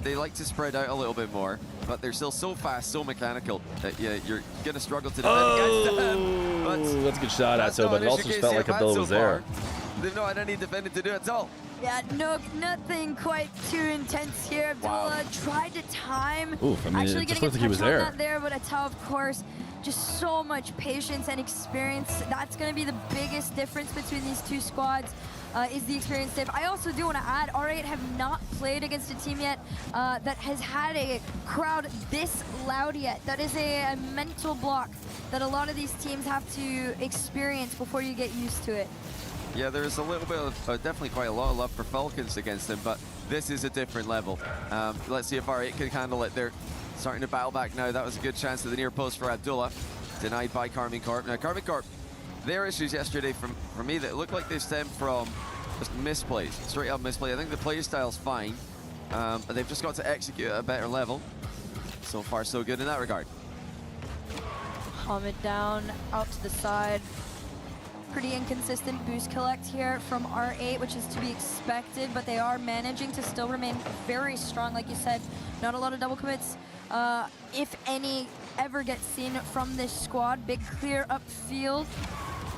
They like to spread out a little bit more, but they're still so fast, so mechanical that you're going to struggle to defend against them. But That's a good shot, that's Atto, not but an it also issue just felt KC like have Abdullah had was so there. far. They've not had any defending to do at all. Yeah, nothing quite too intense here. Abdullah tried to time. Oof, I mean, actually it just getting looked like he a was touch on there. that there, but Atto, of course, just so much patience and experience. That's going to be the biggest difference between these two squads. Is the experience diff. I also do want to add, R8 have not played against a team yet that has had a crowd this loud yet. That is a mental block that a lot of these teams have to experience before you get used to it. Yeah, there's a little bit of, definitely quite a lot of love for Falcons against them, but this is a different level. Let's see if R8 can handle it. They're starting to battle back now. That was a good chance to the near post for Abdullah. Denied by Karmine Corp. Now, Karmine Corp, their issues yesterday for me, that look like they stem from just misplays, straight up misplay. I think the play style's fine, but they've just got to execute at a better level. So far, so good in that regard. Muhammad down, out to the side. Pretty inconsistent boost collect here from R8, which is to be expected, but they are managing to still remain very strong. Like you said, not a lot of double commits, if any, ever get seen from this squad. Big clear upfield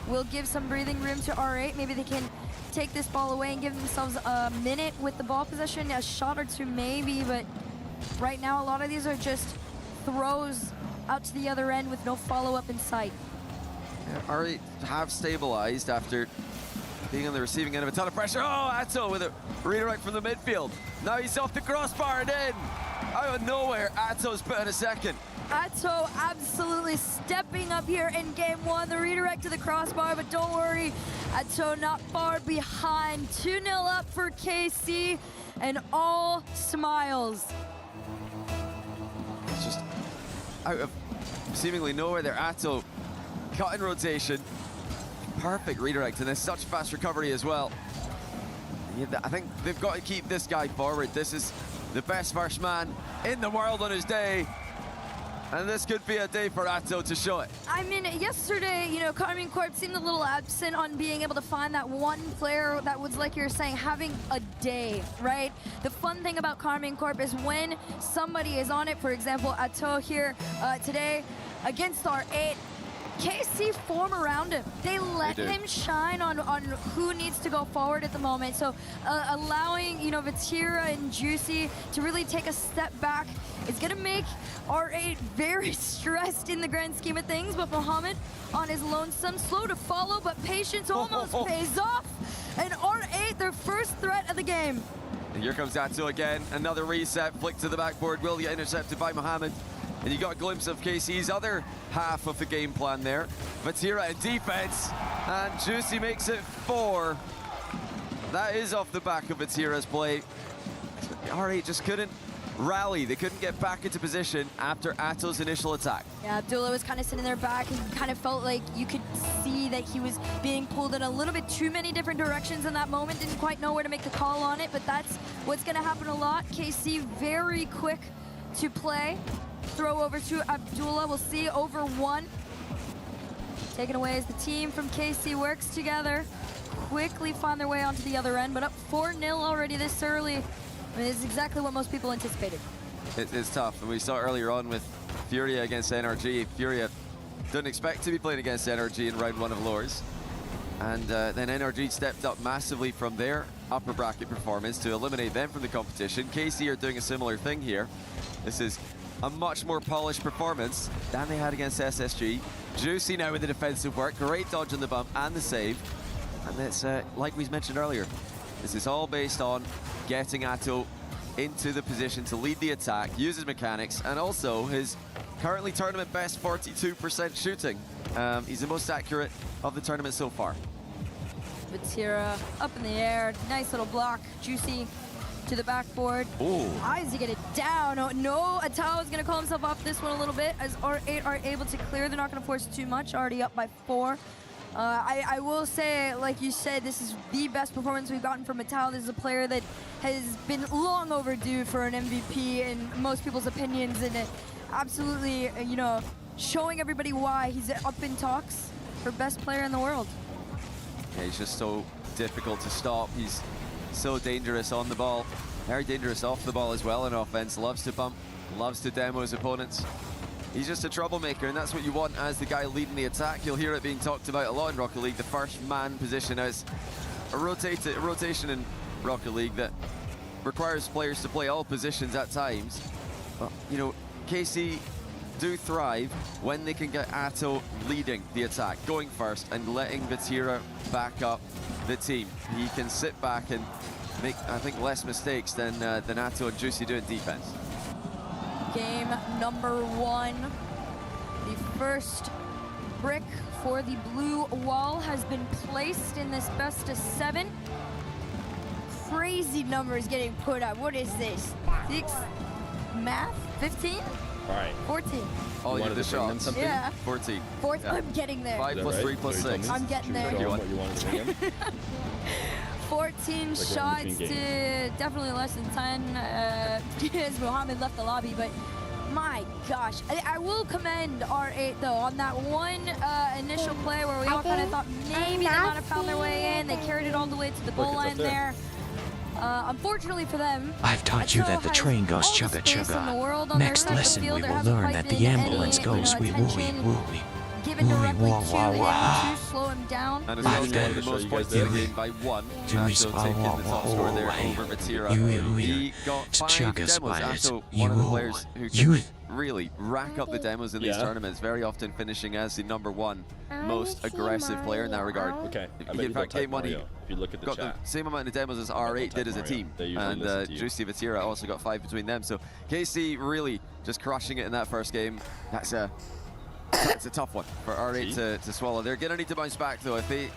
will give some breathing room to R8. Maybe they can take this ball away and give themselves a minute with the ball possession, a shot or two maybe, but right now a lot of these are just throws out to the other end with no follow-up in sight. R8 have stabilized after being on the receiving end of a ton of pressure. Oh, Atto with a redirect from the midfield. Now he's off the crossbar and in. Out of nowhere, Atto's put in a second. Atto absolutely stepping up here in game one. The redirect to the crossbar, but don't worry, Atto not far behind. 2-0 up for KC, and all smiles. It's just out of seemingly nowhere there. Atto cut in rotation. Perfect redirect, and there's such fast recovery as well. Yeah, I think they've got to keep this guy forward. This is the best first man in the world on his day. And this could be a day for Atto to show it. I mean, yesterday, you know, Karmine Corp seemed a little absent on being able to find that one player that was, like you're saying, having a day, right? The fun thing about Karmine Corp is when somebody is on it, for example, Atto here today against R8, KC form around him. They let him shine on who needs to go forward at the moment. So allowing, you know, Vatira and Juicy to really take a step back is going to make R8 very stressed in the grand scheme of things. But Mohamed on his lonesome, slow to follow, but patience almost pays off. And R8, their first threat of the game. And here comes Atto again. Another reset, flick to the backboard, will get intercepted by Mohamed. And you got a glimpse of KC's other half of the game plan there. Vatira in defense, and Juicy makes it 4. That is off the back of Vatira's play. R8 just couldn't rally. They couldn't get back into position after Atto's initial attack. Yeah, Abdullah was kind of sitting there back and kind of felt like you could see that he was being pulled in a little bit too many different directions in that moment. Didn't quite know where to make the call on it, but that's what's going to happen a lot. KC very quick to play. Throw over to Abdullah. We'll see over 1. Taken away as the team from KC works together. Quickly find their way onto the other end, but up 4-0 already this early. I mean, this is exactly what most people anticipated. It's tough, and we saw earlier on with Furia against NRG. Furia didn't expect to be playing against NRG in round 1 of Lures. And then NRG stepped up massively from their upper bracket performance to eliminate them from the competition. KC are doing a similar thing here. This is a much more polished performance than they had against SSG. Juicy now with the defensive work, great dodge on the bump and the save. And it's like we mentioned earlier, this is all based on getting Atto into the position to lead the attack, use his mechanics, and also his currently tournament best 42% shooting. He's the most accurate of the tournament so far. Vatira up in the air, nice little block. Juicy to the backboard. Eyes to get it down. Oh, no, Atao is going to call himself off this one a little bit as R8 are able to clear. They're not going to force too much, already up by 4. I will say, like you said, this is the best performance we've gotten from Atao. This is a player that has been long overdue for an MVP in most people's opinions, and absolutely, you know, showing everybody why he's up in talks for best player in the world. Yeah, he's just so difficult to stop. He's so dangerous on the ball, very dangerous off the ball as well in offense. Loves to bump, loves to demo his opponents. He's just a troublemaker, and that's what you want as the guy leading the attack. You'll hear it being talked about a lot in Rocket League, the first man position. As a rotation in Rocket League that requires players to play all positions at times. But, you know, KC do thrive when they can get Atto leading the attack, going first and letting Vatira back up the team. He can sit back and make, I think, less mistakes than Atto and Juicy do in defense. Game number 1. The first brick for the blue wall has been placed in this best of 7. Crazy numbers getting put up. What is this? 6 math? 15? All right. 14. Oh, you did the shots. Yeah. 14. 14. Yeah. I'm getting there. 5 plus 3 plus 6. I'm getting there. You wanted to bring him? 14 shots to definitely less than 10 as Mohamed left the lobby, but my gosh. I will commend R8 though on that one initial play where we all kind of thought maybe they might have found their way in. They carried it all the way to the goal line there. Unfortunately for them, I've taught you that the train goes chugga chugga. Next lesson we will learn that the ambulance goes wee wooey wooey. coming directly to him to slow him down. And as well as getting the most points in the game by 1. Atto taking the top score there over Vatira. He got 5 demos. Atto, one of the players who can really rack up the demos in these tournaments, very often finishing as the #1 most aggressive player in that regard. Okay. In fact, game 1, he if you look at the got chat. the same amount of demos as R8 did as a team. And Juicy Vatira also got 5 between them. So KC really just crushing it in that first game. That's a tough one for R8 to swallow. They're going to need to bounce back, though. If they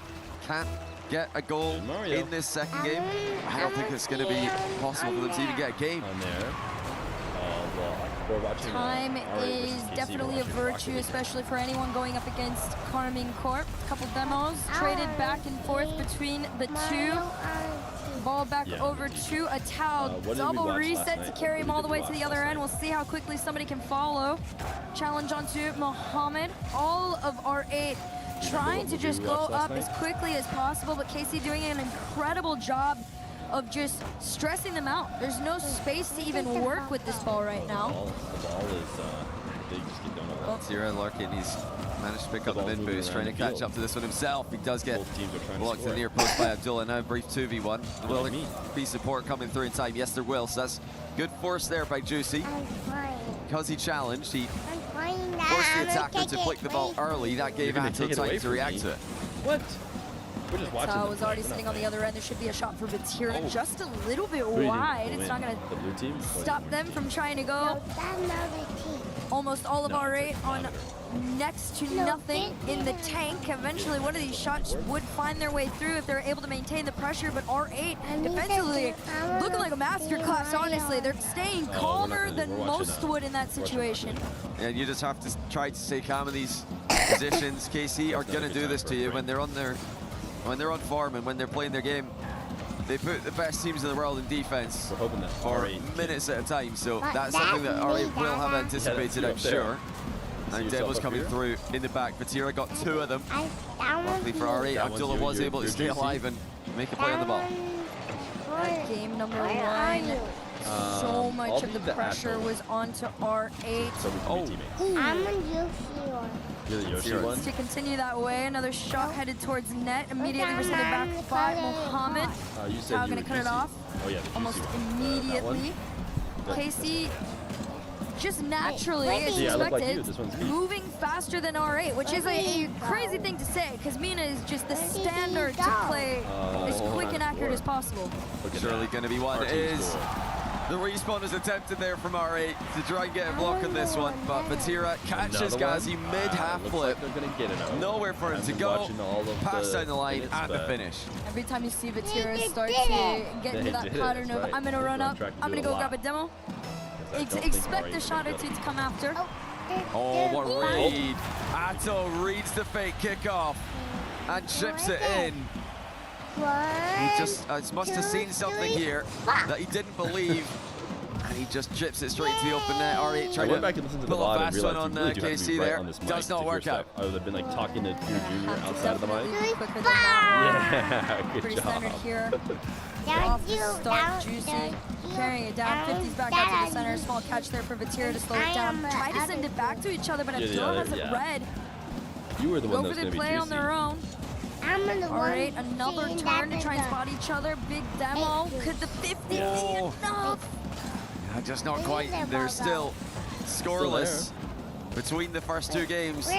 can't get a goal in this second game, I don't think it's going to be possible for them to even get a game. Time is definitely a virtue, especially for anyone going up against Carmine Corp. Couple demos traded back and forth between the two. Ball back over to Atto. Double reset to carry him all the way to the other end. We'll see how quickly somebody can follow. Challenge onto Mohammed. All of R8 trying to just go up as quickly as possible, but KC doing an incredible job of just stressing them out. There's no space to even work with this ball right now. The ball is, they just get done a lot. Zero Larkin, he's managed to pick up the mid boost, trying to catch up to this one himself. He does get blocked to the near post by Abdullah. Now a brief 2v1. Will there be support coming through in time? Yes, there will. So that's good force there by Juicy. Because he challenged, he forced the attacker to flick the ball early. That gave Atto time to react to it. What? We're just watching. Was already sitting on the other end. There should be a shot for Vatira, just a little bit wide. It's not going to stop them from trying to go. Almost all of R8 on next to nothing in the tank. Eventually, one of these shots would find their way through if they're able to maintain the pressure, but R8 defensively looking like a masterclass, honestly. They're staying calmer than most would in that situation. And you just have to try to stay calm in these positions. KC are going to do this to you when they're on form and when they're playing their game. They put the best teams in the world in defense for minutes at a time, so that's something that R8 will have anticipated, I'm sure. And Devil's coming through in the back. Vatira got 2 of them. Luckily for R8, Abdullah was able to stay alive and make a play on the ball. Game number 1. So much of the pressure was onto R8. I'm on you, You're the Yoshi one? To continue that way, another shot headed towards net. Immediately resended back by Mohammed. Now going to cut it off. Almost immediately. KC just naturally, as expected, moving faster than R8, which is a crazy thing to say, because Mina is just the standard to play as quick and accurate as possible. Surely going to be one. It is. The respawn is attempted there from R8 to try and get a block on this one, but Vatira catches Ghazi mid-half flip. Nowhere for him to go. Pass down the line at the finish. Every time you see Vatira start to get into that pattern of, I'm going to run up, I'm going to go grab a demo, expect a shot or two to come after. Oh, what read. Atto reads the fake kickoff and chips it in. He just must have seen something here that he didn't believe, and he just chips it straight to the open net. R8 trying to pull a fast one on KC there. Does not work out. I would have been like talking to your junior outside of the mic. Yeah, good pretty job. standard here. Off the start, Juicy carrying it down. 50s back out to the center. Small catch there for Vatira to slow it down. Try to send it back to each other, but Abdullah has it read. You were the one that was going to be play on their own. R8, another turn to try and spot each other. Big demo. Could the 50 be enough? Just not quite. They're still scoreless between the first 2 games.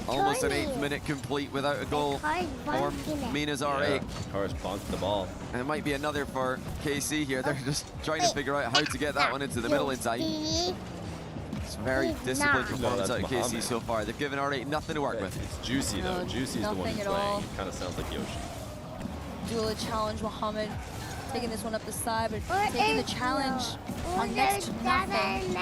Almost an 8th minute complete without a goal for Mina's R8. Corresponds to the ball. And it might be another for KC here. They're just trying to figure out how to get that one into the middle in time. It's very disciplined performance out of KC so far. They've given R8 nothing to work with. It's Juicy though. Juicy's the one who's playing. It kind of sounds like Yoshi. Dual challenge, Mohammed taking this one up the side, but taking the challenge on next to nothing.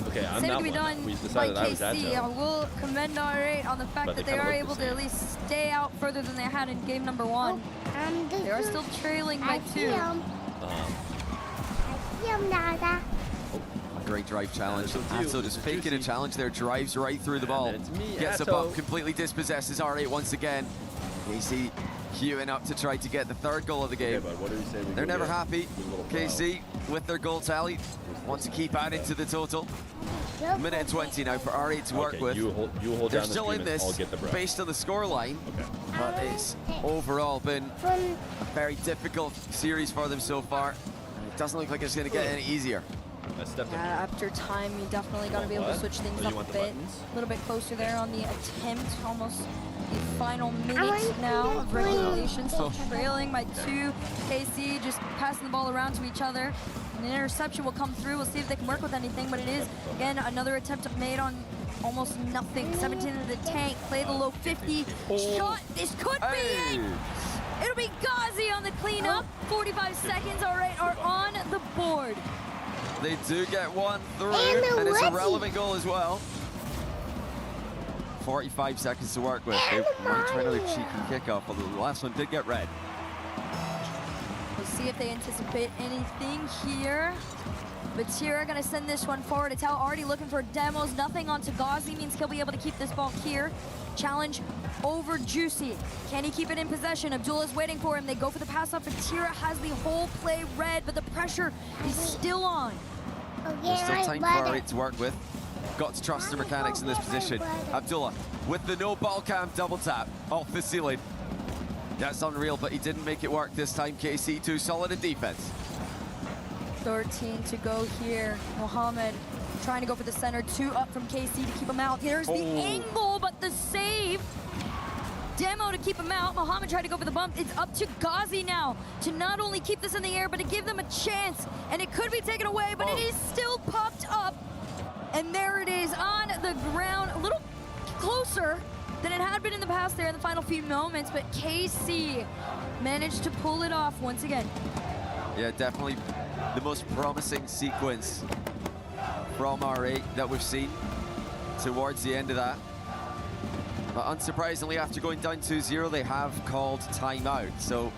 Okay, I'm Same not can be done by KC. I will commend R8 on the fact that they are able to at least stay out further than they had in game number 1. They are still trailing by 2. Great drive challenge. Atto just faking a challenge there, drives right through the ball. Gets above, completely dispossesses R8 once again. KC queuing up to try to get the 3rd goal of the game. They're never happy. KC with their goal tally want to keep adding to the total. A minute and 20 now for R8 to work with. You hold They're down the still stream in and I'll this get the bro. based on the scoreline, but it's overall been a very difficult series for them so far. And it doesn't look like it's going to get any easier. After time, you definitely got to be able to switch things up a bit. A little bit closer there on the attempt, almost the final minute now of regulation. Still trailing by 2. KC just passing the ball around to each other. An interception will come through. We'll see if they can work with anything, but it is, again, another attempt made on almost nothing. 17 in the tank, play the low 50 shot. This could be it. It'll be Ghazi on the cleanup. 45 seconds, all right, are on the board. They do get one through, and it's a relevant goal as well. 45 seconds to work with. They might try another cheeky kickoff, although the last one did get red. We'll see if they anticipate anything here. Batira gonna send this one forward. It's out already looking for demos. Nothing onto Ghazi means he'll be able to keep this ball here. Challenge over Juicy. Can he keep it in possession? Abdullah's waiting for him. They go for the pass off. Batira has the whole play red, but the pressure is still on. There's still time for R8 to work with. Got to trust the mechanics in this position. Abdullah with the no ball cam double tap off the ceiling. That's unreal, but he didn't make it work this time. KC too solid in defense. 13 to go here. Mohammed trying to go for the center. 2 up from KC to keep him out. Here's the angle, but the save. Demo to keep him out. Mohammed tried to go for the bump. It's up to Ghazi now to not only keep this in the air, but to give them a chance. And it could be taken away, but it is still popped up. And there it is on the ground, a little closer than it had been in the past there in the final few moments, but KC managed to pull it off once again. Yeah, definitely the most promising sequence from R8 that we've seen towards the end of that. But unsurprisingly, after going down 2-0, they have called timeout. So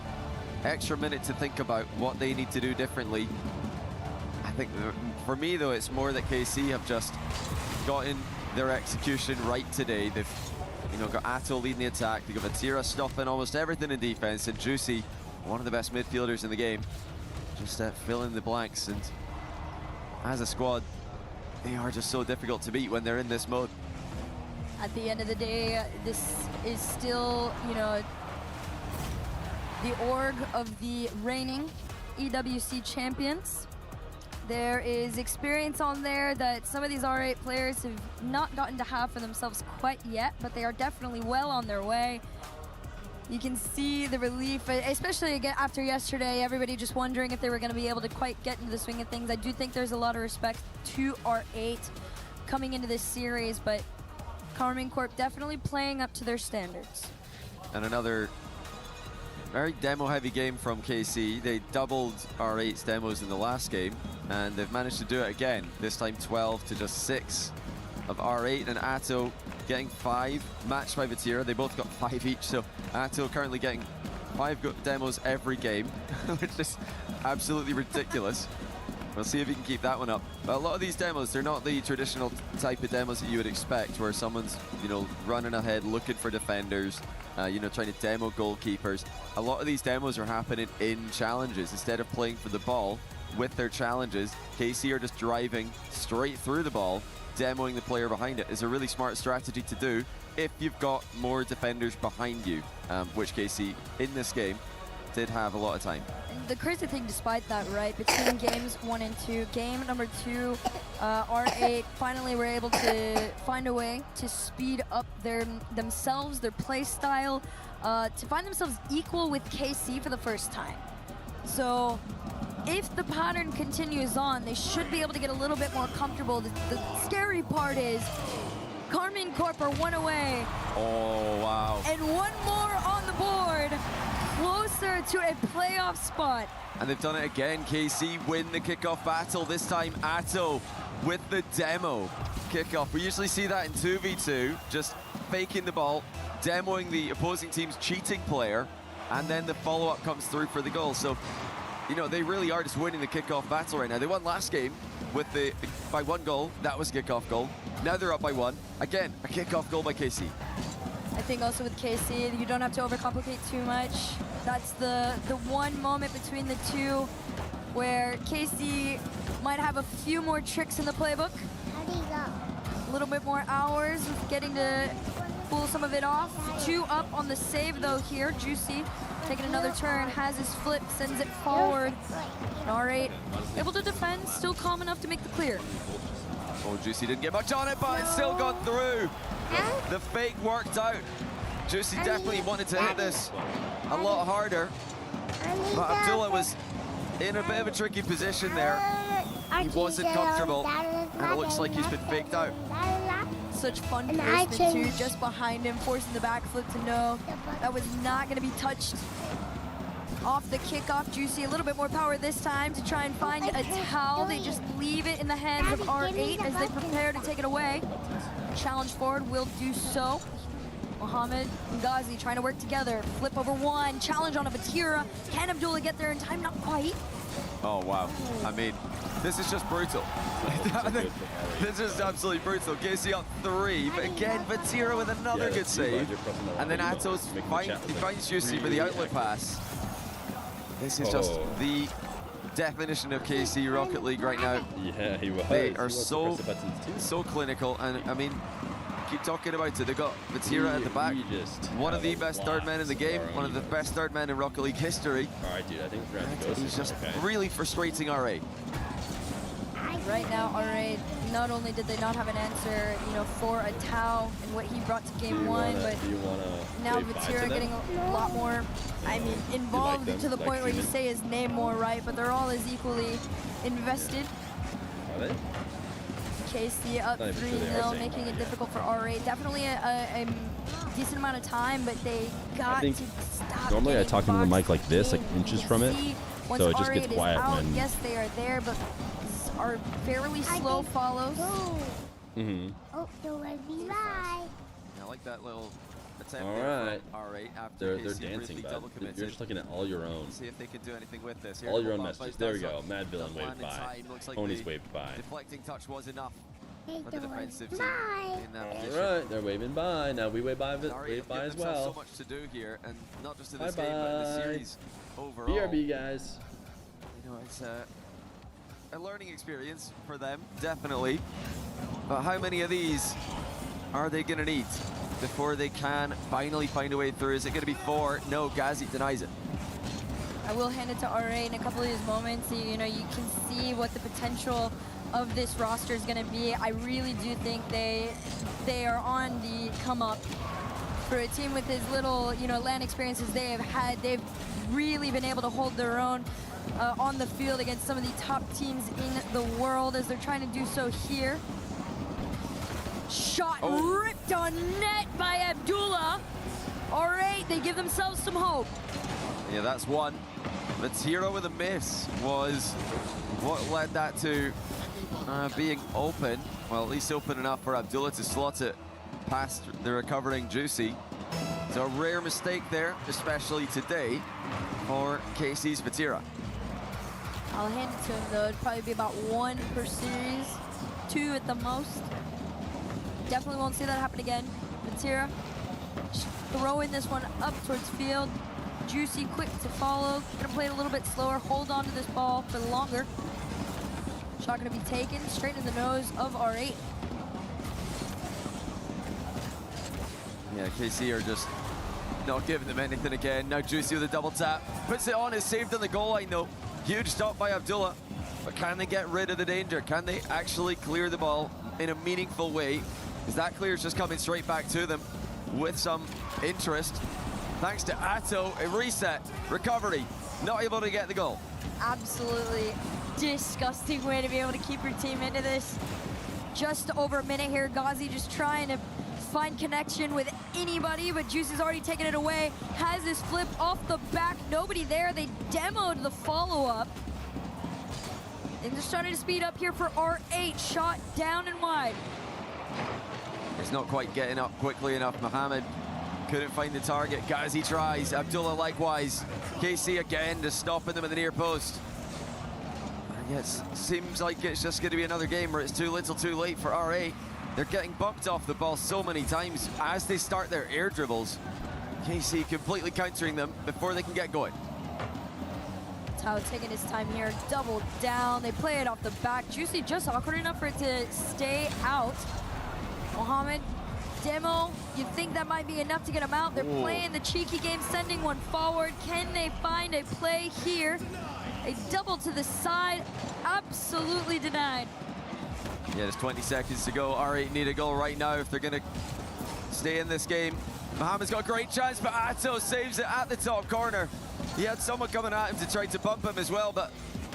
extra minute to think about what they need to do differently. I think for me, though, it's more that KC have just gotten their execution right today. They've got Atto leading the attack. They've got Batira stuffing almost everything in defense. And Juicy, one of the best midfielders in the game, just filling the blanks. And as a squad, they are just so difficult to beat when they're in this mode. At the end of the day, this is still, the org of the reigning EWC champions. There is experience on there that some of these R8 players have not gotten to have for themselves quite yet, but they are definitely well on their way. You can see the relief, especially again after yesterday, everybody just wondering if they were going to be able to quite get into the swing of things. I do think there's a lot of respect to R8 coming into this series, but Karmine Corp definitely playing up to their standards. And another very demo-heavy game from KC. They doubled R8's demos in the last game, and they've managed to do it again. This time 12 to just 6 of R8, and Atto getting 5, matched by Batira. They both got 5 each, so Atto currently getting 5 demos every game, which is absolutely ridiculous. We'll see if he can keep that one up. But a lot of these demos, they're not the traditional type of demos that you would expect, where someone's, running ahead, looking for defenders, trying to demo goalkeepers. A lot of these demos are happening in challenges. Instead of playing for the ball with their challenges, KC are just driving straight through the ball, demoing the player behind it. Is a really smart strategy to do if you've got more defenders behind you, which KC in this game did have a lot of time. The crazy thing, despite that, right, between games 1 and 2, game number 2, R8 finally were able to find a way to speed up themselves, their play style, to find themselves equal with KC for the first time. So if the pattern continues on, they should be able to get a little bit more comfortable. The scary part is Karmine Corp are 1 away. Oh, wow. And 1 more on the board. Closer to a playoff spot. And they've done it again. KC win the kickoff battle. This time Atto with the demo kickoff. We usually see that in 2v2, just faking the ball, demoing the opposing team's cheating player, and then the follow-up comes through for the goal. So, they really are just winning the kickoff battle right now. They won last game with by 1 goal. That was a kickoff goal. Now they're up by 1. Again, a kickoff goal by KC. I think also with KC, you don't have to overcomplicate too much. That's the one moment between the two where KC might have a few more tricks in the playbook. little bit more hours of getting to pull some of it off. 2 up on the save though here. Juicy taking another turn, has his flip, sends it forward. And R8 able to defend, still calm enough to make the clear. Oh, Juicy didn't get much on it, but it's still got through. The fake worked out. Juicy definitely wanted to hit this a lot harder, but Abdullah was in a bit of a tricky position there. He wasn't comfortable, and it looks like he's been faked out. Such fun placement too, just behind him, forcing the backflip to no. That was not going to be touched. Off the kickoff, Juicy a little bit more power this time to try and find a towel. They just leave it in the hands of R8 as they prepare to take it away. Challenge forward will do so. Mohammed and Ghazi trying to work together. Flip over 1, challenge on a Vatira. Can Abdullah get there in time? Not quite. Oh, wow. I mean, this is just brutal. This is absolutely brutal. KC up 3, but again, Vatira with another good save. And then Atos finds Juicy for the outlet pass. This is just the definition of KC Rocket League right now. Yeah, he was. They are so clinical, and I mean, keep talking about it. They've got Vatira at the back. One of the best third men in the game, one of the best third men in Rocket League history. All right, dude, I think we're going to go. He's just really frustrating R8. Right now, R8, not only did they not have an answer, for a Tau and what he brought to game 1, but now Vatira getting a lot more, involved to the point where you say his name more, right? But they're all as equally invested. Are they? KC up 3-0, making it difficult for R8. Definitely a decent amount of time, but they got to stop. Normally I talk into the mic like this, like inches from it, so it just gets quiet when. Yes, they are there, but are fairly slow follows. Mm-hmm. Oh, don't let me lie. I like that little attempt. All right. R8 after they're dancing, bud. You're just looking at all your own. See if they can do anything with this. All your own messages. There we go. Mad Villain waved by. Ponies waved by. Deflecting touch was enough for the defensive team in that All position. right, they're waving by. Now we wave by, wave by as well. So much to do here, and not just in this game, but in the series overall. BRB, guys. It's a learning experience for them, definitely. But how many of these are they going to need before they can finally find a way through? Is it going to be 4? No, Ghazi denies it. I will hand it to R8 in a couple of these moments. You can see what the potential of this roster is going to be. I really do think they are on the come up. For a team with as little, LAN experiences they have had, they've really been able to hold their own on the field against some of the top teams in the world as they're trying to do so here. Shot ripped on net by Abdullah. R8, they give themselves some hope. Yeah, that's one. Vatira with a miss was what led that to being open. Well, at least open enough for Abdullah to slot it past the recovering Juicy. So a rare mistake there, especially today, for KC's Vatira. I'll hand it to him though. It'd probably be about 1 per series, 2 at the most. Definitely won't see that happen again. Vatira throwing this one up towards field. Juicy quick to follow. Gonna play it a little bit slower. Hold on to this ball for longer. Shot gonna be taken straight in the nose of R8. Yeah, KC are just not giving them anything again. Now Juicy with a double tap. Puts it on, is saved on the goal line though. Huge stop by Abdullah. But can they get rid of the danger? Can they actually clear the ball in a meaningful way? Because that clear is just coming straight back to them with some interest. Thanks to Atto, a reset, recovery, not able to get the goal. Absolutely disgusting way to be able to keep your team into this. Just over a minute here, Ghazi just trying to find connection with anybody, but Juicy's already taken it away. Has this flip off the back, nobody there. They demoed the follow-up. And they're starting to speed up here for R8, shot down and wide. It's not quite getting up quickly enough. Mohammed couldn't find the target. Ghazi tries, Abdullah likewise. KC again just stopping them at the near post. Yes, seems like it's just going to be another game where it's too little too late for R8. They're getting bumped off the ball so many times as they start their air dribbles. KC completely countering them before they can get going. Tao taking his time here, double down. They play it off the back. Juicy just awkward enough for it to stay out. Mohamed, Demo, you think that might be enough to get them out? They're playing the cheeky game, sending one forward. Can they find a play here? A double to the side, absolutely denied. Yeah, there's 20 seconds to go. R8 need a goal right now if they're gonna stay in this game. Mohamed's got a great chance, but Atto saves it at the top corner. He had someone coming at him to try to bump him as well, but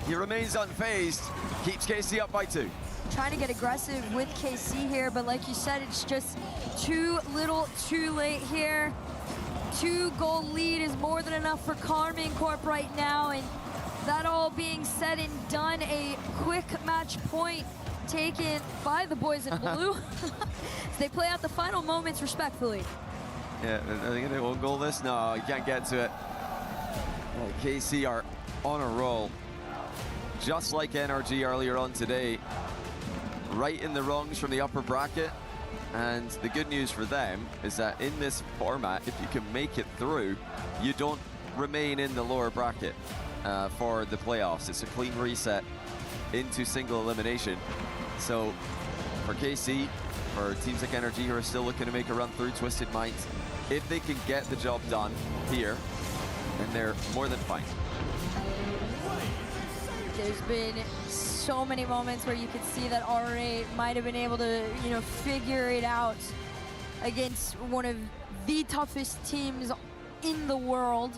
he remains unfazed. Keeps KC up by 2. Trying to get aggressive with KC here, but like you said, it's just too little, too late here. 2-goal lead is more than enough for Karmine Corp right now, and that all being said and done, a quick match point taken by the boys in blue. They play out the final moments respectfully. Yeah, are they gonna own goal this? No, you can't get to it. Well, KC are on a roll. Just like NRG earlier on today, right in the rungs from the upper bracket. And the good news for them is that in this format, if you can make it through, you don't remain in the lower bracket for the playoffs. It's a clean reset into single elimination. So for KC, for teams like NRG who are still looking to make a run through Twisted Minds, if they can get the job done here, then they're more than fine. There's been so many moments where you could see that R8 might have been able to, you know, figure it out against one of the toughest teams in the world.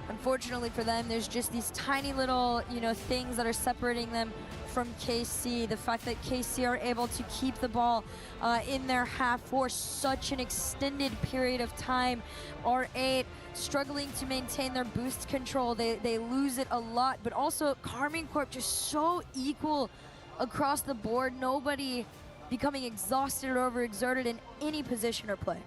Unfortunately for them, there's just these tiny little, you know, things that are separating them from KC. The fact that KC are able to keep the ball in their half for such an extended period of time. R8 struggling to maintain their boost control. They lose it a lot, but also Karmine Corp just so equal across the board. Nobody becoming exhausted or overexerted in any position or play.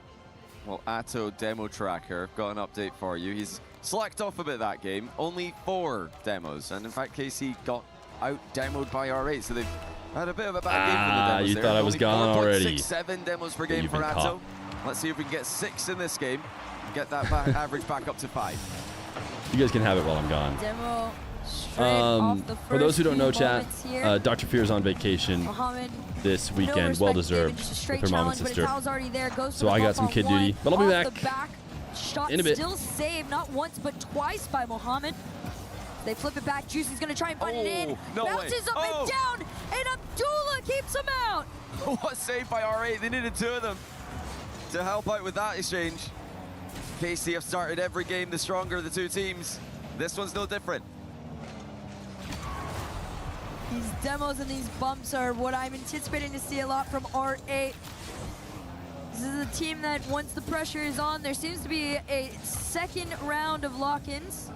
Well, Atto Demo Tracker, got an update for you. He's slacked off a bit that game. Only 4 demos, and in fact KC got out-demoed by R8, so they've had a bit of a bad game for the demos. You there. thought I was Only gone already. 4.67 demos per game for Atto. Let's see if we can get 6 in this game. Get that average back up to 5. You guys can have it while I'm gone. Demo straight off the For those who don't know, few chat, moments here. Dr. Feer's on vacation Mohamed, this no weekend, respect well given, deserved, just a with straight her mom and challenge, but sister. his towel's already there, goes So for I the got buff some on kid one. duty, but I'll be Off back the back, shot in a bit. still saved, not once but twice by Mohamed. They flip it back. Juicy's gonna try and find it in. Bounces up and down, and Abdullah keeps him out. What save by R8. They needed 2 of them to help out with that exchange. KC have started every game the stronger of the 2 teams. This one's no different. These demos and these bumps are what I'm anticipating to see a lot from R8. This is a team that once the pressure is on, there seems to be a second round of lock-ins.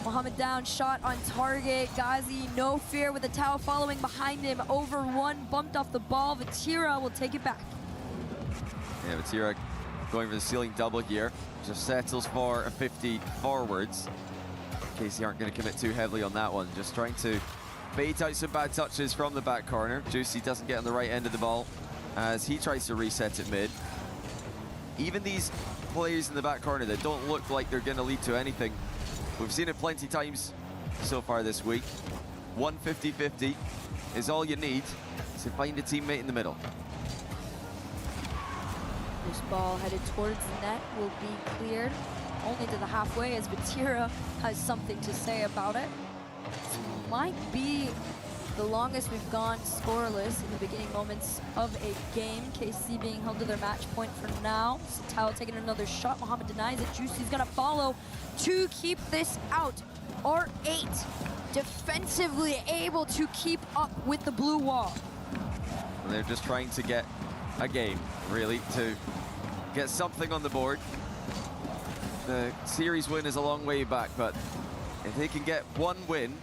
Mohamed down, shot on target. Ghazi, no fear with the towel following behind him. Over 1, bumped off the ball. Vatira will take it back. Yeah, Vatira going for the ceiling double here. Just settles for a 50 forwards. KC aren't going to commit too heavily on that one. Just trying to bait out some bad touches from the back corner. Juicy doesn't get on the right end of the ball as he tries to reset it mid. Even these plays in the back corner that don't look like they're going to lead to anything, we've seen it plenty times so far this week. 150-50 is all you need to find a teammate in the middle. This ball headed towards the net will be cleared only to the halfway as Vatira has something to say about it. This might be the longest we've gone scoreless in the beginning moments of a game. KC being held to their match point for now. Satao taking another shot. Mohamed denies it. Juicy's gonna follow to keep this out. R8 defensively able to keep up with the blue wall. And they're just trying to get a game, really, to get something on the board. The series win is a long way back, but if they can get 1 win,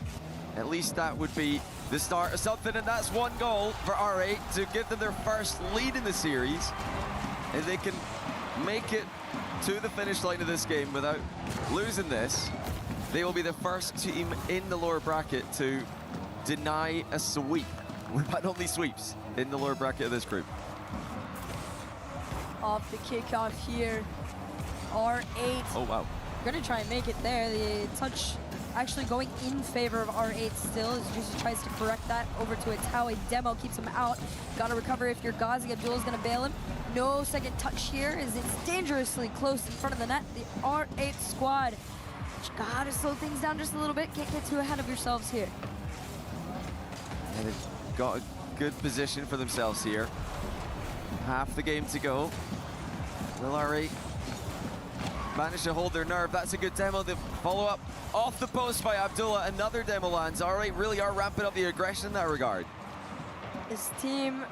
at least that would be the start of something, and that's 1 goal for R8 to give them their first lead in the series. If they can make it to the finish line of this game without losing this, they will be the first team in the lower bracket to deny a sweep. We've had only sweeps in the lower bracket of this group. Off the kickoff here, R8. Oh, wow. Gonna try and make it there. The touch actually going in favor of R8 still as Juicy tries to correct that over to a Tao. A demo keeps him out. Gotta recover if you're Ghazi. Abdul's gonna bail him. No second touch here as it's dangerously close in front of the net. The R8 squad. Gotta slow things down just a little bit. Can't get too ahead of yourselves here. And they've got a good position for themselves here. Half the game to go. Will R8 manage to hold their nerve? That's a good demo. The follow-up off the post by Abdullah. Another demo lands. R8 really are ramping up the aggression in that regard. This team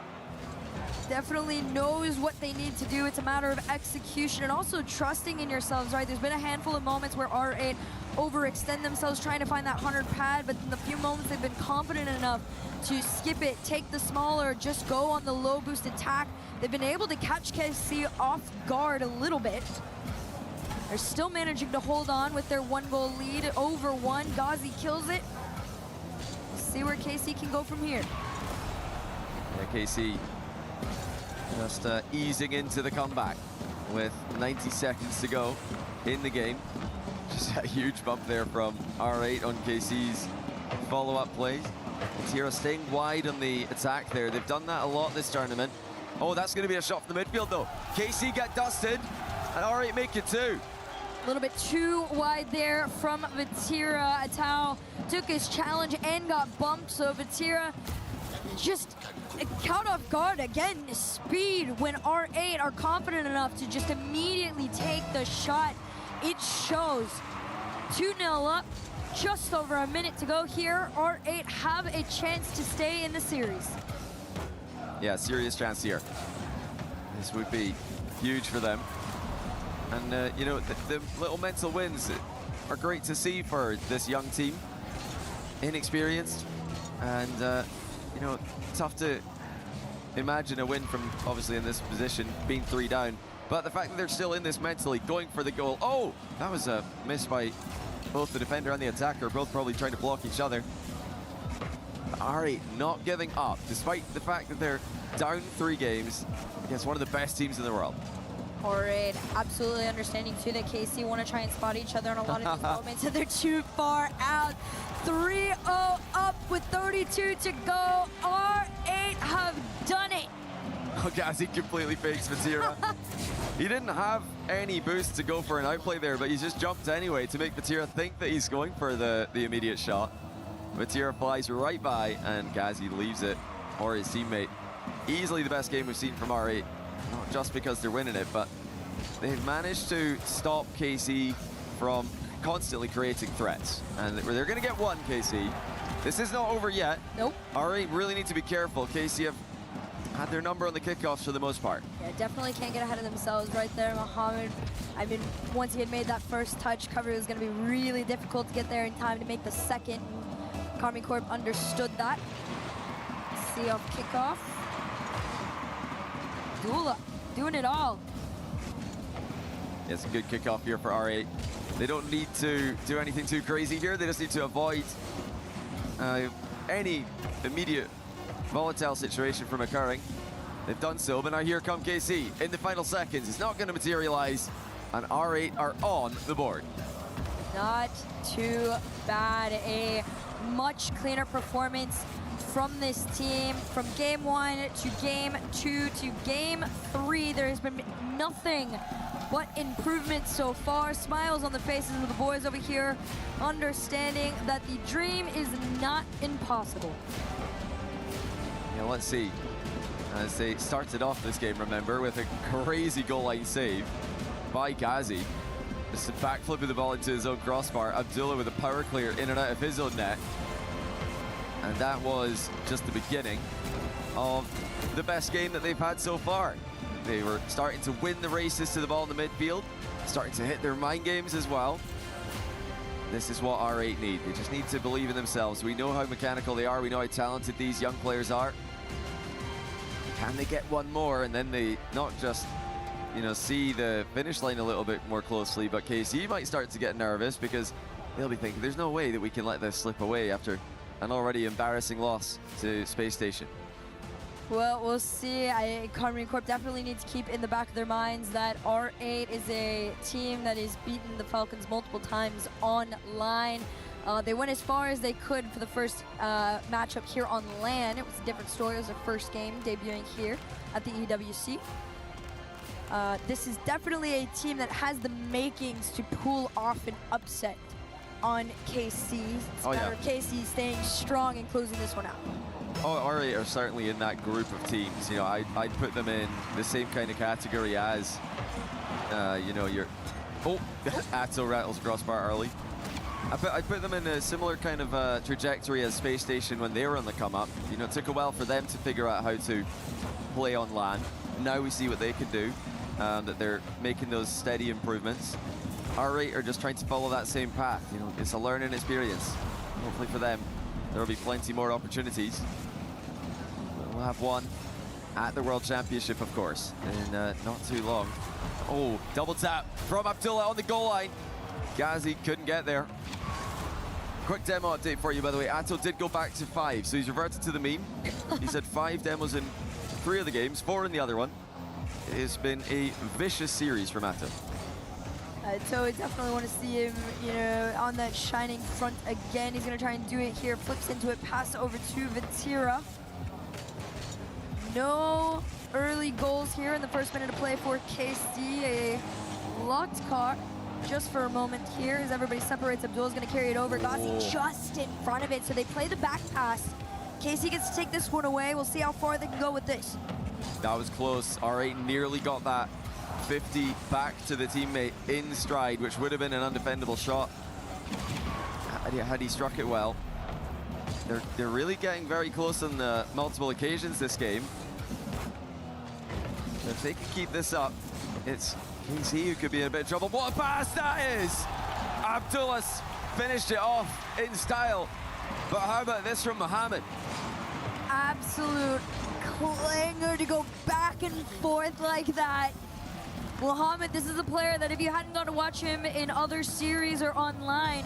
definitely knows what they need to do. It's a matter of execution and also trusting in yourselves, right? There's been a handful of moments where R8 overextend themselves trying to find that 100 pad, but in the few moments they've been confident enough to skip it, take the smaller, just go on the low boost attack. They've been able to catch KC off guard a little bit. They're still managing to hold on with their 1-goal lead over 1. Ghazi kills it. See where KC can go from here. Yeah, KC just easing into the comeback with 90 seconds to go in the game. Just a huge bump there from R8 on KC's follow-up plays. Tira staying wide on the attack there. They've done that a lot this tournament. Oh, that's going to be a shot from the midfield though. KC get dusted and R8 make it too. A little bit too wide there from Vatira. Atao took his challenge and got bumped, so Vatira just caught off guard again. Speed when R8 are confident enough to just immediately take the shot. It shows. 2-0 up, just over a minute to go here. R8 have a chance to stay in the series. Yeah, serious chance here. This would be huge for them. And, you know, the little mental wins are great to see for this young team. Inexperienced and, you know, tough to imagine a win from, obviously, in this position, being 3 down. But the fact that they're still in this mentally, going for the goal. Oh, that was a miss by both the defender and the attacker, both probably trying to block each other. R8 not giving up, despite the fact that they're down 3 games against one of the best teams in the world. R8 absolutely understanding too that KC want to try and spot each other on a lot of these moments, and they're too far out. 3-0 up with 32 to go. R8 have done it. Oh, Ghazi completely fakes Vatira. He didn't have any boost to go for an outplay there, but he just jumped anyway to make Vatira think that he's going for the immediate shot. Vatira flies right by, and Ghazi leaves it for his teammate. Easily the best game we've seen from R8. Not just because they're winning it, but they've managed to stop KC from constantly creating threats. And they're going to get one, KC. This is not over yet. Nope. R8 really need to be careful. KC have had their number on the kickoffs for the most part. Yeah, definitely can't get ahead of themselves right there, Mohammed. I mean, once he had made that first touch, cover was going to be really difficult to get there in time to make the second. Karmi Corp understood that. See off kickoff. Dula doing it all. It's a good kickoff here for R8. They don't need to do anything too crazy here. They just need to avoid any immediate volatile situation from occurring. They've done so, but now here come KC in the final seconds. It's not going to materialize, and R8 are on the board. Not too bad. A much cleaner performance from this team. From game 1 to game 2 to game 3, there has been nothing but improvement so far. Smiles on the faces of the boys over here, understanding that the dream is not impossible. Yeah, let's see. As they started off this game, remember, with a crazy goal line save by Ghazi. Just a backflip of the ball into his own crossbar. Abdullah with a power clear in and out of his own net. And that was just the beginning of the best game that they've had so far. They were starting to win the races to the ball in the midfield, starting to hit their mind games as well. This is what R8 need. They just need to believe in themselves. We know how mechanical they are. We know how talented these young players are. Can they get one more? And then they not just, you know, see the finish line a little bit more closely, but KC might start to get nervous because they'll be thinking, there's no way that we can let this slip away after an already embarrassing loss to Space Station. Well, we'll see. Karmine Corp definitely need to keep in the back of their minds that R8 is a team that has beaten the Falcons multiple times online. They went as far as they could for the first matchup here on LAN. It was a different story. It was their first game debuting here at the EWC. This is definitely a team that has the makings to pull off an upset on KC. It's a matter of KC staying strong and closing this one out. Oh, R8 are certainly in that group of teams. You know, I'd put them in the same kind of category as, you know, your... Oh, Atto rattles crossbar early. I'd put them in a similar kind of trajectory as Space Station when they were on the come-up. You know, it took a while for them to figure out how to play on LAN. Now we see what they can do, that they're making those steady improvements. R8 are just trying to follow that same path. You know, it's a learning experience. Hopefully for them, there will be plenty more opportunities. We'll have one at the World Championship, of course, in not too long. Oh, double tap from Abdullah on the goal line. Ghazi couldn't get there. Quick demo update for you, by the way. Atto did go back to 5, so he's reverted to the mean. He said 5 demos in 3 of the games, 4 in the other one. It's been a vicious series from Atto. So I definitely want to see him, you know, on that shining front again. He's going to try and do it here. Flips into it, pass over to Vatira. No early goals here in the first minute of play for KC. A locked car just for a moment here as everybody separates. Abdul's going to carry it over. Ghazi just in front of it, so they play the back pass. KC gets to take this one away. We'll see how far they can go with this. That was close. R8 nearly got that 50 back to the teammate in stride, which would have been an undefendable shot had he struck it well. They're really getting very close on multiple occasions this game. So if they can keep this up, it's KC who could be in a bit of trouble. What a pass that is! Abdullah's finished it off in style. But how about this from Mohamed? Absolute clanger to go back and forth like that. Mohamed, this is a player that if you hadn't got to watch him in other series or online,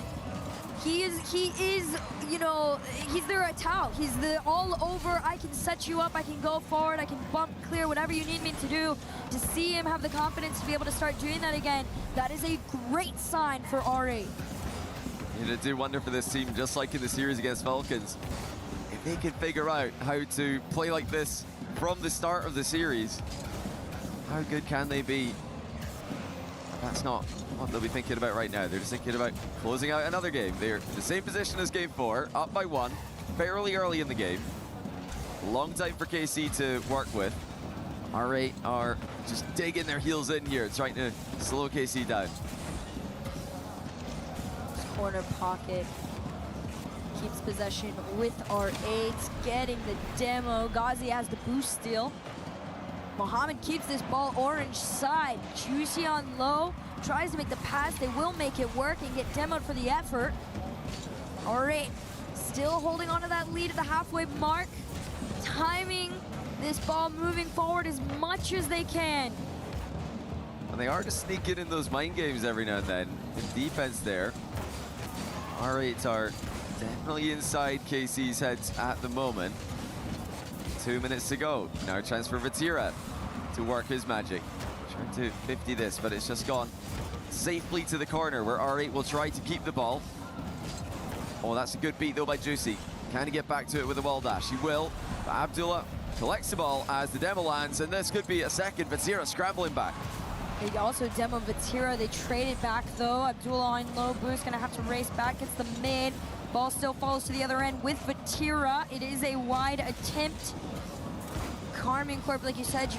he is, you know, he's the Ratau. He's the all over, I can set you up, I can go forward, I can bump clear, whatever you need me to do. To see him have the confidence to be able to start doing that again, that is a great sign for R8. It'll do wonder for this team, just like in the series against Falcons. If they can figure out how to play like this from the start of the series, how good can they be? That's not what they'll be thinking about right now. They're just thinking about closing out another game. They're in the same position as game 4, up by 1, fairly early in the game. Long time for KC to work with. R8 are just digging their heels in here, trying to slow KC down. Corner pocket keeps possession with R8, getting the demo. Ghazi has the boost steal. Mohamed keeps this ball orange side. Juicy on low, tries to make the pass. They will make it work and get demoed for the effort. R8 still holding on to that lead at the halfway mark. Timing this ball moving forward as much as they can. And they are just sneaking in those mind games every now and then. In defense there. R8 are definitely inside KC's heads at the moment. 2 minutes to go. Now a chance for Vatira to work his magic. Trying to 50 this, but it's just gone safely to the corner where R8 will try to keep the ball. Oh, that's a good beat though by Juicy. Can he get back to it with a wall dash? He will, but Abdullah collects the ball as the demo lands, and this could be a second. Vatira scrambling back. They also demoed Vatira. They traded back though. Abdullah on low boost, gonna have to race back. It's the mid. Ball still falls to the other end with Vatira. It is a wide attempt. Karmine Corp, like you said,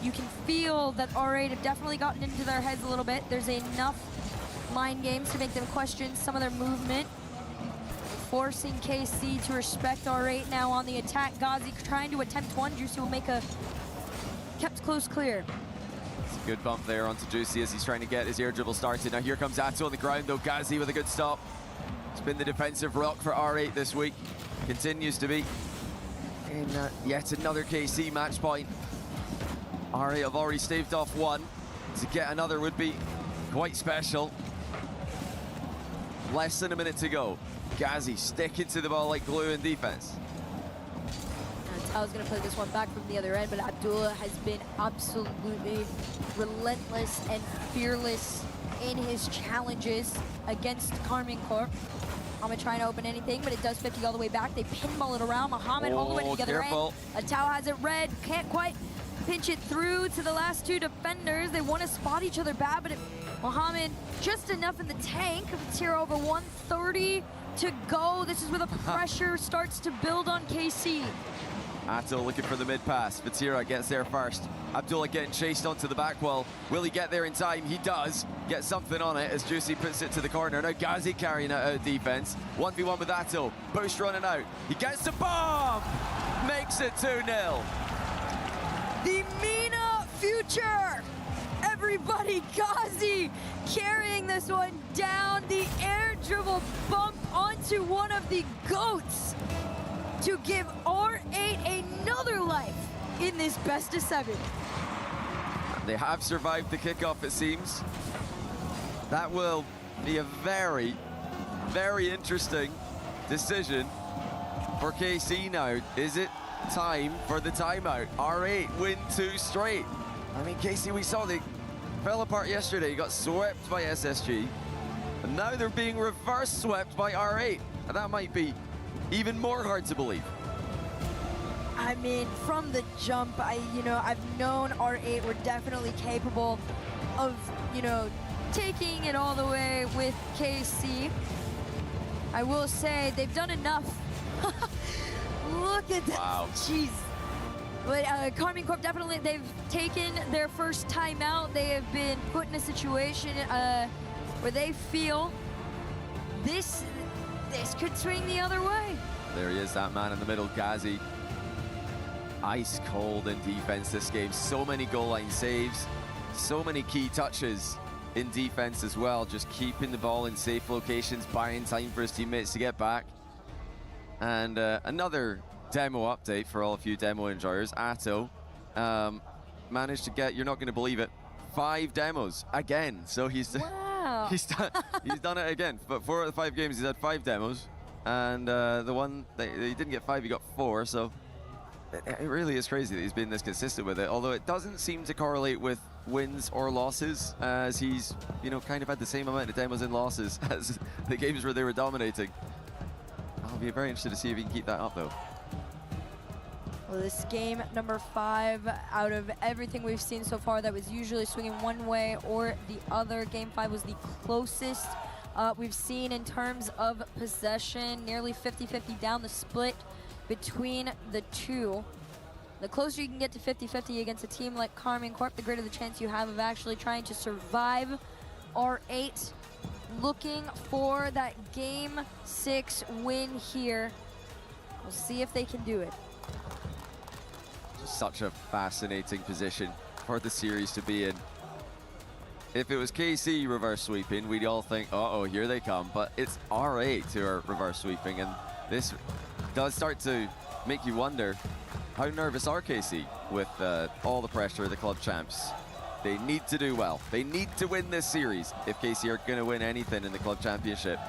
you can feel that R8 have definitely gotten into their heads a little bit. There's enough mind games to make them question some of their movement. Forcing KC to respect R8 now on the attack. Ghazi trying to attempt one. Juicy will make a kept close clear. It's a good bump there onto Juicy as he's trying to get his air dribble started. Now here comes Atto on the ground though. Ghazi with a good stop. It's been the defensive rock for R8 this week. Continues to be. And yet another KC match point. R8 have already staved off one. To get another would be quite special. Less than a minute to go. Ghazi sticking to the ball like glue in defense. Tao's going to play this one back from the other end, but Abdullah has been absolutely relentless and fearless in his challenges against Karmine Corp. Muhammad trying to open anything, but it does 50 all the way back. They pinball it around. Muhammad all the way to the other end. Tao has it red. Can't quite pinch it through to the last two defenders. They want to spot each other bad, but Muhammad just enough in the tank. It's here over 130 to go. This is where the pressure starts to build on KC. Atto looking for the mid pass. Fatira gets there first. Abdullah getting chased onto the back wall. Will he get there in time? He does. Get something on it as Juicy puts it to the corner. Now Ghazi carrying it out of defense. 1v1 with Atto. Boost running out. He gets the bomb! Makes it 2-0. The MENA future! Everybody, Ghazi carrying this one down. The air dribble bump onto one of the GOATs to give R8 another life in this best of 7. They have survived the kickoff, it seems. That will be a very, very interesting decision for KC now. Is it time for the timeout? R8 win 2 straight. I mean, KC, we saw they fell apart yesterday, got swept by SSG, and now they're being reverse swept by R8. And that might be even more hard to believe. I mean, from the jump, I've known R8 were definitely capable of, taking it all the way with KC. I will say they've done enough. Look at that. Wow. Jeez. But Karmine Corp definitely, they've taken their first time out. They have been put in a situation where they feel this could swing the other way. There he is, that man in the middle, Ghazi. Ice cold in defense this game. So many goal line saves, so many key touches in defense as well. Just keeping the ball in safe locations, buying time for his teammates to get back. And another demo update for all of you demo enjoyers. Atto managed to get, you're not going to believe it, 5 demos again. So he's he's done it again. But 4 out of 5 games he's had 5 demos, and the one that he didn't get 5, he got 4. So it really is crazy that he's been this consistent with it. Although it doesn't seem to correlate with wins or losses, as he's kind of had the same amount of demos and losses as the games where they were dominating. I'll be very interested to see if he can keep that up though. Well, this game number 5, out of everything we've seen so far that was usually swinging one way or the other, game 5 was the closest we've seen in terms of possession, nearly 50-50 down the split between the two. The closer you can get to 50-50 against a team like Karmine Corp, the greater the chance you have of actually trying to survive. R8 looking for that game 6 win here. We'll see if they can do it. Such a fascinating position for the series to be in. If it was KC reverse sweeping, we'd all think, uh-oh, here they come. But it's R8 who are reverse sweeping, and this does start to make you wonder, how nervous are KC with all the pressure of the club champs? They need to do well. They need to win this series if KC are going to win anything in the club championship.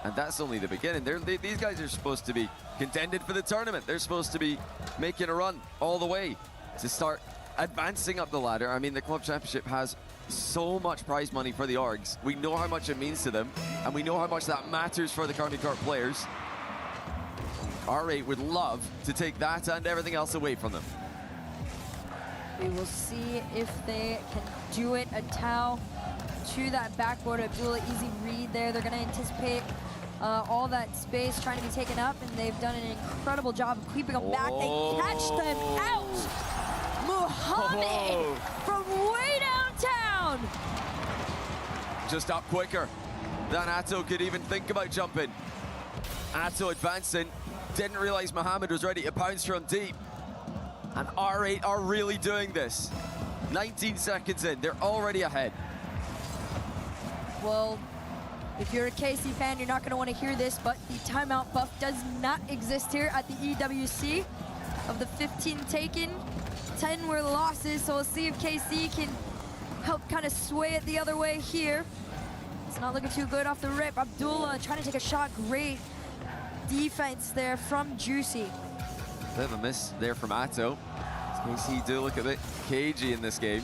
And that's only the beginning. These guys are supposed to be contended for the tournament. They're supposed to be making a run all the way to start advancing up the ladder. I mean, the club championship has so much prize money for the orgs. We know how much it means to them, and we know how much that matters for the Karmine Corp players. R8 would love to take that and everything else away from them. We will see if they can do it. A Tao to that backboard. Abdullah, easy read there. They're going to anticipate all that space trying to be taken up, and they've done an incredible job of keeping them back. They catch them out. Muhammad from way downtown. Just up quicker than Atto could even think about jumping. Atto advancing. Didn't realize Muhammad was ready to pounce from deep. And R8 are really doing this. 19 seconds in, they're already ahead. Well, if you're a KC fan, you're not going to want to hear this, but the timeout buff does not exist here at the EWC. Of the 15 taken, 10 were losses, so we'll see if KC can help kind of sway it the other way here. It's not looking too good off the rip. Abdullah trying to take a shot. Great defense there from Juicy. Bit of a miss there from Atto. KC do look a bit cagey in this game.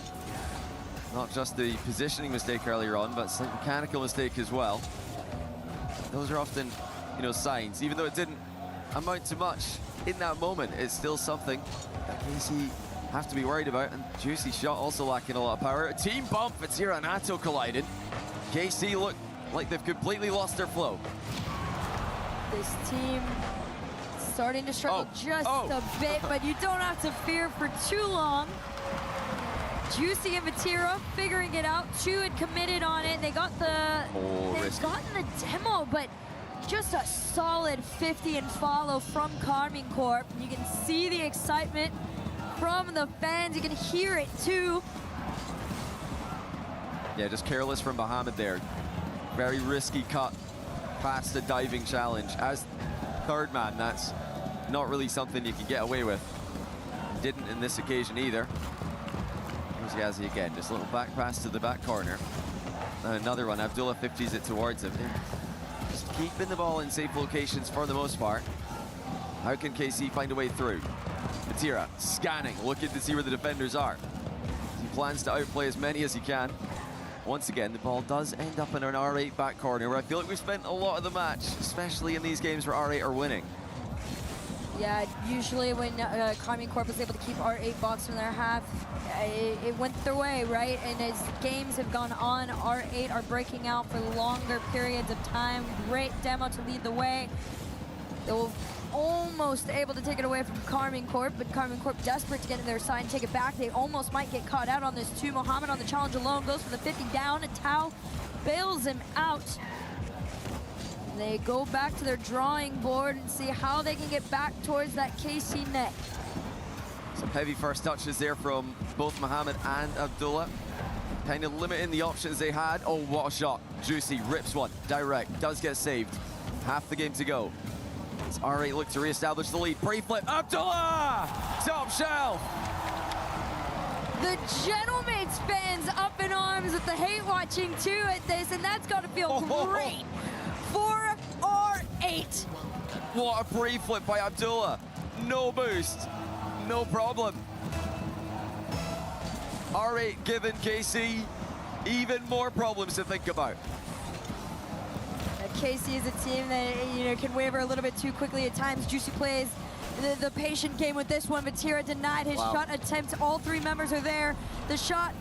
Not just the positioning mistake earlier on, but some mechanical mistake as well. Those are often, you know, signs. Even though it didn't amount to much in that moment, it's still something that KC have to be worried about. And Juicy shot also lacking a lot of power. A team bump, Vatira and Atto collided. KC look like they've completely lost their flow. This team starting to struggle just a bit, but you don't have to fear for too long. Juicy and Vatira figuring it out. Two had committed on it. They got they've gotten the demo, but just a solid 50 and follow from Karmine Corp. You can see the excitement from the fans. You can hear it too. Yeah, just careless from Mohamed there. Very risky cut past the diving challenge. As third man, that's not really something you can get away with. Didn't in this occasion either. Here's Yazi again, just a little back pass to the back corner. And another one, Abdullah 50s it towards him. They're just keeping the ball in safe locations for the most part. How can KC find a way through? Vatira scanning, looking to see where the defenders are. He plans to outplay as many as he can. Once again, the ball does end up in an R8 back corner, where I feel like we've spent a lot of the match, especially in these games where R8 are winning. Yeah, usually when Karmine Corp was able to keep R8 box from their half, it went their way, right? And as games have gone on, R8 are breaking out for longer periods of time. Great demo to lead the way. They were almost able to take it away from Karmine Corp, but Karmine Corp desperate to get in their side and take it back. They almost might get caught out on this too. Mohamed on the challenge alone goes for the 50 down, and Tao bails him out. They go back to their drawing board and see how they can get back towards that KC net. Some heavy first touches there from both Mohamed and Abdullah. Kind of limiting the options they had. Oh, what a shot. Juicy rips one, direct, does get saved. Half the game to go. As R8 look to reestablish the lead. Pre-flip, Abdullah! Top shelf! The Gentlemates fans up in arms with the hate watching too at this, and that's got to feel great for R8. What a pre-flip by Abdullah. No boost, no problem. R8 giving KC even more problems to think about. KC is a team that can waver a little bit too quickly at times. Juicy plays the patient game with this one. Vatira denied his shot attempt. All three members are there. The shot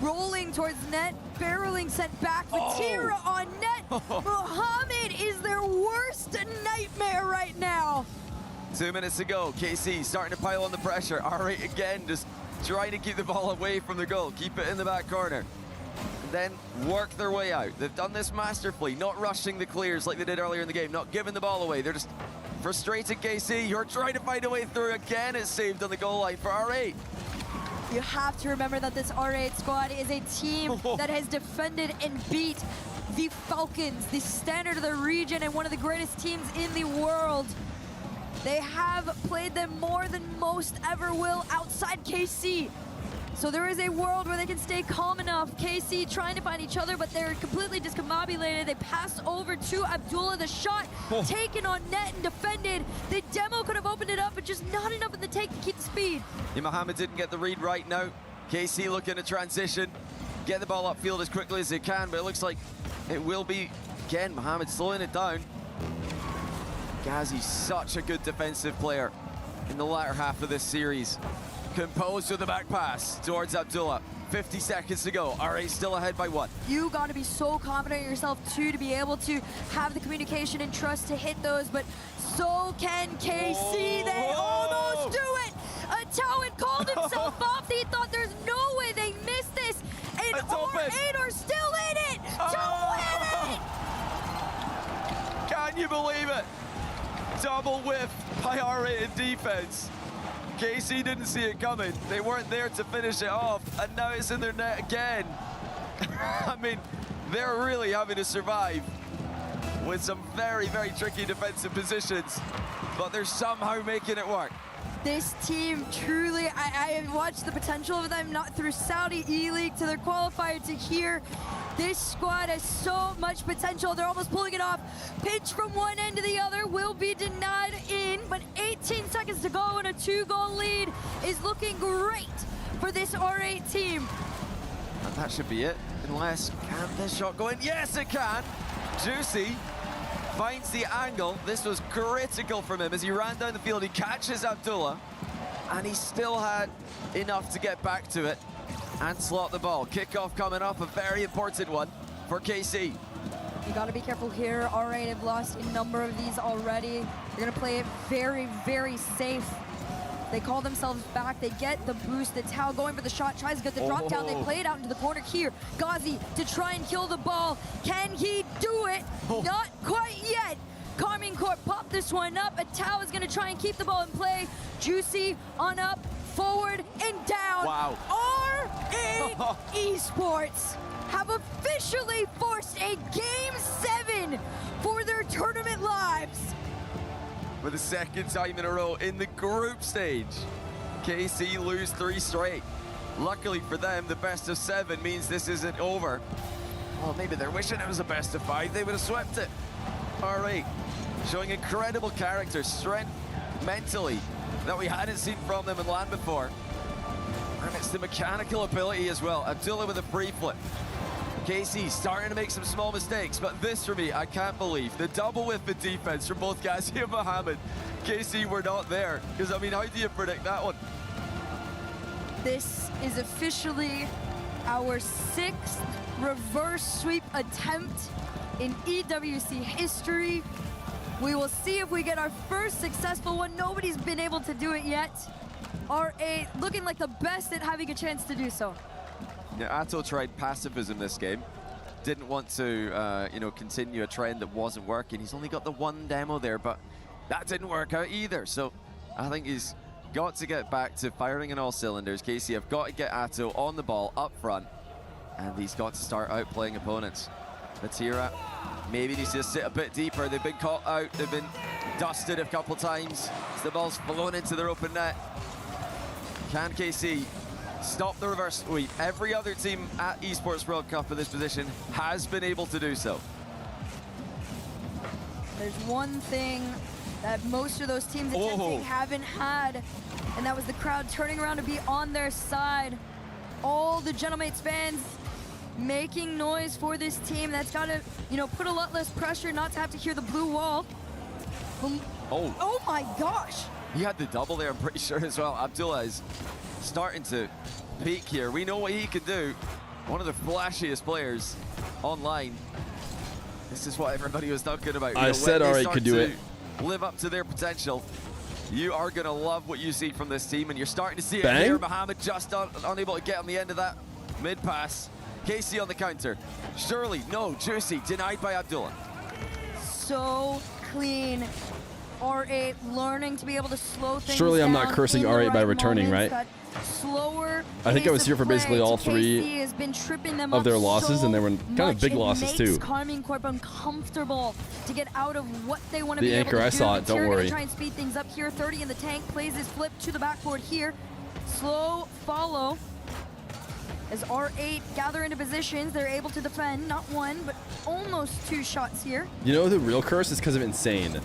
rolling towards net, barreling sent back. Vatira on net. Mohamed is their worst nightmare right now. 2 minutes to go. KC starting to pile on the pressure. R8 again, just trying to keep the ball away from the goal. Keep it in the back corner. Then work their way out. They've done this masterfully, not rushing the clears like they did earlier in the game, not giving the ball away. They're just frustrating KC. You're trying to find a way through. Again, it's saved on the goal line for R8. You have to remember that this R8 squad is a team that has defended and beat the Falcons, the standard of the region and one of the greatest teams in the world. They have played them more than most ever will outside KC. So there is a world where they can stay calm enough. KC trying to find each other, but they're completely discombobulated. They pass over to Abdullah. The shot taken on net and defended. The demo could have opened it up, but just not enough in the take to keep the speed. Yeah, Mohamed didn't get the read right now. KC looking to transition, get the ball upfield as quickly as they can, but it looks like it will be, again, Mohamed slowing it down. Ghazi's such a good defensive player in the latter half of this series. Composed with the back pass towards Abdullah. 50 seconds to go. R8 still ahead by 1. You got to be so confident in yourself too to be able to have the communication and trust to hit those, but so can KC. They almost do it. Tao had called himself off. He thought there's no way they missed this, and R8 are still in it to win it. Can you believe it? Double whiff by R8 in defense. KC didn't see it coming. They weren't there to finish it off, and now it's in their net again. I mean, they're really having to survive with some very, very tricky defensive positions, but they're somehow making it work. This team truly, I watched the potential of them, not through Saudi E-League to their qualifier to here. This squad has so much potential. They're almost pulling it off. Pitch from one end to the other will be denied in, but 18 seconds to go and a 2-goal lead is looking great for this R8 team. And that should be it, unless, can this shot go in? Yes, it can! Juicy finds the angle. This was critical from him as he ran down the field. He catches Abdullah, and he still had enough to get back to it and slot the ball. Kickoff coming up, a very important one for KC. You gotta be careful here. R8 have lost a number of these already. They're gonna play it very, very safe. They call themselves back. They get the boost. The Tao going for the shot, tries to get the drop down. They play it out into the corner here. Ghazi to try and kill the ball. Can he do it? Not quite yet. Carmine Corp popped this one up. A Tao is gonna try and keep the ball in play. Juicy on up, forward and down. Wow. R8 Esports have officially forced a Game 7 for their tournament lives. For the second time in a row in the group stage, KC lose 3 straight. Luckily for them, the best of 7 means this isn't over. Well, maybe they're wishing it was a best of 5. They would have swept it. R8 showing incredible character, strength mentally that we hadn't seen from them in LAN before. And it's the mechanical ability as well. Abdullah with a free flip. KC starting to make some small mistakes, but this for me, I can't believe. The double whip in defense from both Ghazi and Mohammed. KC were not there, because I mean, how do you predict that one? This is officially our 6th reverse sweep attempt in EWC history. We will see if we get our first successful one. Nobody's been able to do it yet. R8 looking like the best at having a chance to do so. Yeah, Atto tried pacifism this game. Didn't want to, you know, continue a trend that wasn't working. He's only got the 1 demo there, but that didn't work out either. So I think he's got to get back to firing on all cylinders. KC have got to get Atto on the ball up front, and he's got to start outplaying opponents. Vatira maybe needs to sit a bit deeper. They've been caught out. They've been dusted a couple times. The ball's flown into their open net. Can KC stop the reverse sweep? Every other team at Esports World Cup in this position has been able to do so. There's one thing that most of those teams attempting haven't had, and that was the crowd turning around to be on their side. All the Gentlemates fans making noise for this team. That's got to, you know, put a lot less pressure not to have to hear the blue wall. Oh my gosh. He had the double there, I'm pretty sure, as well. Abdullah is starting to peak here. We know what he can do. One of the flashiest players online. This is what everybody was talking about. You I said R8 could do it. Live up to their potential. You are going to love what you see from this team, and you're starting to see it Bang. here. Mohammed just unable to get on the end of that mid-pass. KC on the counter. Surely, no, Juicy, denied by Abdullah. So clean. R8 learning to be able to slow things Surely I'm down not cursing in the R8 by returning, moments. right? That slower I think I was pace here of for basically play all to 3 KC has been tripping them of up their losses, so and they were kind of big much. losses It too. makes Carmine Corp uncomfortable to get out of what they want to The be anchor, able to I do. saw it, don't Feer worry. gonna try and speed things up here. 30 in the tank, plays his flip to the backboard here. Slow follow. As R8 gather into positions, they're able to defend not 1, but almost 2 shots here. You know the real curse is because of Insane.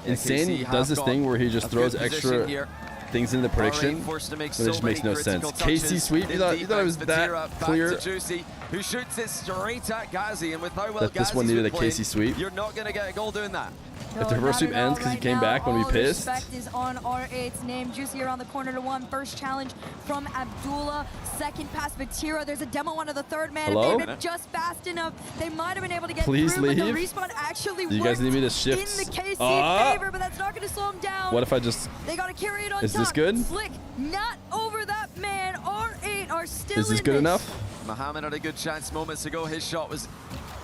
Insane KC does this have thing got where he just a throws good extra position here. things into the prediction, R8 forced to make but so it just makes many no sense. critical KC touches sweep, you in thought it was defense. that Vatira back clear? to Juicy, who shoots it straight at Ghazi, and with how well That this one Ghazi's needed been a KC playing, sweep? You're not going to get a goal doing that. If the reverse sweep ends because he came back when we pissed. Respect is on R8's name. Juicy around the corner to 1. First challenge from Abdullah. Second pass Vatira. There's a demo onto the third man. Hello? If they've been just fast enough, they might have been able to get Please through, but the leave. respawn actually Do you guys worked need me to in shift? the KC favor, but that's not going to slow him down. What if I just... They got to carry it on Is top. this good? Flick not over that man. R8 are still Is this in good enough? Mohammed had a good chance moments ago. His shot was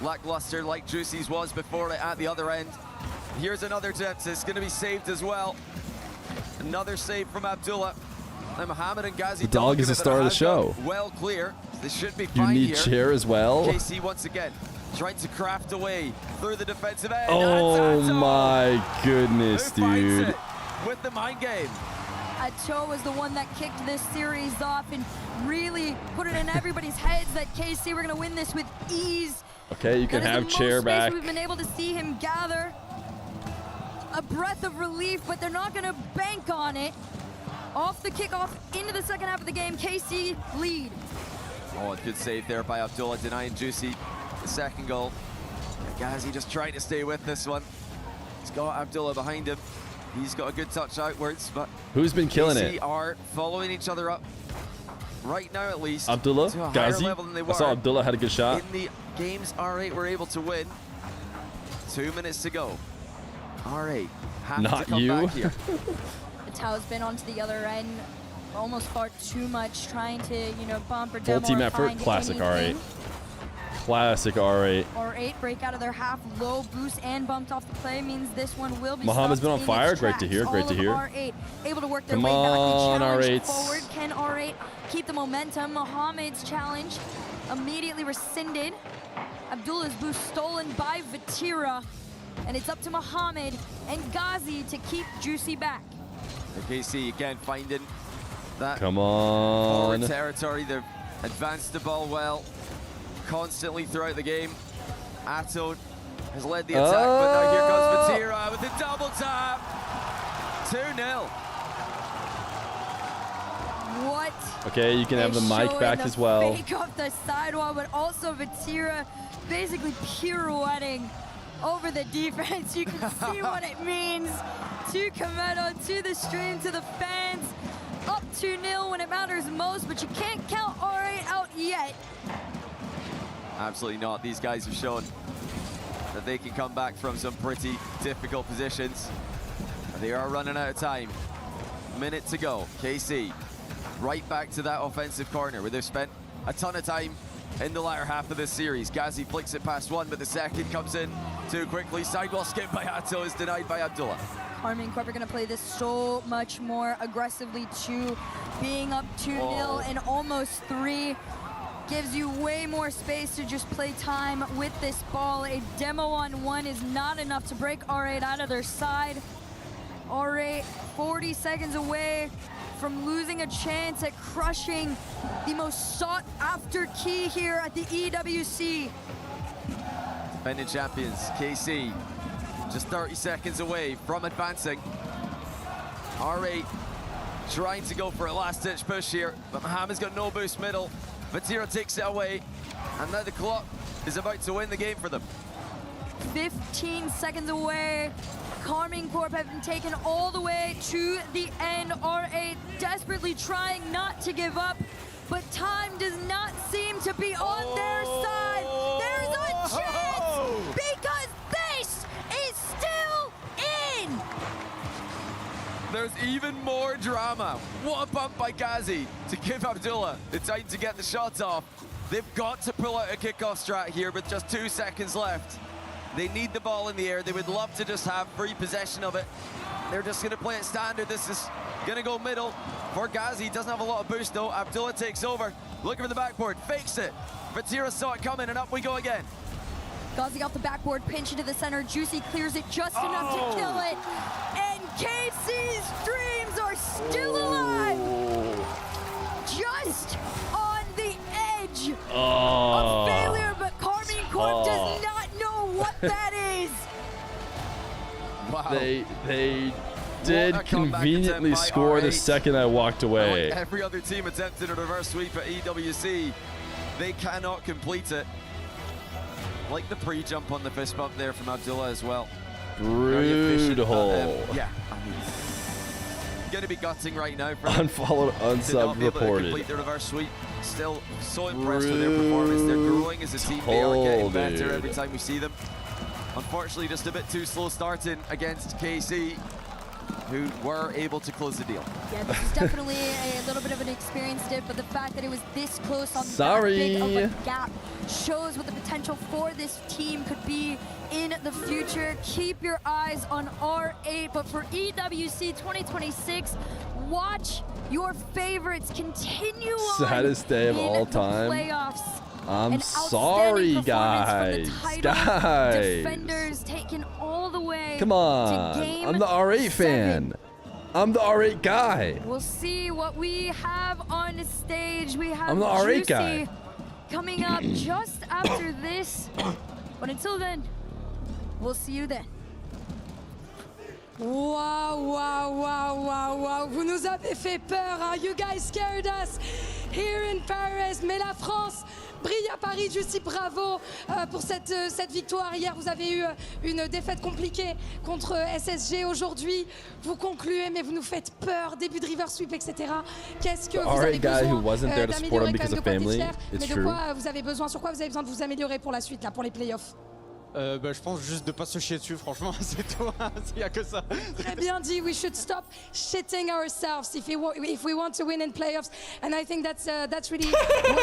lackluster like Juicy's was before it at the other end. Here's another attempt. It's going to be saved as well. Another save from Abdullah. And Mohammed and Ghazi. The dog is the star of the show. Well clear. This should be You fine need here. chair as well. KC once again trying to craft away through the defensive end. Oh my goodness, Who finds dude. it with the mind game. Atto was the one that kicked this series off and really put it in everybody's heads that KC were going to win this with ease. Okay, you can That is have the chair most back. space we've been able to see him gather. A breath of relief, but they're not going to bank on it. Off the kickoff into the second half of the game, KC lead. Oh, a good save there by Abdullah, denying Juicy the second goal. Ghazi just trying to stay with this one. He's got Abdullah behind him. He's got a good touch outwards, but Who's been killing KC it? are following each other up right now, at least. Abdullah, to a higher Ghazi. level than they I saw were Abdullah had a good shot. in the games R8 were able to win. 2 minutes to go. R8 have Not to come you. back here. The Tao's been onto the other end almost far too much, trying to, you know, bump or Full demo team or effort. find Classic anything. R8. Classic R8. R8 break out of their half, low boost and bumped off the play means this one will be Mohammed's stopped been on in fire. its Great to tracks. hear. Great to All of hear. R8 able to work their Come way back. on, The challenge R8s. forward. Can R8 keep the momentum? Mohammed's challenge immediately rescinded. Abdullah's boost stolen by Vatira. And it's up to Mohammed and Ghazi to keep Juicy back. KC again finding that Come forward on. territory. They've advanced the ball well, constantly throughout the game. Atto has led the attack, but now here comes Vatira with a double tap. 2-0. What? Okay, you can have the mic showing back the as well. Fake off the sidewall, but also Vatira basically pirouetting over the defense. You can see what it means to Kometo, to the stream, to the fans. Up 2-0 when it matters most, but you can't count R8 out yet. Absolutely not. These guys have shown that they can come back from some pretty difficult positions. They are running out of time. Minute to go. KC right back to that offensive corner where they've spent a ton of time in the latter half of this series. Ghazi flicks it past one, but the second comes in too quickly. Sidewall skip by Atto is denied by Abdullah. Karmine Corp are going to play this so much more aggressively too. Being up 2-0 and almost 3 gives you way more space to just play time with this ball. A demo on 1 is not enough to break R8 out of their side. R8 40 seconds away from losing a chance at crushing the most sought after key here at the EWC. Defending champions, KC, just 30 seconds away from advancing. R8 trying to go for a last-ditch push here, but Mohammed's got no boost middle. Vatira takes it away, and now the clock is about to win the game for them. 15 seconds away. Karmine Corp have been taken all the way to the end. R8 desperately trying not to give up, but time does not seem to be on their side. There's a chance because this is still in. There's even more drama. What a bump by Ghazi to give Abdullah the time to get the shot off. They've got to pull out a kickoff strat here with just 2 seconds left. They need the ball in the air. They would love to just have free possession of it. They're just going to play it standard. This is going to go middle for Ghazi. He doesn't have a lot of boost though. Abdullah takes over, looking for the backboard, fakes it. Vatira saw it coming, and up we go again. Ghazi off the backboard, pinch into the center. Juicy clears it just enough to kill it. And KC's dreams are still alive. Just on the edge of failure, but Karmine Corp does not know what that is. Wow. They did conveniently score the second I walked away. Like every other team attempted a reverse sweep at EWC. They cannot complete it. Like the pre-jump on the fist bump there from Abdullah as well. Brutal. Yeah, I mean, going to be gutting right now. For Unfollowed, unsubbed, reported. Complete the reverse sweep. Still so impressed with their performance. They're growing as a team. They are getting better every time we see them. Unfortunately, just a bit too slow starting against KC, who were able to close the deal. Yeah, this is definitely a little bit of an experience dip, but the fact that it was this close on that big of a gap shows what the potential for this team could be in the future. Keep your eyes on R8, but for EWC 2026, watch your favorites continue on Saddest day of all time. Playoffs. I'm sorry, guys. Guys. Defenders taken all the way. Come on. To game I'm the R8 fan. I'm the R8 guy. We'll see what we have on stage. We have I'm the R8 Juicy guy. coming up just after this. But until then, we'll see you then. Wow, wow, wow, wow, wow. Vous nous avez fait peur, hein? You guys scared us here in Paris. Mais la France brille à Paris. Juicy, bravo pour cette victoire. Hier, vous avez eu une défaite compliquée contre SSG. Aujourd'hui, vous concluez, mais vous nous faites peur. Début de river sweep, etc. Qu'est-ce que vous avez besoin d'améliorer quand même, de quoi t'es fier, mais de quoi vous avez besoin, sur quoi vous avez besoin de vous améliorer pour la suite, là, pour les playoffs? Je pense juste de pas se chier dessus, franchement, c'est tout, il y a que ça. Très bien dit, we should stop shitting ourselves if we want to win in playoffs, and I think that's really what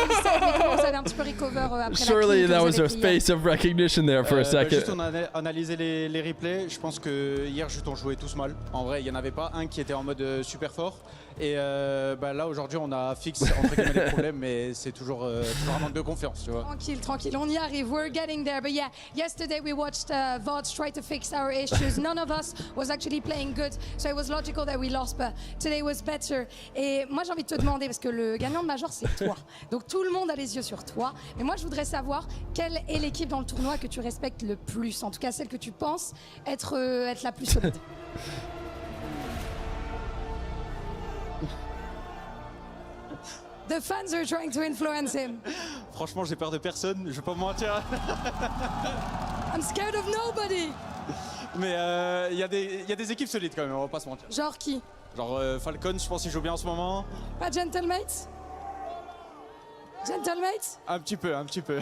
you said. Mais comment vous avez un petit peu recover après Surely la that was a space of recognition there for a second. Juste on a analysé les replays, je pense que hier juste on jouait tous mal. En vrai, il y en avait pas un qui était en mode super fort. Et là aujourd'hui on a fixé entre guillemets les problèmes, mais c'est toujours un manque de confiance, tu vois. Tranquille, tranquille, on y arrive. We're getting there. But yeah, yesterday we watched VODs try to fix our issues. None of us was actually playing good, so it was logical that we lost. But today was better. Et moi j'ai envie de te demander, parce que le gagnant de Major c'est toi. Donc tout le monde a les yeux sur toi. Mais moi je voudrais savoir quelle est l'équipe dans le tournoi que tu respectes le plus. En tout cas celle que tu penses être la plus solide. The fans are trying to influence him. Franchement, j'ai peur de personne, je vais pas me mentir. I'm scared of nobody. Mais il y a des équipes solides quand même, on va pas se mentir. Genre qui? Genre Falcon, je pense qu'il joue bien en ce moment. Pas Gentlemates? Gentlemates? Un petit peu.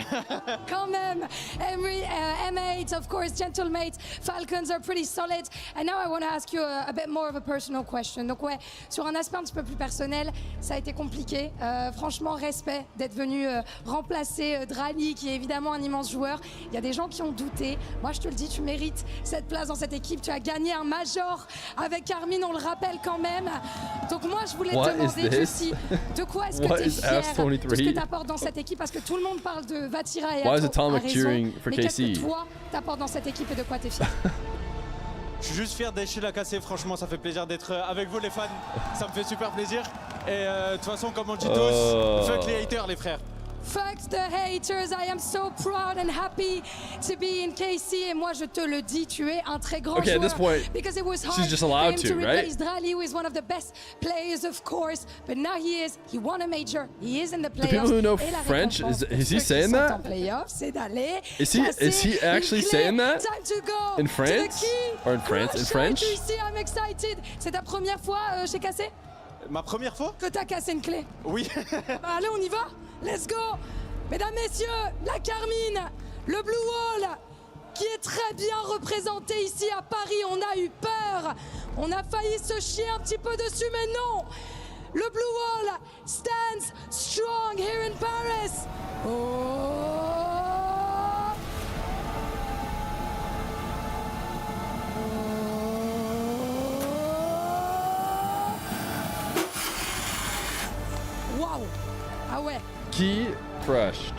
Quand même. M8, of course, Gentlemates. Falcons are pretty solid. And now I want to ask you a bit more of a personal question. Donc ouais, sur un aspect un petit peu plus personnel, ça a été compliqué. Franchement, respect d'être venu remplacer Drali, qui est évidemment un immense joueur. Il y a des gens qui ont douté. Moi, je te le dis, tu mérites cette place dans cette équipe. Tu as gagné un Major avec Armin, on le rappelle quand même. Donc moi, je voulais te demander, Juicy, de quoi est-ce que tu es fier de ce que tu apportes dans cette équipe, parce que tout le monde parle de Vatira et Ato, a raison, mais qu'est-ce que toi t'apportes dans cette équipe et de quoi t'es fier? Je suis juste fier d'être chez la cassée, franchement ça fait plaisir d'être avec vous les fans, ça me fait super plaisir. Et de toute façon comme on dit tous, fuck les haters les frères. Fuck the haters, I am so proud and happy to be in KC. Et moi, je te le dis, tu es un très grand joueur. At this point, because it was hard she's just allowed for him to, replace right? Drali, who is one of the best players, of course. But now he won a major, he is in the playoffs. The people who know French, is he saying that? Is he actually saying that? Time to go in France? Or in France? In French? I'm excited. C'est ta première fois chez KC? Ma première fois? Que t'as cassé une clé? Oui. Allez, on y va? Let's go! Mesdames, messieurs, la Carmine, le Blue Wall, qui est très bien représenté ici à Paris. On a eu peur, on a failli se chier un petit peu dessus, mais non. Le Blue Wall stands strong here in Paris. Waouh! Ah ouais. Key crushed.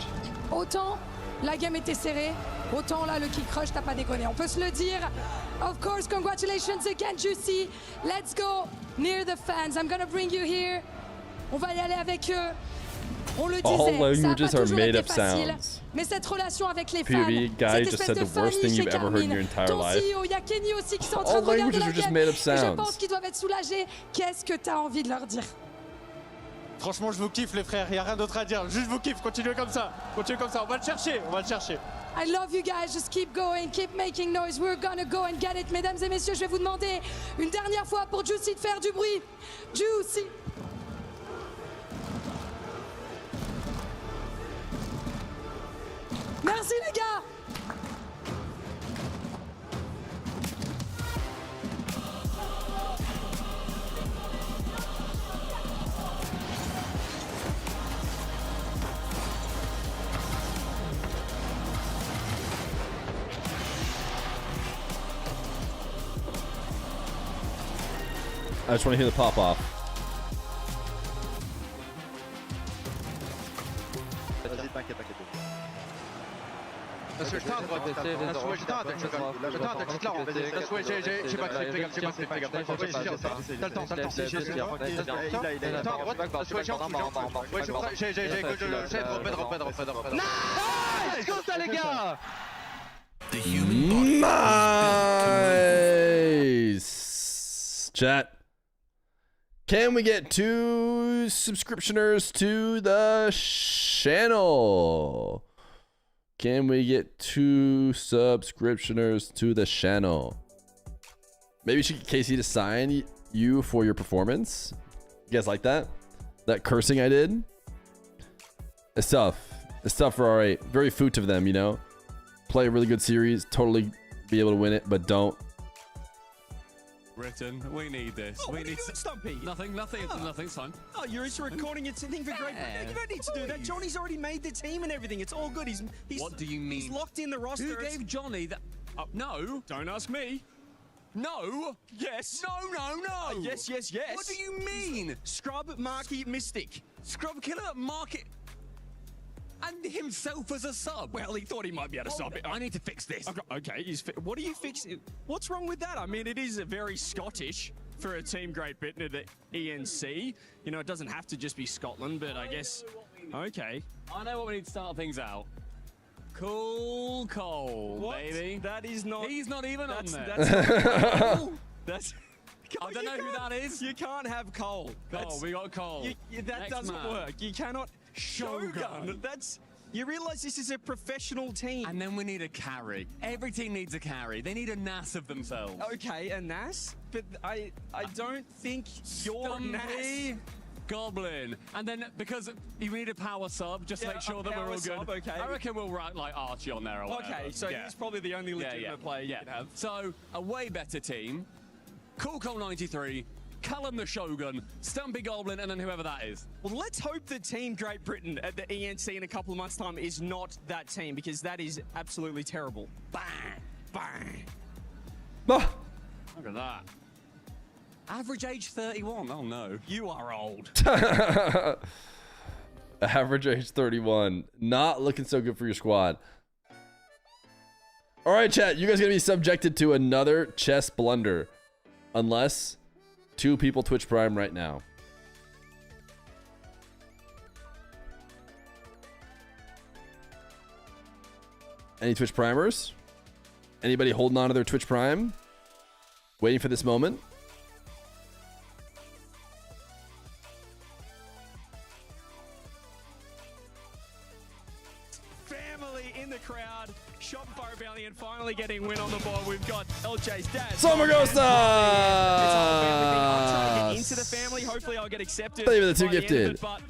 Autant la game était serrée, autant là le kick crush, t'as pas déconné. On peut se le dire. Of course, congratulations again, Juicy. Let's go near the fans. I'm gonna bring you here. On va y aller avec eux. On le disait, ça a pas toujours été facile. Mais cette relation avec les fans, cette espèce de famille chez Carmine, ton CEO, il y a Kenny aussi qui sont en train de regarder la game. Et je pense qu'ils doivent être soulagés. Qu'est-ce que t'as envie de leur dire? Franchement, je vous kiffe les frères, il n'y a rien d'autre à dire. Juste vous kiffe, continuez comme ça, on va le chercher, I love you guys, just keep going, keep making noise, we're gonna go and get it. Mesdames et messieurs, je vais vous demander une dernière fois pour Juicy de faire du bruit. Juicy. Merci les gars. I just want to hear the pop off. Vas-y, je t'entends, je t'entends, j'ai pas clip, fais gaffe, t'as le temps, t'as le temps, nice, comme ça les gars. Nice! Chat. Can we get 2 subscriptioners to the channel? Can we get 2 subscriptioners to the channel? Maybe we should get Casey to sign you for your performance. You guys like that? That cursing I did? It's tough. It's tough for R8. Very foot of them, you know? Play a really good series, totally be able to win it, but don't. Britain, we need this. Oh, we need Stumpy. Nothing's fine. Oh, you're just recording your thing for Great Britain. You don't need to do that. Johnny's already made the team and everything. It's all good. He's what do you mean? He's locked in the roster. Who gave Johnny that? No. Don't ask me. No. Yes. No. Yes. What do you mean? Scrub, Marky, Mystic. Scrub Killer, Market, and himself as a sub. Well, he thought he might be able to sub it. I need to fix this. Okay, what are you fixing? What's wrong with that? I mean, it is very Scottish for a team Great Britain at the ENC. You know, it doesn't have to just be Scotland, but I guess. Okay. I know what we need to start things out. Cool Cole, what? baby. That is not. He's not even on there. That's. I don't know who that is. You can't have Cole. We got Cole. That Next doesn't man. work. You cannot. Shogun. You realize this is a professional team. And then we need a carry. Every team needs a carry. They need a NAS of themselves. Okay, a NAS? But I don't think you're NAS. Goblin. And then because you need a power sub, just to make sure that we're all good. Sub, okay. I reckon we'll write like Archie on there or whatever. Okay, so he's probably the only legitimate player you can have. So a way better team. Cool Cole 93. Callum the Shogun, Stumpy Goblin, and then whoever that is. Well, let's hope the team Great Britain at the ENC in a couple of months' time is not that team, because that is absolutely terrible. Bang! Bang! Look at that. Average age 31. Oh no. You are old. Average age 31. Not looking so good for your squad. All right, chat. You guys are going to be subjected to another chess blunder. Unless 2 people Twitch Prime right now. Any Twitch Primers? Anybody holding on to their Twitch Prime? Waiting for this moment? Family in the crowd. Shopify Rebellion finally getting win on the board. We've got LJ's dad. Sommerghosta! I'm trying to get into the family. Hopefully I'll get accepted. Thank you for the 2 by the end of gifted. it, but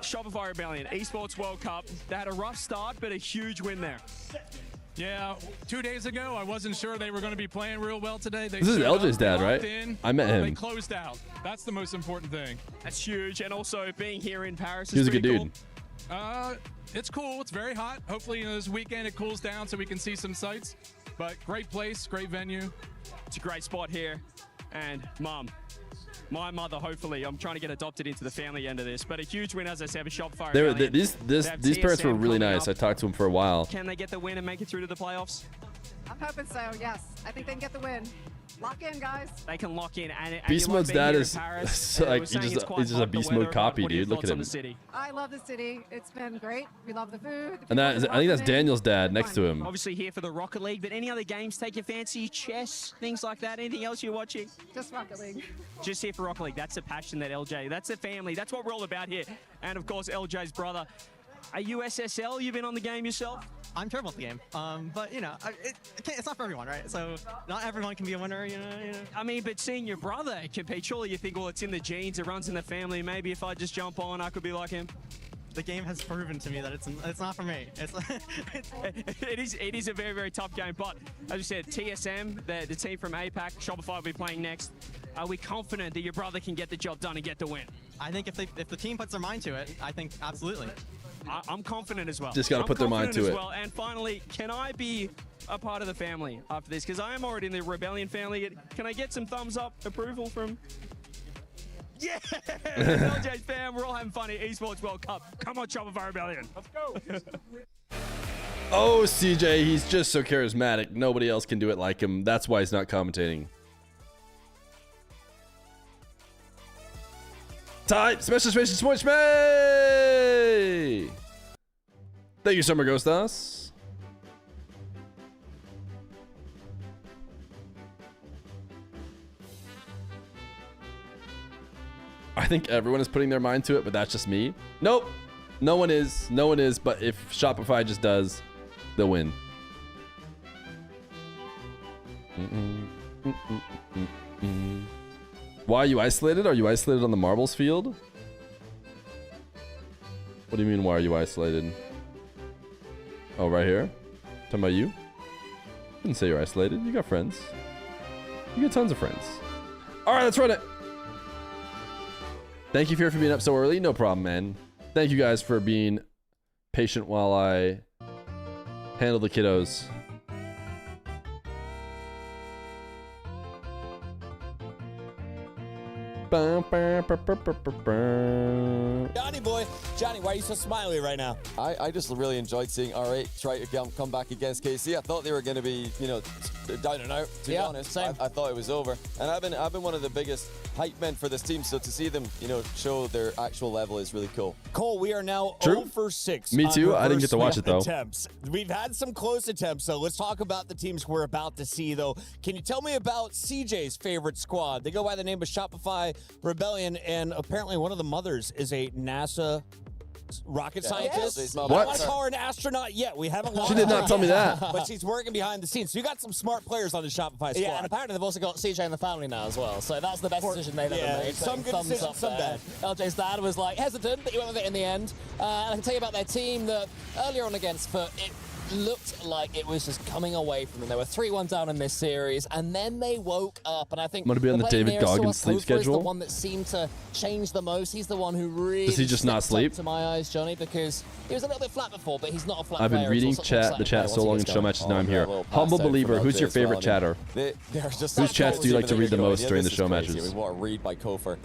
Shopify Rebellion, Esports World Cup. They had a rough start, but a huge win there. Yeah, 2 days ago, I wasn't sure they were going to be playing real well today. This is LJ's dad, right? I met him. They closed out. That's the most important thing. That's huge, and also being here in Paris He was is a good pretty dude. cool. It's cool. It's very hot. Hopefully, this weekend it cools down so we can see some sights. But great place, great venue. It's a great spot here. And Mum, my mother, hopefully, I'm trying to get adopted into the family end of this. But a huge win, as I said, for Shopify. They were, Rebellion. these They have parents were TSM really coming nice. up. I talked to them for a while. Can they get the win and make it through to the playoffs? I'm hoping so, yes. I think they can get the win. Lock in, guys. They can lock in. And Beast you like Mode's being dad here in is Paris, like we're he's saying it's just quite a hot, the Beast weather, Mode copy, what are your dude. Look thoughts at on him. the city? I love the city. It's been great. We love the food. And that is, I think that's Daniel's dad next to him. Obviously here for the Rocket League, but any other games take your fancy? Chess, things like that? Anything else you're watching? Just Rocket League. Just here for Rocket League. That's the passion that LJ, that's the family. That's what we're all about here. And of course, LJ's brother. Are you SSL? You've been on the game yourself? I'm terrible at the game, but you know, it's not for everyone, right? So not everyone can be a winner, you know. I mean, but seeing your brother compete, surely you think, well, it's in the genes, it runs in the family. Maybe if I just jump on, I could be like him. The game has proven to me that it's not for me. It is a very, very tough game. But as you said, TSM, the team from APAC, Shopify will be playing next. Are we confident that your brother can get the job done and get the win? I think if the team puts their mind to it, I think absolutely. I'm confident as well. Just gotta put their mind to it. Well. And finally, can I be a part of the family after this? Because I am already in the Rebellion family. Can I get some thumbs up approval from... Yeah! LJ's fam, we're all having fun at Esports World Cup. Come on, Shopify Rebellion. Let's go! Oh, CJ, he's just so charismatic. Nobody else can do it like him. That's why he's not commentating. Type special sports me. Thank you, Summer Ghostas. I think everyone is putting their mind to it, but that's just me. Nope. No one is. No one is. But if Shopify just does, they'll win. Why are you isolated? Are you isolated on the marbles field? What do you mean, why are you isolated? Oh, right here? Talking about you? Didn't say you're isolated. You got friends. You got tons of friends. All right, let's run it. Thank you, Feer, for being up so early. No problem, man. Thank you guys for being patient while I handle the kiddos. Johnny boy, Johnny, why are you so smiley right now? I just really enjoyed seeing R8 try to come back against KC. I thought they were going to be, down and out. To be honest, I thought it was over. And I've been one of the biggest hype men for this team. So to see them, show their actual level is really cool. Cole, we are now True. 0 for 6. Me too. I didn't get to watch it though. Attempts. We've had some close attempts, so let's talk about the teams we're about to see, though. Can you tell me about CJ's favorite squad? They go by the name of Shopify Rebellion, and apparently one of the mothers is a NASA rocket scientist. Yes. I don't want to call her an astronaut yet. We haven't launched She did not tell me that. But she's working behind the scenes. So you got some smart players on the Shopify squad. Yeah, and apparently they've also got CJ in the family now as well. So that's the best decision they've ever made. Some good decisions, some bad. LJ's dad was like hesitant, but he went with it in the end. And I can tell you about their team that earlier on against Feer, it looked like it was just coming away from them. They were 3-1 down in this series, and then they woke up. And I think I'm gonna be on the David Goggins sleep schedule. Is the one that seemed to change the most. He's the one who really Does he just not sleep? To my eyes, Johnny, because he was a little bit flat before, but he's not a flat I've been player reading until the chat so long in show matches. Now I'm here. Humble believer. Who's your favorite chatter? Whose chats do you like to read the most during the show matches? What a read by Kofer.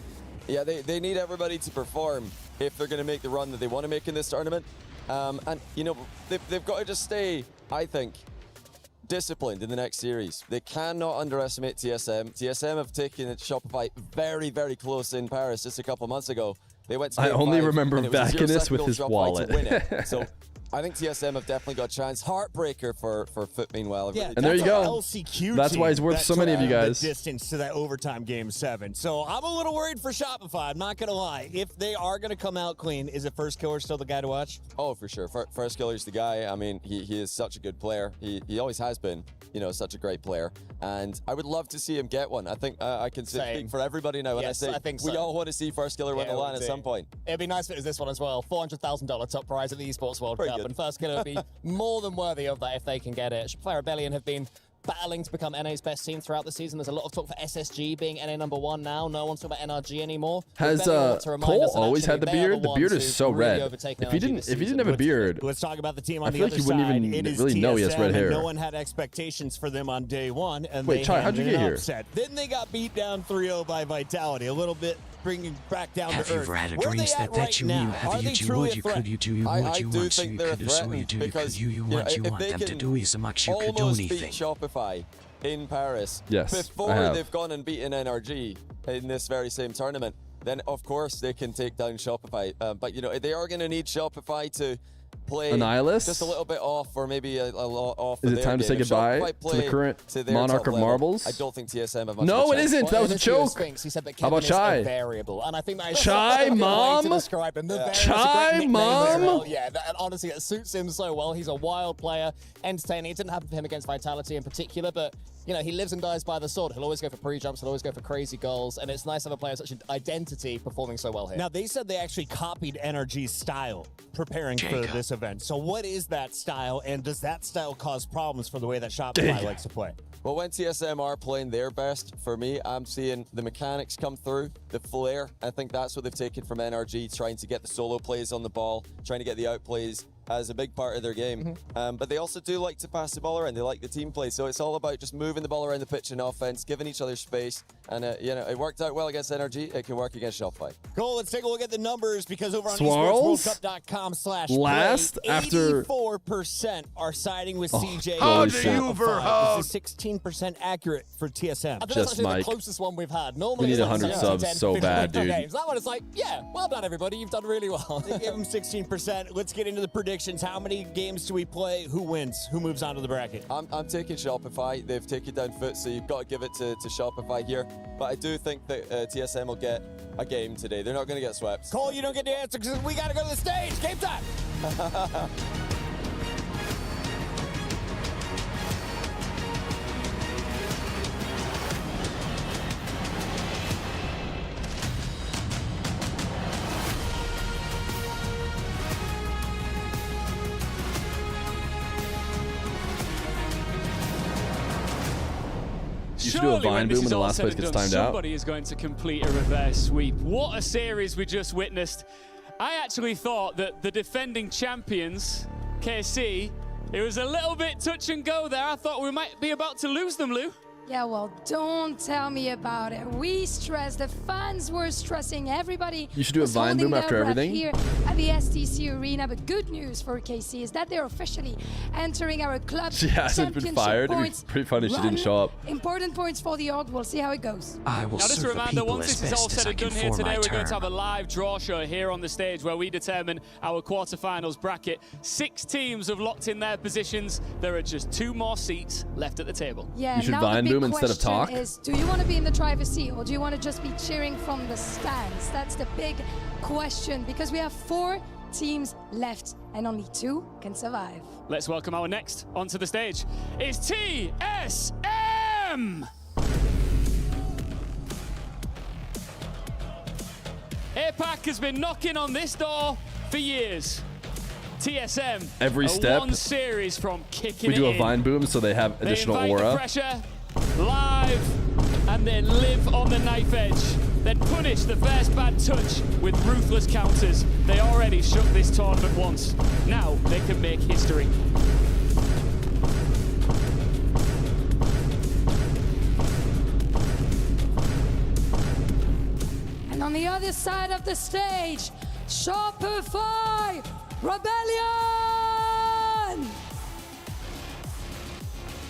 Yeah, they need everybody to perform if they're going to make the run that they want to make in this tournament. And, they've got to just stay, I think, disciplined in the next series. They cannot underestimate TSM. TSM have taken Shopify very, very close in Paris just a couple of months ago. They went to I only remember and it was a Vakinus 0-2 with goal his Shopify wallet. to win it. So I think TSM have definitely got a chance. Heartbreaker for Foot, meanwhile. Yeah, and there you go. LCQ That's why he's worth so many of you guys. The distance to that overtime game 7. So I'm a little worried for Shopify. I'm not going to lie. If they are going to come out clean, is it First Killer still the guy to watch? Oh, for sure. First Killer's the guy. I mean, he is such a good player. He always has been, such a great player. And I would love to see him get one. I think I can speak for everybody now when I say we all want to see First Killer win the line at some point. It'd be nice if it was this one as well. $400,000 top prize at the Esports World Cup. And First Killer would be more than worthy of that if they can get it. Shopify Rebellion have been battling to become NA's best team throughout the season. There's a lot of talk for SSG being NA #1 now. No one's talking about NRG anymore. Has Cole always had the beard? The beard is so red. If he didn't have a beard, let's talk about the team on I the feel other like you side. wouldn't even really know he has red hair. No one had expectations for them on day one, and Wait, they Chai, how'd you get here? upset. Then they got beat down 3-0 by Vitality. A little bit bringing back down Have to you earth. read a Where are dreams they at that right you now? knew? Have Are you they do truly what a you threat? could you do I what you do want think you they're could do so you threatened do because you what you if want they them to can do as much you could do almost beat anything. Shopify in Paris Yes, before I have. they've gone and beaten NRG in this very same tournament, then of course they can take down Shopify. But they are going to need Shopify to play Annihilus? just a little bit off, or maybe a lot off. Is of it their time to game. say If goodbye Shopify to the play current to their Monarch top of level, Marbles? I don't think TSM have much No, of a it chance. isn't. That was a joke. Sphinx, he said that How about Kevin is Chai? a variable, and I think that is Chai, such a good way Mom? to describe him. The variable is a Chai, great nickname as Mom? well. Yeah, and honestly, it suits him so well. He's a wild player, entertaining. It didn't happen for him against Vitality in particular, but he lives and dies by the sword. He'll always go for pre-jumps. He'll always go for crazy goals, and it's nice to have a player of such an identity performing so well here. Now, they said they actually copied NRG's style preparing for this event. So what is that style, and does that style cause problems for the way that Shopify likes to play? Well, when TSM are playing their best, for me, I'm seeing the mechanics come through, the flair. I think that's what they've taken from NRG, trying to get the solo plays on the ball, trying to get the outplays as a big part of their game. But they also do like to pass the ball around. They like the team play. So it's all about just moving the ball around the pitch in offense, giving each other space. And, it worked out well against NRG. It can work against Shopify. Cole, let's take a look at the numbers because over on Swirls? esportsworldcup.com/play, Last after 84% are siding with CJ. How and do you Shopify. This is 16% accurate for TSM. I think Just that's actually Mike. the closest one we've had. Normally, We need it's like 100 7 subs 10, so 15 bad, dude. games. That one is like, yeah, well done, everybody. You've done really well. They gave him 16%. Let's get into the predictions. How many games do we play? Who wins? Who moves on to the bracket? I'm taking Shopify. They've taken down foot, so you've got to give it to Shopify here. But I do think that TSM will get a game today. They're not going to get swept. Cole, you don't get the answer because we got to go to the stage. Game time. You should do a vine boom when the last place gets timed out. Somebody is going to complete a reverse sweep. What a series we just witnessed. I actually thought that the defending champions, KC, it was a little bit touch and go there. I thought we might be about to lose them, Lou. Yeah, well, don't tell me about it. We stressed, the fans were stressing, everybody. You should do a was vine boom holding after their breath everything. Here at the STC Arena, but good news for KC is that they're officially entering our club She hasn't been championship fired. It'd be points pretty funny she run. didn't show up. Important points for the Org. We'll see how it goes. I will Now, just a serve the reminder, people once as this is all best as said I and can done here for today, my we're going to term. have a live draw show here on the stage where we determine our quarterfinals bracket. 6 teams have locked in their positions. There are just 2 more seats left at the table. Yeah, You should now vine the big boom instead of question talk. Is, do you want to be in the driver's seat or do you want to just be cheering from the stands? That's the big question because we have 4 teams left and only 2 can survive. Let's welcome our next onto the stage. It's TSM! APAC has been knocking on this door for years. TSM Every are step, one series from kicking We do it a in. vine boom so they have They additional invite the aura. pressure, live, and then live on the knife edge. Then punish the first bad touch with ruthless counters. They already shook this tournament once. Now they can make history. And on the other side of the stage, Shopify Rebellion!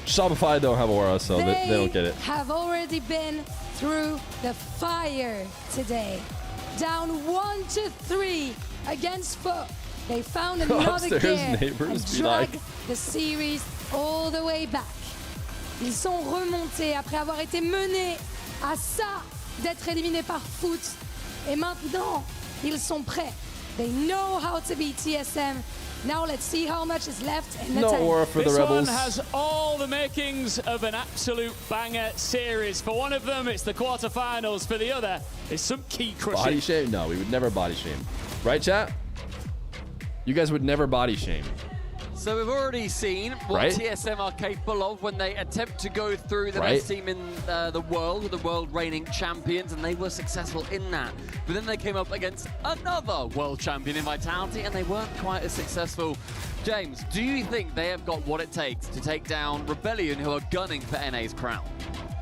Shopify don't have aura, so they don't get it. Have already been through the fire today. Down 1-3 against Foot. They found another Upstairs gear neighbors and be dragged like- the series all the way back. Ils sont remontés après avoir été menés à ça d'être éliminés par Foot. Et maintenant, ils sont prêts. They know how to beat TSM. Now let's see how much is left in the No tank. aura for the This Rebels. one has all the makings of an absolute banger series. For one of them, it's the quarterfinals. For the other, it's some key crushing. Body shame? No, we would never body shame. Right, chat? You guys would never body shame. So we've already seen what Right? TSM are capable of when they attempt to go through the Right? best team in the world, the world reigning champions, and they were successful in that. But then they came up against another world champion in Vitality, and they weren't quite as successful. James, do you think they have got what it takes to take down Rebellion, who are gunning for NA's crown?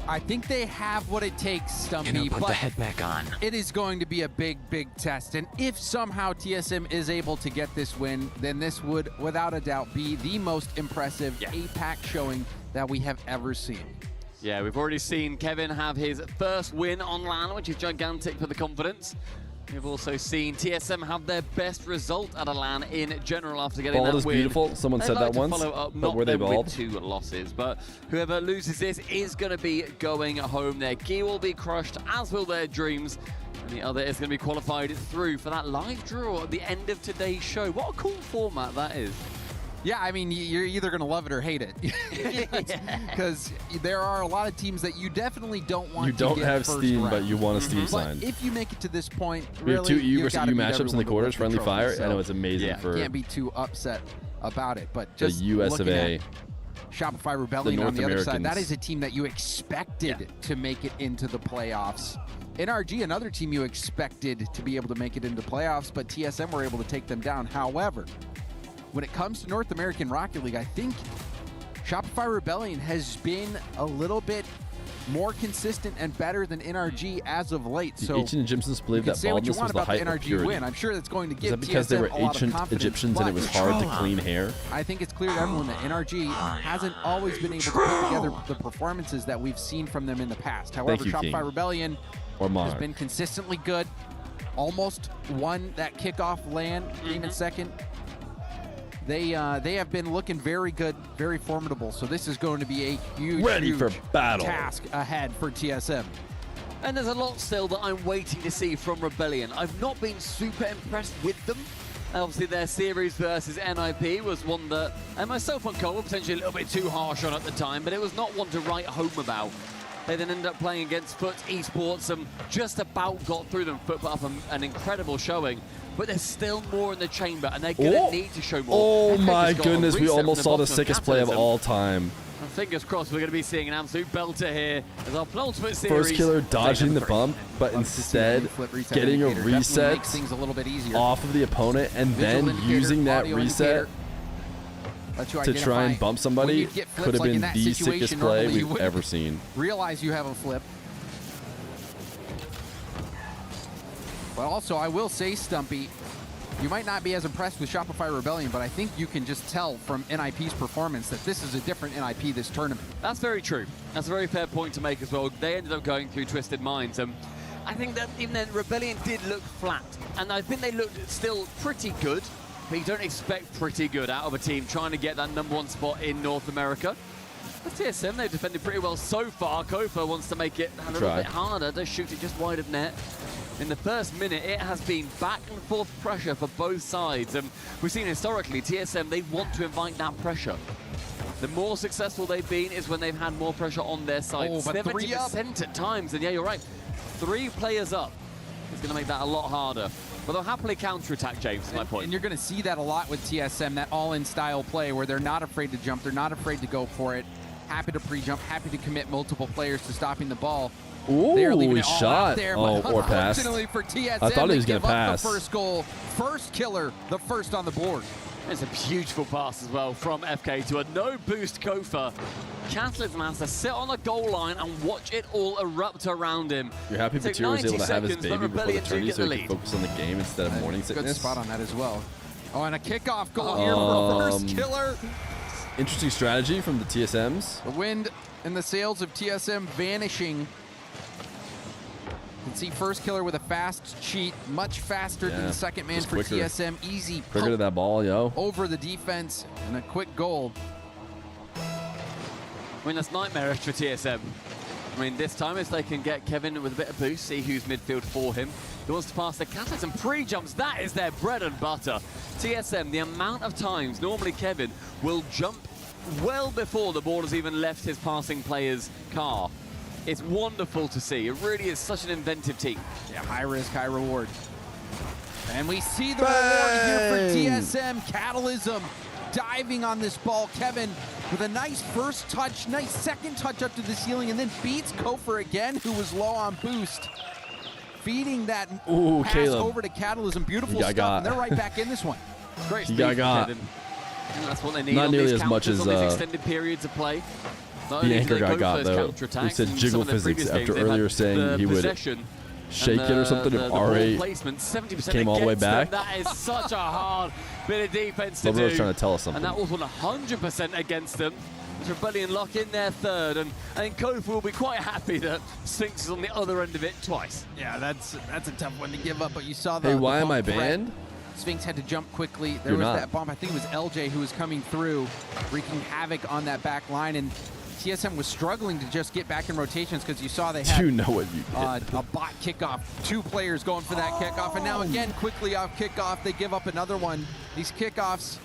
I think they have what it takes, Stumpy, Put but the head back on. it is going to be a big, big test. And if somehow TSM is able to get this win, then this would, without a doubt, be the most impressive APAC showing that we have ever seen. Yeah, we've already seen Kevin have his first win on LAN, which is gigantic for the confidence. We've also seen TSM have their best result at a LAN in general after getting Bald that is win. beautiful. Someone They'd said like that to once, follow up, but not were they them bald? with 2 losses, but whoever loses this is going to be going home. Their gear will be crushed, as will their dreams. And the other is going to be qualified through for that live draw at the end of today's show. What a cool format that is. Yeah, I mean, you're either going to love it or hate it. Because there are a lot of teams that you definitely don't want You to don't get have first Steam, round. but you want a Steam But sign. if you make it to this point, We have really, 2 EU you versus gotta EU beat matchups in everyone the to quarters, lift the friendly trophy. fire. I So, know it's amazing yeah, for can't be too upset about it. But the just US of looking A. at Shopify Rebellion on North the other side, that Americans. is a team that you expected to make it into the playoffs. NRG, another team you expected to be able to make it into playoffs, but TSM were able to take them down. However, when it comes to North American Rocket League, I think Shopify Rebellion has been a little bit more consistent and better than NRG as of late. The So ancient Egyptians believed that baldness was the height of NRG purity. win. I'm sure that's going to Is give that because they TSM were a lot of ancient confidence, Egyptians and it was hard to clean hair? I think it's clear to everyone that NRG hasn't always been able to put together the performances that we've seen from them in the past. However, you, Shopify King. Rebellion Or has Monarch. been consistently good. Almost won that kickoff LAN game in second. They have been looking very good, very formidable. So this is going to be a huge, Ready for huge battle. task ahead for TSM. And there's a lot still that I'm waiting to see from Rebellion. I've not been super impressed with them. Obviously, their series versus NIP was one that, and myself on Cole were potentially a little bit too harsh on at the time, but it was not one to write home about. They then ended up playing against Foot Esports and just about got through them. Foot put up an incredible showing, but there's still more in the chamber, and they're going to need to show more. Oh FK my just got a goodness, we reset almost from saw the bottom of sickest play of Capitalism. all time. And fingers crossed we're going to be seeing an absolute belter here as our penultimate series. First killer dodging the bump, but instead getting a reset makes things a little bit easier. off of the opponent and Visual then indicator, using that audio reset indicator. Let you to try and identify bump when somebody you get flips could have like in been that the situation, sickest play normally you we've wouldn't ever seen. Realize you have a flip. But also, I will say, Stumpy, you might not be as impressed with Shopify Rebellion, but I think you can just tell from NIP's performance that this is a different NIP this tournament. That's very true. That's a very fair point to make as well. They ended up going through Twisted Minds. I think that even then, Rebellion did look flat. And I think they looked still pretty good, but you don't expect pretty good out of a team trying to get that #1 spot in North America. But TSM, they've defended pretty well so far. Kofa wants to make it a little bit harder to shoot it just wide of net. In the first minute, it has been back and forth pressure for both sides. And we've seen historically, TSM, they want to invite that pressure. The more successful they've been is when they've had more pressure on their side. Oh, but 70% at times, and yeah, you're right. 3 players up is going to make that a lot harder. But they'll happily counterattack, James, is my point. And you're going to see that a lot with TSM, that all-in style play where they're not afraid to jump, they're not afraid to go for it, happy to pre-jump, happy to commit multiple players to stopping the ball. Ooh, They're leaving he it all shot. out there, Oh, but or passed. unfortunately for TSM, I thought he was they going give to up pass. the first goal. First killer, the first on the board. It's a beautiful pass as well from FK to a no-boost Kofa. Catalysm has to sit on the goal line and watch it all erupt around him. You're happy Take Batir was 90 able to have his seconds, baby but before the Rebellion do tourney get so the he could lead. focus on the game instead of morning sickness. Good spot on that as well. Oh, and a kickoff goal here for first killer. Interesting strategy from the TSMs. The wind and the sails of TSM vanishing. You can see first killer with a fast cheat, much faster than the second man just for quicker. TSM. Easy Quicker to that ball, yo. over the defense and a quick goal. I mean, that's nightmarish for TSM. I mean, this time if they can get Kevin with a bit of boost, see who's midfield for him. He wants to pass the Catalyst and pre-jumps. That is their bread and butter. TSM, the amount of times normally Kevin will jump well before the ball has even left his passing player's car. It's wonderful to see. It really is such an inventive team. Yeah, high risk, high reward. And we see the reward here for TSM. Catalysm diving on this ball. Kevin with a nice first touch, nice second touch up to the ceiling, and then beats Kofer again, who was low on boost. Feeding that pass Caleb. over to Catalysm. Beautiful He got stuff, and they're right back in this one. Great He speed got. from Kevin. And that's what they need Not on nearly these as much counters, as, on these extended periods of play. Not The only anchor do they guy go got, for those though. counterattacks, We said in jiggle some of the physics previous after games, they've earlier had saying the he would possession shake and it or something the if ball R8 placement, 70% came all the way against them. back. That is such a hard bit of defense to Lobo was do. trying to tell us something. And that was 100% against them. Rebellion lock in their third, and I think Kofa will be quite happy that Sphinx is on the other end of it twice. Yeah, that's a tough one to give up, but you saw the Hey, why the am I bump threat. banned? Sphinx had to jump quickly. There You're was not. that bump. I think it was LJ who was coming through, wreaking havoc on that back line, and TSM was struggling to just get back in rotations because you saw they had You know what you did. a bot kickoff. 2 players going for that kickoff, and now again, quickly off kickoff, they give up another one. These kickoffs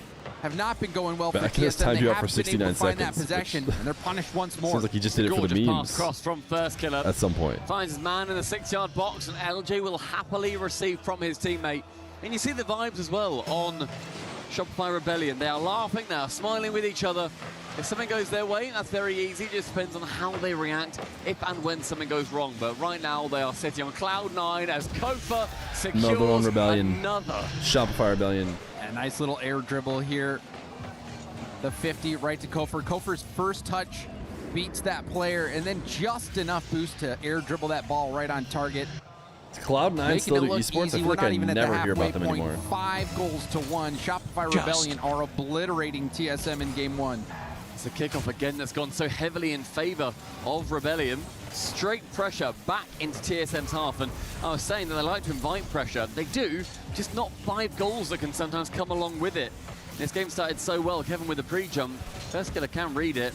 have not been going well But for I guess TSM. timed They you out have for been able 69 to find that seconds, possession, which- and they're punished once more. Seems like he just did it for the Gorgeous memes pass cross from first killer. at some point. Finds his man in the 6-yard box, and LJ will happily receive from his teammate. And you see the vibes as well on Shopify Rebellion. They are laughing, they are smiling with each other. If something goes their way, that's very easy. It just depends on how they react if and when something goes wrong. But right now, they are sitting on cloud 9 as Kofa secures Another one Rebellion. another. Shopify Rebellion. A nice little air dribble here. The 50 right to Kofer. Kofer's first touch beats that player, and then just enough boost to air dribble that ball right on target. Cloud9 still do esports. I feel like I never hear about them anymore. 5 goals to 1. Shopify Rebellion are obliterating TSM in game 1. It's a kickoff again that's gone so heavily in favor of Rebellion. Straight pressure back into TSM's half. And I was saying that they like to invite pressure. They do, just not 5 goals that can sometimes come along with it. This game started so well. Kevin with the pre-jump. First killer can read it.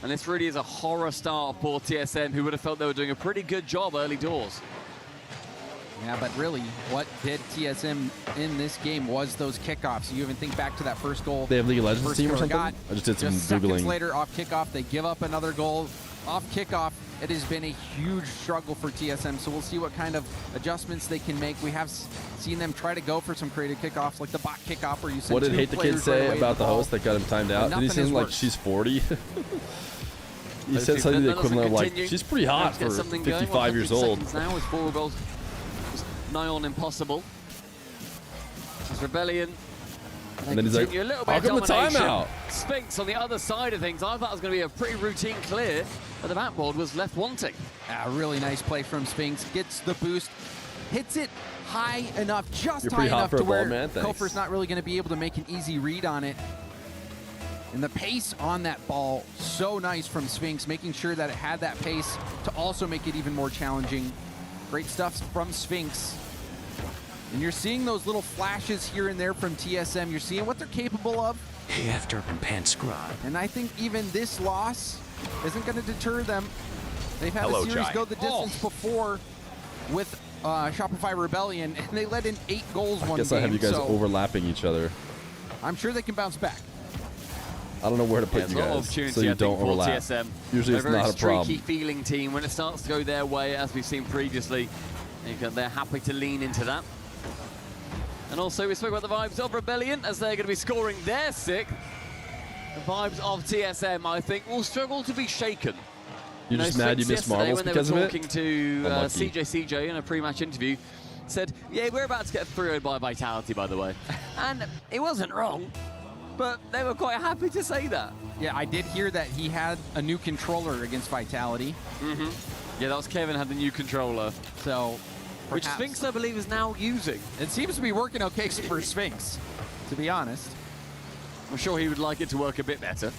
And this really is a horror start for TSM, who would have felt they were doing a pretty good job early doors. Yeah, but really, what did TSM in this game was those kickoffs. You even think back to that first goal. They have League of Legends team or something? I just did some seconds Googling. Later, off kickoff, they give up another goal. Off kickoff, it has been a huge struggle for TSM, so we'll see what kind of adjustments they can make. We have seen them try to go for some creative kickoffs, like the bot kickoff where you send What did two Hate the Kid players say right about the host that got him timed out? Did he seem like she's 40? He said something to the equivalent of like, she's pretty hot for 55 years old. Now with 4 goals, nigh on impossible. As Rebellion, and then he's like, a little how bit come of the domination. timeout? Spinks on the other side of things. I thought it was going to be a pretty routine clear, but the backboard was left wanting. A really nice play from Spinks. Gets the boost, hits it high enough, just You're high hot enough for to a ball, where man. Thanks. Kofer's not really going to be able to make an easy read on it. And the pace on that ball, so nice from Sphinx, making sure that it had that pace to also make it even more challenging. Great stuff from Sphinx. And you're seeing those little flashes here and there from TSM. You're seeing what they're capable of. Hey, after pants squad. And I think even this loss isn't going to deter them. They've had Hello, a series Giant. go the distance before with Shopify Rebellion, and they let in 8 goals one I guess game. I have you guys so overlapping each other. I'm sure they can bounce back. I don't know where to put you guys so you don't overlap. TSM. Usually it's They're not a a very problem. streaky feeling team. When it starts to go their way, as we've seen previously, they're happy to lean into that. And also, we spoke about the vibes of Rebellion as they're going to be scoring their 6th. The vibes of TSM, I think, will struggle to be shaken. You're just mad you missed Yesterday marbles when they because were of it? talking to Unlucky. CJ in a pre-match interview, said, yeah, we're about to get 3-0 by Vitality, by the way. And it wasn't wrong, but they were quite happy to say that. Yeah, I did hear that he had a new controller against Vitality. Yeah, that was Kevin had the new controller. So, which perhaps. Sphinx, I believe, is now using. It seems to be working okay for Sphinx, to be honest. I'm sure he would like it to work a bit better.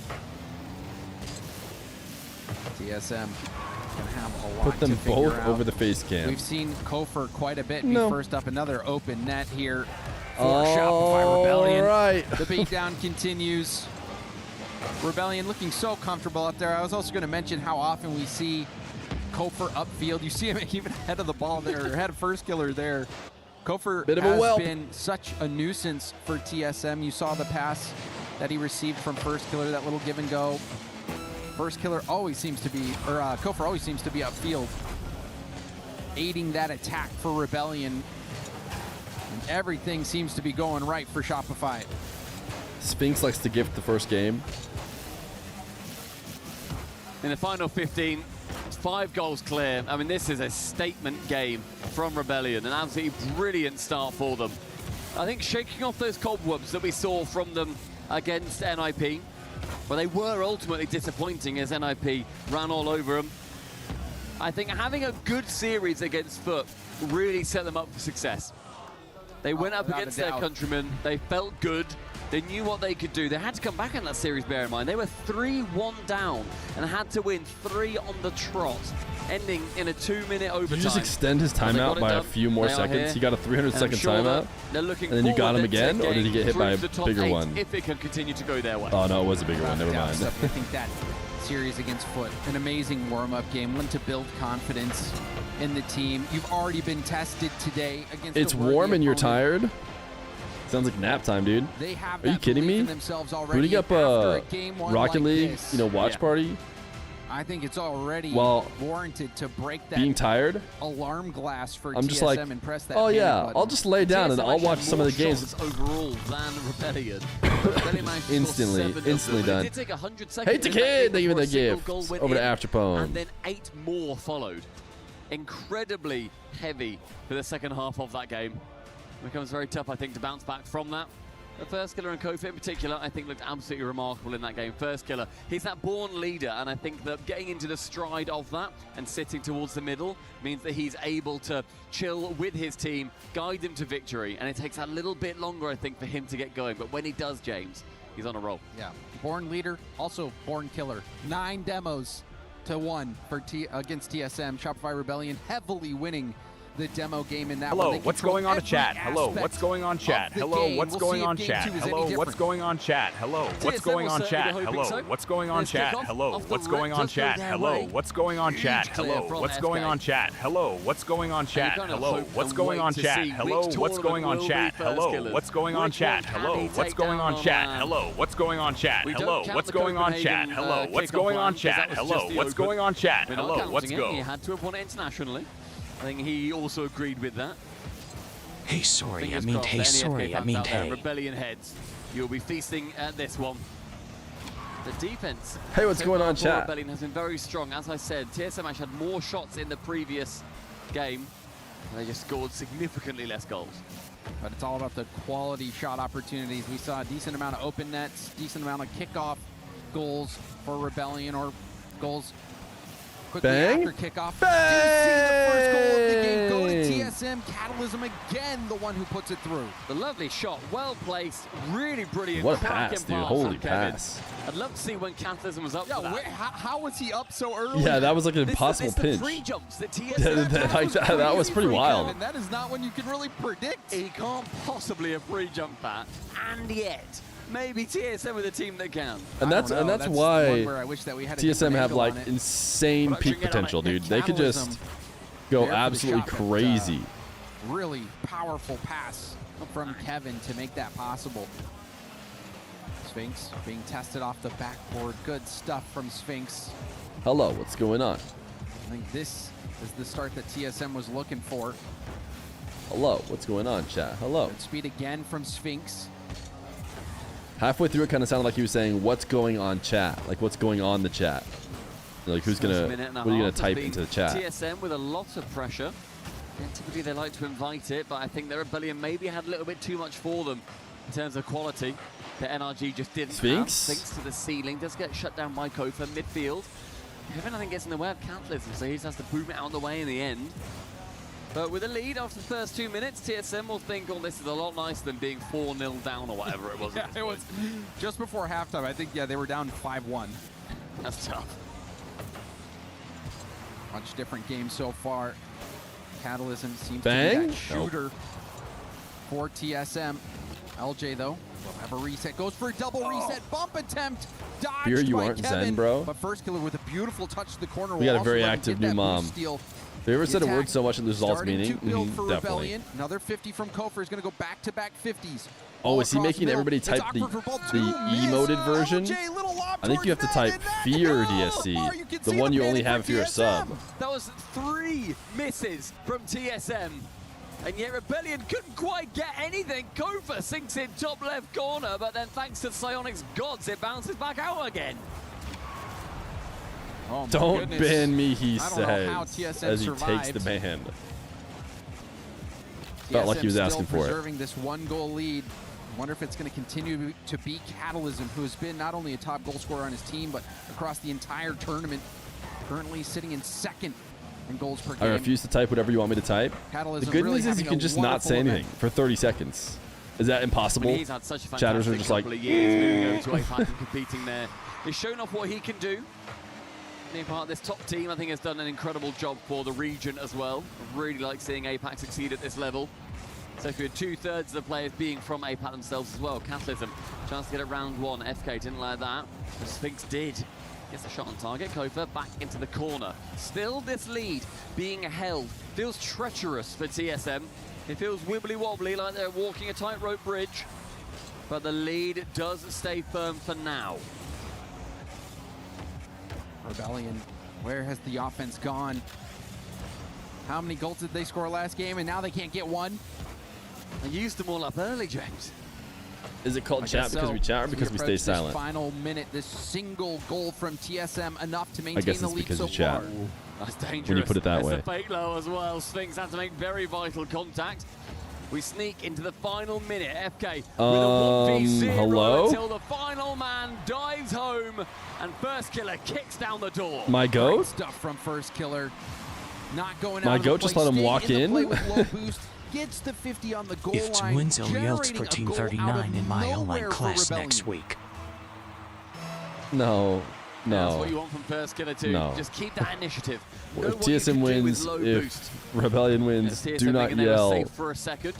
TSM gonna have a lot Put them to figure both out. over the face cam. We've seen Kofer quite a bit be No. first up. Another open net here for All Shopify Rebellion. right. The beatdown continues. Rebellion looking so comfortable out there. I was also going to mention how often we see Kofer upfield. You see him even ahead of the ball there, ahead of first killer there. Kofer Bit of a has whelp. been such a nuisance for TSM. You saw the pass that he received from first killer, that little give and go. First killer always seems to be, or Kofer always seems to be upfield, aiding that attack for Rebellion. And everything seems to be going right for Shopify. Sphinx likes to gift the first game. In the final 15, 5 goals clear. I mean, this is a statement game from Rebellion, an absolutely brilliant start for them. I think shaking off those cobwebs that we saw from them against NIP, where they were ultimately disappointing as NIP ran all over them. I think having a good series against Foot really set them up for success. They went up without a against their doubt. countrymen. They felt good. They knew what they could do. They had to come back in that series, bear in mind. They were 3-1 down and had to win 3 on the trot, ending in a 2-minute overtime. Did you just extend his Well, they got timeout it by a done. few more They are seconds? here. He got a 300-second And I'm sure timeout? that they're looking And then you got forward him then to again? Or did he get hit getting by a through the top bigger 8 one? if it can continue to go their way. Oh, no, it was a bigger one. Never Yeah, mind. so I think that series against Foot, an amazing warm-up game, one to build confidence in the team. You've already been tested today against It's a worthy warm and you're opponent. tired? Sounds like nap time, dude. They have Are you that kidding belief me? in themselves already Booting up after a game one Rocket like League, this. watch Yeah. party? I think it's already warranted to break that being tired, alarm glass for I'm TSM just like, and press that oh panic yeah, button. I'll just lay down and I'll watch some of the games. Overall than Rebellion. Rebellion managed to score 7 of instantly them. done. It did take 100 seconds. Hate the in that kid, game they give before the a single gift goal went over to in, Afterpone. And then 8 more followed. Incredibly heavy for the second half of that game. It becomes very tough, I think, to bounce back from that. The first killer and Kofi in particular, I think, looked absolutely remarkable in that game. First killer, he's that born leader, and I think that getting into the stride of that and sitting towards the middle means that he's able to chill with his team, guide them to victory, and it takes a little bit longer, I think, for him to get going. But when he does, James, he's on a roll. Yeah, born leader, also born killer. 9 demos to 1 for against TSM. Shopify Rebellion heavily winning the demo game in that one. Hello, what's going on in chat? Hello, what's going on chat? Hello, what's going on chat? Hello, what's going on chat? Hello, what's going on chat? Hello, what's going on chat? Hello, what's going on chat? Hello, what's going on chat? Hello, what's going on chat? Hello, what's going on chat? Hello, what's going on chat? Hello, what's going on chat? Hello, what's going on chat? Hello, what's going on chat? Hello, what's going on chat? Hello, what's going on chat? Hello, what's going on chat? Hello, what's going on chat? Hello, let's go. He had to have won it internationally. I think he also agreed with that. Hey, sorry, I Fingers mean, crossed hey, for any sorry, FK I mean, fans out there, hey. Rebellion heads. You'll be feasting at this one. The defense. Hey, what's going on, for chat? Rebellion has been very strong. As I said, TSM actually had more shots in the previous game. They just scored significantly less goals. But it's all about the quality shot opportunities. We saw a decent amount of open nets, decent amount of kickoff goals for Rebellion, or goals quickly Bang. after kickoff. Didn't see the first goal of the game go to TSM. Catalysm again, the one who puts it through. The lovely shot, well placed, really brilliant. What a cracking pass, dude. pass Holy from Kevin. pass. I'd love to see when Catalysm was up for that. How was he up so early? Yeah, that was like an impossible It's the pinch. pre-jumps that TSM that was pretty wild. And that is not one you can really predict. He can't possibly have pre-jumped that, and yet maybe TSM with a team that can. And that's why one where I wish that we had a TSM different have angle like on it. insane peak potential, dude. They could just go absolutely crazy. Really powerful pass from Kevin to make that possible. Sphinx being tested off the backboard. Good stuff from Sphinx. Hello, what's going on? I think this is the start that TSM was looking for. Hello, what's going on, chat? Hello. Good speed again from Sphinx. Halfway through, it kind of sounded like he was saying, "What's going on, chat?" Like, what's going on the chat? Like, who's gonna? What are you gonna type into the chat? TSM with a lot of pressure. Yeah, typically they like to invite it, but I think their Rebellion maybe had a little bit too much for them in terms of quality. The NRG just didn't Sphinx? have. Sphinx to the ceiling, does get shut down by Kofa midfield. Kevin, I think, gets in the way of Catalysm, so he just has to boom it out of the way in the end. But with a lead after the first 2 minutes, TSM will think, oh, this is a lot nicer than being 4-0 down or whatever it was. Yeah, it was just before halftime. I think, yeah, they were down 5-1. That's tough. Much different game so far. Catalysm seems Bang? to be that shooter for TSM. LJ, though, will have a reset. Goes for a double reset. Bump attempt. Dodged Fear, you by aren't Kevin. Zen, bro. But first killer with a beautiful touch to the corner. We got a will very also let him active get new that mom. boost steal. Have you ever The said a word attack so much it loses all its starting meaning? to build for Definitely. Rebellion. Another 50 from Kofer is going to go back-to-back 50s. Oh, is he Across making middle. everybody It's type awkward the for ball. Two emoted version? I think you have to type Feer DSC, the one you only have if you're a sub. That was 3 misses from TSM. And yet Rebellion couldn't quite get anything. Kofa sinks in top left corner, but then thanks to Psionic's gods, it bounces back out again. Oh, Don't goodness. ban me, he I don't know how says, TSM as he survived. takes the ban. Felt like he was TSM asking still for it. preserving this 1-goal lead. Wonder if it's going to continue to be Catalysm, who has been not only a top goal scorer on his team, but across the entire tournament. Currently sitting in second in goals per game. I refuse to type whatever you want me to type. Catalysm The good really news is you having can a just not say wonderful anything for 30 seconds. Is that impossible? I mean, he's had such a Chatters are fantastic just like, couple of years moving over to APAC and competing there. He's shown off what he can do. Being part of this top team, I think, has done an incredible job for the region as well. I really like seeing APAC succeed at this level. So if you're 2/3 of the players being from APAC themselves as well. Catalysm, chance to get it round 1. FK didn't like that. The Sphinx did. Gets the shot on target. Kofa back into the corner. Still this lead being held. Feels treacherous for TSM. It feels wibbly-wobbly, like they're walking a tightrope bridge. But the lead does stay firm for now. Rebellion, where has the offense gone? How many goals did they score last game, and now they can't get one? They used them all up early, James. Is it called chat because we chat or because we stay silent? This final minute, this single goal from TSM enough to maintain I guess the it's lead because so you chat. far. That's dangerous. When you put it that it's way. a fake low as well. Sphinx had to make very vital contact. We sneak into the final minute. FK with a 1v0 hello? until the final man dives home and First Killer kicks down the door. My goat? Great stuff from First Killer. Not going My out goat of the just play, let him staying walk in. in? The play with low boost, gets the 50 on the goal If to line, win, I'll yell generating for a Team goal out of 39 in my online nowhere for class Rebellion. next week. No. That's No. what you want from First Killer too. No. Just keep that initiative. If Know what you TSM can do with wins, low if boost. Rebellion wins, TSM do not thinking they were yell safe for a second.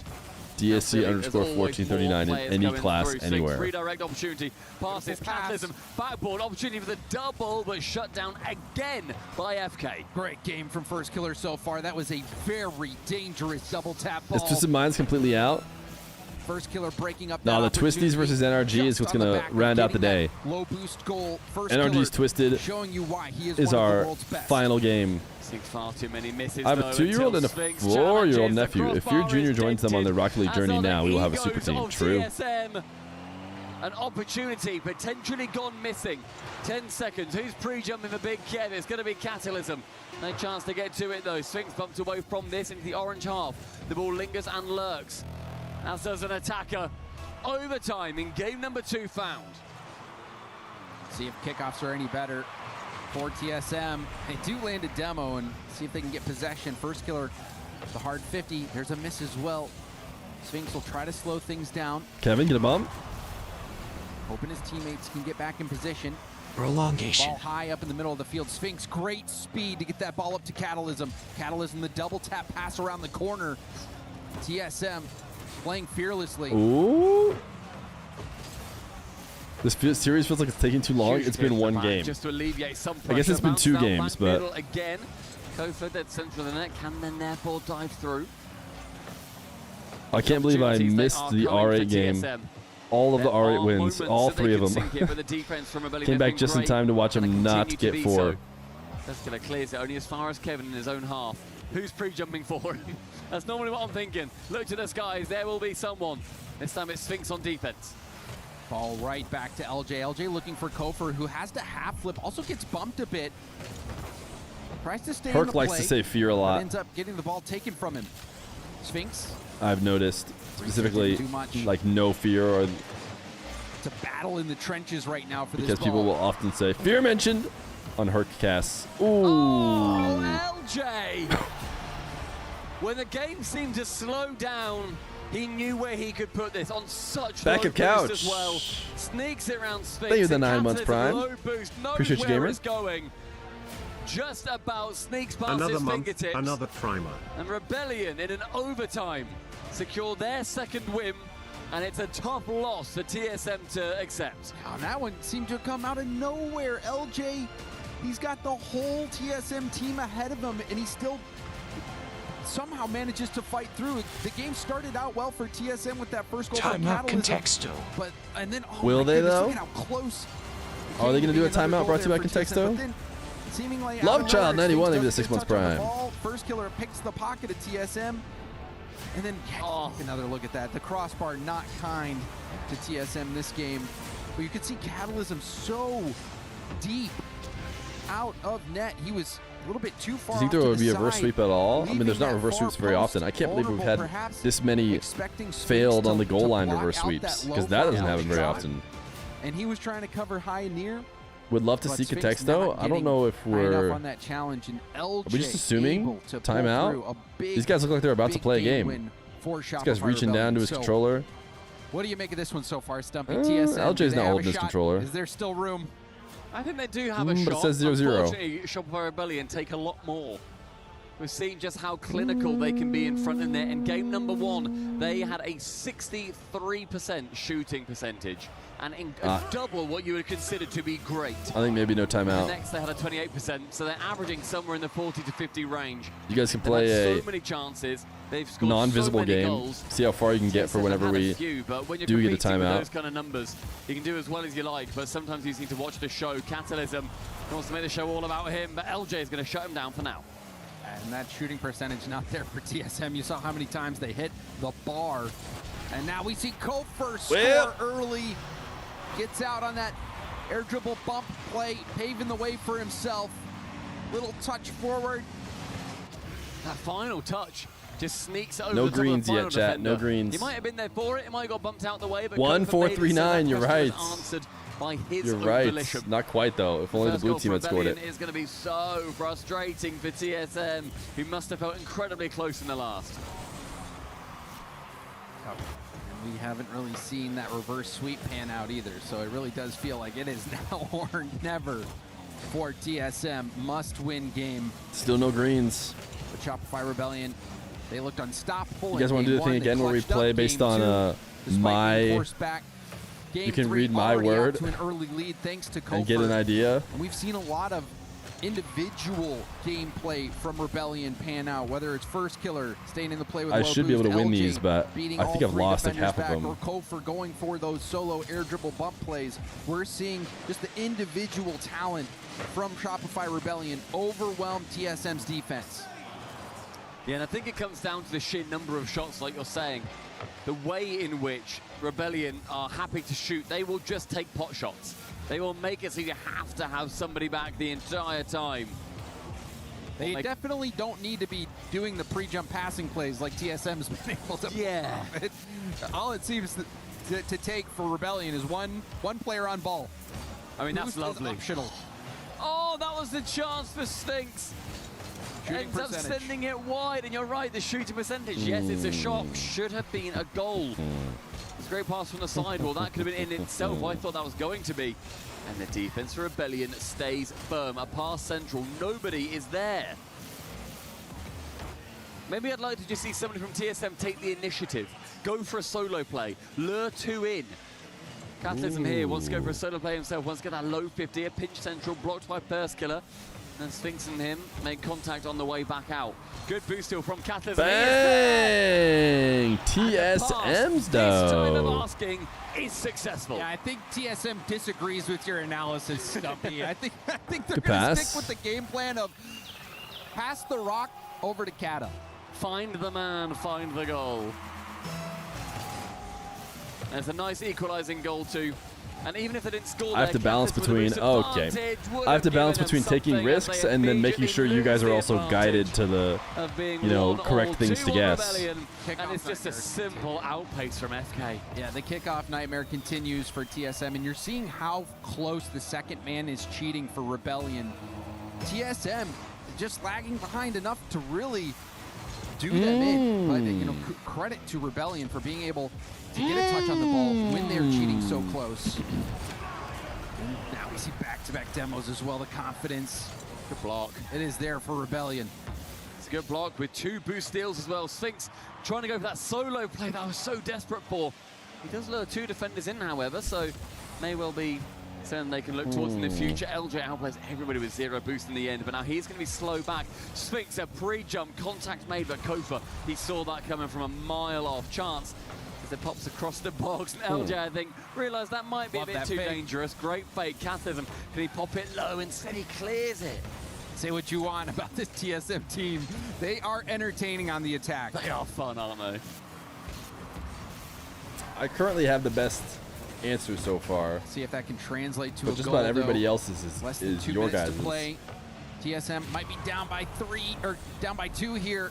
DSC There's underscore always 1439 more in players any coming class through. anywhere. Redirect opportunity. Passes, Catalysm, backboard, opportunity for the double, but shut down again by FK. Great game from First Killer so far. That was a very dangerous double tap ball. Is Twisted Minds completely out? First Killer breaking up. No, that the Twisties versus NRG is what's going to round out the day. Low boost goal. First NRG's Killer Twisted showing you why he is one of the our world's best. final game. Far too many misses, I have a though, 2-year-old and a until Sphinx 4-year-old challenges. nephew. The If your crossbar junior is joins them on their dented. Rocket League As journey are now, the we will have a super egos team. of True. TSM. An opportunity potentially gone missing. 10 seconds. Who's pre-jumping the big Kev? It's going to be Catalysm. No chance to get to it, though. Sphinx bumped away from this into the orange half. The ball lingers and lurks. As does an attacker. Overtime in game number 2 found. See if kickoffs are any better for TSM. They do land a demo and see if they can get possession. First Killer, the hard 50. There's a miss as well. Sphinx will try to slow things down. Kevin, get a bump. Hoping his teammates can get back in position. Prolongation. Ball high up in the middle of the field. Sphinx, great speed to get that ball up to Catalysm. Catalysm, the double tap pass around the corner. TSM playing fearlessly. Ooh. This series feels like it's taking too long. Huge It's been one game. Just to alleviate some I guess it's been 2 Bounce down games, back but middle again. Kofa dead center of the net. Can then therefore dive through. I can't believe I missed the R8 game. All of the R8 wins, all 3 of them. Came back just in time to watch them not get 4. That's going to clears it only as far as Kevin in his own half. Who's pre-jumping for him? That's normally what I'm thinking. Look to the skies, there will be someone. This time it's Sphinx on defense. Ball right back to LJ. LJ looking for Kofor, who has to half flip. Also gets bumped a bit. Tries to stay in Herc the likes play, to say Feer a but lot. ends up getting the ball taken from him. Sphinx. I've noticed specifically Too much. like no fear, or It's a battle in the trenches right now for because this ball. people will often say Fear mentioned on Herc casts. Ooh. Oh, LJ! When the game seemed to slow down, he knew where he could put this on such Back low of couch. boost as well. Sneaks it around Sphinx. Thank you for the and 9 months, Catalyst, Prime. low boost, knows Appreciate you, where gamer. it's going. Just about sneaks past Another his month, fingertips. another primer. And Rebellion in an overtime secure their second win, and it's a tough loss for TSM to accept. Oh, that one seemed to come out of nowhere. LJ, he's got the whole TSM team ahead of him, and he still somehow manages to fight through. The game started out well for TSM with that first goal from Timeout Catalysm, Contexto. but and then Will they, goodness, though? look at how close. Are they going to do a Another timeout goal brought to you there by for TSM, Contexto? but then seemingly Love out of Child nowhere, 91, Sphinx maybe the does 6 get a months touch on the prime. ball. First Killer picks the pocket of TSM, and then another look at that. The crossbar not kind to TSM this game, but you could see Catalysm so deep out of net. He was a little bit too Do far. you think off there to would the be a reverse side, sweep at all? I mean, there's leaving not that reverse far sweeps very post often. I can't believe we've vulnerable, had perhaps this many expecting Sphinx failed on to- the goal to line block reverse out sweeps, that low because that doesn't far happen very shot. often. And he was trying to cover high and near. Would love to But see Sphinx Contexto. not I don't getting know if high enough we're. on that challenge, and LJ Are we just assuming able to pull timeout? through a big, These guys look like they're about to big play a game. win for This guy's Shopify reaching down to his Rebellion. So, controller. What do you make of this one so far, Stumpy? LJ's TSM, do they not have holding a his shot? controller. Is there still room? I think they do have a but shot. it says 0-0. Unfortunately, Shopify Rebellion take a lot more. We've seen just how clinical they can be in front of net. In game number 1, they had a 63% shooting percentage, and double what you would consider to be great. I think maybe no timeout. Next, they had a 28%, so they're averaging somewhere in the 40 to 50 range. You guys can They've play had a so many chances. They've scored non-visible so many game. goals. See how far you can get for whenever we But when you're do get a competing with timeout. those kind of numbers, you can do as well as you like, but sometimes you just need to watch the show. Catalysm wants to make the show all about him, but LJ is going to shut him down for now. And that shooting percentage not there for TSM. You saw how many times they hit the bar. And now we see Kofer score early. Gets out on that air dribble bump play, paving the way for himself. Little touch forward. That final touch just sneaks over No the top greens of the yet, chat. No greens. He might have been there for it. It might have got bumped out the way. But 1-4-3-9. You're right. Answered by his You're own right. volition. Not quite though. If only the blue team had scored it. It's going to be so frustrating for TSM, who must have felt incredibly close in the last. And we haven't really seen that reverse sweep pan out either, so it really does feel like it is now or never for TSM. Must-win game. Still no greens. The Shopify Rebellion, they looked unstoppable. You guys want to do the thing again where we play based on my... You can read my word to an early lead thanks to and get an idea. And we've seen a lot of individual gameplay from Rebellion pan out, whether it's First Killer staying in the play with I low should be able to boost, win LG these, but beating I think all I've three lost like defenders half of back, them. or Kofer going for those solo air dribble bump plays. We're seeing just the individual talent from Shopify Rebellion overwhelm TSM's defense. Yeah, and I think it comes down to the sheer number of shots, like you're saying. The way in which Rebellion are happy to shoot, they will just take pot shots. They will make it so you have to have somebody back the entire time. They definitely don't need to be doing the pre-jump passing plays like TSM's been able to. Yeah. All it seems to take for Rebellion is one player on ball. I mean, that's Boost is lovely. optional. Oh, that was the chance for Sphinx. Shooting Ends up percentage. sending it wide, and you're right, the shooting percentage. Yes, it's a shot. Should have been a goal. It's a great pass from the sidewall. That could have been in itself. I thought that was going to be. And the defense for Rebellion stays firm. A pass central. Nobody is there. Maybe I'd like to just see somebody from TSM take the initiative. Go for a solo play. Lure 2 in. Catalysm here wants to go for a solo play himself. Wants to get that low 50. A pinch central blocked by First Killer. And Sphinx and him make contact on the way back out. Good boost steal from Catalysm. Bang! TSM's This time of though. asking is successful. Yeah, I think TSM disagrees with your analysis, Stumpy. I think they're Good going to pass. stick with the game plan of pass the rock over to Kata. Find the man, find the goal. There's a nice equalizing goal too. And even if they didn't score, I have to balance between I have to balance between taking risks and then making sure you guys are also guided to the correct things to guess. And it's just a simple outpace from FK. Yeah, the kickoff nightmare continues for TSM, and you're seeing how close the second man is cheating for Rebellion. TSM just lagging behind enough to really do them in. But, credit to Rebellion for being able to get a touch on the ball when they're cheating so close. And now we see back-to-back demos as well. The confidence. Good block. It is there for Rebellion. It's a good block with 2 boost steals as well. Sphinx trying to go for that solo play that I was so desperate for. He does lure 2 defenders in, however, so may well be something they can look towards in the future. LJ outplays everybody with 0 boost in the end, but now he's going to be slow back. Sphinx, a pre-jump, contact made, but Kofa, he saw that coming from a mile off. Chance as it pops across the box. And LJ, I think, realised that might be a bit too dangerous. Great fake. Catalysm, can he pop it low? Instead, he clears it. Say what you want about this TSM team. They are entertaining on the attack. They are fun, aren't they? I currently have the best answer so far. See if that can translate to but a just goal, about everybody though. else's Less than is 2 your minutes guys'. to play. TSM might be down by 3 or down by 2 here.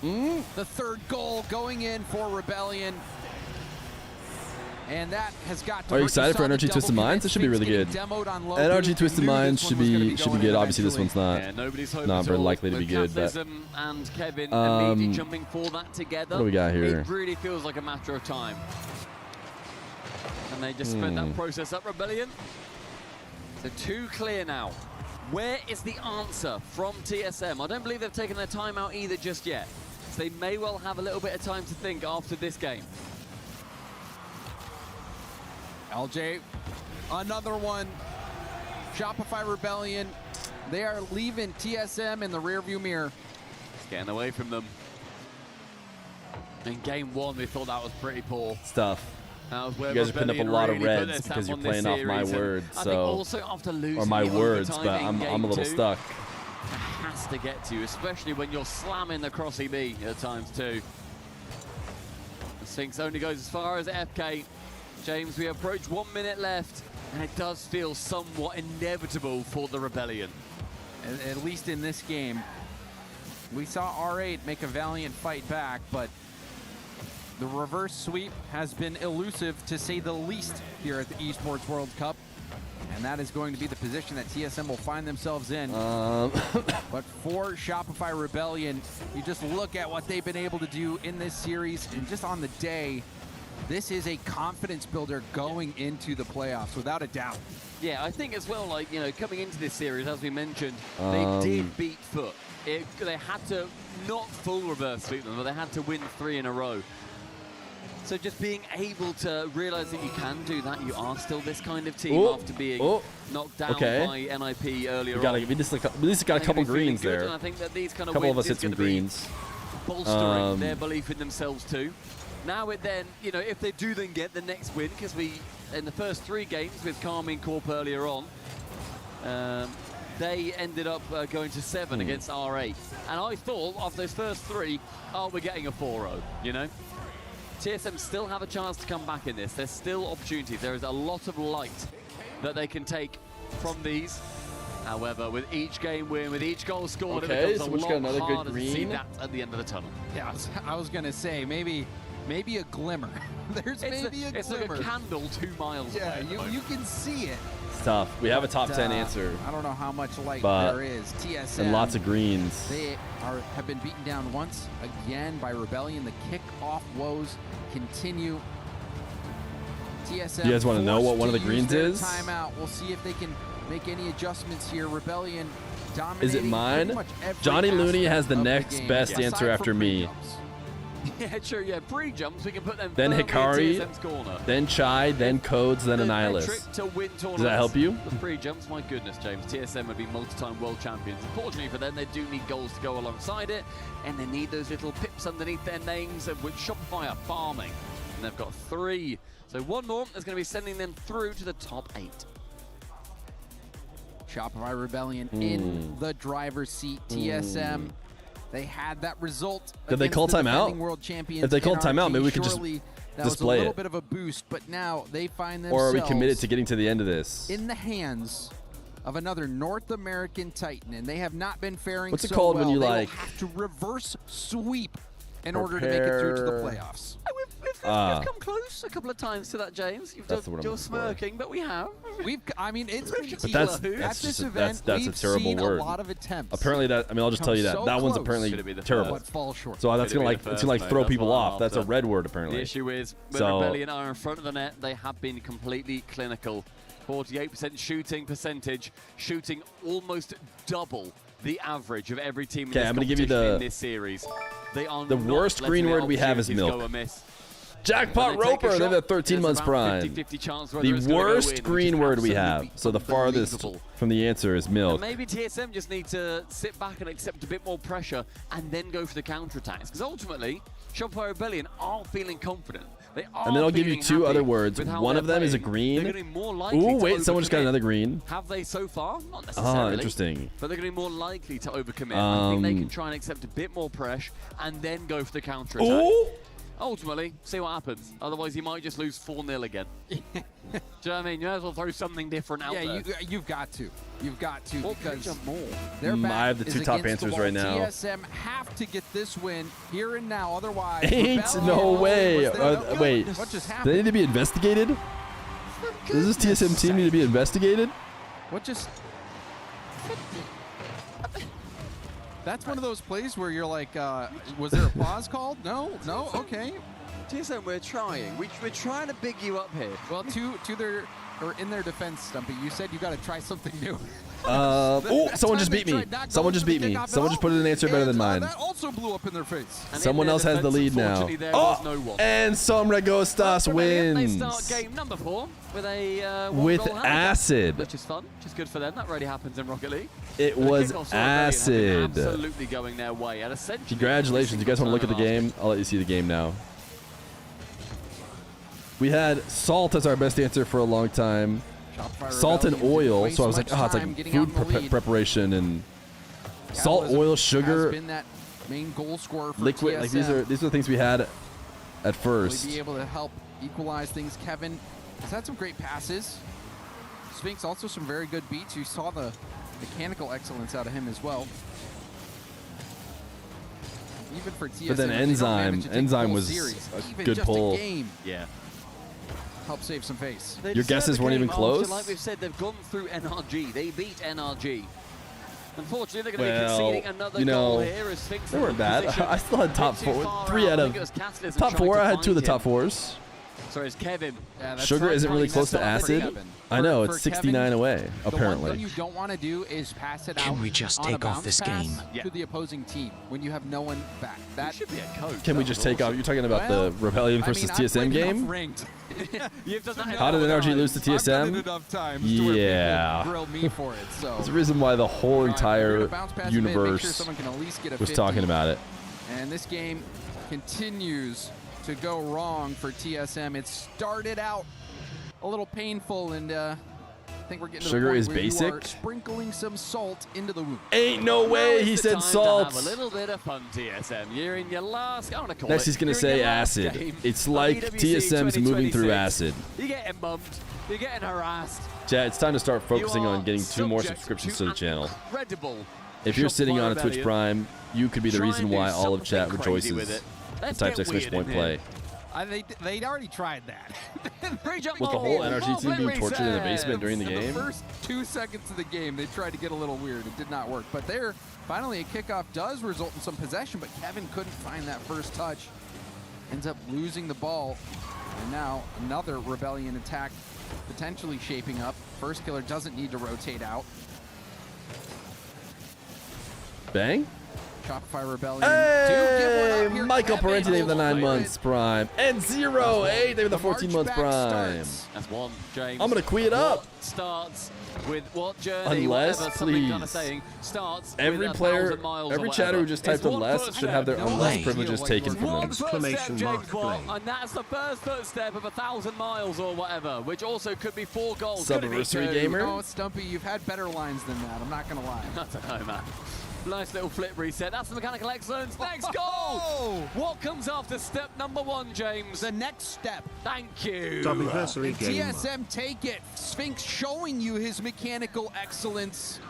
The third goal going in for Rebellion. And that has got to Are you excited for NRG Twisted Minds? It should be really good. NRG Twisted Minds should be good. Obviously, this one's not. Yeah, nobody's not very likely to be good. But Catalysm and Kevin immediately jumping for that together. What do we got here? It really feels like a matter of time. And they just sped that process up, Rebellion. So 2 clear now. Where is the answer from TSM? I don't believe they've taken their time out either just yet. So they may well have a little bit of time to think after this game. LJ, another one. Shopify Rebellion. They are leaving TSM in the rearview mirror. It's getting away from them. In game one, we thought that was pretty poor. Stuff. That was where You guys are putting up a Rebellion lot of really put reds their because you're stamp on this playing off my series. words, I think so also after losing or my the words, overtime but in I'm a game little two, stuck. It has to get to you, especially when you're slamming the cross EB at times too. The Sphinx only goes as far as FK. James, we approach 1 minute left, and it does feel somewhat inevitable for the Rebellion. At least in this game, we saw R8 make a valiant fight back, but the reverse sweep has been elusive, to say the least, here at the Esports World Cup. And that is going to be the position that TSM will find themselves in. But for Shopify Rebellion, you just look at what they've been able to do in this series, and just on the day, this is a confidence builder going into the playoffs, without a doubt. Yeah, I think as well, like, you know, coming into this series, as we mentioned, they did beat Foot. They had to not full reverse sweep them, but they had to win 3 in a row. So just being able to realize that you can do that, you are still this kind of team after being knocked down by NIP earlier on. We just got a couple greens there. And I think that these kind of couple of wins us hit is some going to be greens. bolstering their belief in themselves too. Now it then, you know, if they do then get the next win, because we, in the first 3 games with Carmine Corp earlier on, they ended up going to 7 against R8. And I thought, of those first 3, oh, we're getting a 4-0, you know? TSM still have a chance to come back in this. There's still opportunities. There is a lot of light that they can take from these. However, with each game win, with each goal scored, it becomes a lot harder to see that at the end of the tunnel. Yeah, I was going to say, maybe a glimmer. There's maybe a glimmer. It's like a candle 2 miles away. Yeah, you can see it. It's tough. We have a top 10 answer. I don't know how much light but there is. TSM. And lots of greens. They have been beaten down once again by Rebellion. The kick-off woes continue. TSM. You guys want to know what one of the greens is? Timeout. We'll see if they can make any adjustments here. Rebellion dominating. Is it mine? pretty much every Johnny Looney has the aspect of next game. best Aside answer from after me. pre-jumps. Yeah, sure, yeah. Pre-jumps, we can put them Then firmly in Hikari, TSM's corner. then Chai, then Codes, then Their Annihilus. trick to win Does that help you? The pre-jumps, my goodness, James. TSM would be multi-time world champions. Unfortunately for them, they do need goals to go alongside it, and they need those little pips underneath their names, of which Shopify are farming. And they've got 3. So 1 more is going to be sending them through to the top 8. Shopify Rebellion in the driver's seat. TSM, they had that result. Did they call timeout? World champions If they called NRG. timeout, maybe we could just Surely that display was a little it. bit of a boost, but now they find Or are themselves we committed to getting to the end of this? in the hands of another North American Titan, and they have not been faring What's it so called well. when you They will like have to reverse sweep in order to make it through to the prepare- playoffs. We've come close a couple of times to that, James. That's the word I'm You're looking for. smirking, but we have. I mean, it's been But that's at this just event, that's a we've terrible seen word. a lot of attempts. Apparently that, I mean, I'll just tell you that. So that one's close. apparently Should it be the terrible. But fall short. So that's Should it gonna be like the it's first, gonna like mate? throw That's people what I'm off. That's a after. red word apparently. The issue is, when So- Rebellion are in front of the net, they have been completely clinical. 48% shooting percentage, shooting almost double the average of every team in Okay, this I'm gonna give you competition the- in this series. They are the not worst letting green their word we have is opportunities milk. go amiss. Jackpot When they take a Roper, they've shot, had 13 there's months about prime. 50-50 chance whether The it's gonna go worst in, which green is word we have. absolutely So the farthest unbelievable. from the answer is milk. And maybe TSM just need to sit back and accept a bit more pressure and then go for the counterattacks. Because ultimately, Shopify Rebellion are feeling confident. They are And then I'll give you feeling 2 happy other words. with how One they're of them is a playing. green. They're going to be more likely Ooh, to wait, someone just got overcommit. another green. Have they so far? Not necessarily. Interesting. But they're going to be more likely to overcommit. I think they can try and accept a bit more pressure and then go for the counterattack. Ooh. Ultimately, see what happens. Otherwise, you might just lose 4-0 again. Do you know what I mean? You might as well throw something different out there. Yeah, you've got to. You've got to What because jump more? their back I have the is 2 top against the answers wall. right now. TSM have to get this win here and now. Otherwise, Ain't Rebellion no way. Wait, What just do happened? they need to be investigated? Does this TSM team need to be investigated? What just? That's one of those plays where you're like, was there a pause called? No, okay. TSM, we're trying. We're trying to big you up here. Well, to their or in their defense, Stumpy, you said you got to try something new. Oh, someone just beat me. Someone just beat me. Someone just put in an answer better than mine. That also blew up in their face. Someone else has the lead now. Oh, and Somregostas wins. They start game number 4 with a with acid, which is fun, which is good for them. That already happens in Rocket League. It was acid. Absolutely going their way. And essentially, congratulations. You guys want to look at the game? I'll let you see the game now. We had salt as our best answer for a long time. Salt and oil. So I was like, oh, it's like food preparation and salt, oil, sugar, been that main goal scorer for liquid. TSM. Like these are the things we had at first. Be able to help equalize things. Kevin has had some great passes. Sphinx also some very good beats. You saw the mechanical excellence out of him as well. Even for TSM, but then Enzyme was a good pull. Yeah. Help save some face. Your guesses weren't even close? Like we've said, they've gone through NRG. They beat NRG. Unfortunately, they're going to be conceding another goal here. As Sphinx they weren't bad. I still had top 4. 3 out of top 4. I had 2 of the top 4s. Sorry, it's Kevin. Yeah, sugar isn't really close to acid. I know, it's 69 away, apparently. The one thing you don't want to do is pass it out. Can we just take off this game? To the opposing team when you have no one back. That should be a coach. Can we just take off? You're talking about the Rebellion versus TSM game? How did NRG lose to TSM? Yeah. There's a reason why the whole entire universe was talking about it. And this game continues to go wrong for TSM. It started out a little painful, and I think we're getting sugar to the is point where basic. You are sprinkling some salt into the wound. Ain't no way he said salt. Have a little bit of fun, TSM. You're in your last. I want to call Next, he's gonna say acid. It's like TSM's moving through acid. You're getting bumped. You're getting harassed. Chat, it's time to start focusing on getting 2 more subscriptions to the channel. If you're sitting on a Twitch Prime, you could be the reason why all of chat rejoices. Types !play. They'd already tried that. Was the whole NRG team being tortured in the basement during the game? The first 2 seconds of the game, they tried to get a little weird. It did not work. But there, finally, a kickoff does result in some possession, but Kevin couldn't find that first touch. Ends up losing the ball. And now another Rebellion attack potentially shaping up. First killer doesn't need to rotate out. Bang. Shopify Rebellion. Hey, Michael Parenti, they have the 9 months prime. And 0-8, they have the 14 months prime. That's one, James. I'm going to queue it up. Starts with what journey? Unless, please. Kind of saying, starts every with player, every chatter who just typed unless should have their unless privileges taken from them. Exclamation mark play. And that's the first footstep of 1,000 miles or whatever, which also could be 4 goals. Subiversary gamer. No, Stumpy, you've had better lines than that. I'm not going to lie. I don't know, man. Nice little flip reset. That's the mechanical excellence. Next goal. What comes after step number 1, James? The next step. Thank you. TSM take it. Sphinx showing you his mechanical excellence.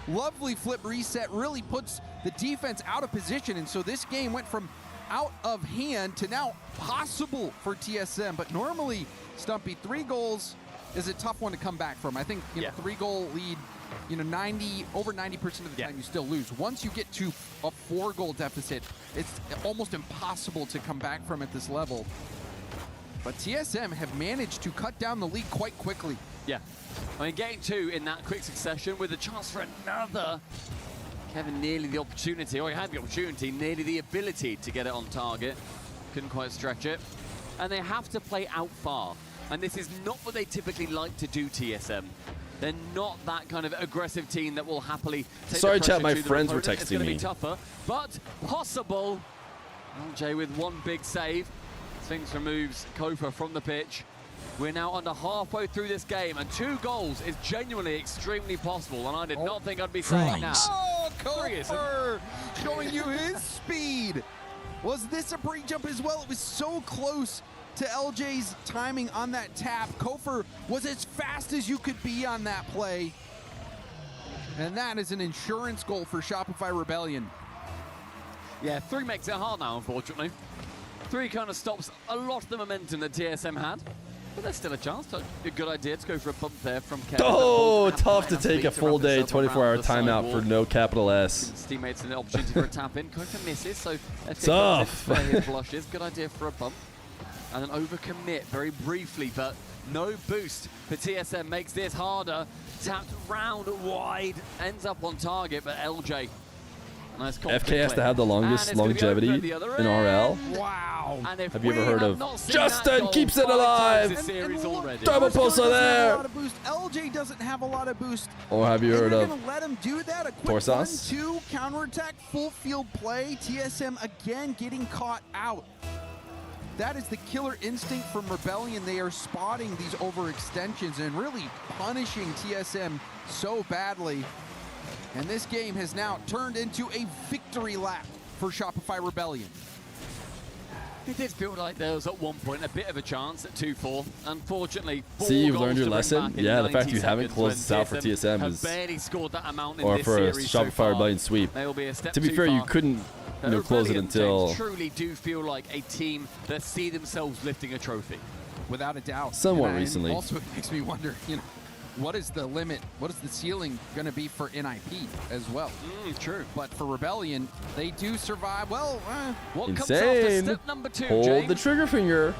Lovely flip reset. Really puts the defense out of position. And so this game went from out of hand to now possible for TSM. But normally, Stumpy, 3 goals is a tough one to come back from. I think 3-goal lead, over 90% of the time you still lose. Once you get to a 4-goal deficit, it's almost impossible to come back from at this level. But TSM have managed to cut down the lead quite quickly. Yeah. I mean, getting 2 in that quick succession with a chance for another. Kevin nearly the opportunity, or he had the opportunity, nearly the ability to get it on target. Couldn't quite stretch it. And they have to play out far. And this is not what they typically like to do, TSM. They're not that kind of aggressive team that will happily take Sorry, the chat, my to their friends were opponent. texting me. It's going to be tougher, but possible. LJ with 1 big save. Sphinx removes Kofa from the pitch. We're now under halfway through this game, and 2 goals is genuinely extremely possible, and I did not think I'd be saying that. Oh, Kofa showing you his speed. Was this a break jump as well? It was so close to LJ's timing on that tap. Kofer was as fast as you could be on that play. And that is an insurance goal for Shopify Rebellion. Yeah, 3 makes it hard now, unfortunately. 3 kind of stops a lot of the momentum that TSM had. But there's still a chance. A good idea to go for a bump there from Kevin. Oh, tough to take a full day, 24-hour timeout for no capital S. His teammates an opportunity for a tap in. Kofa misses, so tough. His blushes. Good idea for a bump. And then overcommit very briefly, but No boost for TSM makes this harder. Tapped round wide, ends up on target, but LJ. Nice FK has to have the longest longevity in RL. Wow. Have you ever heard of Justin keeps it alive? Double pulsar there. LJ doesn't have a lot of boost. Or have you heard of Gonna let him do that? A quick Torsas? 1-2 counterattack, full field play. TSM again getting caught out. That is the killer instinct from Rebellion. They are spotting these overextensions and really punishing TSM so badly. And this game has now turned into a victory lap for Shopify Rebellion. It did feel like there was at one point a bit of a chance at 2-4. Unfortunately, See, you've learned your lesson. Yeah, the fact you haven't closed this out for TSM is, barely scored that amount in or this for a series Shopify so Rebellion sweep. They'll be a step To be too fair, you far. couldn't close it until Truly do feel like a team that see themselves lifting a trophy. Without a doubt. Somewhat And recently. Also, it makes me wonder, what is the limit? What is the ceiling going to be for NIP as well? True. But for Rebellion, they do survive. Well, what comes after insane. step number 2, Hold James? the trigger finger.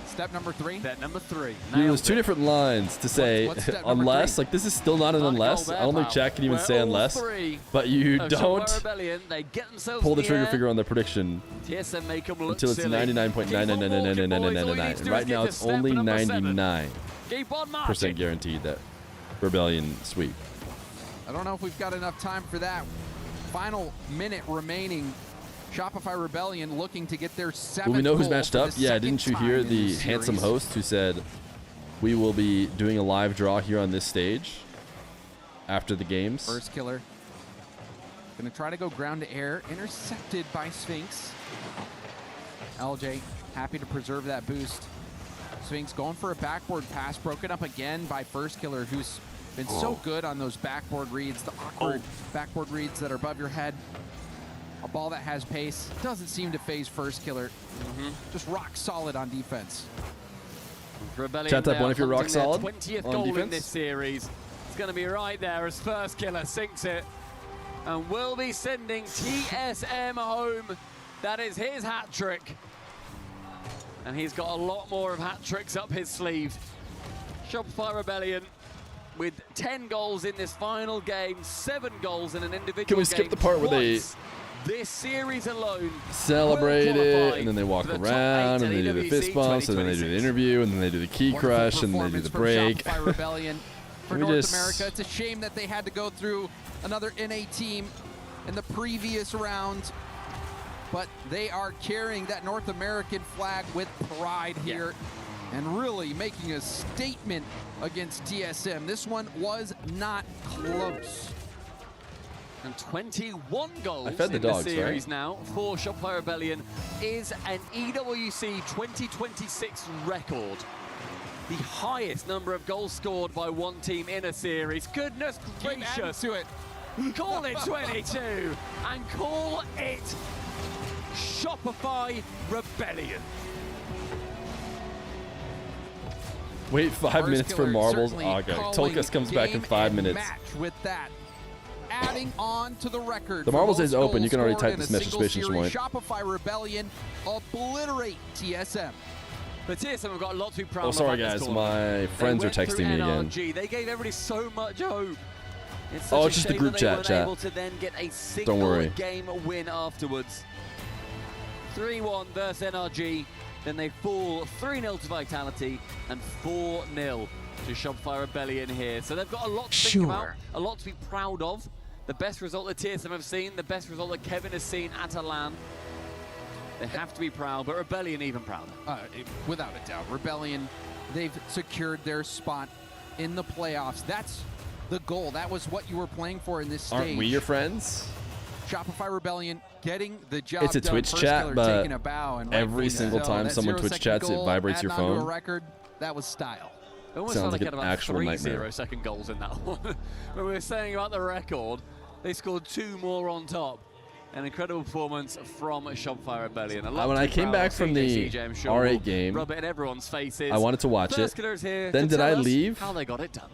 Step number 3? Step number 3. There's two different lines to say what's step number unless. 3? Like, this is still not an unless. I don't think chat can even say unless. But you don't Rebellion, they get themselves pull the in trigger air. finger on the prediction TSM make them look until it's silly. 99.9999999. Right now, it's only 99% Keep on marching. guaranteed that Rebellion sweep. I don't know if we've got enough time for that. Final minute remaining. Shopify Rebellion looking to get their 7th Will we know who's goal matched for up? the Yeah, second didn't you time hear in the this handsome series. host who said we will be doing a live draw here on this stage after the games? First killer. Gonna try to go ground to air. Intercepted by Sphinx. LJ happy to preserve that boost. Sphinx going for a backboard pass. Broken up again by First Killer, who's been so good on those backboard reads. The awkward backboard reads that are above your head. A ball that has pace. Doesn't seem to phase First Killer. Just rock solid on defense. Rebellion, Chat type they one are if you're rock hunting their solid 20th on goal in defense. this series. It's going to be right there as First Killer sinks it. And will be sending TSM home. That is his hat trick. And he's got a lot more of hat tricks up his sleeve. Shopify Rebellion with 10 goals in this final game, 7 goals in an individual Can we skip game the part where they twice. This series alone celebrate will it, qualify and then they walk for the top around, 8 and they do the AWC fist bumps, and then they do the interview, and then they do the key crush, and then they do the break. Shopify Rebellion for We North just- America. It's a shame that they had to go through another NA team in the previous round, but they are carrying that North American flag with pride here and really making a statement against TSM. This one was not close. And 21 goals I fed the in dogs, the series right? now for Shopify Rebellion is an EWC 2026 record. The highest number of goals scored by one team in a series. Goodness gracious. To it. Call it 22 and call it Shopify Rebellion. Wait 5 First minutes for Killer marbles. certainly Okay, calling Tolkas comes back in game 5 and minutes. Match with that. Adding on to the record. The for marbles most is open. You goals can already scored type in this a message single space if you series. want. Shopify Rebellion obliterate TSM. But TSM have got a lot to be proud Oh, of. sorry about this guys, tournament. my friends They are went through texting me again. NRG. They gave everybody so much hope. It's Oh, such it's a just the shame group that chat, they weren't chat. able to then get a single worry. game win afterwards. 3-1 versus NRG. Then they fall 3-0 to Vitality and 4-0 to Shopify Rebellion here. So they've got a lot to think about, a lot to be proud of. The best result that TSM have seen, the best result that Kevin has seen at a LAN. They have to be proud, but Rebellion even prouder. Without a doubt. Rebellion, they've secured their spot in the playoffs. That's the goal. That was what you were playing for in this stage. Aren't we your friends? Shopify Rebellion getting the job It's a done. Twitch First chat, Killer but taking a bow, and every rightfully single so. time That someone Twitch 0-second chats, it goal, vibrates your adding onto phone. a record, that was style. It almost Sounds felt like like had an about actual 3 nightmare. 0-second goals in that one. When we were saying about the record, they scored 2 more on top. An incredible performance from Shopify Rebellion. When I came back from the R8 game, rub it in everyone's faces. I wanted to watch First it. Killer's here Then to did I tell us leave? how they got it done.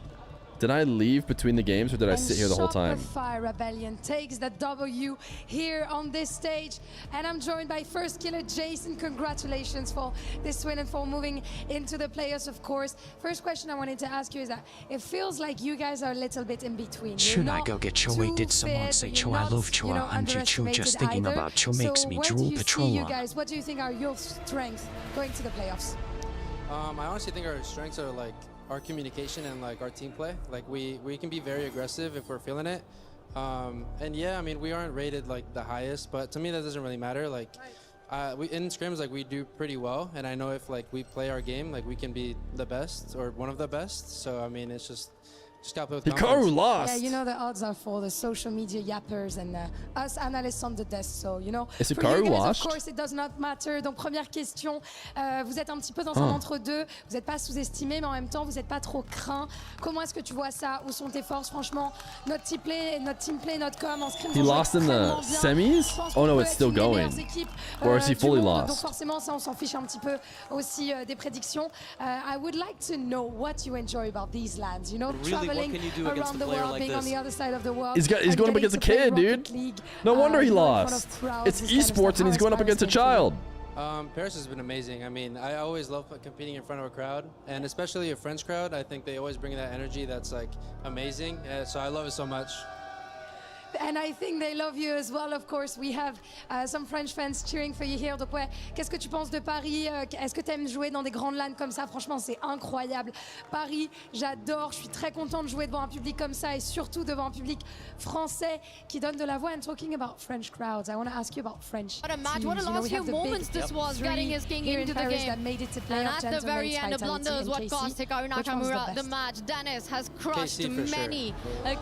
Did I leave between the games or did I sit here the whole time? Shopify Rebellion takes the W here on this stage. And I'm joined by first killer Jason. Congratulations for this win and for moving into the playoffs, of course. First question I wanted to ask you is that it feels like you guys are a little bit in between. Should I go get Choi? Did someone say Choi? I love Choi. I'm just thinking about Choi makes me drool patrol. You guys, what do you think are your strengths going to the playoffs? I honestly think our strengths are like our communication and like our team play. Like we can be very aggressive if we're feeling it. And yeah, I mean, we aren't rated like the highest, but to me that doesn't really matter. Like we in scrims, like we do pretty well, and I know if like we play our game, like we can be the best or one of the best. So I mean, it's just got to play with confidence. Hikaru lost. Yeah, you know the odds are for the social media yappers and us analysts on the desk. So you know. Is for you Hikaru guys, washed? of course, it does not matter. Donc première question, vous êtes un petit peu dans un entre-deux. Vous n'êtes pas sous-estimé, mais en même temps, vous n'êtes pas trop craint. Comment est-ce que tu vois ça? Où sont tes forces? Franchement, notre team play, notre com en scrim. He lost in the semis? Oh no, it's still going. Or is he fully lost? Donc forcément, ça, on s'en fiche un petit peu aussi des prédictions. I would like to know what you enjoy about these lands. You know, Really, what can you do against a player like being on this? the other side of the world. He's going up against a kid, dude. No wonder he lost. It's esports and he's going up against a child. Paris has been amazing. I mean, I always love competing in front of a crowd, and especially a French crowd. I think they always bring that energy that's like amazing. So I love it so much. And I think they love you as well, of course. We have some French fans cheering for you here. Donc ouais, qu'est-ce que tu penses de Paris? Est-ce que tu aimes jouer dans des grandes LAN comme ça? Franchement, c'est incroyable. Paris, j'adore. Je suis très contente de jouer devant un public comme ça et surtout devant un public français qui donne de la voix. And talking about French crowds, I want to ask you about French What a match, teams. what a You know, last we few have the moments big this was, three getting his king here into in the Paris game. that made it to And playoff. at the very Gentlemen, end, the Vitality, blunder is and what KC. cost Hikaru Which one's the Nakamura the best? match. Dennis has crushed KC for sure. many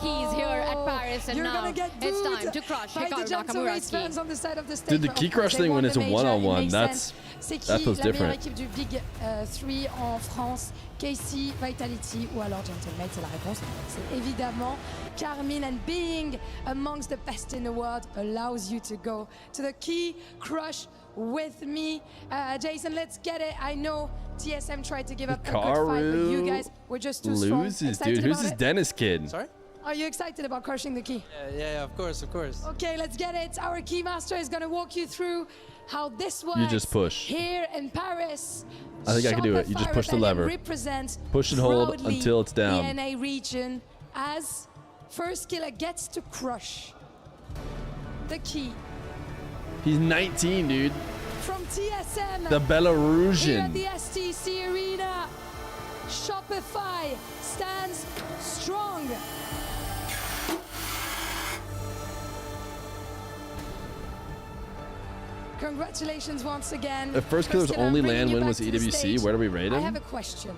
keys here at Paris, and You're now gonna get it's booed time to crush by the Hikaru Gentle Nakamura's Race key. fans on the side of the stage. Dude, the But key of course, crush they thing won when the it's a major. one-on-one, It makes that's sense. C'est that qui feels la meilleure different. équipe du Big 3 en France? KC, Vitality ou alors Gentleman? C'est la réponse. C'est évidemment Carmine, and being amongst the best in the world allows you to go to the key crush with me. Jason, let's get it. I know TSM tried to give up a good fight, but you guys were just too strong. Loses, Excited dude. Who's about this it? Dennis kid? Sorry? Are you excited about crushing the key? Yeah, of course, of course. Okay, let's get it. Our key master is going to walk you through how this works. You just push. Here in Paris. I think I can do it. You just push the lever. Represents Push and hold proudly until it's down. The NA region as first killer gets to crush the key. He's 19, dude. From TSM. The Belarusian. Here at the STC Arena. Shopify stands strong. Congratulations once again. The first killer's killer, only bringing land you win back was to the EWC. stage. Where do we rate I him? have a question.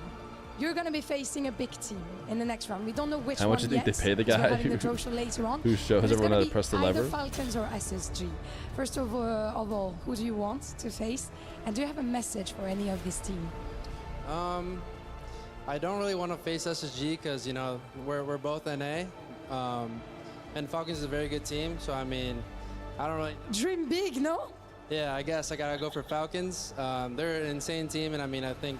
You're going to be facing a big team in the next round. We don't know which How one much do you think yet, they pay the so we're guy having the who- draw show later on. who shows But it's everyone gonna how to be press the either lever? Falcons or SSG. First of all, who do you want to face? And do you have a message for any of this team? I don't really want to face SSG because, you know, we're both NA. And Falcons is a very good team. So, I mean, I don't really... Dream big, no? Yeah, I guess I got to go for Falcons. They're an insane team. And, I mean, I think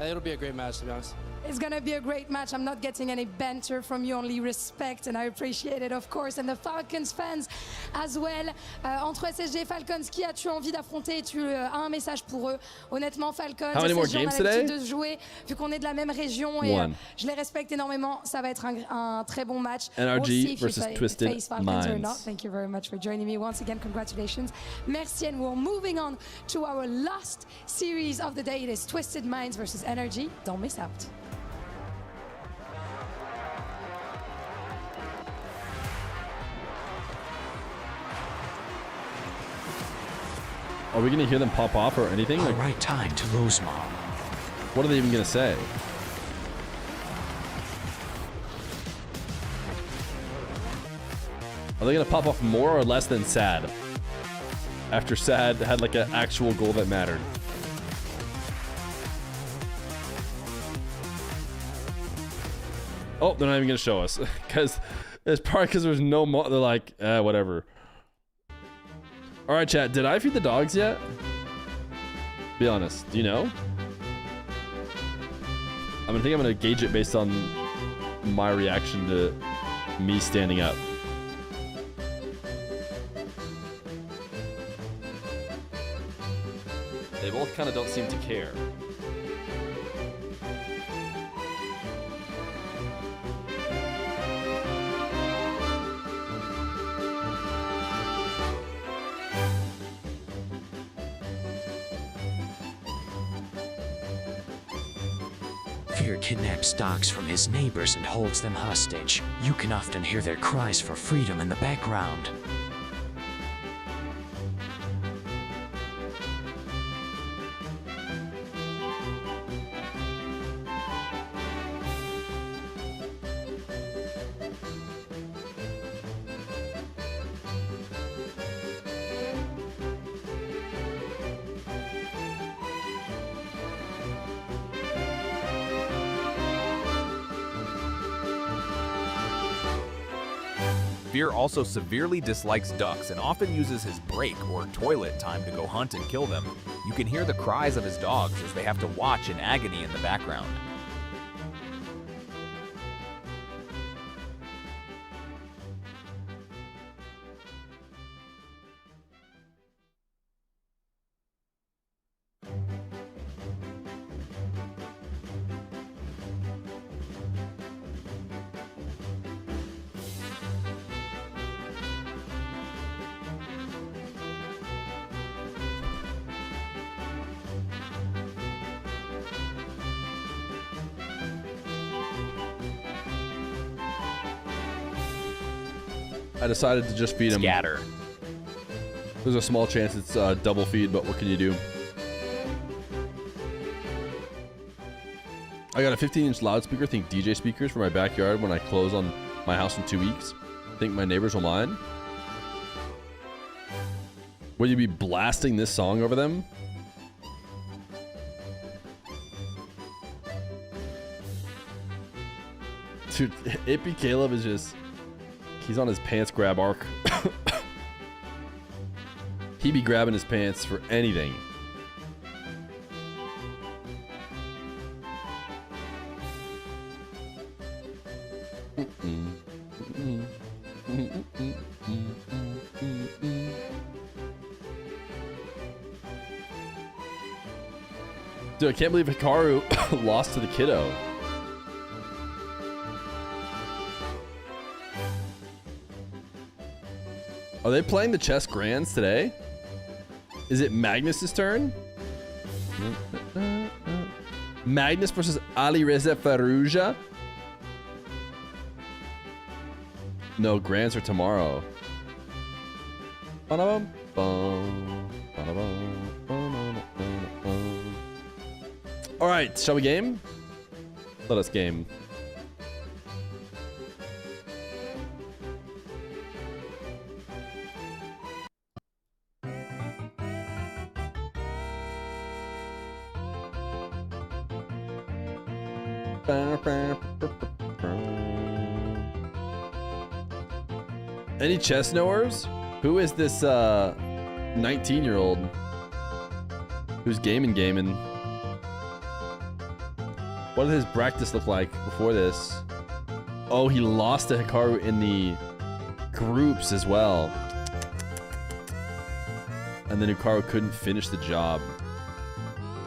it'll be a great match, to be honest. It's going to be a great match. I'm not getting any banter from you, only respect, and I appreciate it, of course. And the Falcons fans as well. Entre SSG et Falcons, qui as-tu envie d'affronter? Tu as un message pour eux. Honnêtement, Falcons, How many more SSG, on a games l'habitude today? de se jouer, vu qu'on est de la même région, et One. je les respecte énormément. Ça va être un très bon match. NRG We'll see if versus you Twisted face Falcons or Minds. not. Thank you very much for joining me once again. Congratulations. Merci, and we're moving on to our last series of the day. It is Twisted Minds versus NRG. Don't miss out. Are we going to hear them pop off or anything? All right, time to lose, Mom. What are they even going to say? Are they going to pop off more or less than Sad? After Sad had like an actual goal that mattered. Oh, they're not even going to show us. Because it's probably because there's no more. They're like, whatever. All right, chat. Did I feed the dogs yet? Be honest. Do you know? I think I'm going to gauge it based on my reaction to me standing up. They both kind of don't seem to care. Fear kidnaps dogs from his neighbors and holds them hostage. You can often hear their cries for freedom in the background. Feer also severely dislikes ducks and often uses his break or toilet time to go hunt and kill them. You can hear the cries of his dogs as they have to watch in agony in the background. I decided to just feed him. Scatter. There's a small chance it's double feed, but what can you do? I got a 15-inch loudspeaker, think DJ speakers for my backyard when I close on my house in 2 weeks. Think my neighbors will mind? Will you be blasting this song over them? Dude, Ippy Caleb is just... He's on his pants grab arc. He be grabbing his pants for anything. Dude, I can't believe Hikaru lost to the kiddo. Are they playing the chess grands today? Is it Magnus's turn? Magnus versus Ali Reza Farouja? No, grands are tomorrow. All right, shall we game? Let us game. Any chess knowers? Who is this 19-year-old who's gaming? What did his practice look like before this? Oh, he lost to Hikaru in the groups as well. And then Hikaru couldn't finish the job.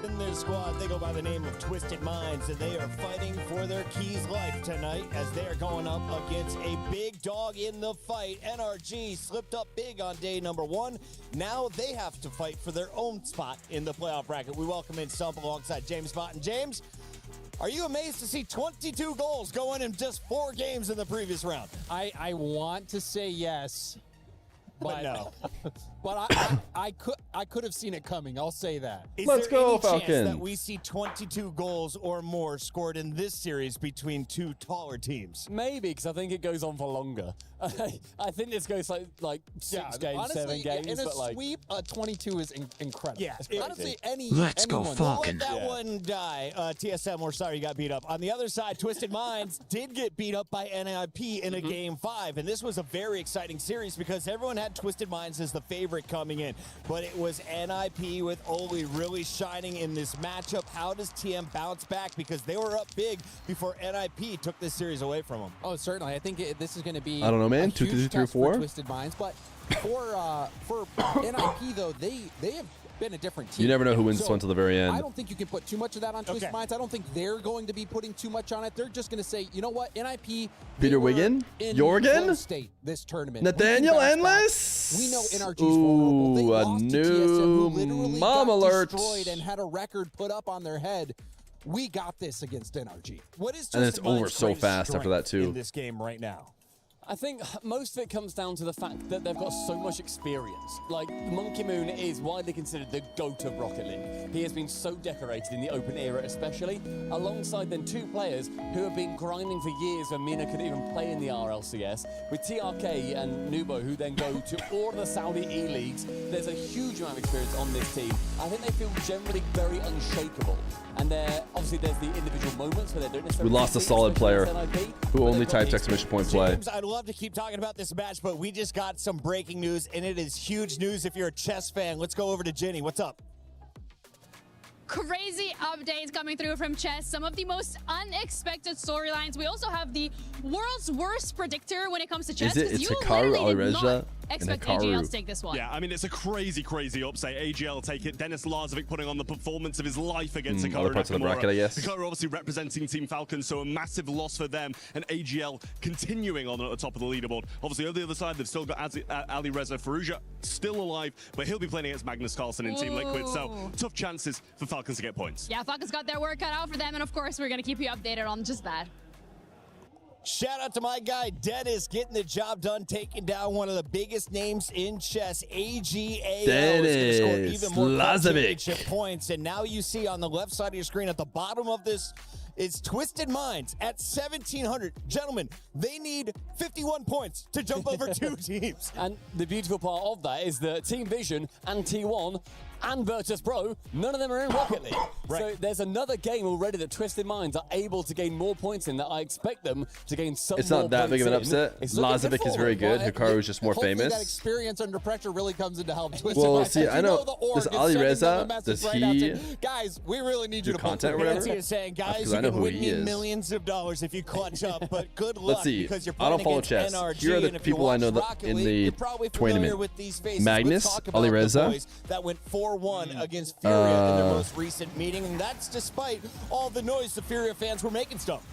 In their squad, they go by the name of Twisted Minds, and they are fighting for their Keys life tonight as they are going up against a big dog in the fight. NRG slipped up big on day number 1. Now they have to fight for their own spot in the playoff bracket. We welcome in Stump alongside James Bott. And James, are you amazed to see 22 goals going in just 4 games in the previous round? I want to say yes, but no. But I could have seen it coming. I'll say that. Let's go, Falcons. Chance that we see 22 goals or more scored in this series between 2 taller teams? Maybe, because I think it goes on for longer. I think this goes like 6 games, honestly, 7 games. In a sweep, 22 is incredible. Yeah, I don't see Let's go, Let Falcon. that one die. TSM, we're sorry you got beat up. On the other side, Twisted Minds did get beat up by NIP in a game 5, and this was a very exciting series because everyone had had Twisted Minds as the favorite coming in, but it was NIP with Oli really shining in this matchup. How does TM bounce back? Because they were up big before NIP took this series away from them. Oh, certainly. I think this is going to be I don't know, man. a 2, 3, huge 3, test 4. for Twisted Minds, but for NIP though, they have been a different team. You never know who wins this one till the very end. I don't think you can put too much of that on Twisted Minds. I don't think they're going to be putting too much on it. They're just going to say, you know what, NIP. Peter Wiggin, Jorgen, state this tournament. Nathaniel Endless. We know NRG's vulnerable. They lost to TSM, who literally mom got alert. destroyed and had a record put up on their head. We got this against NRG. What is and it's over so fast after that too. In this game right now. I think most of it comes down to the fact that they've got so much experience. Like, Monkey Moon is widely considered the GOAT of Rocket League. He has been so decorated in the open era especially, alongside then two players who have been grinding for years when Mina could even play in the RLCS, with TRK and Nubo, who then go to all the Saudi E-Leagues. There's a huge amount of experience on this team. I think they feel generally very unshakable. And obviously there's the individual moments where they're doing this. We lost a solid player who only typed exclamation point play. James, I'd love to keep talking about this match, but we just got some breaking news, and it is huge news if you're a chess fan. Let's go over to Jenny. What's up? Crazy updates coming through from chess. Some of the most unexpected storylines. We also have the world's worst predictor when it comes to chess. It's Hikaru Alireza. Expect AGL to take this one. Yeah, I mean, it's a crazy upset. AGL take it. Dennis Lazovic putting on the performance of his life against Hikaru other parts of the bracket, I guess. Hikaru obviously representing Team Falcon, so a massive loss for them. And AGL continuing on at the top of the leaderboard. Obviously, on the other side, they've still got Alireza Farouja still alive, but he'll be playing against Magnus Carlsen in Team Liquid. So tough chances for Falcons to get points. Yeah, Falcons got their work cut out for them. And of course, we're going to keep you updated on just that. Shout out to my guy Dennis getting the job done, taking down one of the biggest names in chess, AGAL. Dennis even more Lazovic points. And now you see on the left side of your screen at the bottom of this is Twisted Minds at 1,700. Gentlemen, they need 51 points to jump over two teams. And the beautiful part of that is that Team Vision and T1 and Virtus Pro, none of them are in Rocket League. Right. So there's another game already that Twisted Minds are able to gain more points in that I expect them to gain some more points. It's not that big of an upset. Lazovic is very good. Hikaru is just more famous. That experience under pressure really comes into help. Twisted well, Minds. see, I know. Does Alireza, does he guys, we really need you to content or whatever? Is saying, guys, you can win me millions of dollars if you clutch up, but good luck. Let's see. Because you're I don't follow chess. NRG, Here are the people I know that in the tournament. Magnus, Alireza. That went 4-1 against Furia in their most recent meeting, and that's despite all the noise the Furia fans were making stuff.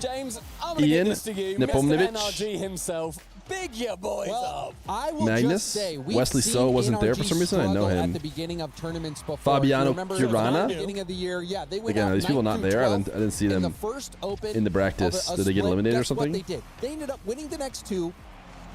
James, I'm going to give this to you. Mr. NRG himself. Big your boys up. I will Magnus, just say, Wesley So wasn't there for some reason. I know him. At the beginning of tournaments before. Fabiano Curana. Beginning of the year, yeah, they went Again, are these people not there? I didn't see them in the first open in the practice. Did they get eliminated or something? What they did. They ended up winning the next two,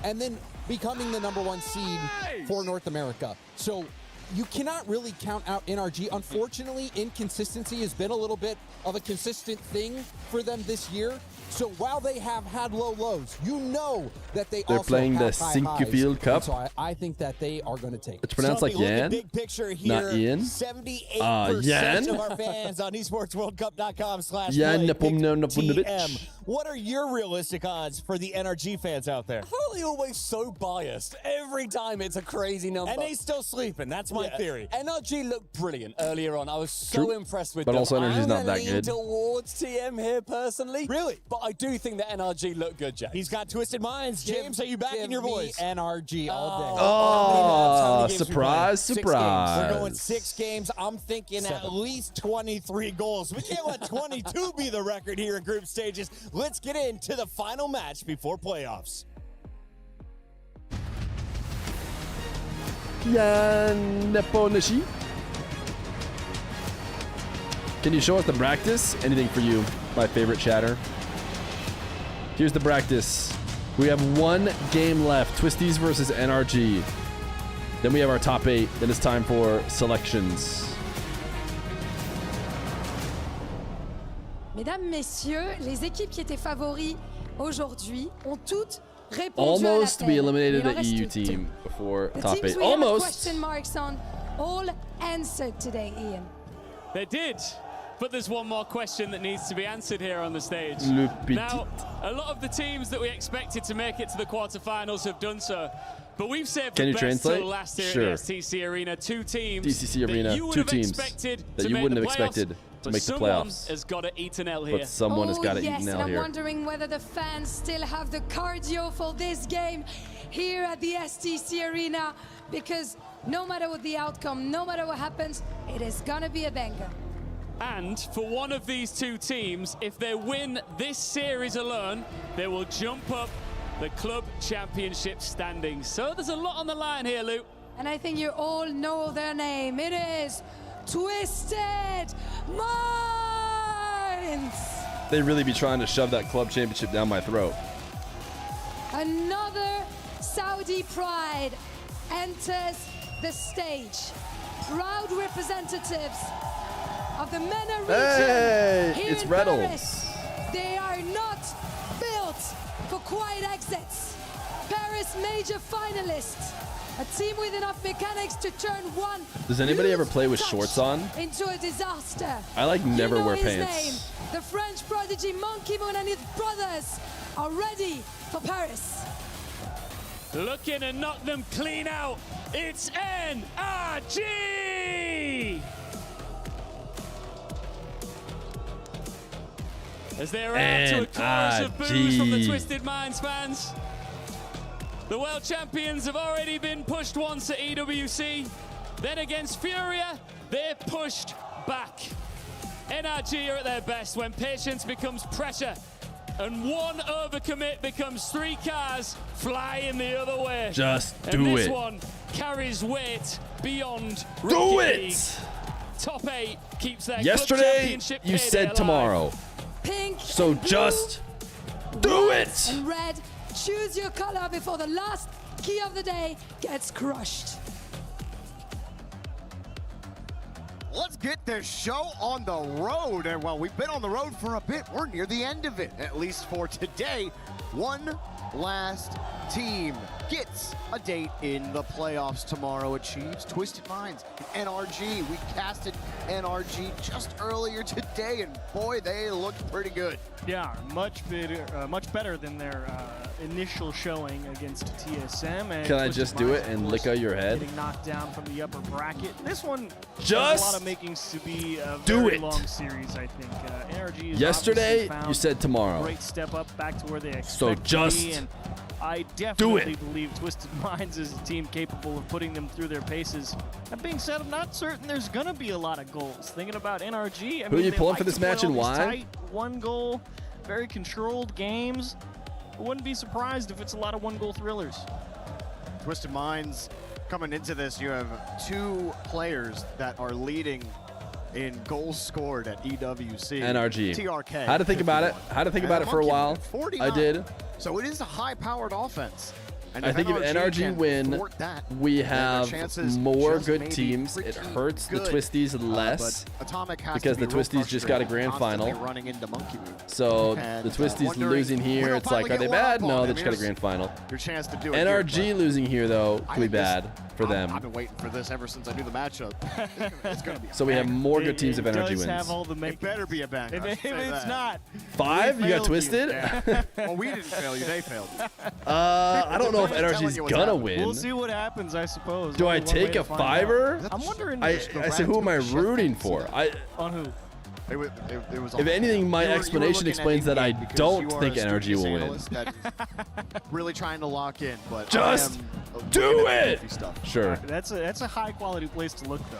and then becoming the #1 seed for North America. So you cannot really count out NRG. Unfortunately, inconsistency has been a little bit of a consistent thing for them this year. So while they have had low lows, you know that they're also playing have the high Sinquefield highs. Cup. So I think that they are going to take it. It's pronounced like Yan, big picture here, not Ian. 78% Yan. of our fans on esportsworldcup.com/TM. What are your realistic odds for the NRG fans out there? Probably always so biased. Every time it's a crazy number. And they still sleeping. That's my theory. NRG looked brilliant earlier on. I was so impressed with but them. also NRG's not that good. Towards TM here personally. Really? But I do think that NRG looked good, James. He's got Twisted Minds. James, are you backing your boys? NRG all day. Oh, surprise, surprise. We're going 6 games. I'm thinking 7. At least 23 goals. We can't let 22 be the record here in group stages. Let's get into the final match before playoffs. Can you show us the practice? Anything for you, my favorite chatter. Here's the practice. We have 1 game left. Twisties versus NRG. Then we have our top 8. Then it's time for selections. Mesdames, messieurs, les équipes qui étaient favoris aujourd'hui ont toutes répondu Almost à we l'appel. eliminated Il en the reste EU 2. team before The top teams 8. we have Almost. question marks on all answered today, Ian. They did. But there's one more question that needs to be answered here on the stage. Le petit. Now, a lot of the teams that we expected to make it to the quarterfinals have done so. But we've saved Can the you best translate? till last year Sure. at the STC Arena. Two teams DCC Arena, that you would two have teams expected that to you make wouldn't the have playoffs, expected to but make the someone playoffs. has got to eat an L here. But someone has got to yes, eat an and L I'm here. wondering whether the fans still have the cardio for this game here at the STC Arena, because no matter what the outcome, no matter what happens, it is gonna be a banger. And for one of these two teams, if they win this series alone, they will jump up the club championship standings. So there's a lot on the line here, Luke. And I think you all know their name. It is Twisted Minds! They really be trying to shove that club championship down my throat. Another Saudi pride enters the stage. Proud representatives of the MENA region Hey, here it's in Reynolds. Paris. They are not built for quiet exits. Paris major finalists. A team with enough mechanics to turn one Does anybody ever play with touch shorts on? into a disaster. I like never You know wear his pants. name. The French prodigy Monkey Moon and his brothers are ready for Paris. Looking to knock them clean out. It's NRG! As they react to a chorus of boos from the Twisted Minds fans. The world champions have already been pushed once at EWC. Then against Furia, they're pushed back. NRG are at their best when patience becomes pressure and one overcommit becomes 3 cars flying the other way. Just and do this it. one carries weight beyond Do Rookie it! League. Top 8 keeps their club Yesterday, championship you payday said alive. tomorrow. Pink So and blue, just do white it! and red. Choose your color before the last key of the day gets crushed. Let's get this show on the road. And while we've been on the road for a bit, we're near the end of it, at least for today. One last team gets a date in the playoffs tomorrow, achieves Twisted Minds and NRG. We casted NRG just earlier today, and boy, they looked pretty good. Yeah, much better than their initial showing against TSM. And Can I Twisted just do Minds, it of and course, lick out your head? Getting knocked down from the upper bracket. This one has Just a lot of makings to be a do very it. long series, I think. NRG is Yesterday, obviously found you said tomorrow. a great step up back to where they expect So to just be, and I do definitely it. believe Twisted Minds is a team capable of putting them through their paces. That being said, I'm not certain there's going to be a lot of goals. Thinking about NRG, I Who are mean, you they pulling like for this to play match all and these why? tight, one goal, very controlled games. I wouldn't be surprised if it's a lot of one-goal thrillers. Twisted Minds coming into this, you have 2 players that are leading in goals scored at EWC. NRG. TRK. Had to think about it. 51. Had to think And about it for a Monkey while. Moon, 49. I did. So it is a high-powered offense. And I think if NRG can win, thwart that, we then their have chances more just good may be teams. It pretty hurts the good. Twisties less But Atomic has because to the be real Twisties just got a grand constantly final. running into Monkey Moon. So And, the Twisties wondering losing when here, they'll it's like, finally are they get one bad? up No, on they them. just got a Here's grand final. Your chance to do it here, NRG losing here, though, could be bad for them. I've been waiting for this ever since I knew the matchup. It's gonna be a So we have banger. more good teams if It NRG does wins. have all the It better be a banger. If, I if should say it's that. not, 5? You got Twisted? Yeah. Well, we didn't fail you. They failed you. I don't know if I'm just telling NRG's you what's gonna happening. win. we'll see what happens, I suppose. Do I Only one way take to a find out. 5er? I'm wondering I said, who am I rooting for? on who? It was If anything, my you were explanation looking at explains that I in-game because don't you are think a NRG will studious win. analyst that is really trying to lock in, but Just I am do looking at the it! goofy stuff. Sure. That's a high quality place to look though.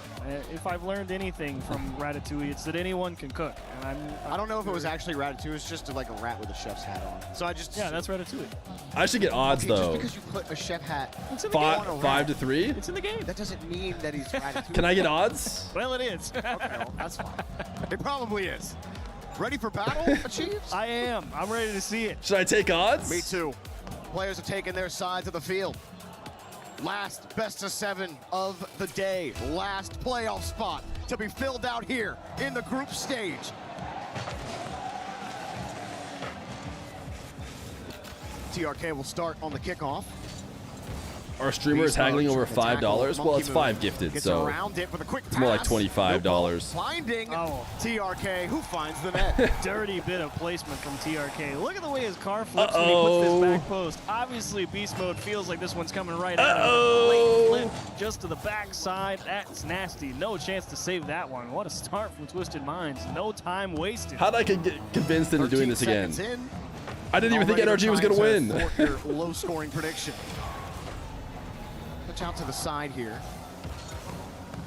If I've learned anything from Ratatouille, it's that anyone can cook. And I don't know if it was actually Ratatouille. It's just like a rat with a chef's hat on. So I just that's Ratatouille. I should get odds, okay, though. Just because you put a chef hat It's in the game. on a 5 to rat, 3? It's in the game. that doesn't mean that he's Ratatouille. Can I get odds? Well, it is. Okay, well, that's fine. It probably is. Ready for battle, Achieves? I am. I'm ready to see it. Should I take odds? Me too. Players have taken their sides of the field. Last best of 7 of the day. Last playoff spot to be filled out here in the group stage. TRK will start on the kickoff. our streamer is haggling over $5. Well, it's 5 gifted, so it's more like $25. Finding TRK, who finds the net. Dirty bit of placement from TRK. Look at the way his car flips when he puts this back post. Obviously, beast mode feels like this one's coming right at him. Late flip just to the backside. That's nasty. No chance to save that one. What a start from Twisted Minds. No time wasted. How did I get convinced into doing this again? I didn't even think NRG was going to win. Your low scoring prediction. Touch out to the side here.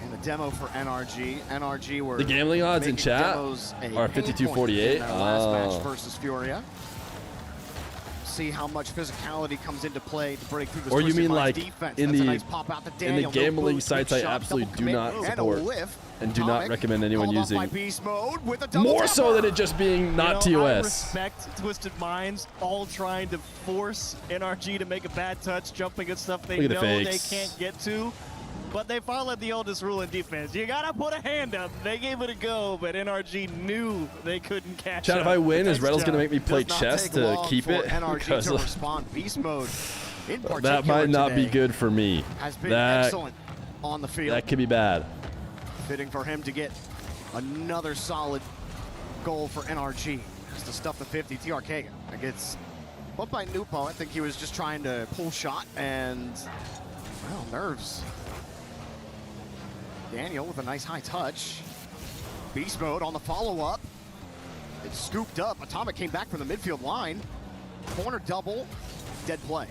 And the demo for NRG. NRG were the gambling odds in chat are 52-48. Last match versus Furia. See how much physicality comes into play to break through this. Or you mean like defense. in the nice pop out to Daniel. gambling sites I absolutely do not support and do not recommend anyone using. More so than it just being not TOS. I respect Twisted Minds all trying to force NRG to make a bad touch, jumping at stuff they know they can't get to. But they followed the oldest rule in defense. You gotta put a hand up. They gave it a go, but NRG knew they couldn't catch Chad, up. if I win, is Reddle's gonna make me play chess to keep it? Because beast mode that might not be good for me. Has been excellent on the field. That could be bad. Fitting for him to get another solid goal for NRG. Just to stuff the 50. TRK gets bumped by Nupo. I think he was just trying to pull shot and, well, nerves. Daniel with a nice high touch. Beast mode on the follow-up. It's scooped up. Atomic came back from the midfield line. Corner double. Dead play.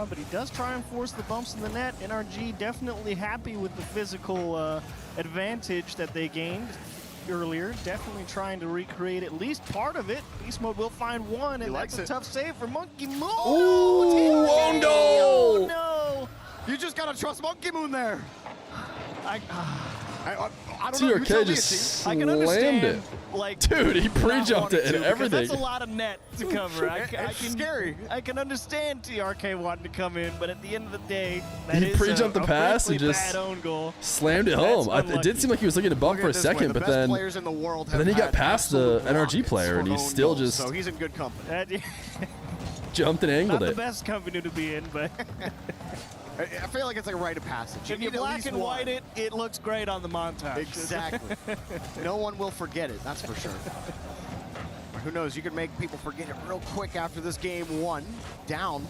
But he does try and force the bumps in the net. NRG definitely happy with the physical advantage that they gained earlier. Definitely trying to recreate at least part of it. Beast mode will find one, and that's a tough save for Monkey Moon. Ooh, own goal! Oh, no! You just gotta trust Monkey Moon there. I don't TRK know. You tell me, just I can slammed understand, it. like, dude, he pre-jumped it and everything. That's a lot of net to cover. It's scary. I can understand TRK wanting to come in, but at the end of the day, He pre-jumped the pass and just slammed it home. It did seem like he was looking to bump for a second, but then he got past the NRG player and he still just so he's in good company. jumped and angled Not it. the best company to be in, but I feel like it's like a rite of passage. if you black and white it looks great on the montage. Exactly. No one will forget it, that's for sure. Who knows, you can make people forget it real quick after this game one. Down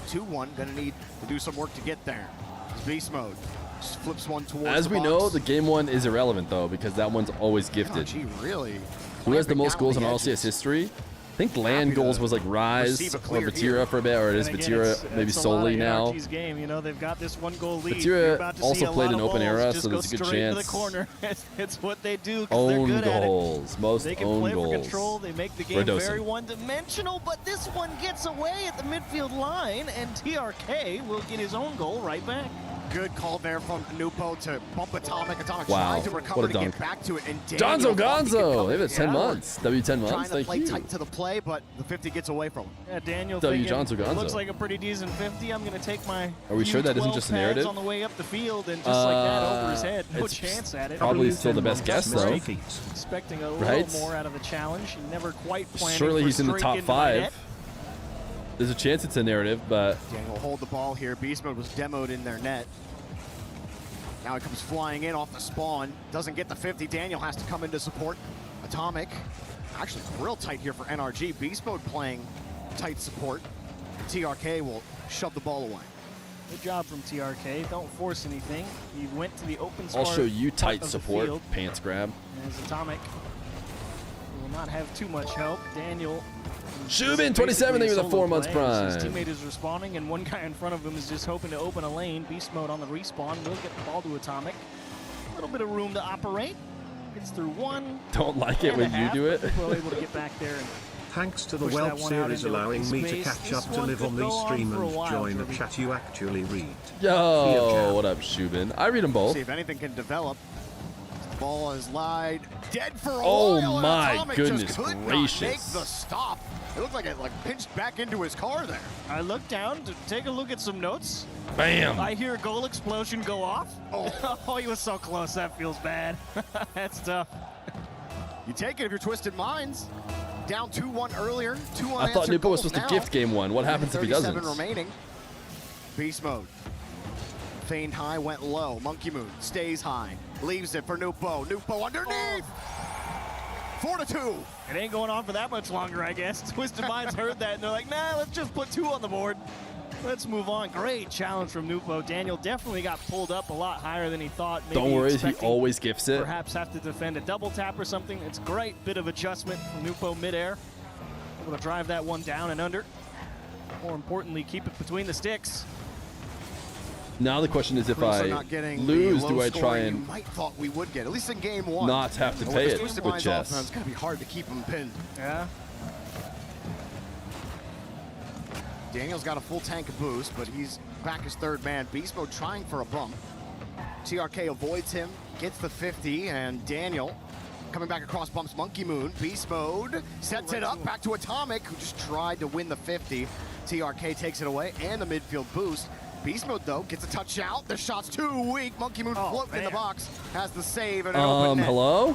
2-1, gonna need to do some work to get there. It's beast mode. Just flips one towards As the we box. know, the game one is irrelevant though, because that one's always gifted. Oh, gee, really? Who has the most Clamping goals in down the RLCS history? I think land goals was like Rise or Vatira for a bit, or it is Vatira maybe solely now. Game, you know, they've got this one goal lead. Vatira also played in open era, so there's a good chance. To the corner. It's what they do because they're good goals, most they can own play goals. for control. They make the game very one-dimensional, but this one gets away at the midfield line, and TRK will get his own goal right back. Good call there from Nupo to bump Atomic. Atomic Wow, tried to recover what a to dunk. get back to it. And Donzo Gonzo, they've had 10 months. W10 months, trying to thank play you. tight to the play, but the 50 gets away from him. Yeah, Daniel W. thinking, Jonzo Gonzo. looks like a pretty decent 50. I'm going to take my Are we sure that isn't just a narrative? on the way up the field, and just like that over his head. No it's chance at it. Probably still the best guess though. Expecting a Right? little more out of the challenge. He never quite planned Surely for he's in the straight top into my net. 5. There's a chance it's a narrative, but Daniel will hold the ball here. Beast mode was demoed in their net. Now he comes flying in off the spawn. Doesn't get the 50. Daniel has to come in to support. Atomic. Actually real tight here for NRG. Beast mode playing tight support. TRK will shove the ball away. Good job from TRK. Don't force anything. He went to the open spot. I'll show you tight of the support. field. Pants grab. As Atomic will not have too much help. Daniel. Shubin 27, thank you for the 4 months prime. His teammate is responding, and one guy in front of him is just hoping to open a lane. Beast mode on the respawn. Will get the ball to Atomic. A little bit of room to operate. Gets through one. Don't like it when you do it. Well able to get back there. And thanks to the Whelp series allowing me to catch up to live on the stream and join a chat you actually read. Yo, what up, Shubin? I read them both. See if anything can develop. Ball is lied. Dead for a Oh while. my Atomic goodness just could gracious. not make the stop. It looked like it pinched back into his car there. I looked down to take a look at some notes. Bam. I hear a goal explosion go off. Oh, he was so close. That feels bad. That's tough. You take it if you're Twisted Minds. Down 2-1 earlier. 2 I thought Nupo was supposed to gift game one. What happens if he doesn't? 37 remaining. Beast mode. Feigned high, went low. Monkey Moon stays high. Leaves it for Nupo. Nupo underneath! 4-2. It ain't going on for that much longer, I guess. Twisted Minds heard that, and they're like, nah, let's just put 2 on the board. Let's move on. Great challenge from Nupo. Daniel definitely got pulled up a lot higher than he thought. Maybe Don't worry, he always gifts it. Perhaps have to defend a double tap or something. It's a great bit of adjustment from Nupo midair. Able to drive that one down and under. More importantly, keep it between the sticks. Now the question is, if Crusoe I not getting lose, the do low I scoring try you and might thought we would get, at least in game 1. not have to pay it Twisted with Minds chess? offense, it's going to be hard to keep him pinned. Yeah. Daniel's got a full tank of boost, but he's back as third man. Beast Mode trying for a bump. TRK avoids him, gets the 50, and Daniel coming back across bumps Monkey Moon. Beast Mode sets it up, back to Atomic, who just tried to win the 50. TRK takes it away, and the midfield boost. Beast Mode, though, gets a touch out. The shot's too weak. Monkey Moon floating in the box, has the save and an open net. Hello?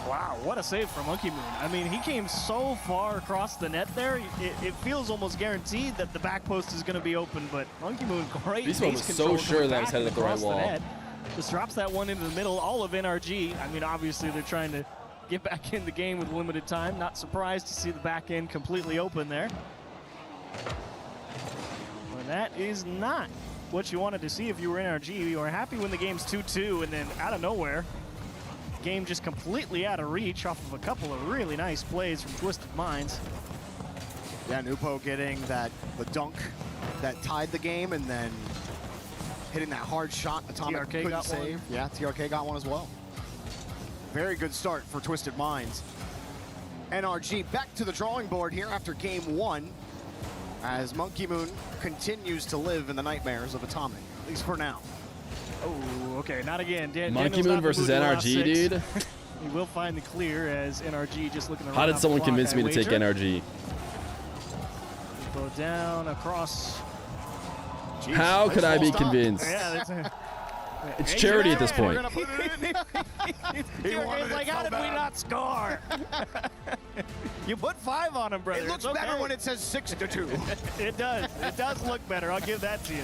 Wow, what a save from Monkey Moon. I mean, he came so far across the net there, it feels almost guaranteed that the back post is going to be open, but Monkey Moon, great Beast base Mode was control so sure that I was headed at the right across wall. net. Just drops that one into the middle, all of NRG. I mean, obviously they're trying to get back in the game with limited time. Not surprised to see the back end completely open there. But that is not what you wanted to see if you were NRG. You were happy when the game's 2-2, and then out of nowhere, game just completely out of reach off of a couple of really nice plays from Twisted Minds. Yeah, Nupo getting the dunk that tied the game, and then hitting that hard shot. Atomic TRK couldn't got save. one. Yeah, TRK got one as well. Very good start for Twisted Minds. NRG back to the drawing board here after game 1, as Monkey Moon continues to live in the nightmares of Atomic, at least for now. Oh, okay, not again. Monkey Moon versus NRG, dude. He will find the clear as NRG just looking around. How did someone convince me to take NRG? Go down across. Jeez, How could I be convinced? Yeah, that's It's charity at this point. TRK's like, how did we not score? You put 5 on him, brother. It looks It's okay. better when it says 6-2. It does. It does look better. I'll give that to you.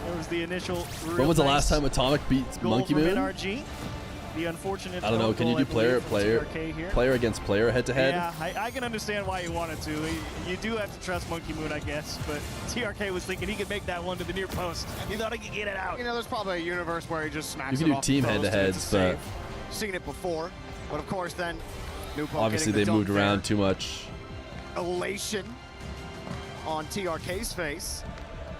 There was the initial. When was the last time Atomic beat Monkey Moon? NRG. The unfortunate. I don't know. Can you do player against player head to head? Yeah, I can understand why you wanted to. You do have to trust Monkey Moon, I guess. But TRK was thinking he could make that one to the near post. He thought he could get it out. You know, there's probably a universe where he just smacks You it can do off team the head to post and it's heads, a but save. Seen it before, but of course then Nupo obviously getting they the moved dunk around there. too much. Elation on TRK's face,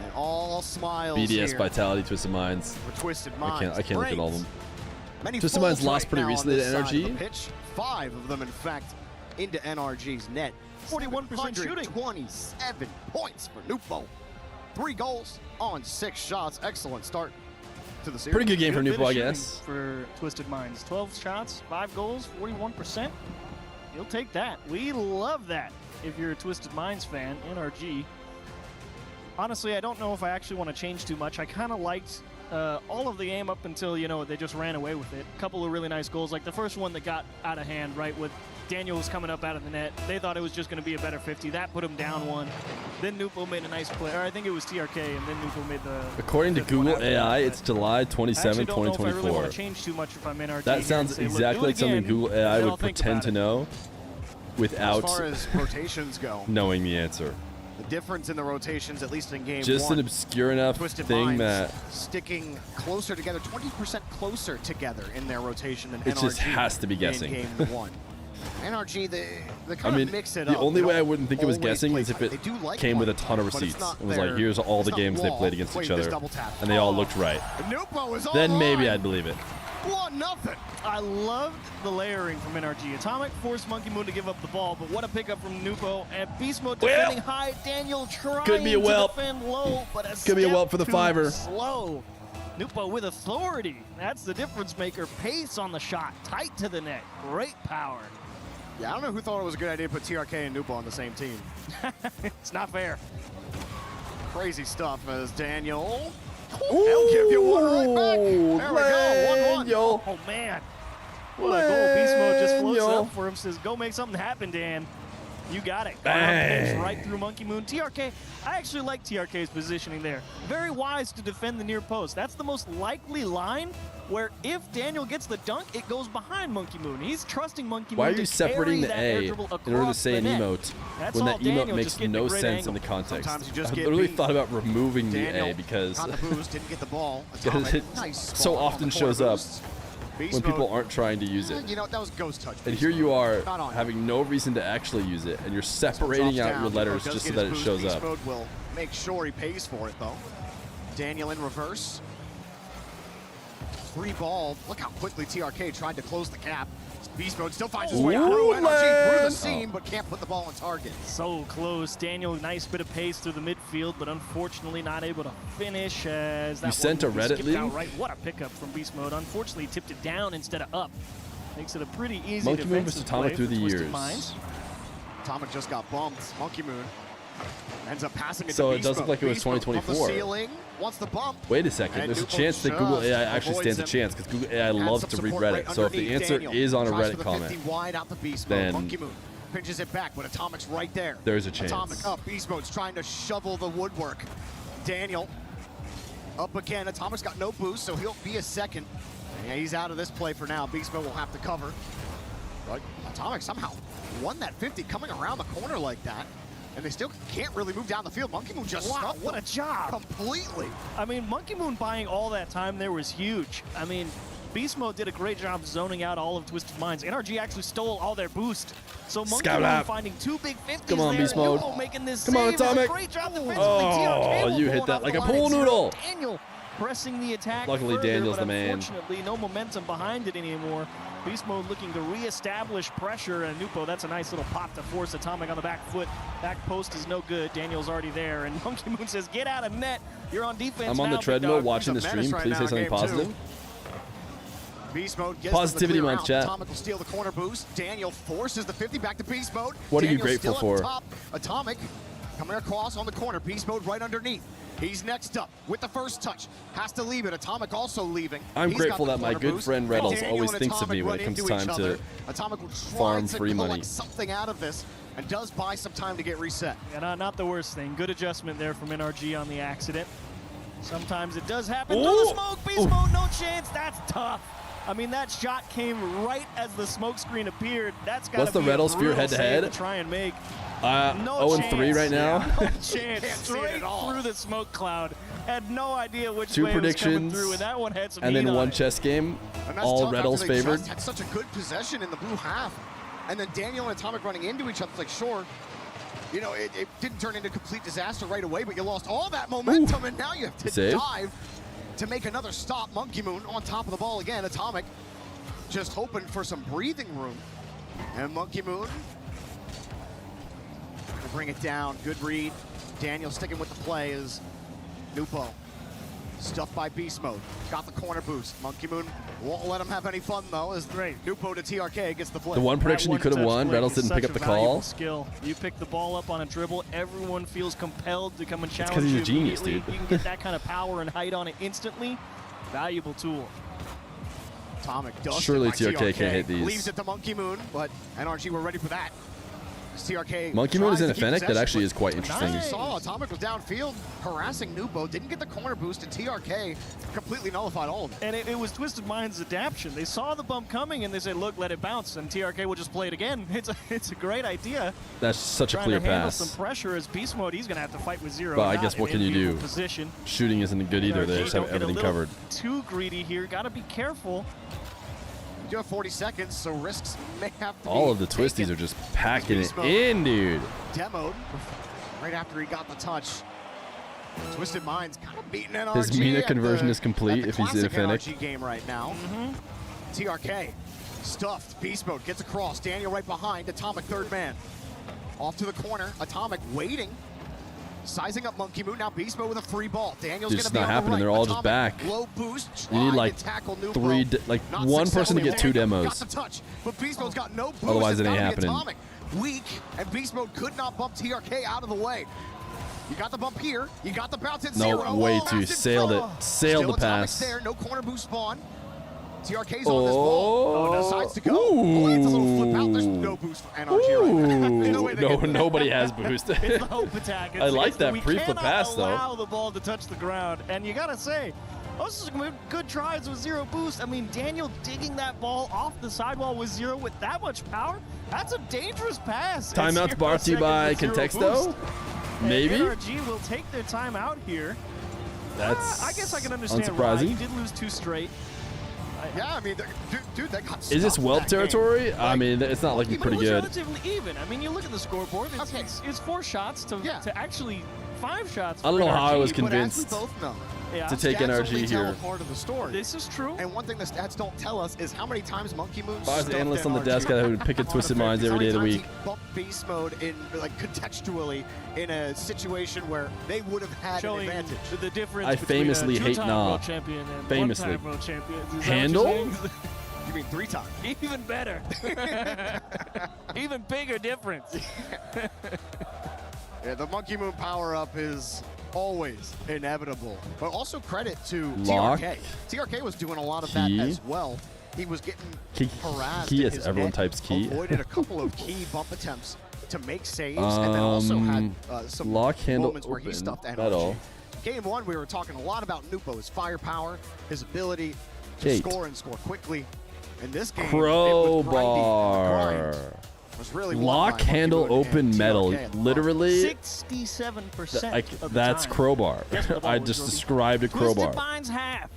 and all smiles BDS here Vitality, Twisted Minds. for Twisted I Minds. can't look at all of them. Many Twisted falls Minds lost right pretty now on recently this to side of NRG. the pitch. 5 of them, in fact, into NRG's net. 41% shooting. 27 points for Nupo. 3 goals on 6 shots. Excellent start to the series. Pretty good game for bit Nupo, of I shooting guess. For Twisted Minds, 12 shots, 5 goals, 41%. You'll take that. We love that. If you're a Twisted Minds fan, NRG. Honestly, I don't know if I actually want to change too much. I kind of liked all of the game up until, they just ran away with it. A couple of really nice goals, like the first one that got out of hand, right, with Daniel was coming up out of the net. They thought it was just going to be a better 50. That put him down 1. Then Nupo made a nice play, or I think it was TRK, and then Nupo made the... According to Google AI, it's July 27, 2024. I don't know if I really want to change too much if I'm NRG. That sounds exactly like something Google AI would pretend to know without As far as rotations go, knowing the answer. the difference in the rotations, at least in game Just 1. an obscure enough Twisted thing Minds that sticking closer together, 20% closer together in their rotation than it NRG just has to be guessing. in game 1. NRG, they kind of mix it the up. only They way I don't wouldn't think it was always guessing play is if tight. it They do like came with a punch, ton of but it's receipts. not It was like, their- here's all it's the not games they wall. played against Wait, each this other, double tap. and they all Oh. looked right. Nupo is all Then maybe on. I'd believe it. 1-0. I loved the layering from NRG. Atomic forced Monkey Moon to give up the ball, but what a pickup from Nupo. And Beast Mode defending high. Daniel trying Could be a whelp. to defend low, but Could be a whelp for the too fiver. slow. Nupo with authority. That's the difference maker. Pace on the shot. Tight to the net. Great power. Yeah, I don't know who thought it was a good idea to put TRK and Nupo on the same team. It's not fair. Crazy stuff as Daniel. He'll give you one right back. There we go. 1-1. Oh, man. What a goal. Beast Mode just floats Daniel. up for him. Says, go make something happen, Dan. You got it. Bang. Right through Monkey Moon. TRK, I actually like TRK's positioning there. Very wise to defend the near post. That's the most likely line where if Daniel gets the dunk, it goes behind Monkey Moon. He's trusting Monkey Moon. Why are to you separating carry the that A air in dribble order to across say an the net. emote That's when all that Daniel emote makes just getting no a great sense angle. in the context? Sometimes you just I've get literally beat. thought about removing the Daniel A because got the boost, didn't get the ball. because it Nice so ball on often the corner shows up boost. when Beast people mode. aren't trying to use it. You know, that was ghost touch. And Beast here you are mode. Not on. having no reason to actually use it, and you're separating out your letters Does just so get that his it boost. shows Beast up. Mode will make sure he pays for it, though. Daniel in reverse. Free ball. Look how quickly TRK tried to close the gap. Beast Mode still finds his way through. NRG through the seam, but can't put the ball on target. So close. Daniel, nice bit of pace through the midfield, but unfortunately not able to finish as that You sent one a Reddit skipped link? out right. What a pickup from Beast Mode. Unfortunately, tipped it down instead of up. Makes it a pretty easy Monkey Moon defensive versus Atomic play through for the Twisted years. Minds. Atomic just got bumped. Monkey Moon ends up passing it So to it Beast does look Mode. like it was Beast Mode from the 2024. ceiling, wants the bump. Wait a second. And There's a Nupo chance that Google just AI actually stands a avoids chance because Google AI Adds loves some to read support Reddit. right So if the underneath. answer Daniel is on a tries for Reddit the comment, 50 wide out the Beast Mode. then Monkey Moon pinches it back, but Atomic's right there. There's a chance. Atomic up. Beast Mode's trying to shovel the woodwork. Daniel up again. Atomic's got no boost, so he'll be a second. Yeah, he's out of this play for now. Beast Mode will have to cover. But Atomic somehow won that 50 coming around the corner like that. And they still can't really move down the field. Monkey Moon just Wow, stuffed what them a job. completely. I mean, Monkey Moon buying all that time there was huge. I mean, Beast Mode did a great job zoning out all of Twisted Minds. NRG actually stole all their boost. So Monkey Scout Moon out. finding two big 50s Come on, there. Beast Mode. Nupo making this Come on, save. Does a Atomic. Great job defensively. Oh, TRK will you pull hit it that off like the a line pool at 0. noodle. Daniel pressing the attack Luckily, further, Daniel's but the man. unfortunately, no momentum behind it anymore. Beast Mode looking to reestablish pressure, and Nupo, that's a nice little pop to force Atomic on the back foot. Back post is no good. Daniel's already there, and Monkey Moon says, get out of net. You're on defense I'm on now, the big treadmill dog. watching the He's a menace stream. right Please now say in something game positive. two. Beast Mode gets Positivity them the clear month, out. chat. Atomic will steal the corner boost. Daniel forces the 50 back to Beast Mode. What are you Daniel's grateful still for? Up top. Atomic coming across on the corner. Beast Mode right underneath. He's next up with the first touch. Has to leave it. Atomic also leaving. I'm He's grateful got the that my corner good boost. friend And Reynolds Daniel always and thinks of Atomic me when run it comes into time each to other. Atomic will try farm to free collect money. something out of this and does buy some time to get reset. Yeah, not the worst thing. Good adjustment there from NRG on the accident. Sometimes it does happen. Ooh. Through the smoke, Beast Mode, no chance. That's tough. I mean, that shot came right as the smoke screen appeared. That's got What's to the be Red a Bull Feer brutal head-to-head? save to try and make. No 0-3 right now. No chance. Straight through the smoke cloud. Had no idea which Two way it was coming predictions, through, and that one had some and heat then on one it. chess game. And that's All tough Reddles after they favored. just had such a good possession in the blue half. And then Daniel and Atomic running into each other. It's like, sure, you know, it didn't turn into complete disaster right away, but you lost all that momentum, and now you have to Save. dive to make another stop. Monkey Moon on top of the ball again. Atomic just hoping for some breathing room. And Monkey Moon will bring it down. Good read. Daniel sticking with the play is Nupo. Stuffed by Beast Mode. Got the corner boost. Monkey Moon won't let him have any fun, though, as Nupo to TRK gets the play. The one prediction you could have won, Reynolds didn't pick up the call. Skill. You pick the ball up on a dribble, everyone feels compelled to come and challenge 'cause he's a you genius, immediately. dude. You can get that kind of power and height on it instantly. Valuable tool. Atomic dusted Surely by TRK can't hit these. Leaves it to Monkey Moon, but NRG were ready for that. TRK Monkey Moon is tries in to keep a Fennec that possession, actually but is quite interesting. You saw Atomic was downfield harassing Nupo, didn't get the corner boost, and TRK completely nullified all of it. And it was Twisted Minds' adaptation. They saw the bump coming and they said, look, let it bounce, and TRK will just play it again. It's a great idea. That's such a Trying clear to handle pass. some pressure as Beast Mode, he's going to have to fight with zero. But I Not guess what in can you enviable do? Position. Shooting isn't good either. They NRG just have don't get a everything little covered. Too greedy here. Got to be careful. You do have 40 seconds, so risks may have to All be of the twisties taken. are just packing Beast it Mode in, dude. Demoed right after he got the touch. Twisted Minds kind of beating NRG. His Mina at conversion the- is complete at the if he's in a classic Fennec. NRG game right now. TRK stuffed. Beast Mode gets across. Daniel right behind. Atomic third man. Off to the corner. Atomic waiting. Sizing up Monkey Moon. Now Beast Mode with a free ball. Daniel's Dude, going it's to be not on happening. the right. They're all just Atomic, back. Low boost. You need trying like to tackle Nupo. three, Not one person to successful. get two Daniel demos. Got the touch, but Beast Mode's got no boost. Otherwise, It's it ain't gotta be happening. Atomic. Weak, and Beast Mode could not bump TRK out of the way. You got the bump here. You got the bounce at No, zero. way Oh, too. pass in Sailed front. it. Sailed Still the Atomic's pass. there. No corner boost spawn. TRK's on this ball. Oh, decides to go. Ooh. Oh, it's a little flip out. There's no boost for NRG right now. There's no way they nobody has boost. It's the hope attack. I like that we pre-flip pass, though. allow the ball to touch the ground. And you got to say, those are some good tries with 0 boost. I mean, Daniel digging that ball off the sidewall with 0 with that much power, that's a dangerous pass. Timeouts brought to you by Contexto. Maybe. NRG will take their time out here. That's I guess I can understand unsurprising. why. You did lose 2 straight. Yeah, I mean, dude, that got Is this stopped Whelp that game. territory? I mean, it's not looking pretty It was good. relatively even. I mean, you look at the scoreboard. It's 4 shots to actually 5 shots. I don't know how I was But as we convinced both know, to take stats NRG only tell here. a part of the story. This is true. And one thing the stats don't tell us is how many times Monkey Moon If I was stuffed the analyst on the NRG desk, I would pick at Twisted Minds every day of the week. Bumped beast mode in like contextually in a situation where they would have had Showing an advantage. the difference I between famously a hate two-time Nah. world champion and Famously. one-time world champion. Is that what Handle? you're saying? You mean 3 times? Even better. Even bigger difference. Yeah, the Monkey Moon power-up is always inevitable. But also credit to Lock. TRK. TRK was doing a lot of Key. that as well. He was getting Key, harassed. key in as his everyone net, types key. Avoided a couple of key bump attempts to make saves, and then also had some lock handle moments where he open. stuffed That NRG. all. Game 1, we were talking a lot about Nupo, his firepower, his ability to Kate. score and score quickly. In this game, Crowbar. it was really won Lock by Monkey handle Moon and open metal. TRK at the Literally, 67% of the that's time. crowbar. Guess what the ball I was, just Jordy? described a Twisted crowbar. Minds half.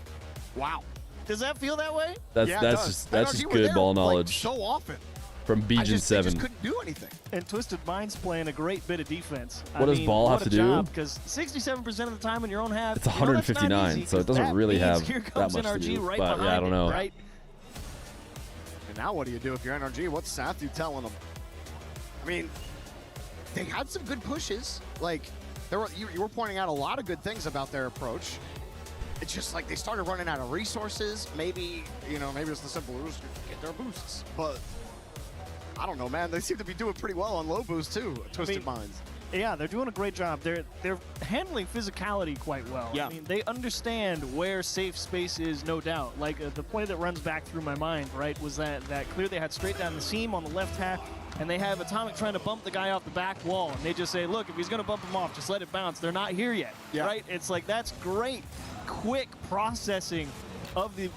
Wow. Does that feel that way? That's Yeah, it that's does. just that's NRG just were good there, ball like, knowledge so often. from They Bijan just 7. couldn't do anything. And Twisted Minds playing a great bit of defense. What does ball have to do? Because 67% of the time in your own half, It's you know that's not 159, easy, so it 'cause doesn't that really means have here that comes much to NRG do. right But yeah, I behind don't it, know. right? And now what do you do if you're NRG? What's Sathu telling them? I mean, they had some good pushes. Like, you were pointing out a lot of good things about their approach. It's just like they started running out of resources. Maybe, maybe it's the simple rules to get their boosts. But I don't know, man. They seem to be doing pretty well on low boost too. Twisted Minds. Yeah, they're doing a great job. They're handling physicality quite well. Yeah. I mean, they understand where safe space is, no doubt. Like the play that runs back through my mind, right, was that clear they had straight down the seam on the left half, and they have Atomic trying to bump the guy off the back wall, and they just say, look, if he's going to bump him off, just let it bounce. They're not here yet, right? It's like that's great, quick processing of the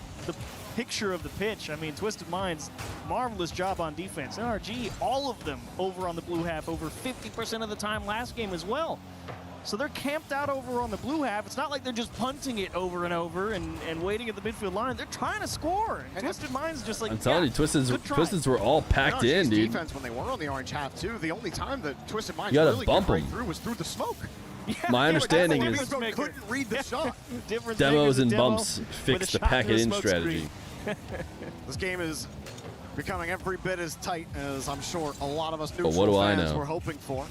picture of the pitch. I mean, Twisted Minds, marvelous job on defense. NRG, all of them over on the blue half, over 50% of the time last game as well. So they're camped out over on the blue half. It's not like they're just punting it over and over and waiting at the midfield line. They're trying to score. And Twisted Minds just like, I'm telling you, Twisteds were all packed NRG's in, dude. defense when they were on the orange half too. The only time that Twisted Minds You gotta really bump could break 'em. through was through the smoke. My understanding They is couldn't read the shot. demos and bumps fix the packet-in strategy. This game is becoming every bit as tight as I'm sure a lot of us But neutral what do I fans know? were hoping for.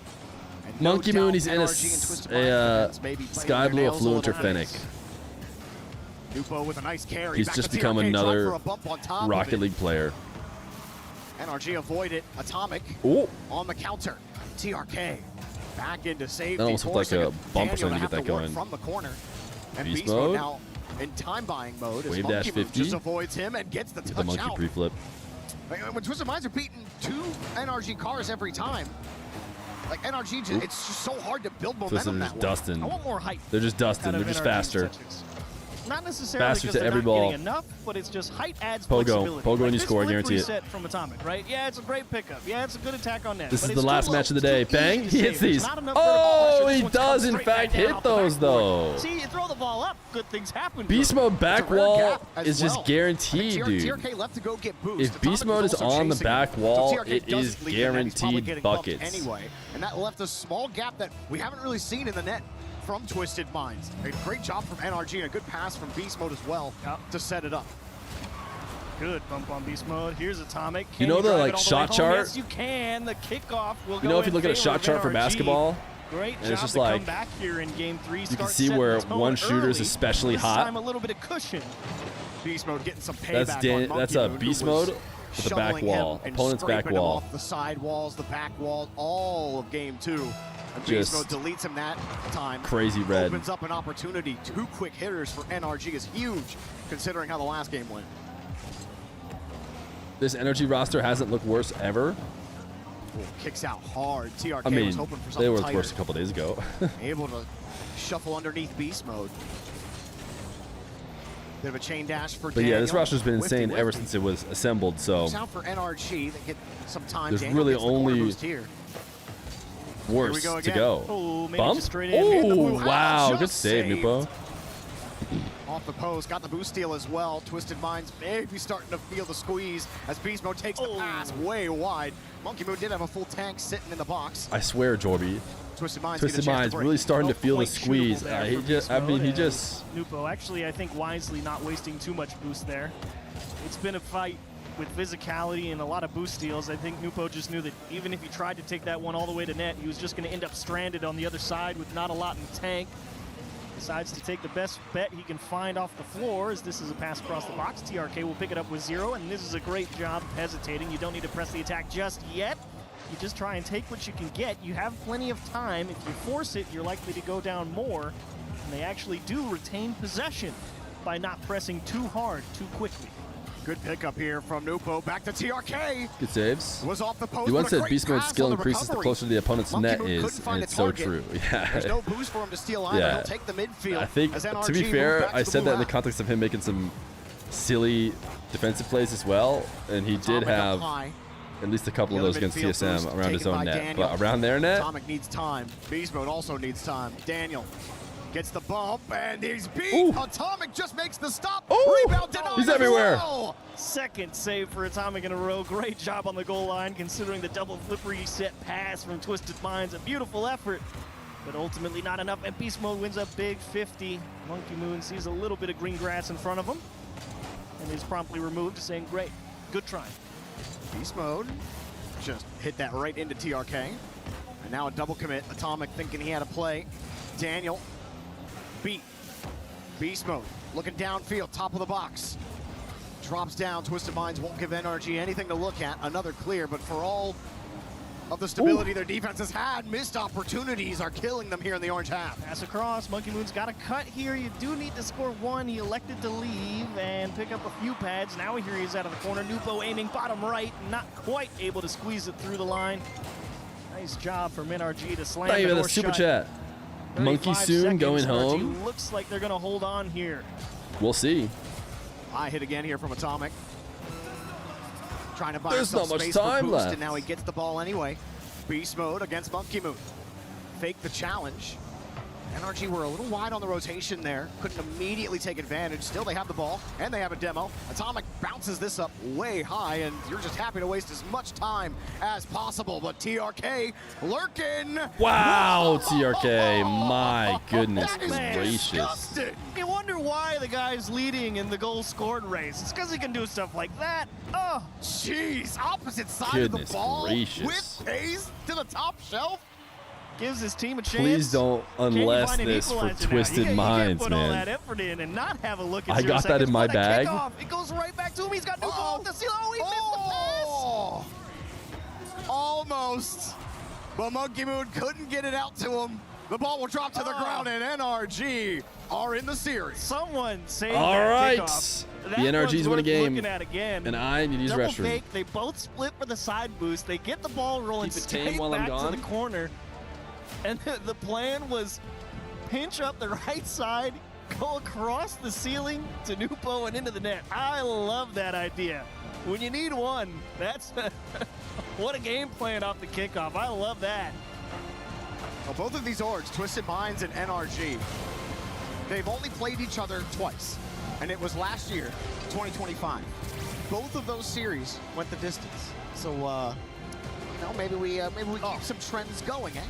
And no Monkey doubt Moon, he's in NRG and Twisted Minds defense may be playing Sky their Blue nails a Affluent or little Fennec. Nupo with a nice carry. He's Back just to become TRK, drop another for a bump on top of Rocket it. League player. NRG avoid it. Atomic Ooh. on the counter. TRK back into safety. That almost looked like forcing a bump or Daniel something to have get that work going. from the corner. And Beast Beast mode mode. now in time buying mode. As Wave Monkey dash Moon 50. just avoids him and gets the Get touch the monkey out. pre-flip. When Twisted Minds are beating 2 NRG cars every time, like NRG, it's just so hard to build Twisted momentum are that just way. dusting. I want more height. They're just dusting. out of They're just NRG's faster. touches. Not necessarily Faster because to they're every not ball. getting enough, but it's just height adds Pogo. flexibility. Pogo when you this score, I flip guarantee it. reset from Atomic, right? Yeah, it's a great pickup. Yeah, it's a good attack on net. This but is it's the last too match low. of the day. It's too Bang! easy He to hits save. There's these. not enough vertical Oh, pressure. This he one does comes in straight back fact down hit off the those backboard. though. See, you throw the ball up, good things happen. Beast bro. mode back It's a rare wall gap as is just well. guaranteed, I mean, dude. TRK left to go get boost. If Beast Atomic mode is also on the chasing back him. wall, So TRK it doesn't is leave the net. He's probably guaranteed getting bumped buckets. Anyway, and that left a small gap that we haven't really seen in the net from Twisted Minds. A great job from NRG and a good pass from Beast Mode as well to set it up. Good bump on Beast Mode. Here's Atomic. You Can know the, drive like, it all shot way home? chart? Yes, you can. The kickoff will You go know, if you in look at a favor shot of chart for NRG. basketball, Great and job it's just to like come back here in game 3. you can Start see setting where the tone one shooter is early. especially This hot. time a little bit of cushion. Beast Mode getting some payback That's on Monkey that's Moon, a who Beast was mode with the back shoveling wall, him and opponent's back scraping him wall. off the side walls, the back wall, all of game 2. And Beast Just Mode deletes him that time. crazy red. Opens up an opportunity. 2 quick hitters for NRG is huge, considering how the last game went. This energy roster hasn't looked worse ever. Kicks out hard. TRK I mean, was hoping for they something were tighter. worse a couple days ago. Able to shuffle underneath beast mode. Bit of a chain dash for But yeah, this Daniel. roster's been insane Whiffy, ever whiffy. since it was assembled, so Looks out for NRG. They get some time. there's Daniel really gets the corner only boost here. worse go to again. go. Oh, maybe Bump? just straight in. Hit the Oh, blue. wow. Just Good save, saved. Nupo. Off the post, got the boost steal as well. Twisted Minds maybe starting to feel the squeeze as Beast Mode takes the pass way wide. Monkey Moon did have a full tank sitting in the box. I swear, Jorby. Twisted Minds, Twisted Minds really starting to feel the squeeze. He just. Nupo, actually, I think wisely not wasting too much boost there. It's been a fight with physicality and a lot of boost steals. I think Nupo just knew that even if he tried to take that one all the way to net, he was just going to end up stranded on the other side with not a lot in the tank. Decides to take the best bet he can find off the floor, as this is a pass across the box. TRK will pick it up with 0, and this is a great job of hesitating. You don't need to press the attack just yet. You just try and take what you can get. You have plenty of time. If you force it, you're likely to go down more. And they actually do retain possession by not pressing too hard, too quickly. Good pickup here from Nupo. Back to TRK. Good saves. Was off the post. You once but a said great Beast Mode's pass skill on the increases the recovery. closer the opponent's Monkey net Moon is, couldn't find and a it's so target. true. Yeah. There's no boost for him to steal either. Yeah. He'll take the midfield. I think, as to NRG be moves fair, back I to the said that in blue the context of him making some silly defensive plays as well, and he did Atomic up have high. at least a couple of The those other against midfield TSM boost around his taken own by net. Daniel. But around their net, Atomic needs time. Beast Mode also needs time. Daniel gets the bump, and he's beat. Ooh. Atomic just makes the stop. Ooh. Rebound denied. He's as everywhere. well. Second save for Atomic in a row. Great job on the goal line, considering the double flip reset pass from Twisted Minds. A beautiful effort, but ultimately not enough. And Beast Mode wins a big 50. Monkey Moon sees a little bit of green grass in front of him and is promptly removed, saying, great, good try. Beast Mode just hit that right into TRK. And now a double commit. Atomic thinking he had a play. Daniel beat. Beast Mode looking downfield, top of the box. Drops down. Twisted Minds won't give NRG anything to look at. Another clear, but for all of the stability their defense has had, missed opportunities are killing them here in the orange half. Pass across. Monkey Moon's got a cut here. You do need to score one. He elected to leave and pick up a few pads. Now here he is out of the corner. Nupo aiming bottom right. Not quite able to squeeze it through the line. Nice job from NRG to slam thank you the for the door super shut. chat. Monkey 35 soon seconds. going NRG home. looks like they're going to hold on here. We'll see. High hit again here from Atomic. Trying to buy There's himself not much space time for boost, left. and now he gets the ball anyway. Beast Mode against Monkey Moon. Fake the challenge. NRG were a little wide on the rotation there. Couldn't immediately take advantage. Still, they have the ball, and they have a demo. Atomic bounces this up way high, and you're just happy to waste as much time as possible. But TRK lurking. Wow, TRK. My goodness That is gracious. disgusting. You wonder why the guy's leading in the goal scored race. It's because he can do stuff like that. Oh, jeez. Opposite side Goodness of the ball gracious. with pace to the top shelf. gives his team a chance. Please don't unless Can you find an this for equalizer now? Twisted You Minds, can't put all that man. effort in and not have a look at I 0 got that seconds. in my What a bag. kickoff. It goes right back to him. He's got no goal to seal. Oh, he missed the pass. Almost. But Monkey Moon couldn't get it out to him. The ball will drop to the ground, and NRG are in the series. Someone saved All that right. kickoff. The That NRGs one's win a worth game. looking at again. And I need to use Double restroom. fake. They both split for the side boost. They get the ball rolling Keep it tame straight while I'm back to gone. the corner. And the plan was pinch up the right side, go across the ceiling to Nupo and into the net. I love that idea. When you need one, that's what a game plan off the kickoff. I love that. Well, both of these orgs, Twisted Minds and NRG, they've only played each other twice, and it was last year, 2025. Both of those series went the distance. So, maybe we keep some trends going, eh?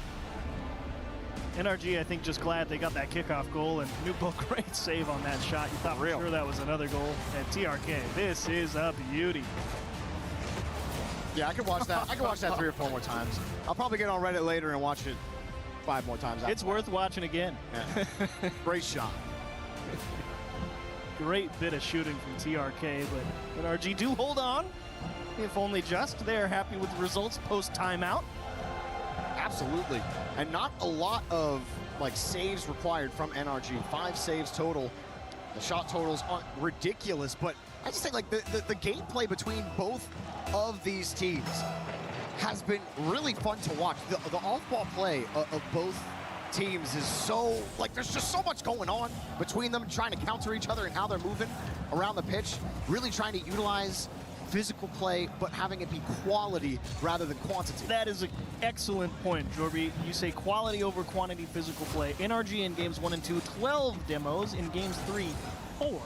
NRG, I think, just glad they got that kickoff goal, and Nupo, great save on that shot. You thought for sure that was another goal. And TRK, this is a beauty. Yeah, I could watch that. I could watch that 3 or 4 more times. I'll probably get on Reddit later and watch it 5 more times. It's worth watching again. Yeah. Great shot. Great bit of shooting from TRK, but NRG do hold on. If only just. They're happy with the results post timeout. Absolutely. And not a lot of saves required from NRG. 5 saves total. The shot totals aren't ridiculous, but I just think the gameplay between both of these teams has been really fun to watch. The off-ball play of both teams is so, like, there's just so much going on between them, trying to counter each other and how they're moving around the pitch, really trying to utilize physical play, but having it be quality rather than quantity. That is an excellent point, Jorby. You say quality over quantity physical play. NRG in games 1 and 2, 12 demos. In games 3, 4.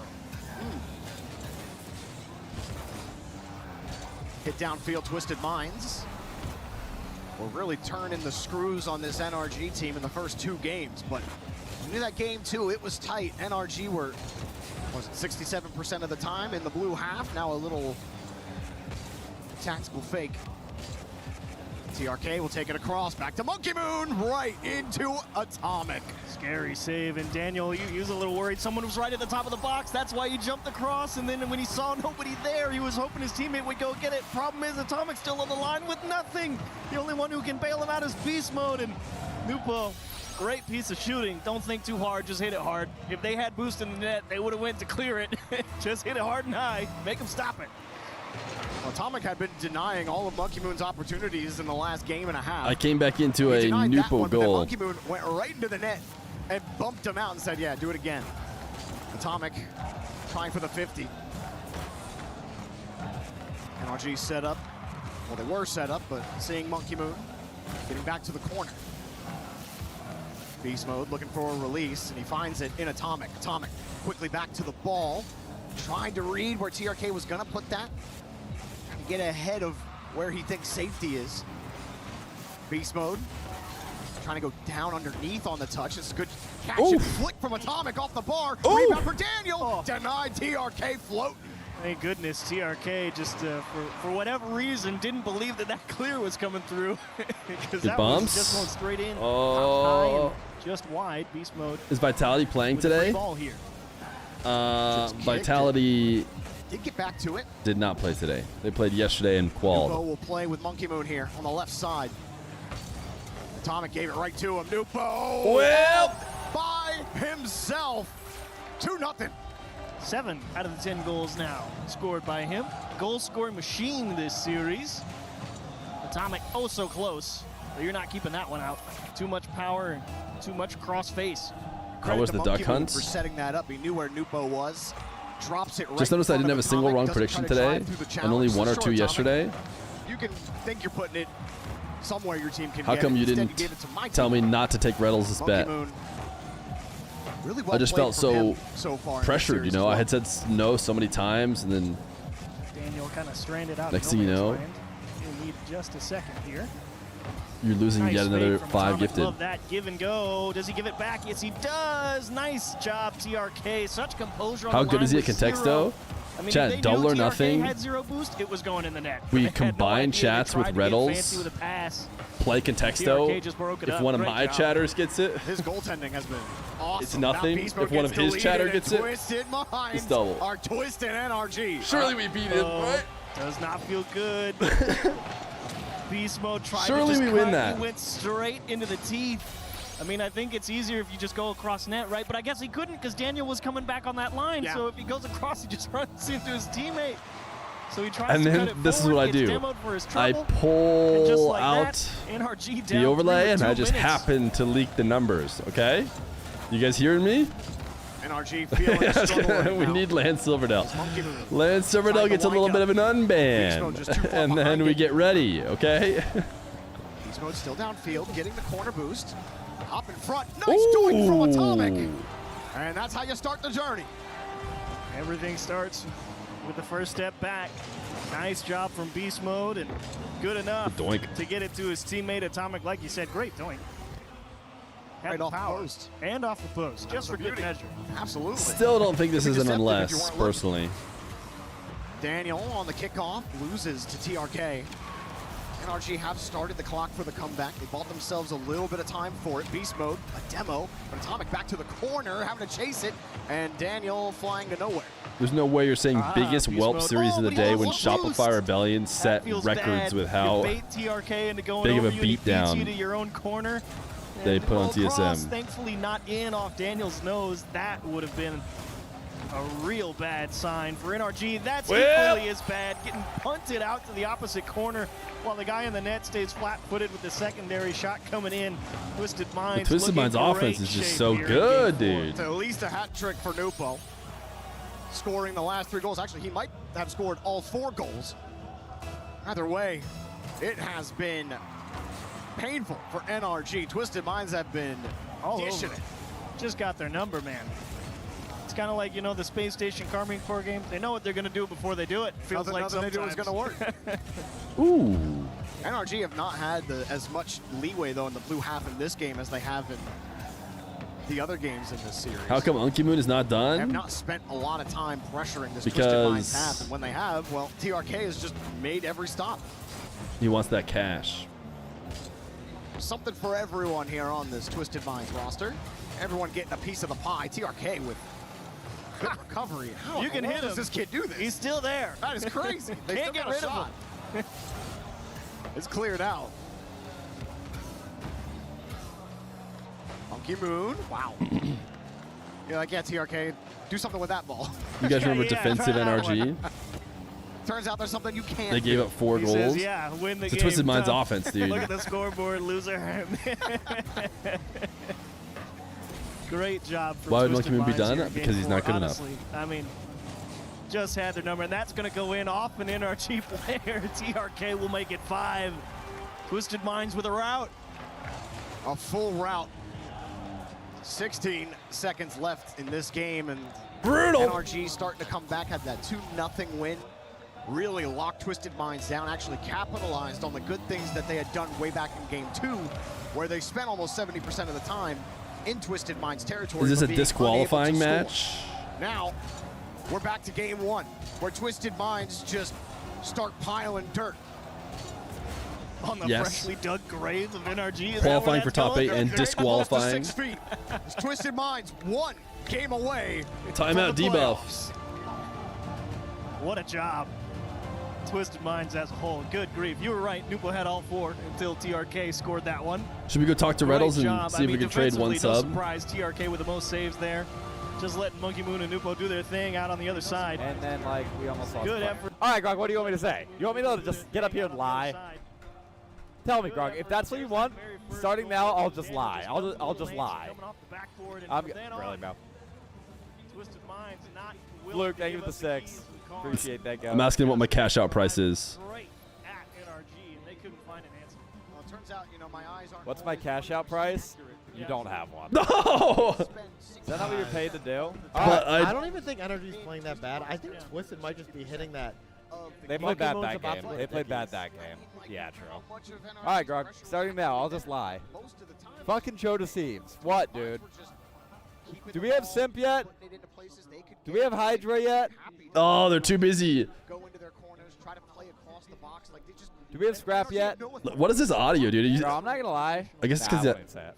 Hit downfield, Twisted Minds. We're really turning the screws on this NRG team in the first 2 games, but you knew that game 2, it was tight. NRG were, was it 67% of the time in the blue half? Now a little tactical fake. TRK will take it across, back to Monkey Moon, right into Atomic. Scary save, and Daniel, you was a little worried. Someone was right at the top of the box. That's why he jumped across, and then when he saw nobody there, he was hoping his teammate would go get it. Problem is, Atomic's still on the line with nothing. The only one who can bail him out is Beast Mode, and Nupo, great piece of shooting. Don't think too hard, just hit it hard. If they had boost in the net, they would have went to clear it. Just hit it hard and high, make him stop it. Well, Atomic had been denying all of Monkey Moon's opportunities in the last game and a half. I came back into He a denied that Nupo one, but then goal. Monkey Moon went right into the net and bumped him out and said, yeah, do it again. Atomic trying for the 50. NRG set up. Well, they were set up, but seeing Monkey Moon getting back to the corner. Beast Mode looking for a release, and he finds it in Atomic. Atomic quickly back to the ball, trying to read where TRK was gonna put that. Trying to get ahead of where he thinks safety is. Beast Mode trying to go down underneath on the touch. It's a good catch and flick from Atomic off the bar. Rebound for Daniel. Denied TRK float. Thank goodness TRK just for whatever reason didn't believe that that clear was coming through because that bumps. was just going straight in, Oh. high and just wide. Beast Mode. Is Vitality playing with a free today? ball here. Vitality Did get back to it. did not play today. They played yesterday in Nupo Qual. will play with Monkey Moon here on the left side. Atomic gave it right to him. Nupo. Well, by himself. 2-0. 7 out of the 10 goals now scored by him. Goal scoring machine this series. Atomic oh so close, but you're not keeping that one out. Too much power, too much cross face. How was the duck hunt? For setting that up, he knew where Nupo was. Drops it right. Just noticed I didn't have a single wrong prediction today, and only 1 or 2 yesterday. You can think you're putting it somewhere your team can How get come it. you Instead, didn't gave it to my tell me team. not to take Reynolds' Monkey bet? Moon. Really well I just played felt from so him so far in this pressured, you series know. as I had said no so many times, and then Daniel kind of stranded out. Next in thing you no know, man's land. He'll need just a second here. you're losing Nice yet another fade from 5 Atomic. gifted. Love that give and go. Does he give it back? Yes, he does. Nice job, TRK. Such composure on How the good line is he at with Contexto? 0. I mean, Chat, if they double knew or TRK nothing. had 0 boost, it was going in the net. We They had no combine idea. They chats with tried to get Reynolds. fancy with a pass. Play Contexto. TRK just broke it If up. one of Great my job. chatters gets it, His goaltending has been awesome. it's nothing. Now Beast Mode If one of gets his deleted chatter and gets it, Twisted Minds it's double. are Twisted NRG. Surely we beat him, right? Does not feel good. Beast Mode tried Surely to just we win cut. that. He went straight into the teeth. I mean, I think it's easier if you just go across net, right? But I guess he couldn't because Daniel was coming back on that line. Yeah. So if he goes across, he just runs into his teammate. So he tries And to cut then it this is forward, what I gets do. demoed for his I trouble, and just pull like out that, NRG the down overlay, 3 and with I 2 just minutes. happen to leak the numbers. Okay, you guys hearing me? NRG feeling the struggle right We now. need Lance Silverdale. Monkey Moon. Lance Silverdale gets a little bit of an Beast Mode unban, just too far and then behind we it. get ready. Okay. Beast Mode still downfield, getting the corner boost. Up in front. Nice doing from Atomic. And that's how you start the journey. Everything starts with the first step back. Nice job from Beast Mode and good enough Good doink. to get it to his teammate Atomic. Like you said, great doink. Had Right the off the power. post. And off the post, just for good measure. Absolutely. Still don't think this Could is be an deceptive if you unless, weren't looking. personally. Daniel on the kickoff loses to TRK. NRG have started the clock for the comeback. They bought themselves a little bit of time for it. Beast Mode, a demo, but Atomic back to the corner, having to chase it, and Daniel flying to nowhere. There's no way you're saying biggest Beast whelp Mode. series Oh, of the but he day lost when the boost. Shopify Rebellion That set feels records bad. with You how bait TRK into going big of over a you and he beats beatdown you to your own corner. they And put on the cross, TSM. thankfully not in off Daniel's nose. That would have been a real bad sign for NRG. That's Well. equally as bad, getting punted out to the opposite corner while the guy in the net stays flat-footed with the secondary shot coming in. Twisted Minds. The Twisted Minds offense is just so good, dude. It's at least a hat trick for Nupo. Scoring the last 3 goals. Actually, he might have scored all 4 goals. Either way, it has been painful for NRG. Twisted Minds have been dishing it. Just got their number, man. It's kind of like, you know, the Space Station Army Corps games. They know what they're going to do before they do it. Feels Nothing like they do is sometimes. going to work. Ooh. NRG have not had as much leeway, though, in the blue half in this game as they have in the other games in this series. How come Monkey Moon is not They have done? not spent a lot of time pressuring this Because- Twisted Minds half, and when they have, well, TRK has just made every stop. He wants that cash. Something for everyone here on this Twisted Minds roster. Everyone getting a piece of the pie. TRK with good recovery. How You can in the hit world him. does this kid do this? He's still there. That is crazy. They Can't still get got a rid of shot. It's cleared out. Monkey Moon. Wow. You're like, yeah, TRK, do something with that ball. You guys remember defensive NRG? Turns out there's something you can't They gave do. up 4 He goals. says, yeah, win the It's a game. Twisted Minds Tough. offense, dude. Look at the scoreboard, loser. Great job for Why would Twisted Monkey Moon be Minds done? here in Because game he's not 4. good enough. Honestly, I mean, just had their number, and that's going to go in off an NRG player. TRK will make it 5. Twisted Minds with a route. A full route. 16 seconds left in this game, and brutal. NRG starting to come back, had that 2-0 win. Really locked Twisted Minds down, actually capitalized on the good things that they had done way back in game 2, where they spent almost 70% of the time in Twisted Minds territory. Is this but a being disqualifying unable to match? score. Now, we're back to game 1, where Twisted Minds just start piling dirt. On the Yes. freshly dug graves of NRG. Is Qualifying that for where top that's 8 going? and Almost to disqualifying. 6 feet. Twisted Minds, 1 game away. Timeout from the debuff. playoffs. What a job. Twisted Minds as a whole. Good grief. You were right. Nupo had all 4 until TRK scored that one. Should we go talk to Great Reddles and job. see I if mean, we can trade one defensively, no sub? surprise. TRK with the most saves there. Just letting Monkey Moon and Nupo do their thing out on the other side. And then, like, we almost lost. Good the effort. All right, Grog, what do you want me to say? You want me to just get up here and lie? Tell me, Grog, if that's what you want, starting now, I'll just lie. I'll just lie. I'm really, bro. Twisted Minds not Luke, thank you for the 6. Appreciate that, guy. I'm asking what my cash out price is. Great at NRG, and they couldn't find an answer. Well, it turns out, you know, my eyes aren't. What's my cash out price? You don't have one. No! Is that not what you're paid to do? But I don't even think NRG's playing that bad. I think Twisted might just be hitting that. They played Monkey bad Moon's that about game. to They played bad that game. Yeah, true. All right, Grog. Starting now, I'll just lie. Fucking show deceives. What, dude? Do we have Simp yet? Do we have Hydra yet? Oh, they're too busy. Do we have Scrap yet? What is this audio, dude? Bro, I'm not gonna lie. I guess it's Nah, 'cause I that- wouldn't say it.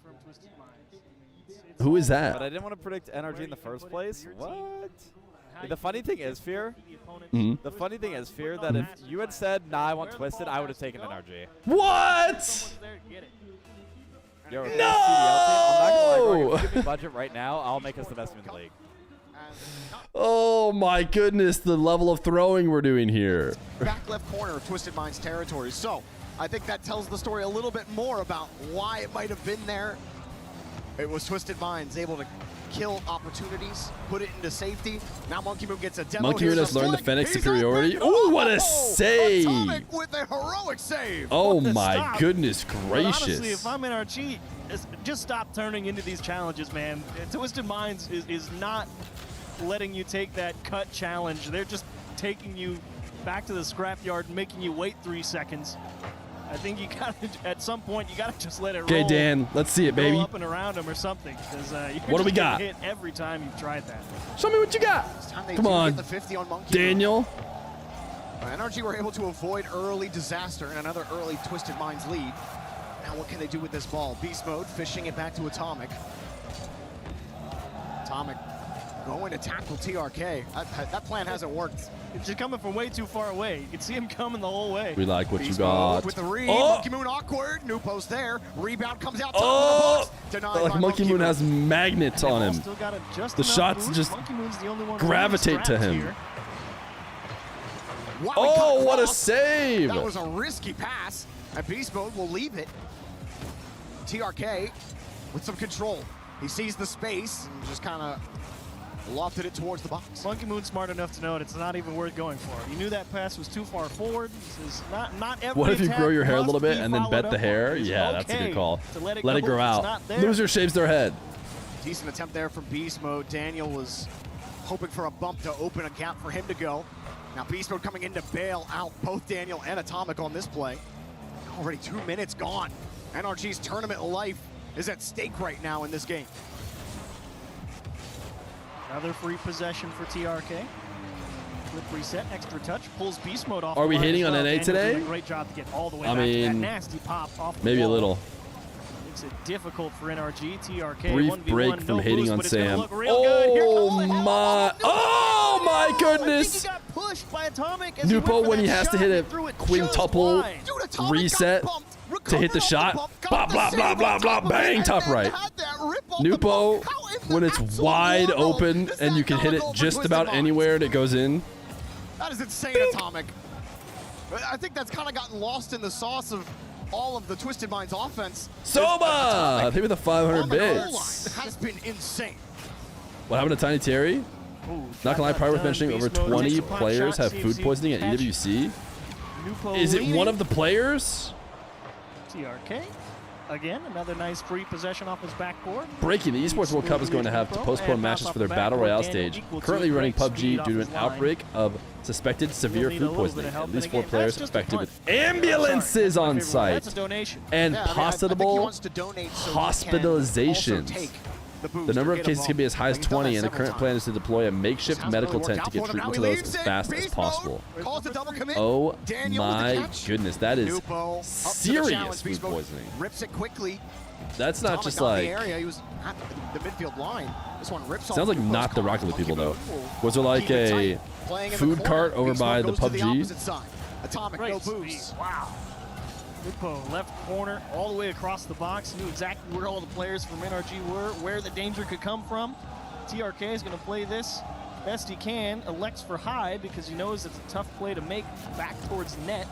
Who is that? But I didn't want to predict NRG in the first place. What? The funny thing is, Fear. Mhm. The funny thing is, Fear, that if you had said, "Nah, I want Twisted," I would have taken NRG. What? Yo, if No! this CDL team, I'm not gonna lie, bro, if you give me budget right now, I'll make us the best team in the league. Oh my goodness, the level of throwing we're doing here. Back left corner of Twisted Minds territory. So I think that tells the story a little bit more about why it might have been there. It was Twisted Minds able to kill opportunities, put it into safety. Now Monkey Moon gets a demo. Monkey Moon Here's has a learned the flick. Fennec He's superiority. open. Ooh, what a save! Atomic with a heroic save. Oh What a my stop. goodness But honestly, gracious. if I'm NRG, just stop turning into these challenges, man. Twisted Minds is not letting you take that cut challenge. They're just taking you back to the scrapyard and making you wait 3 seconds. I think you gotta, at some point, you gotta just let it roll. Okay, Dan, let's see it, Go baby. up and around them or something, because you're What do we just got? getting hit every time you've tried that. Show me what you got. They Come do on, get the 50 on Monkey Moon. Daniel. NRG were able to avoid early disaster and another early Twisted Minds lead. Now what can they do with this ball? Beast mode, fishing it back to Atomic. Atomic going to tackle TRK. That plan hasn't worked. It's just coming from way too far away. You can see him coming the whole way. We like what you Beast got. Mode with the read. Oh! Monkey Moon awkward. New post there. Rebound comes out top Oh! of the box. Denied Like by Monkey Moon has magnets on him. Still got just The enough shots boost. just Monkey Moon's the only one gravitate to really him. strapped here. Wow, Oh, he what a crossed. save! That was a risky pass, and Beast Mode will leave it. TRK with some control. He sees the space and just kind of lofted it towards the box. Monkey Moon's smart enough to know it's not even worth going for. He knew that pass was too far forward. This is not every What if you attack grow your hair a must little bit be and then followed bet up the on. hair? It's Yeah, that's a okay good call. to let it Let it go grow if it's out. not there. Loser shaves their head. Decent attempt there from Beast Mode. Daniel was hoping for a bump to open a gap for him to go. Now Beast Mode coming in to bail out both Daniel and Atomic on this play. Already 2 minutes gone. NRG's tournament life is at stake right now in this game. Another free possession for TRK. Quick reset, extra touch, pulls Beast Mode off. Are the we line hating as on well. NA Daniel today? doing a great job to get all the way I back to that mean, nasty pop off the maybe a wall. little. Makes it difficult for NRG. TRK Brief 1v1, break from no hating boost, on but it's gonna Sam. look real good. Here Oh comes the hell. my! Oh my I think goodness! he got pushed by Atomic as he went Nupo for when that he has shot, to hit he a threw it quintuple just wide. Dude, Atomic reset got bumped, to hit the shot. Blah blah blah blah blah. Bang! Top right. Nupo when it's wide open and you can hit it just about anywhere and it goes in. That is insane, Atomic. I think that's kind of gotten lost in the sauce of all of the Twisted Minds offense. Soma! Hit with the 500 bits. Has been insane. What happened to Tiny Terry? Not gonna lie, probably worth mentioning over 20 players have food poisoning at EWC. Is it one of the players? TRK. Again, another nice free possession off his backboard. Breaking, the Esports World Cup is going to have to postpone matches for their Battle Royale stage. Currently running PUBG due to an outbreak of suspected severe food poisoning. At least 4 players affected with ambulances on site and possible hospitalizations. The number of cases can be as high as 20, and the current plan is to deploy a makeshift medical tent to get treatment to those as fast as possible. Oh my goodness, that is serious food poisoning. Rips it quickly. That's not Atomic just on the like... area. He was at the midfield line. This one rips Sounds like off not the Rocket League people, though. Was there like a food cart over by the PUBG? Atomic, no boost. Wow. Lupo, left corner, all the way across the box. Knew exactly where all the players from NRG were, where the danger could come from. TRK is going to play this best he can. Elects for high because he knows it's a tough play to make back towards net.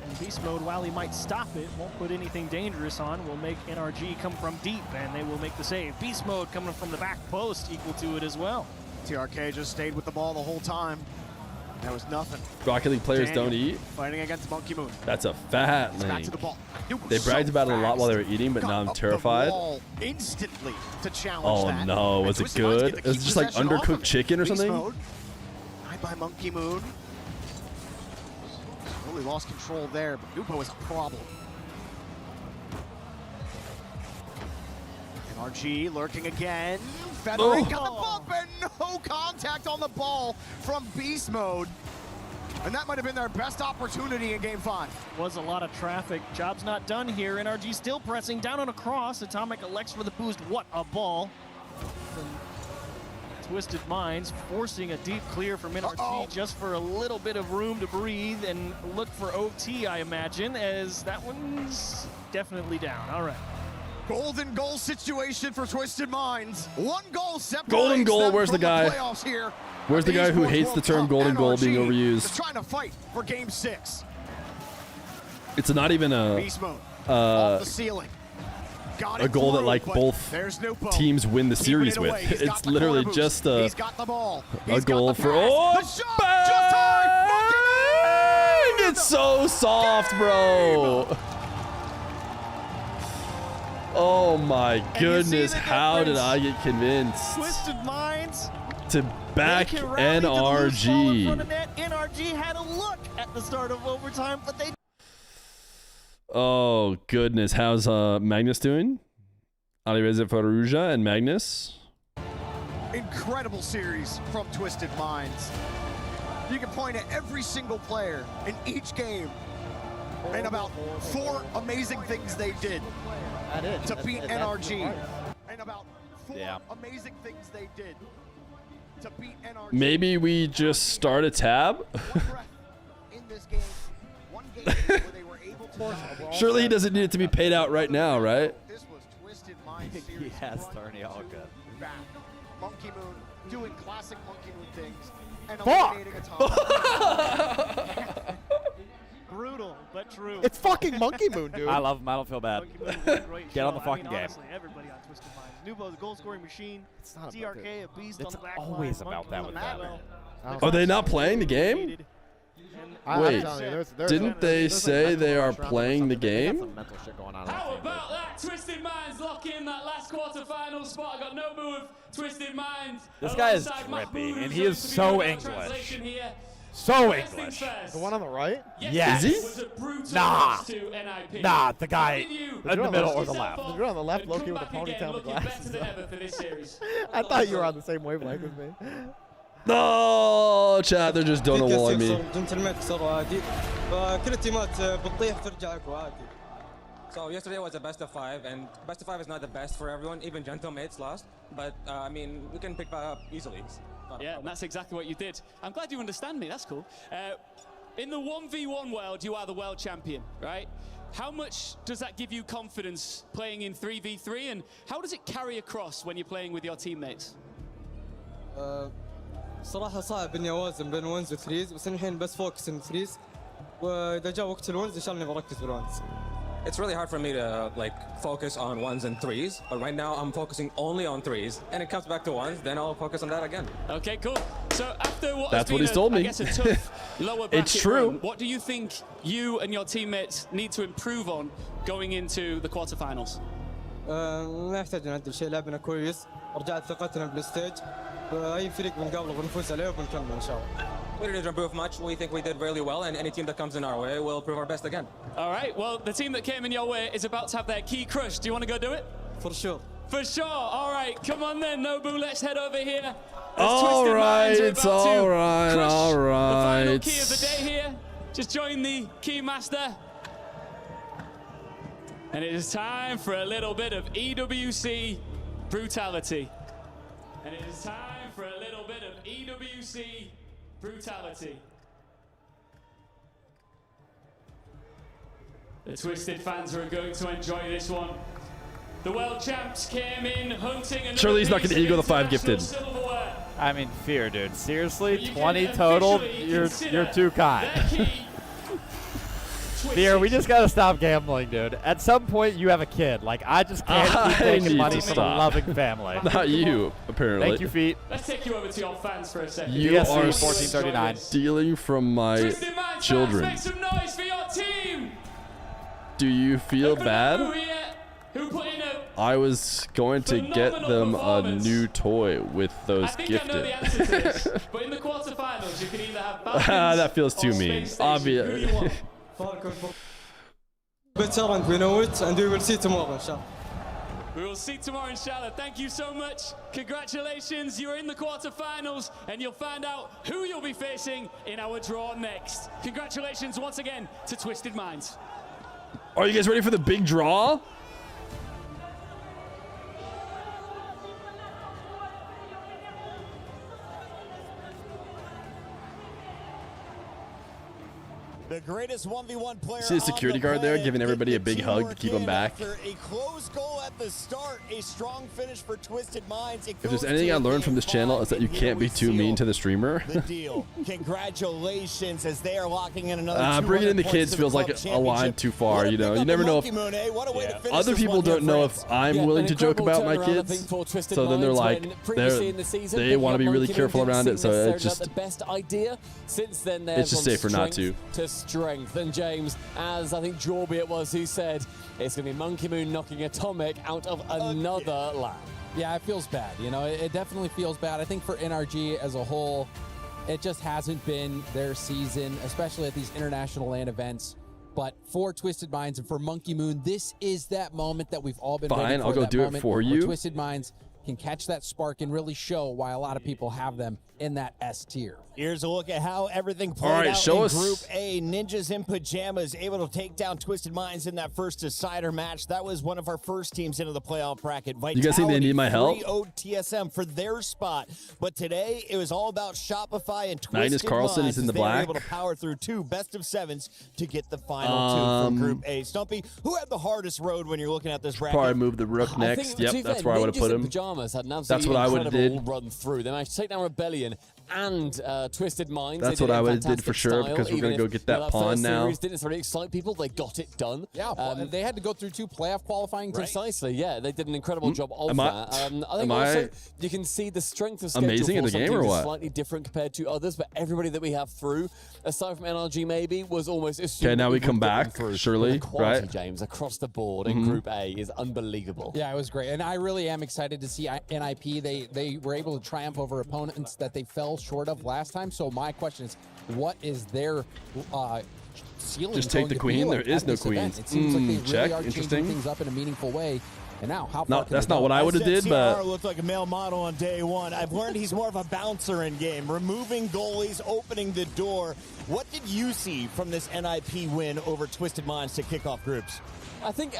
And Beast Mode, while he might stop it, won't put anything dangerous on, will make NRG come from deep, and they will make the save. Beast Mode coming from the back post, equal to it as well. TRK just stayed with the ball the whole time. That was nothing. Rocket League players don't eat? Fighting against Monkey Moon. That's a fat Back link. to the ball. They bragged about it a lot while they were eating, but now I'm terrified. Instantly to challenge Oh that. no, was it good? It was just like undercooked chicken or something? Right by Monkey Moon. Really lost control there, but Nupo is a problem. NRG lurking again. Feathering got the bump and no contact on the ball from Beast Mode. And that might have been their best opportunity in Game 5. Was a lot of traffic. Job's not done here. NRG still pressing down on a cross. Atomic elects for the boost. What a ball. From Twisted Minds forcing a deep clear from NRG just for a little bit of room to breathe and look for OT, I imagine, as that one's definitely down. All right. Golden goal situation for Twisted Minds. One goal separates Golden goal, them where's the from guy? playoffs here. Where's the guy who hates the term golden goal being NRG overused? is trying to fight for Game 6. It's not even Beast Mode off the ceiling. Got a it goal that through, like but both there's Nupo. teams win the Keeping series it away. with. He's got It's the literally corner just boost. a He's got the ball. a He's got goal the for pass. The shot, just time. It's so soft, bro. Oh my goodness, how did I get convinced Twisted Minds to back they can rally to the loose ball in front NRG? of net. NRG had a look at the start of overtime, but they Oh goodness, how's Magnus doing? Alireza Faruja and Magnus. Incredible series from Twisted Minds. You can point at every single player in each game and about 4 amazing things they did to beat NRG. And about cool, amazing things they did to beat NRG. Maybe we just start a tab? in this game. One game where they were able to Surely he doesn't need it to be paid out right now, right? This was Twisted Mind series. Yes, Tony, all good. Back. Monkey Moon doing classic Monkey Moon things and Fuck! eliminating a top. Brutal, but true. It's fucking Monkey Moon, dude. I love him. I don't feel bad. Get on the fucking game. Honestly, everybody on Twisted Minds. Nubo, the goal-scoring machine. not about DRK, a beast It's on the back always line. about that with Monkey that. Are they not playing the game? Wait, didn't they say they are playing the game? How about that? Twisted Minds lock in that last quarter-final spot. I got no move. Twisted Minds. This guy is trippy, and he is so English. So English. The one on the right? Yes. Is he? Nah, the guy in the middle or the left. The girl on the left, Loki with the ponytail and glasses. I thought you were on the same wavelength with me. No, chat, they're just donut-walling me. So yesterday was a best of 5, and best of 5 is not the best for everyone. Even Gentlemates lost, but I mean, we can pick that up easily. Yeah, and that's exactly what you did. I'm glad you understand me. That's cool. In the 1v1 world, you are the world champion, right? How much does that give you confidence playing in 3v3, and how does it carry across when you're playing with your teammates? صراحة صعب إني أوازن بين ونز وثريز، بس الحين بس فوكس إن ثريز، وإذا جاء وقت الونز إن شاء الله بركز بالونز. It's really hard for me to like focus on 1s and 3s, but right now I'm focusing only on 3s, and it comes back to 1s, then I'll focus on that again. Okay, cool. So after what That's has what been he's told me. I guess a tough lower bracket It's true. run, what do you think you and your teammates need to improve on going into the quarterfinals? ما يحتاج نعدل شيء، لعبنا كويس، رجعت ثقتنا بالستيج، أي فريق بنقابله بنفوز عليه وبنكمل إن شاء الله. We didn't improve much. We think we did really well, and any team that comes in our way will prove our best again. All right, well, the team that came in your way is about to have their key crush. Do you want to go do it? For sure. For sure. All right, come on then, Nobu. Let's head over here. All right, all right, all right. The final key of the day here. Just join the key master. And it is time for a little bit of EWC brutality. And it is time for a little bit of EWC brutality. The Twisted fans are going to enjoy this one. The world champs came in hunting and Surely he's not going to ego the 5 gifted. I mean, Fear, dude. Seriously, 20 total? You're too kind. Fear, we just gotta stop gambling, dude. At some point, you have a kid. Like, I just can't keep taking money from a loving family. Not you, apparently. Thank you, Feet. Let's take you over to your fans for a second. You are 1439. Stealing from my children. Make some noise for your team. Do you feel bad? Who put in a I was going to get them a new toy with those I think gifted. I know the answer to this, but in the quarterfinals, you can either have Falcons That feels too or mean. Space Station. Who do you Obvious. want? Veteran, we know it, and we will see tomorrow, inshallah. We will see tomorrow, inshallah. Thank you so much. Congratulations, you're in the quarterfinals, and you'll find out who you'll be facing in our draw next. Congratulations once again to Twisted Minds. Are you guys ready for the big draw? The greatest 1v1 player. See the security guard there giving everybody a big hug to keep them back. After a close goal at the start, a strong finish for Twisted Minds. If there's anything I learned from this channel, it's that you can't be too mean to the streamer. The deal. Congratulations as they are locking in another. Bringing in the kids feels like a line too far, you know. You never know if other people don't know if I'm willing to joke about my kids. So then they're like, they want to be really careful around it. So it's just, the best idea. Since then, it's just safer not to. Strength. And James, as I think Jorby it was who said, it's going to be Monkey Moon knocking Atomic out of another lap. Yeah, it feels bad. You know, it definitely feels bad. I think for NRG as a whole, it just hasn't been their season, especially at these international LAN events. But for Twisted Minds and for Monkey Moon, this is that moment that we've all been waiting for. I'll go do it for you. Twisted Minds can catch that spark and really show why a lot of people have them in that S tier. Here's a look at how everything played All right, out show in us. Group A. Ninjas in Pajamas able to take down Twisted Minds in that first decider match. That was one of our first teams into the playoff bracket. Vitality, You guys think they need my help? 3-0'd TSM for their spot. But today, it was all about Shopify and Twisted Magnus Carlsen Minds is in the as they were black. able to power through 2 best-of-7s to get the final 2 from Group A. Stumpy, who had the hardest road when you're looking at this bracket? Probably move the Rook I next. think, to be Yep, that's fair, where I would have Ninjas put in him. Pajamas had an That's absolutely what I would have incredible did. run through. They managed to take down Rebellion and Twisted Minds. That's They what did it I in would have did fantastic for sure, style, because we're even gonna go if, get you that know, pawn first now. series didn't necessarily excite people. They got it done. Yeah, they had to go through 2 playoff qualifying teams. Precisely, yeah. They did an incredible job of Am I- that. I think am I also you can see the strength of schedule amazing at for the some game or teams is what? slightly different compared to others, but everybody that we have through, aside from NRG maybe, was almost Okay, now we come back, surely, the quality, right? James, across the board in Mhm. Group A is unbelievable. Yeah, it was great. And I really am excited to see NIP. They were able to triumph over opponents that they fell short of last time. So my question is, what is their ceiling? Just take going the to queen. be like There is at no this event? queens. It seems like they really Check. are changing Interesting. things up in a meaningful way. And now, how far No, can that's they not go? what I would have did, CR but looked like a male model on day 1. I've learned he's more of a bouncer in game, removing goalies, opening the door. What did you see from this NIP win over Twisted Minds to kick off groups? I think,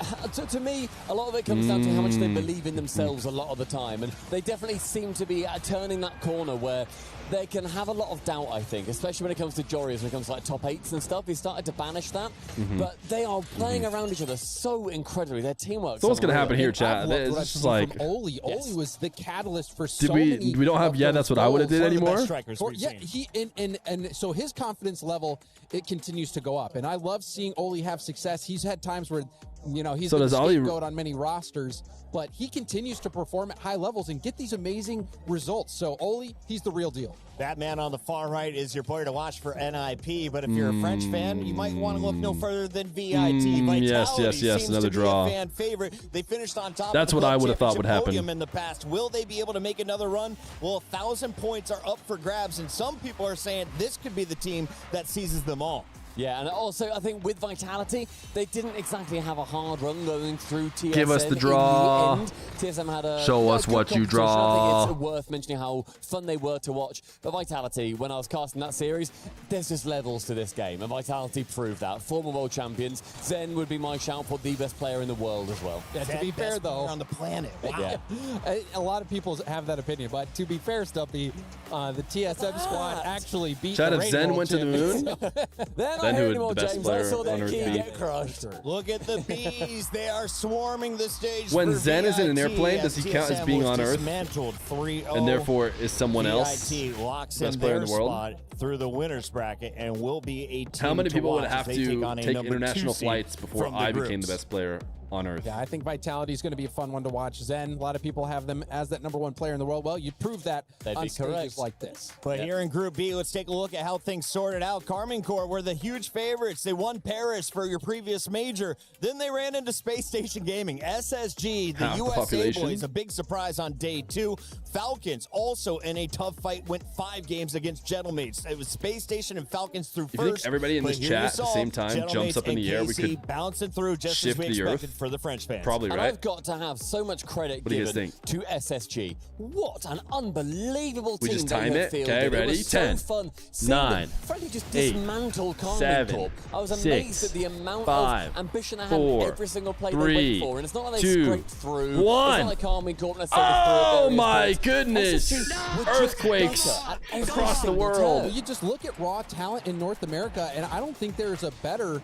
to me, a lot of it comes down to how much they believe in themselves a lot of the time. And they definitely seem to be turning that corner where they can have a lot of doubt, I think, especially when it comes to Jorius, when it comes to like top 8s and stuff. He started to banish that. But they are playing around each other so incredibly. Their teamwork. So what's gonna happen here, I've chat? loved It's what I've just seen like, from Oli. Oli was the catalyst for Did so we- many. we don't have of yet, those that's what I would've goals. did One of the anymore? best strikers Or- we've yeah, seen. and so his confidence level, it continues to go up, and I love seeing Oli have success. He's had times where, you know, he's So been a does Oli- scapegoat on many rosters, but he continues to perform at high levels and get these amazing results. So Oli, he's the real deal. That man on the far right is your player to watch for NIP, but if you're a French fan, you might want to look no further than VIT. Vitality yes, seems another to be draw. a fan favorite. They finished on top That's of the what I Club would have thought would Championship happen. podium in the past. Will they be able to make another run? Well, 1,000 points are up for grabs, and some people are saying this could be the team that seizes them all. Yeah, and also I think with Vitality, they didn't exactly have a hard run going through TSM. Give us the in draw. end. TSM had a Show a us good what you competition. draw. I think it's worth mentioning how fun they were to watch. But Vitality, when I was casting that series, there's just levels to this game, and Vitality proved that. Former world champions. Zen would be my shout for the best player in the world as well. Yeah, to be fair though, on the planet. Yeah. a lot of people have that opinion, but to be fair, Stumpy, the TSM squad actually beat Chad, the if Rain Zen World went to the moon, champions. They're not then here who anymore, would the best James. player I saw on their Earth key be? get crushed. Look at the bees. They are swarming the stage. When for Zen is in an VIT airplane, does he count as TSM being was on Earth? dismantled 3-0. and therefore is someone else VIT locks best in player their in the world? spot through the winners bracket and will be a team How many to people would watch have as they to on a take number 2 international seed flights before from the I became the groups? best player on Earth? Yeah, I think Vitality is going to be a fun one to watch. Zen, a lot of people have them as that #1 player in the world. Well, you proved that They'd on be stages correct. like this. But here in Group B, let's take a look at how things sorted out. Carmine Corps were the huge favorites. They won Paris for your previous major. Then they ran into Space Station Gaming. SSG, the Half the USA population. boys, a big surprise on day 2. Falcons also in a tough fight, went 5 games against Gentlemates. It was Space Station and Falcons through If you think first. everybody in but this here chat you at the saw same time jumps Gentlemates up in and the air, we KC could bouncing through just as shift we the expected earth? for the French fans. Probably, And right? I've got to have so much credit What do you guys given think? to SSG. What an unbelievable We team just they time have it? fielded. Okay, It ready? was so 10, fun seeing 9, them frankly just 8, dismantle Carmine 7, Corp. I was 6, amazed at the amount 5, of ambition they had 4, in every single play 3, they went for. And it's not like they 2, scraped through. 1. It's not like Carmine Corp necessarily threw at Oh various my points. goodness! SSG were just Earthquakes better at every across the single world. turn. You just look at raw talent in North America, and I don't think there's a better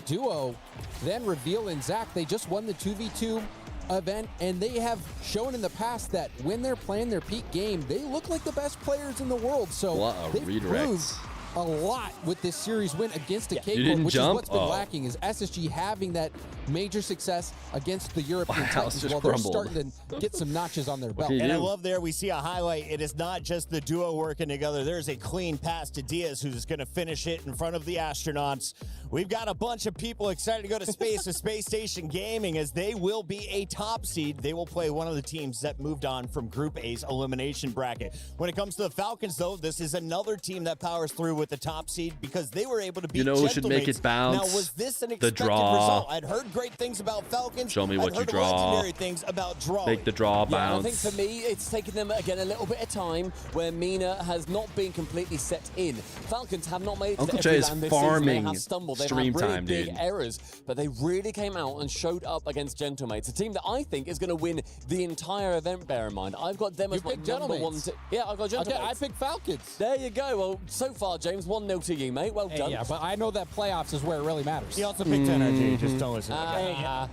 duo than Reveal and Zach. They just won the 2v2 event, and they have shown in the past that when they're playing their peak game, they look like the best players in the world. So Lot of they've redirects. proved a lot with this series win against the You K-Corp, didn't which jump? is what's been Oh. lacking, is SSG having that major success against the European My house Titans. just Well, they're crumbled. starting to get some notches on their belt. can you And I do? love there we see a highlight. It is not just the duo working together. There's a clean pass to Diaz who's going to finish it in front of the astronauts. We've got a bunch of people excited to go to space to Space Station Gaming as they will be a top seed. They will play one of the teams that moved on from Group A's elimination bracket. When it comes to the Falcons, though, this is another team that powers through with the top seed because they were able to beat who should make it bounce? Now, was this an the expected draw. result? I'd heard great things about Falcons. Show me what you heard draw. Legendary things about drawing. Make the draw bounce. I think for me, it's taken them, again, a little bit of time where Mina has not been completely set in. Falcons have not made it Uncle to Jay every is round this farming season. They have stumbled. They've stream had really time, big dude. errors, but they really came out and showed up against Gentlemates, a team that I think is going to win the entire event, bear in mind. I've got them as my number one. Yeah, I've got Gentlemates. Okay, I picked Falcons. There you go. Well, so far, James, 1-0 to you, mate. Well done. Yeah, but I know that playoffs is where it really matters. He also picked NRG. Just don't listen.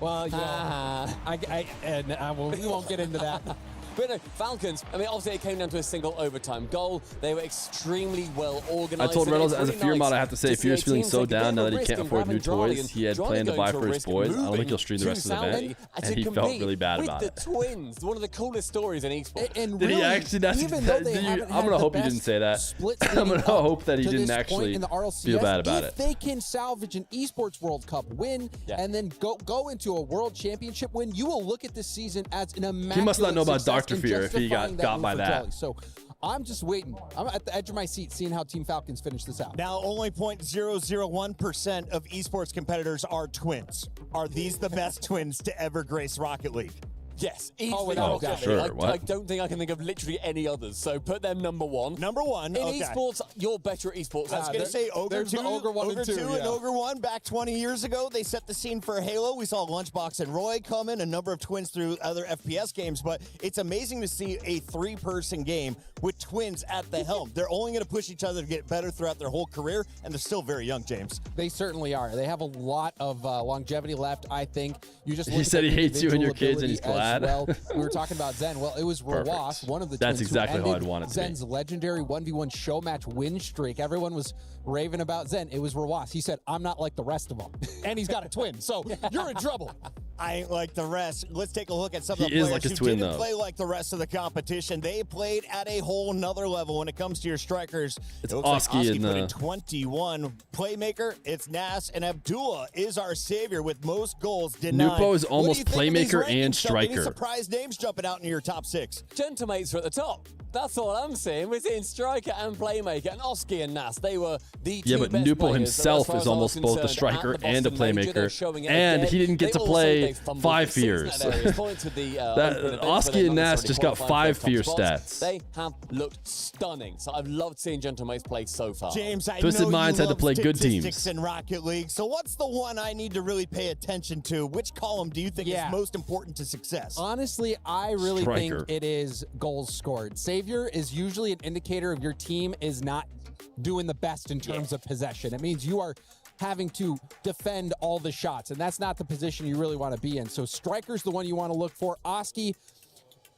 Well, we won't get into that. But no, Falcons, I mean, obviously it came down to a single overtime goal. They were extremely well organized. I told Reynolds, It's as a really Feer nice mod, I have to say, to if Feer's see a feeling team so take a bit down of now a that he risk can't and afford new grabbing Charlie toys, and he had Johnny planned to going buy to for his risk boys. I don't think moving he'll stream the to rest of the event, Saudi and to he felt compete really bad with about the it. Twins, one of the coolest stories in esports. And Did he really, actually? That's, even though they I'm haven't gonna had hope the he didn't best say that. split I'm gonna hope that he to didn't this actually point in the RLCS, feel bad about if it. they can salvage an esports World Cup win and then go into a World Championship win, you will look at this season as an immaculate He must not know about success Dr. in Feer if he justifying got move by for that. Jelly. So I'm just waiting. I'm at the edge of my seat seeing how Team Falcons finish this out. Now, only 0.001% of esports competitors are twins. Are these the best twins to ever grace Rocket League? Yes, Oh, easily. without doubt. Sure, Sure, what? I don't think I can think of literally any others. So put them number one. Number one. In Okay. esports, you're better at esports. I was going to say Ogre there's 2, the Ogre 1 and 2, and yeah. Ogre 1 back 20 years ago. They set the scene for Halo. We saw Lunchbox and Roy come in, a number of twins through other FPS games, but it's amazing to see a three-person game with twins at the helm. They're only going to push each other to get better throughout their whole career, and they're still very young, James. They certainly are. They have a lot of longevity left, I think. You just He look at said their he hates you and your individual kids, and he's ability as glad. Well, we were talking about Zen. Well, it was Rawas, one of the That's twins exactly who how ended I'd want it to be. Zen's legendary 1v1 show match win streak. Everyone was raving about Zen. It was Rawas. He said, I'm not like the rest of them. And he's got a twin, so you're in trouble. I ain't like the rest. Let's take a look at some of the He is players like his who twin, didn't though. play like the rest of the competition. They played at a whole nother level when it comes to your strikers. It's it looks like Oski Oski and, put in 21. Playmaker, it's Nas, and Abdullah is our savior with most goals denied. Nupo is What do almost you think of these playmaker rankings, and Shelby? Any striker. surprise names jumping out in your top six? Gentlemates are at the top. That's all I'm seeing. We're seeing striker and playmaker, and Oski and Nas. They were the two Yeah, but best Nupo players, himself as far is as I was almost both a concerned, striker at the and a Boston Major. They're playmaker. showing it And again. he didn't get They to also- play they fumbled 5 the season fears. at various points with the, That- open events, but Oski they're and not Nas necessarily just got qualified 5 for fear top spots. stats. They have looked stunning. So I've loved seeing Gentlemates play so far. James, I Twisted know Minds you had to love play good statistics teams. in Rocket League. So what's the one I need to really pay attention to? Which column do you think is most important to success? Honestly, I really Striker. think it is goals scored. Savior is usually an indicator of your team is not doing the best in terms of possession. It means you are having to defend all the shots, and that's not the position you really want to be in. So striker's the one you want to look for. Oski,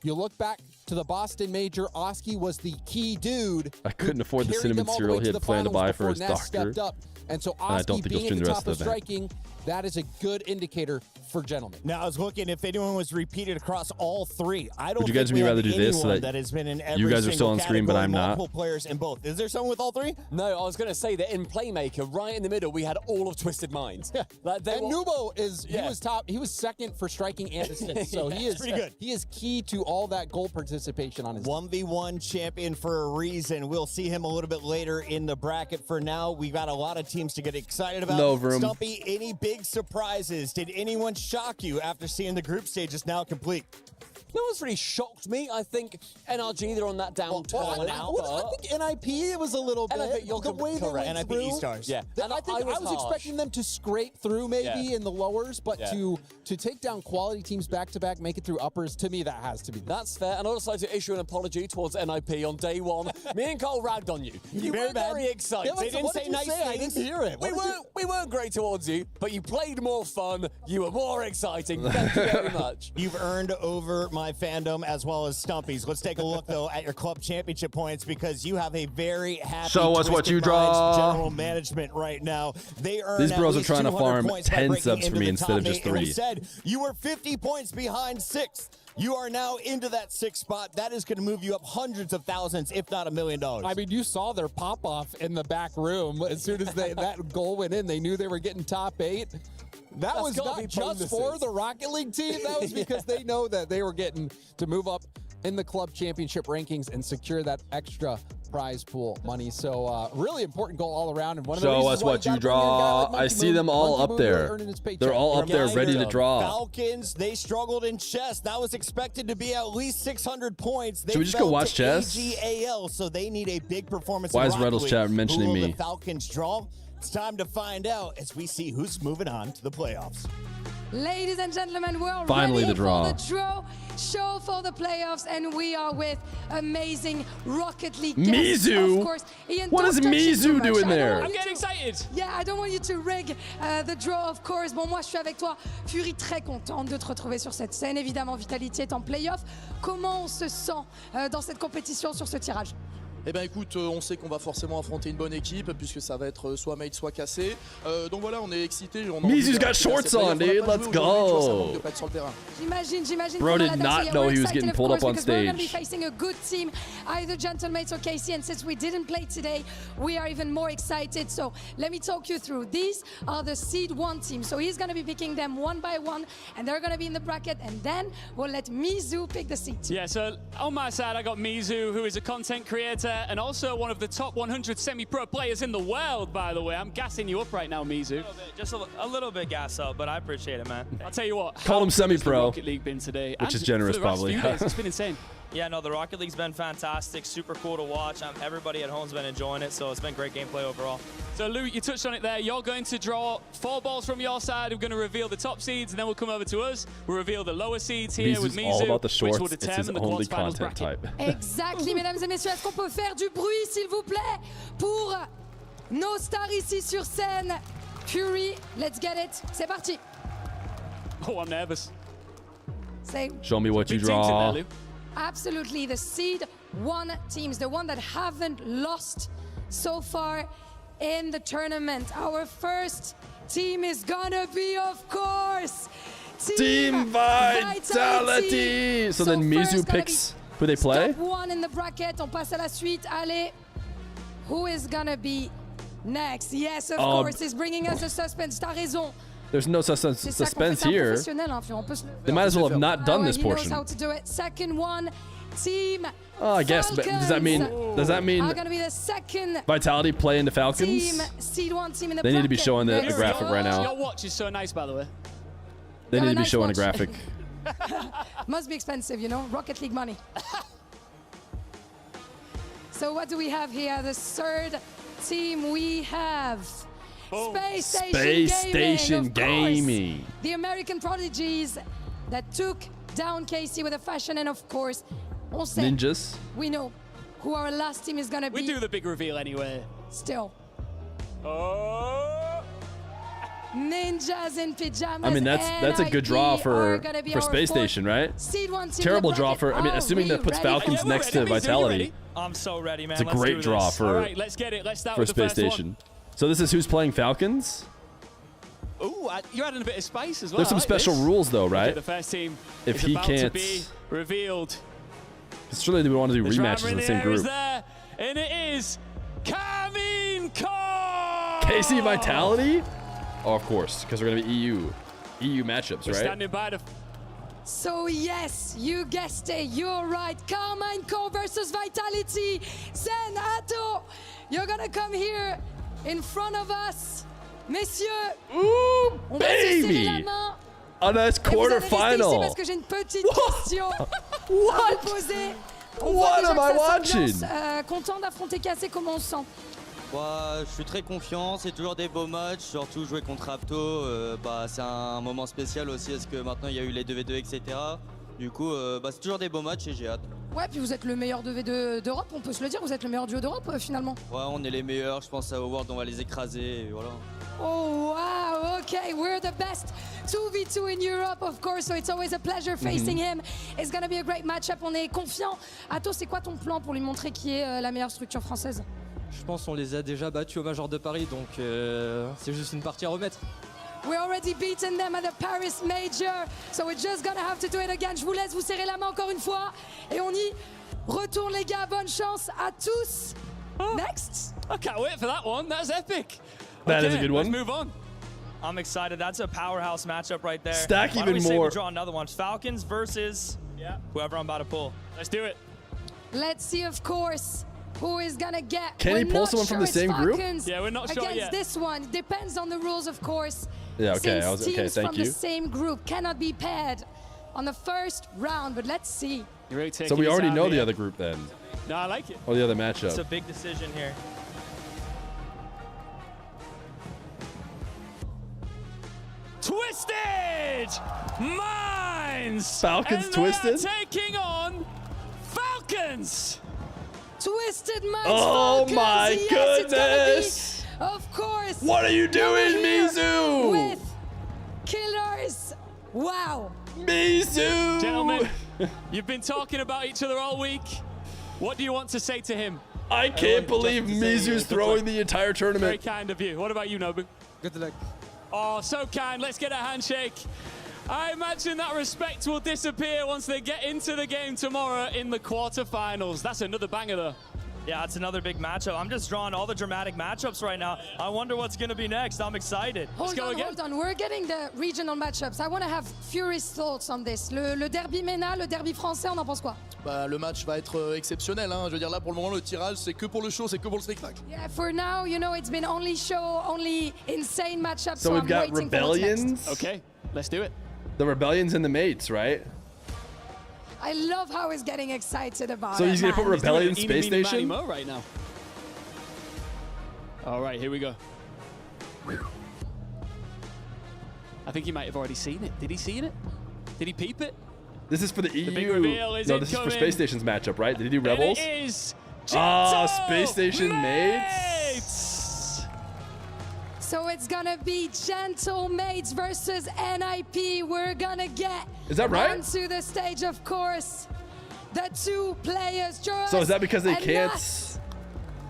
you look back to the Boston Major, Oski was the key dude. I couldn't afford the carried cinnamon them all the cereal way he to had the planned to finals buy for before his Ness doctor. stepped up. And so And I don't Oski think he'll being stream at the the rest top of of the event. striking, that is a good indicator for gentlemen. Now, I was looking if anyone was repeated across all three. I don't Would you think guys we maybe have rather do this so anyone that has been in every you guys are still single on screen, but category, I'm not? multiple players in both. Is there someone with all three? No, I was going to say that in Playmaker, right in the middle, we had all of Twisted Minds. Like, they And were- Nubo he was top. He was second for striking and assists. So he Yeah, is pretty good. He is key to all that goal participation on his 1v1 champion for a reason. We'll see him a little bit later in the bracket. For now, we've got a lot of teams to get excited about. No room. Stumpy, any big surprises? Did anyone shock you after seeing the group stage is now complete? No one's really shocked me. I think NRG, they're on that downturn now. I think NIP it was a little bit. NIP, you're the way they correct. went NIP through, E-Stars. Yeah. I And think I was was harsh. expecting them to scrape through maybe Yeah. in the lowers, but Yeah. to take down quality teams back to back, make it through uppers. To me, that has to be. That's fair. And I'd also like to issue an apology towards NIP on day one. Me and Cole ragged on you. You Very were bad. very excited. Yeah, but what did you say? I didn't hear it. We weren't great towards you, but you played more fun. You were more exciting. Thank you very much. You've earned over my fandom as well as Stumpy's. Let's take a look, though, at your club championship points because you have a very happy Show us what Twisted you draw. Minds general management right now. They earn These at bros are least trying to 200 farm points by 10 breaking subs for into me the instead top of just eight, and we 3. said you were 50 points behind sixth. You are now into that 6th spot. That is going to move you up hundreds of thousands, if not $1 million. I mean, you saw their pop-off in the back room. As soon as that goal went in, they knew they were getting top 8. That was not just for the Rocket League team. That was because they know that they were getting to move up in the club championship rankings and secure that extra prize pool money. So really important goal all around. And one of the Show us what you draw. I see them all up there. They're all up there ready to draw. Falcons, they struggled in chess. That was expected to be at least 600 points. They Should we just go watch chess? AGAL, so they need a big performance. Why is Reddles chat mentioning me? The Falcons draw. It's time to find out as we see who's moving on to the playoffs. Ladies and gentlemen, we're finally ready the draw. for the draw show for the playoffs, and we are with amazing Rocket League guests. Mizu? Of course. Ian, What is Mizu doing there? I'm getting excited. Yeah, I don't want you to rig the draw, of course. Bon, moi, je suis avec toi. Fury, très contente de te retrouver sur cette scène. Évidemment, Vitality est en playoff. Comment on se sent dans cette compétition sur ce tirage? Eh ben écoute, on sait qu'on va forcément affronter une bonne équipe puisque ça va être soit mate soit cassé. Donc voilà, on est excité. Mizu's got shorts on, dude. Let's go. J'imagine. Bro did not know he was getting pulled up on We're going to be stage. facing a good team, either Gentlemates or KC. And since we didn't play today, we are even more excited. So let me talk you through. These are the Seed 1 team. So he's going to be picking them one by one, and they're going to be in the bracket. And then we'll let Mizu pick the seed. Yeah, so on my side, I got Mizu, who is a content creator and also one of the top 100 semi-pro players in the world, by the way. I'm gassing you up right now, Mizu. Just a little bit gas up, but I appreciate it, man. I'll tell you what. Called him semi-pro, Rocket League been today, which is and generous, for the last probably. few days, it's been insane. Yeah, no, the Rocket League's been fantastic, super cool to watch. Everybody at home's been enjoying it, so it's been great gameplay overall. So, Lou, you touched on it there. You're going to draw 4 balls from your side. We're going to reveal the top seeds, and then we'll come over to us. We'll reveal the lower seeds here with Mizu, all about the which shorts. will It's his determine the only quarterfinals content bracket. type. Exactly, mesdames et messieurs. Est-ce qu'on peut faire du bruit, s'il vous plaît, pour nos stars ici sur scène? Fury, let's get it. C'est parti. Oh, I'm nervous. Say. Show me what you Big teams in draw. there, Lou. Absolutely, the Seed 1 teams, the one that haven't lost so far in the tournament. Our first team is gonna be, of course, Team Vitality. So then Mizu picks who they play. Top 1 in the bracket. On passe à la suite. Allez, who is gonna be next? Yes, of course, is bringing us a suspense. T'as raison. There's no suspense here. They might as well have not done this portion. He knows how to do it. Second one, Team Oh, I guess. But does that mean are gonna be the second Vitality play into Falcons? team, Seed 1 team in the They need to be bracket. showing the Next graphic right now. Your watch is so nice, by the way. They need to be nice showing a watch. graphic. Must be expensive, you know, Rocket League money. So what do we have here? The third team we have Space Station Gaming. Of course. The American prodigies that took down KC with a fashion, and of course, on sait, Ninjas. we know who our last team is gonna be. We do the big reveal anyway. Still. Oh. Ninjas in pajamas. I mean, that's a good draw for Space Station, right? Seed 1 team Terrible in the draw bracket. for. I mean, Are assuming we that puts ready? Falcons next to Vitality. I'm so ready, man. It's a great draw for. All right, let's get it. Let's start for with the Space first one. Station. So this is who's playing Falcons. Ooh, you're adding a bit of spice as well. There's some I like special this. rules though, Okay, right? the first team If is he about can't, to be revealed. surely they would want to do The rematches drama in the in same the air is group. there, and it is Kamin Kong. KC Vitality? Oh, of course, because they're gonna be EU matchups, We're right? standing by the. So yes, you guessed it, you're right. Karma and Co versus Vitality. Senato, you're gonna come here in front of us. Messieurs, Ooh, on va se serrer la baby! main. A nice Et vous allez rester ici quarterfinal. parce que j'ai une petite question à vous poser. On voit What déjà am que I ça watching? s'ambiance. Content d'affronter KC, comment on se sent? Bah, je suis très confiant, c'est toujours des beaux matchs, surtout jouer contre Apto, c'est un moment spécial aussi parce que maintenant il y a eu les 2v2 etc. Du coup c'est toujours des beaux matchs et j'ai hâte. Ouais, puis vous êtes le meilleur 2v2 d'Europe, on peut se le dire, vous êtes le meilleur duo d'Europe finalement. Ouais, on est les meilleurs, je pense au World on va les écraser et voilà. Oh wow, okay, we're the best 2v2 in Europe, of course, so it's always a pleasure facing him. It's gonna be a great matchup, on est confiant. Atto, c'est quoi ton plan pour lui montrer qui est la meilleure structure française? Je pense qu'on les a déjà battus au Major de Paris, donc c'est juste une partie à remettre. We already beaten them at the Paris Major, so we're just gonna have to do it again. Je vous laisse vous serrer la main encore une fois, et on y retourne les gars. Bonne chance à tous. Next. I can't wait for that one. That's epic. That is a good one. Let's move on. I'm excited. That's a powerhouse matchup right there. Stack Why even don't we say more. we draw another one? Falcons versus whoever I'm about to pull. Let's do it. Let's see, of course, who is gonna get. Can he We're pull not someone from sure the same it's group? Falcons Yeah, we're not sure against yet. this one. Depends on the rules, of course. Yeah, okay, Since okay, teams thank from you. the same group cannot be paired on the first round, but let's see. You're really So taking we us already out know the here. other group then, No, I like it. or the other It's a matchup. big decision here. Twisted Minds. Falcons and Twisted? They're taking on Falcons. Twisted Minds. Oh Falcons. my Yes, it's gonna be, goodness. of course. What are you doing, over here Mizu? With Killers. Wow. Mizu! Gentlemen, you've been talking about each other all week. What do you want to say to him? I can't believe Mizu's throwing the entire Very tournament. kind of you. What about you, Nobu? Good luck. Oh, so kind. Let's get a handshake. I imagine that respect will disappear once they get into the game tomorrow in the quarterfinals. That's another banger, though. Yeah, it's another big matchup. I'm just drawing all the dramatic matchups right now. I wonder what's going to be next. I'm excited. Hold on. We're getting the regional matchups. I want to have Fury's thoughts on this. Le derby MENA, le derby français, on en pense quoi? Bah, le match va être exceptionnel. Hein. Je veux dire, là, pour le moment, le tirage, c'est que pour le show, c'est que pour le spectacle. Yeah, for now, you know, it's been only show, only insane matchups. So we've I'm got waiting for what's next. Rebellions. Okay, let's do it. The Rebellions and the Mates, right? I love how he's getting excited about So it. he's gonna put man. Rebellion Eeny, Space meeny, Station? miny, mo right now. All right, here we go. I think he might have already seen it. Did he see it? Did he peep it? This is for the EU. big reveal is No, this is for incoming. Space Station's matchup, right? Did he do Rebels? And it is Ah, Gentle Space Station Mates. Mates. So it's gonna be Gentle Mates versus NIP. We're gonna get Is that right? onto the stage, of course. The two players, Joris So is that because they and can't? Nat.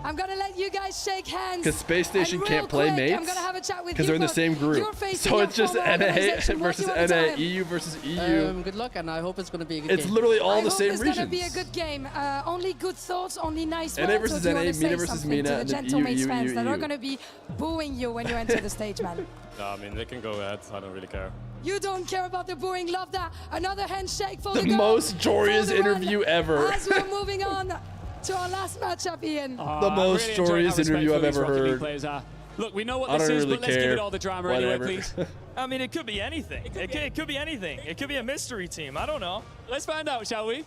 I'm gonna let you guys shake hands. Because Space Station And can't real play quick, Mates? I'm gonna have a chat with Because you they're in the both. same group. You're facing So your it's just former NA organization. What do versus you want to tell NA, him? EU versus EU. Good luck, and I hope it's going to be a good It's game. literally all I the hope same it's regions. gonna be a good game. Only good thoughts, only nice NA words. versus or do you NA, wanna say MENA versus something MENA, to the and then Gentle Mates EU, fans that are EU. gonna be booing you when you enter the stage, man. No, I mean, they can go ahead. I don't really care. You don't care about the booing. Love that. Another handshake for the The goal, most joyous for the run. interview ever. As we're moving on to our last matchup, Ian. The most joyous interview I've ever heard. Look, we know what I this don't is, really but let's give care. it all the drama Whatever. anyway, please. I mean, it could be anything. It could be anything. It could be a mystery team. I don't know. Let's find out, shall we?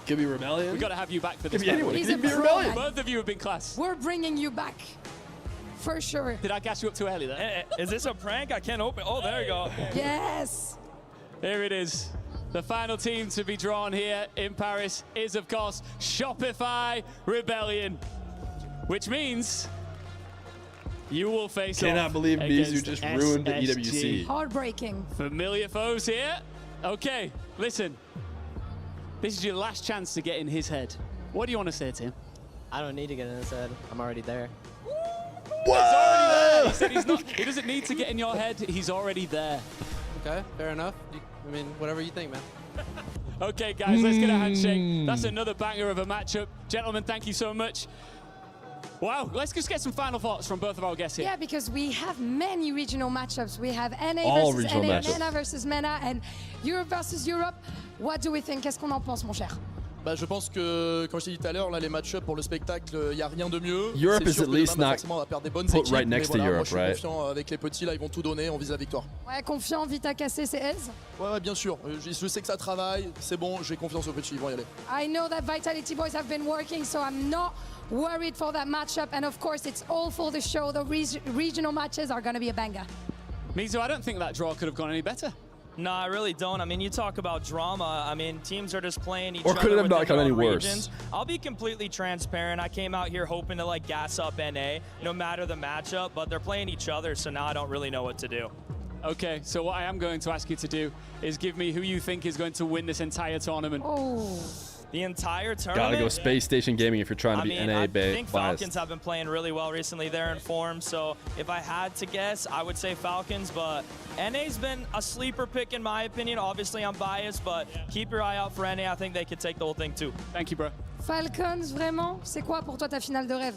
Could be Rebellion. We got to have you back for Could this. be by the anyone. way. He's Could a be pro, Rebellion. man. Both of you have been class. We're bringing you back. For sure. Did I gas you up too early there? Is this a prank? I can't open. Oh, there you go. Yes. Here it is. The final team to be drawn here in Paris is, of course, Shopify Rebellion, which means you will face Cannot off believe Mizu against just ruined the SSG. EWC. Heartbreaking. Familiar foes here. Okay, listen. This is your last chance to get in his head. What do you want to say to him? I don't need to get in his head. I'm already there. He's already there. He said he doesn't need to get in your head. He's already there. Okay, fair enough. I mean, whatever you think, man. Okay, guys, let's get a handshake. That's another banger of a matchup. Gentlemen, thank you so much. Wow, let's just get some final thoughts from both of our guests here. Yeah, because we have many regional matchups. We have NA All versus regional NA, matchups. MENA versus MENA, and Europe versus Europe. What do we think? Qu'est-ce qu'on en pense, mon cher? Bah, je pense que, comme je t'ai dit tout à l'heure, là, les match-ups pour le spectacle, il n'y a rien de mieux. Europe C'est is sûr at que least demain, not forcément, on va perdre des bonnes put équipes, right mais next to voilà, moi, Europe, je suis right? confiant avec les petits, là, ils vont tout donner, on vise la victoire. Ouais, confiant, vite à casser, c'est aise. Ouais, bien sûr, je sais que ça travaille, c'est bon, j'ai confiance aux petits, ils vont y aller. I know that Vitality Boys have been working, so I'm not worried for that matchup. And of course, it's all for the show. The regional matches are going to be a banger. Mizu, I don't think that draw could have gone any better. No, I really don't. I mean, you talk about drama. I mean, teams are just playing each Or other could it have within not gone their any own worse? regions. I'll be completely transparent. I came out here hoping to like gas up NA, no matter the matchup, but they're playing each other, so now I don't really know what to do. Okay, so what I am going to ask you to do is give me who you think is going to win this entire tournament. Oh. the entire tournament. Gotta go Space Station Gaming if you're trying to be NA I think biased. Falcons have been playing really well recently. They're in form, so if I had to guess, I would say Falcons, but NA's been a sleeper pick in my opinion. Obviously, I'm biased, but keep your eye out for NA. I think they could take the whole thing too. Thank you, bro. Falcons, vraiment, c'est quoi pour toi ta finale de rêve?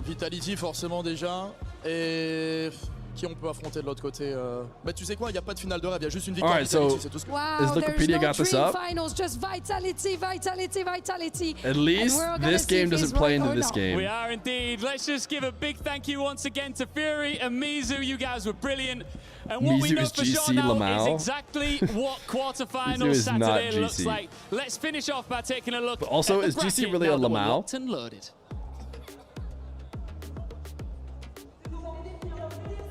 Vitality forcément déjà, et qui on peut affronter de l'autre côté Mais tu sais quoi, il n'y a pas de finale de rêve, il y a juste une victoire. Alright, Vitality, so c'est tout ce que... Wow, Wikipedia there's no got this dream up? finals, just Vitality, Vitality, Vitality. At least And we're gonna this see game if he's doesn't play right into or this not. game. We are indeed. Let's just give a big thank you once again to Fury and Mizu. You guys were brilliant. And what we Mizu know is for GC sure now Lamau. is exactly what Mizu quarterfinal is not Saturday looks GC. like. Let's finish off by taking a look. But also, at the is GC bracket really now a that we're Lamau? locked and loaded.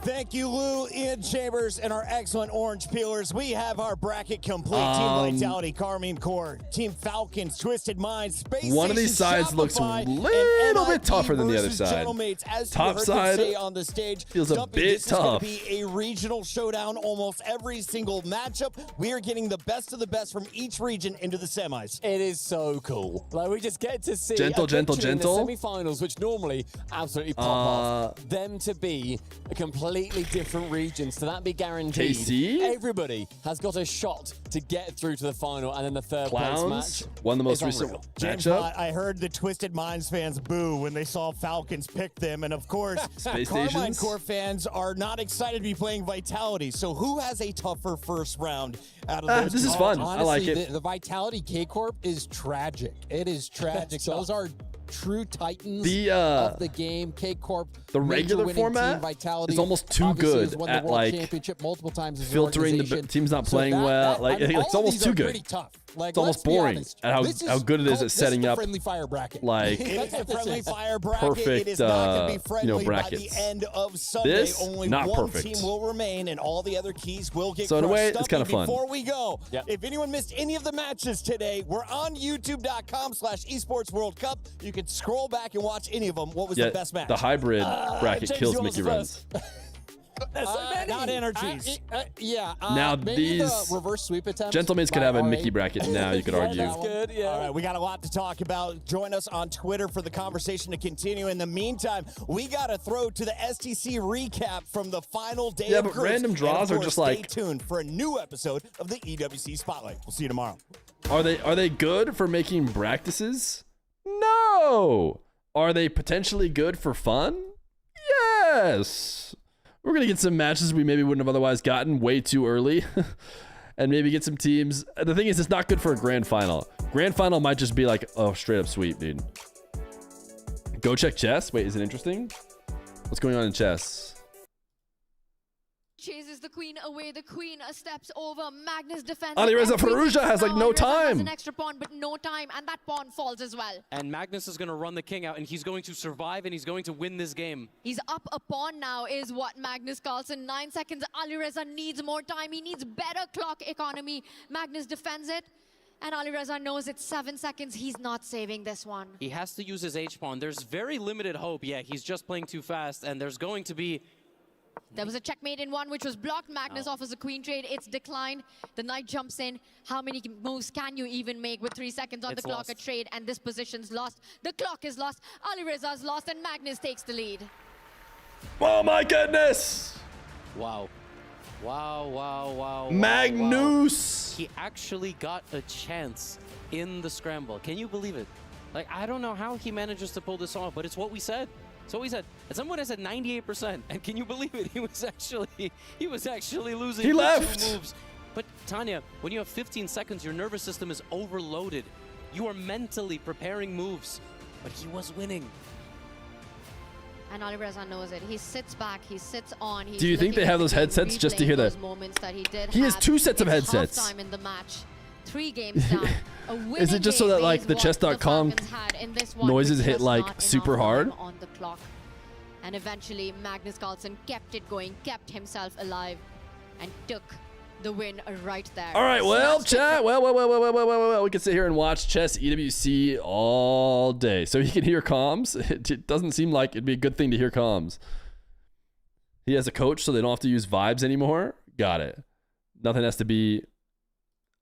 Thank you, Lou, Ian Chambers, and our excellent orange peelers. We have our bracket complete. Team Vitality, Carmine Core, Team Falcons, Twisted Minds, Space One of Station, these sides looks a Shopify, little and bit tougher than the other versus side. Gentlemates. As Top you heard side them say on the stage, feels a Stumpy, bit this tough. is going to be a regional showdown almost every single matchup. We are getting the best of the best from each region into the semis. It is so cool. Like, we just get to see Gentle, gentle, eventually in gentle. the semi-finals, which normally absolutely pop off, them to be a completely different regions. So that be guaranteed. KC? Everybody has got a shot to get through to the final, and then the third place Clowns match. won the most is recent unreal. James matchup. Bott, I heard the Twisted Minds fans boo when they saw Falcons pick them, and of course, Space Carmine Stations? Core fans are not excited to be playing Vitality. So who has a tougher first round out of those This two? is fun. Honestly, I like it. The Vitality K Corp is tragic. It is tragic. Those are true titans of the game. K Corp, the major regular winning format team, Vitality is almost too obviously good has won the at world like championship multiple times as an filtering the organization. teams not So playing that- well. that- Like I mean, it's all of almost these too are good. pretty tough. Like, It's almost let's be boring honest. at This how good it is at setting this is up the friendly fire bracket. like It's a friendly fire bracket. perfect, it is not going to be friendly brackets. by the end of Sunday. This, Only not one perfect. team will remain, and all the other keys will get So in a crushed. way, it's Stumpy, kinda fun. Before we go, if anyone missed any of the matches today, we're on YouTube.com/esports World Cup. You can scroll back and watch any of them. What was Yeah, the best match? the hybrid bracket James, kills you Mickey want runs. not energies. Now maybe these the reverse sweep attempt. gentlemen could by have a RA. Mickey bracket now. You could argue. Good, yeah. All right, we got a lot to talk about. Join us on Twitter for the conversation to continue. In the meantime, we got to throw to the STC recap from the final day Yeah, of but groups. random And, draws of are course, just stay like- tuned for a new episode of the EWC Spotlight. We'll see you tomorrow. Are they good for making practices? No. Are they potentially good for fun? Yes. We're gonna get some matches we maybe wouldn't have otherwise gotten way too early. And maybe get some teams. The thing is, it's not good for a grand final. Grand final might just be like, oh, straight up sweep, dude. Go check chess. Wait, is it interesting? What's going on in chess? Chases the queen away. The queen steps over. Magnus defends. Alireza everything. Firouzja has like no Alireza has time. an extra pawn, but no time, and that pawn falls as well. And Magnus is going to run the king out, and he's going to survive, and he's going to win this game. He's up a pawn now, is what Magnus Carlsen. 9 seconds. Alireza needs more time. He needs better clock economy. Magnus defends it. And Alireza knows it's 7 seconds. He's not saving this one. He has to use his H-pawn. There's very limited hope. Yeah, he's just playing too fast, and there's going to be... There was a checkmate in one, which was blocked. Magnus offers a queen trade. It's declined. The knight jumps in. How many moves can you even make with 3 seconds on the clock? Lost. A trade, and this position's lost. The clock is lost. Alireza's lost, and Magnus takes the lead. Oh my goodness! Wow. Wow, wow, wow. Magnus! Wow. He actually got a chance in the scramble. Can you believe it? Like, I don't know how he manages to pull this off, but it's what we said. It's what we said. And someone has said 98%. And can you believe it? He was actually losing He the left. 2 moves. But Tanya, when you have 15 seconds, your nervous system is overloaded. You are mentally preparing moves. But he was winning. And Alireza knows it. He sits back. He sits on. He's Do you think looking they at have the those game, headsets just to hear replaying that? those moments that he did He has have. 2 sets of It's headsets. halftime in the match. 3 games down. A Is it just so that like the chess.com noises hit like super hard? On the clock. And eventually Magnus Carlsen kept it going, kept himself alive, and took the win right there. All right, well, chat. Well, we can sit here and watch chess EWC all day. So he can hear comms. It doesn't seem like it'd be a good thing to hear comms. He has a coach, so they don't have to use vibes anymore. Got it. Nothing has to be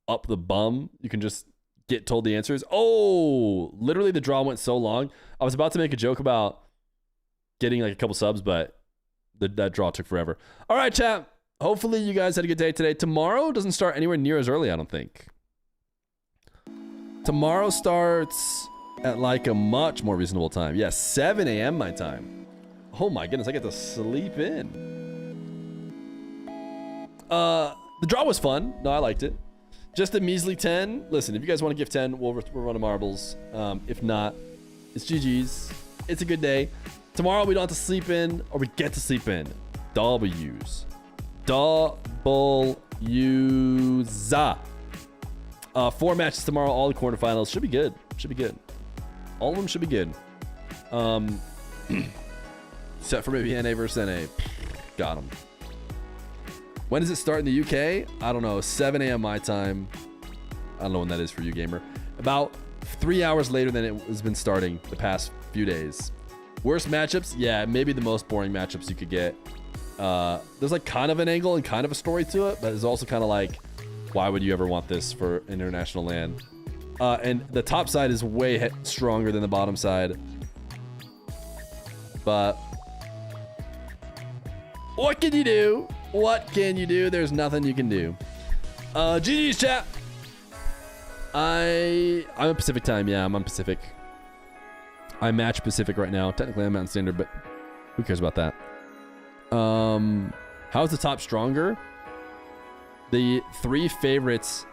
up the bum. You can just get told the answers. Oh, literally the draw went so long. I was about to make a joke about getting like a couple subs, but that draw took forever. All right, chat. Hopefully you guys had a good day today. Tomorrow doesn't start anywhere near as early, I don't think. Tomorrow starts at like a much more reasonable time. Yeah, 7 a.m. my time. Oh my goodness, I get to sleep in. The draw was fun. No, I liked it. Just a measly 10. Listen, if you guys want to give 10, we'll run a marbles. If not, it's GG's. It's a good day. Tomorrow we don't have to sleep in, or we get to sleep in. W's. W's. 4 matches tomorrow, all the quarterfinals. Should be good. Should be good. All of them should be good. Except for maybe NA versus NA. Got them. When does it start in the UK? I don't know. 7 a.m. my time. I don't know when that is for you, gamer. About 3 hours later than it has been starting the past few days. Worst matchups? Yeah, maybe the most boring matchups you could get. There's like kind of an angle and kind of a story to it, but it's also kind of like, why would you ever want this for international land? And the top side is way stronger than the bottom side. But what can you do? What can you do? There's nothing you can do. GG's chat. I'm on Pacific time. Yeah, I'm on Pacific. I match Pacific right now. Technically, I'm Mountain Standard, but who cares about that? How's the top stronger? The 3 favorites,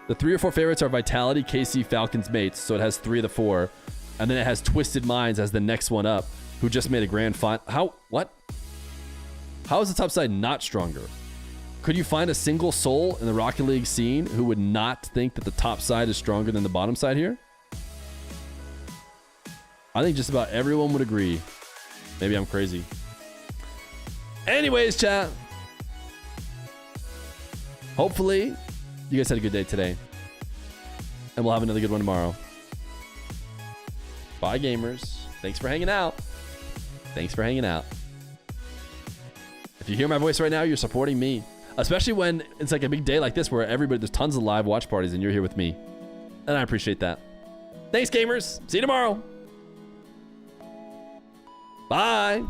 the 3 or 4 favorites are Vitality, KC, Falcons, Mates. So it has 3 of the 4. And then it has Twisted Minds as the next one up, who just made a grand final. What? How is the top side not stronger? Could you find a single soul in the Rocket League scene who would not think that the top side is stronger than the bottom side here? I think just about everyone would agree. Maybe I'm crazy. Anyways, chat. Hopefully, you guys had a good day today. And we'll have another good one tomorrow. Bye, gamers. Thanks for hanging out. Thanks for hanging out. If you hear my voice right now, you're supporting me. Especially when it's like a big day like this where there's tons of live watch parties and you're here with me. And I appreciate that. Thanks, gamers. See you tomorrow. Bye.